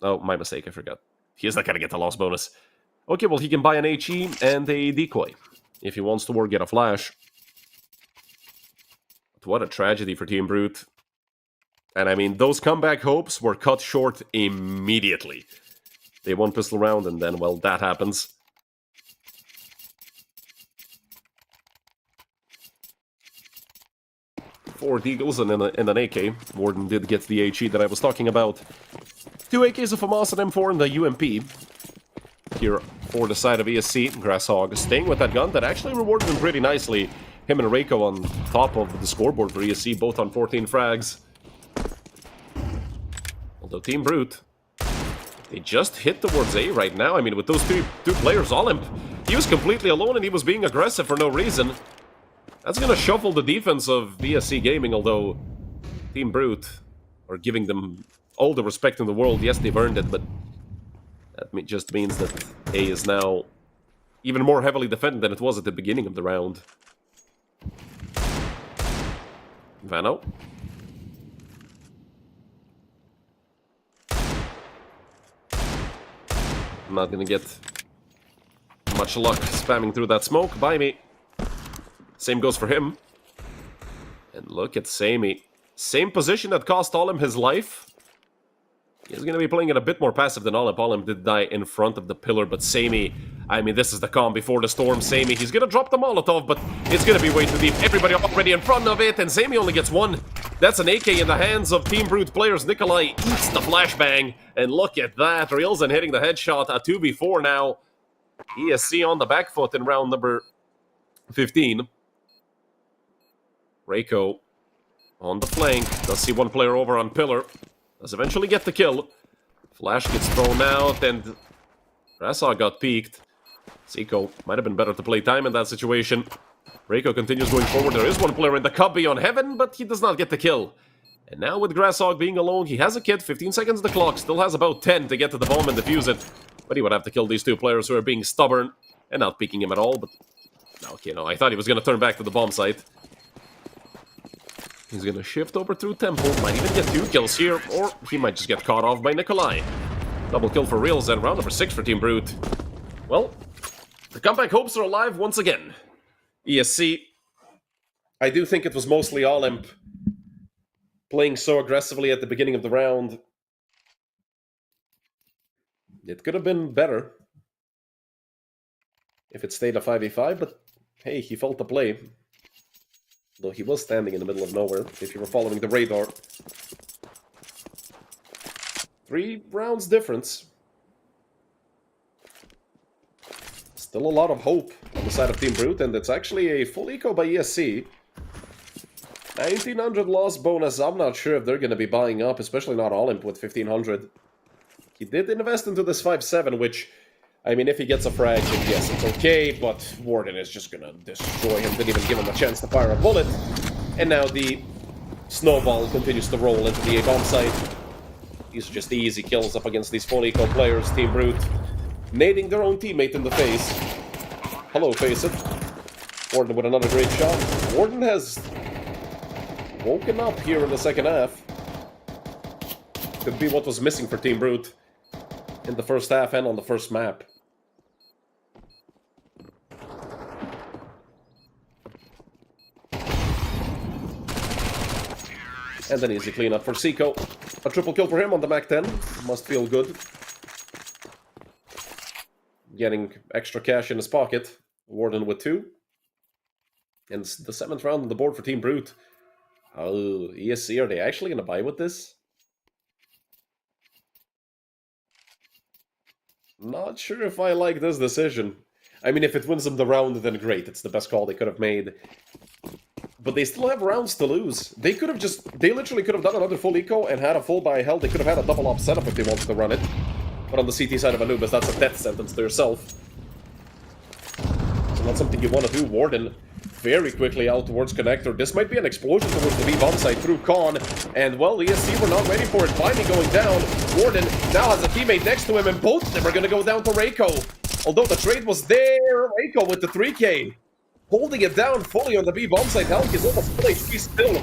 Oh, my mistake, I forgot. He is not going to get the loss bonus. Okay, well, he can buy an HE and a decoy if he wants to, or get a flash. But what a tragedy for Team Brute. And I mean, those comeback hopes were cut short immediately. They won pistol round, and then, well, that happens. Four deagles and an AK. Warden did get the HE that I was talking about. 2 AKs of FAMAS and M4 and the UMP. Here for the side of ESC. Grasshog staying with that gun that actually rewarded him pretty nicely. Him and Reiko on top of the scoreboard for ESC, both on 14 frags. Although Team Brute, they just hit towards A right now. I mean, with those two players, Olymp, he was completely alone and he was being aggressive for no reason. That's going to shuffle the defense of ESC Gaming, although Team Brute are giving them all the respect in the world. Yes, they've earned it, but that just means that A is now even more heavily defended than it was at the beginning of the round. Vano. I'm not going to get much luck spamming through that smoke. By me. Same goes for him. And look at Samey. Same position that cost Olymp his life. He's going to be playing it a bit more passive than Olymp. Olymp did die in front of the pillar, but Samey, I mean, this is the calm before the storm. Samey, he's going to drop the Molotov, but it's going to be way too deep. Everybody already in front of it, and Samey only gets 1. That's an AK in the hands of Team Brute players. Nikolai eats the flashbang, and look at that. Realzen hitting the headshot. A 2v4 now. ESC on the back foot in round number 15. Reiko on the flank. Does see one player over on pillar. Does eventually get the kill. Flash gets thrown out, and Grasshog got peeked. Zico might have been better to play time in that situation. Reiko continues going forward. There is one player in the cubby on Heaven, but he does not get the kill. And now with Grasshog being alone, he has a kit, 15 seconds the clock, still has about 10 to get to the bomb and defuse it. But he would have to kill these two players who are being stubborn and not peeking him at all, but... Okay, no, I thought he was going to turn back to the bomb site. He's going to shift over through Temple, might even get 2 kills here, or he might just get caught off by Nikolai. Double kill for reals and round number 6 for Team Brute. Well, the comeback hopes are alive once again. ESC, I do think it was mostly Olymp playing so aggressively at the beginning of the round. It could have been better if it stayed a 5v5, but hey, he felt the play. Though he was standing in the middle of nowhere, if you were following the radar. 3 rounds difference. Still a lot of hope on the side of Team Brute, and it's actually a full eco by ESC. 1900 loss bonus, I'm not sure if they're going to be buying up, especially not Olymp with 1500. He did invest into this 5-7, which, I mean, if he gets a frag, then yes, it's okay, but Warden is just going to destroy him, didn't even give him a chance to fire a bullet. And now the snowball continues to roll into the A-bomb site. These are just easy kills up against these full eco players, Team Brute. Nading their own teammate in the face. Hello, face it. Warden with another great shot. Warden has woken up here in the second half. Could be what was missing for Team Brute in the first half and on the first map. And an easy cleanup for Zico. A triple kill for him on the Mac 10. Must feel good. Getting extra cash in his pocket. Warden with 2. And the 7th round on the board for Team Brute. Oh, ESC, are they actually going to buy with this? Not sure if I like this decision. I mean, if it wins them the round, then great. It's the best call they could have made. But they still have rounds to lose. They could have they literally could have done another full eco and had a full buy hell. They could have had a double op setup if they wanted to run it. But on the CT side of Anubis, that's a death sentence to yourself. So not something you want to do. Warden very quickly out towards Connector. This might be an explosion towards the B-bomb site through Khan. And, well, ESC were not ready for it. Finally going down. Warden now has a teammate next to him, and both of them are going to go down to Reiko. Although the trade was there, Reiko with the 3K. Holding it down fully on the B-bomb site. Helk is almost full HP still.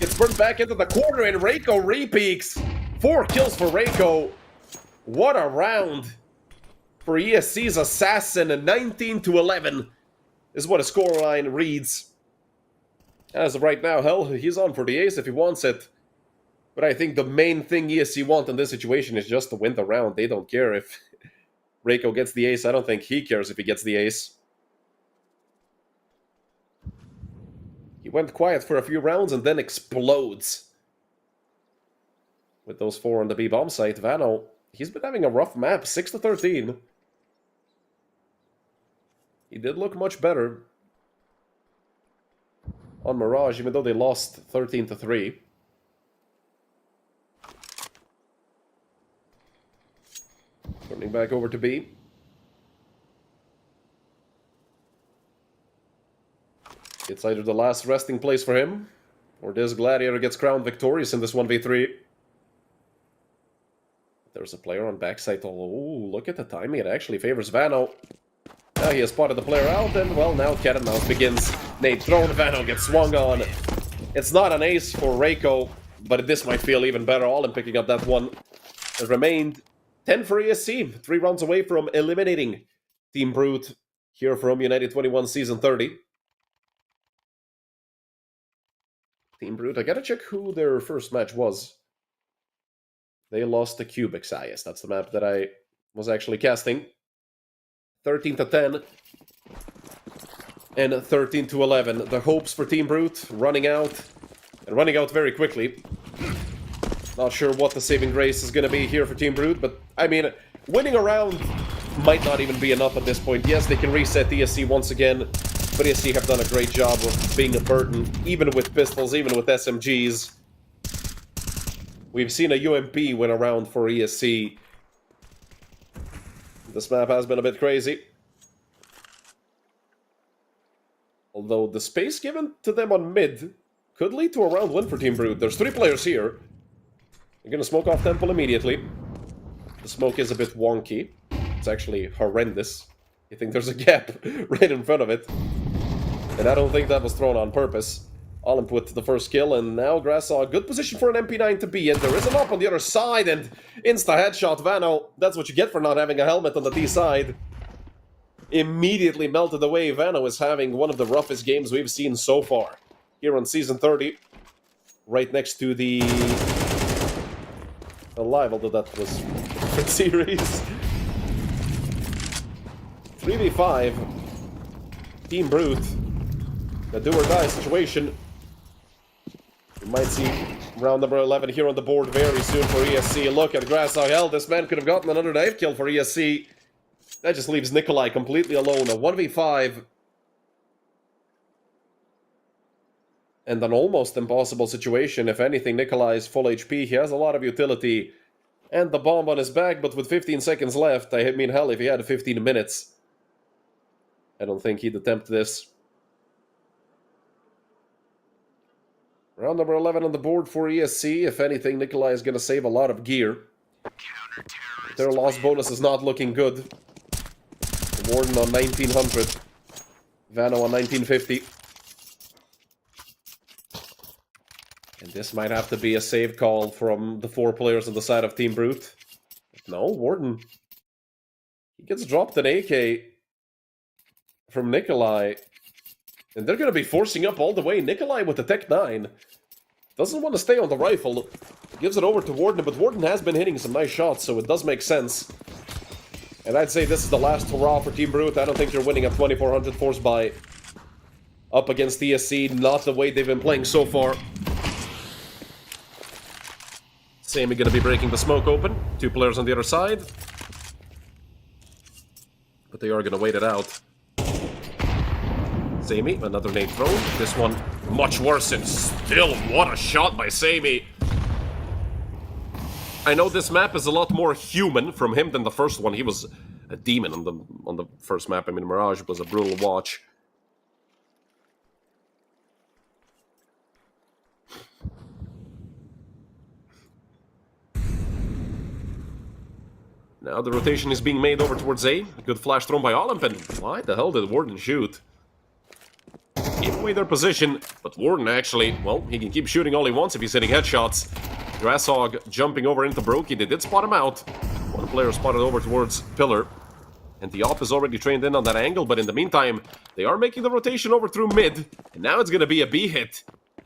Gets burned back into the corner, and Reiko repeaks. 4 kills for Reiko. What a round for ESC's Assassin, 19-11 is what a scoreline reads. As of right now, hell, he's on for the ace if he wants it. But I think the main thing ESC want in this situation is just to win the round. They don't care if Reiko gets the ace. I don't think he cares if he gets the ace. He went quiet for a few rounds and then explodes. With those 4 on the B-bomb site, Vano, he's been having a rough map, 6-13. He did look much better on Mirage, even though they lost 13-3. Turning back over to B. It's either the last resting place for him, or this Gladiator gets crowned victorious in this 1v3. There's a player on backside. Oh, look at the timing. It actually favors Vano. Now he has spotted the player out, and, well, now cat and mouse begins. Nade thrown, Vano gets swung on. It's not an ace for Reiko, but this might feel even better. All in picking up that one. It remained 10 for ESC. 3 rounds away from eliminating Team Brute here from United21 Season 30. Team Brute, I gotta check who their first match was. They lost to Cubics. Ah, yes, that's the map that I was actually casting. 13-10 and 13-11. The hopes for Team Brute running out, and running out very quickly. Not sure what the saving grace is going to be here for Team Brute, but I mean, winning a round might not even be enough at this point. Yes, they can reset ESC once again, But ESC have done a great job of being a burden, even with pistols, even with SMGs. We've seen a UMP win a round for ESC. This map has been a bit crazy. Although the space given to them on mid could lead to a round win for Team Brute. There's 3 players here. They're gonna smoke off Temple immediately. The smoke is a bit wonky. It's actually horrendous. You think there's a gap right in front of it. And I don't think that was thrown on purpose. Olymp with the first kill, and now Grass saw a good position for an MP9 to be in. There is an op on the other side, and insta-headshot Vano. That's what you get for not having a helmet on the D side. Immediately melted away. Vano is having one of the roughest games we've seen so far. Here on Season 30. Right next to the... Alive, although that was a different series. 3v5. Team Brute. The do-or-die situation. We might see round number 11 here on the board very soon for ESC. Look at Grass, how hell this man could have gotten another knife kill for ESC. That just leaves Nikolai completely alone. A 1v5. And an almost impossible situation. If anything, Nikolai is full HP. He has a lot of utility. And the bomb on his back, but with 15 seconds left, I mean, hell, if he had 15 minutes, I don't think he'd attempt this. Round number 11 on the board for ESC. If anything, Nikolai is going to save a lot of gear. Their loss bonus is not looking good. Warden on 1900. Vano on 1950. And this might have to be a save call from the 4 players on the side of Team Brute. No, Warden. He gets dropped an AK from Nikolai. And they're going to be forcing up all the way. Nikolai with the Tech 9. Doesn't want to stay on the rifle. Gives it over to Warden, but Warden has been hitting some nice shots, so it does make sense. And I'd say this is the last hurrah for Team Brute. I don't think you're winning a 2400 force buy up against ESC. Not the way they've been playing so far. Sammy going to be breaking the smoke open. 2 players on the other side. But they are going to wait it out. Sammy, another nade throw. This one much worse, and still, what a shot by Sammy. I know this map is a lot more human from him than the first one. He was a demon on the first map. I mean, Mirage was a brutal watch. Now the rotation is being made over towards A. A good flash thrown by Olymp, and why the hell did Warden shoot? Gave away their position, but Warden actually, well, he can keep shooting all he wants if he's hitting headshots. Grasshog jumping over into Brokey. They did spot him out. One player spotted over towards Pillar. And the op is already trained in on that angle, but in the meantime, they are making the rotation over through mid. And now it's going to be a B hit.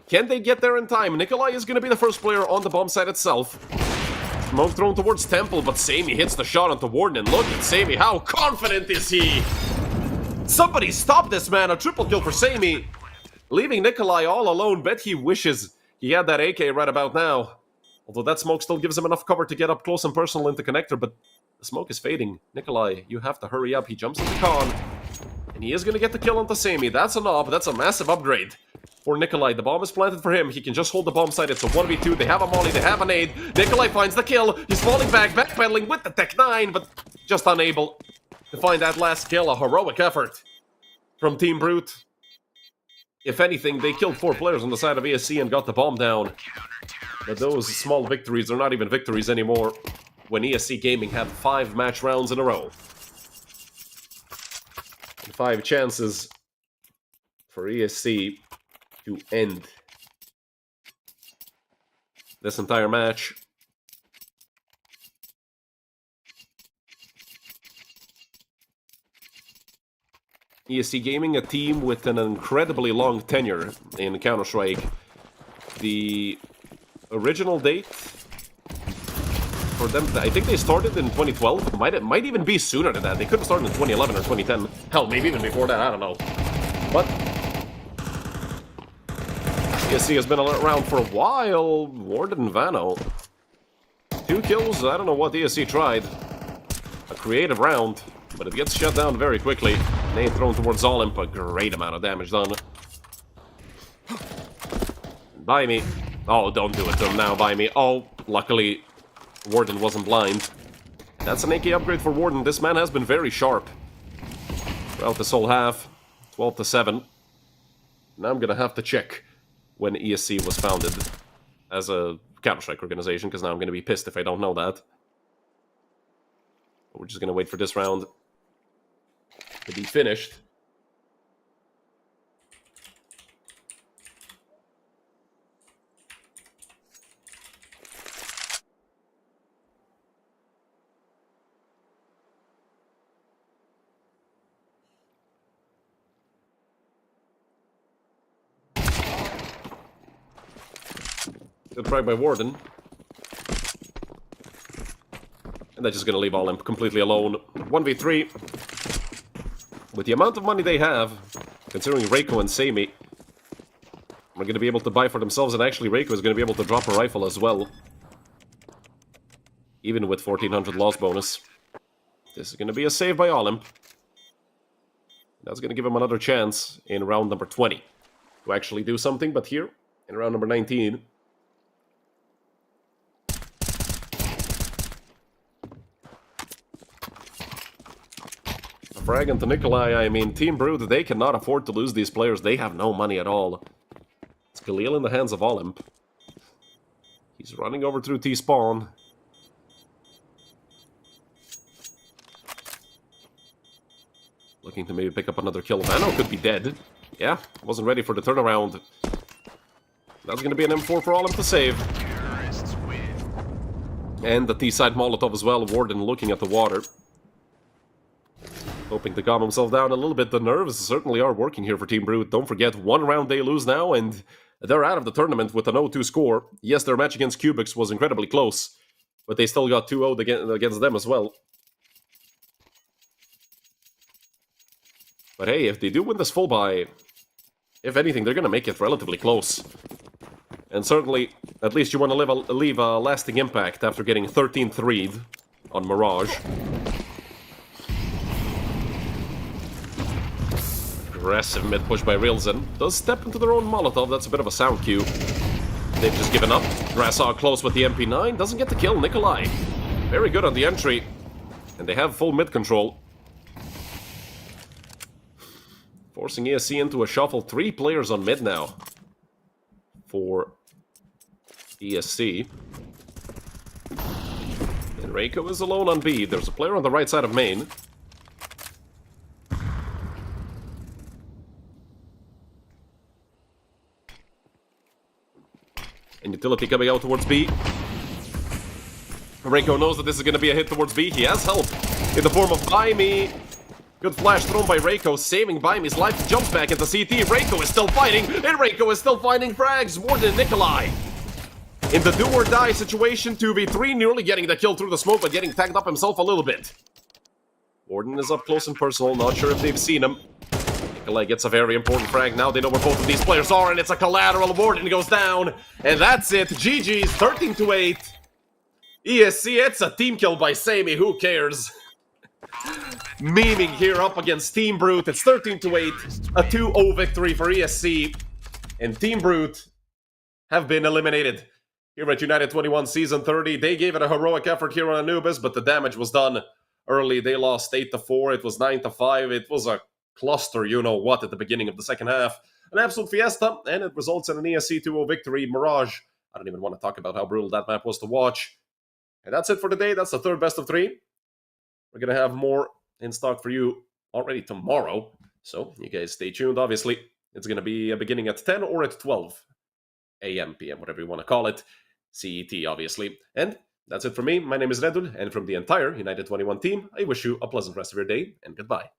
Can they get there in time? Nikolai is going to be the first player on the bomb site itself. Smoke thrown towards Temple, but Sammy hits the shot onto Warden. And look at Sammy, how confident is he? Somebody stop this man, a triple kill for Sammy. Leaving Nikolai all alone, bet he wishes he had that AK right about now. Although that smoke still gives him enough cover to get up close and personal into connector, but the smoke is fading. Nikolai, you have to hurry up. He jumps into con, and he is going to get the kill onto Sammy. That's an op. That's a massive upgrade for Nikolai. The bomb is planted for him. He can just hold the bomb site. It's a 1v2. They have a molly. They have a nade. Nikolai finds the kill. He's falling back, backpedaling with the Tech 9, but just unable to find that last kill. A heroic effort from Team Brute. If anything, they killed 4 players on the side of ESC and got the bomb down. But those small victories are not even victories anymore when ESC Gaming had 5 match rounds in a row. 5 chances for ESC to end this entire match. ESC Gaming, a team with an incredibly long tenure in Counter-Strike. The original date for them, I think they started in 2012. Might even be sooner than that. They could have started in 2011 or 2010. Hell, maybe even before that, I don't know. But ESC has been around for a while. Warden Vano. 2 kills, I don't know what ESC tried. A creative round. but it gets shut down very quickly. Nade thrown towards Olymp, a great amount of damage done. Buy me. Oh, don't do it to him now, buy me. Oh, luckily, Warden wasn't blind. That's an AK upgrade for Warden. This man has been very sharp throughout this whole half. 12-7. Now I'm gonna have to check when ESC was founded as a Counter-Strike organization, because now I'm gonna be pissed if I don't know that. But we're just gonna wait for this round to be finished. Good frag by Warden. And they're just gonna leave Olymp completely alone. 1v3. With the amount of money they have, considering Reiko and Sami are gonna be able to buy for themselves, and actually Reiko is gonna be able to drop a rifle as well. Even with 1400 loss bonus. This is gonna be a save by Olymp. That's gonna give him another chance in round number 20 to actually do something, but here, in round number 19, frag into Nikolai. I mean, Team Brood, they cannot afford to lose these players. They have no money at all. It's Khalil in the hands of Olymp. He's running over through T-spawn. Looking to maybe pick up another kill. Vano could be dead. Yeah, wasn't ready for the turnaround. That's going to be an M4 for Olymp to save. Terrorists win. And the T-side Molotov as well. Warden looking at the water. Hoping to calm himself down a little bit. The nerves certainly are working here for Team Brood. Don't forget, one round they lose now, and they're out of the tournament with an 0-2 score. Yes, their match against Cubics was incredibly close, but they still got 2-0 against them as well. But hey, if they do win this full buy, if anything, they're going to make it relatively close. And certainly, at least you want to leave a lasting impact after getting 13-3'd on Mirage. Aggressive mid-push by Rilzen. Does step into their own Molotov, that's a bit of a sound cue. They've just given up. Grassar close with the MP9, doesn't get the kill. Nikolai, very good on the entry. And they have full mid control. Forcing ESC into a shuffle. 3 players on mid now for ESC. And Reiko is alone on B. There's a player on the right side of main. And Utility coming out towards B. Reiko knows that this is going to be a hit towards B. He has help in the form of Buy Me. Good flash thrown by Reiko, saving Buy Me's life. Jumps back into CT. Reiko is still fighting, and Reiko is still finding frags. Warden and Nikolai in the do-or-die situation. 2v3, nearly getting the kill through the smoke, but getting tagged up himself a little bit. Warden is up close and personal. Not sure if they've seen him. Nikolai gets a very important frag. Now they know where both of these players are, and it's a collateral. Warden goes down, and that's it. GG's, 13-8. ESC, it's a team kill by Sami. Who cares? Memeing here up against Team Brute. It's 13-8. A 2-0 victory for ESC. And Team Brute have been eliminated here at United21 Season 30. They gave it a heroic effort here on Anubis, but the damage was done early. They lost 8-4. It was 9-5. It was a cluster, you know what, at the beginning of the second half. An absolute fiesta, and it results in an ESC 2-0 victory. Mirage, I don't even want to talk about how brutal that map was to watch. And that's it for today. That's the third best of 3. We're going to have more in stock for you already tomorrow. So you guys stay tuned. Obviously, it's going to be beginning at 10 or at 12 a.m., p.m., whatever you want to call it. CET, obviously. And that's it for me. My name is Redul, and from the entire United21 team, I wish you a pleasant rest of your day, and goodbye.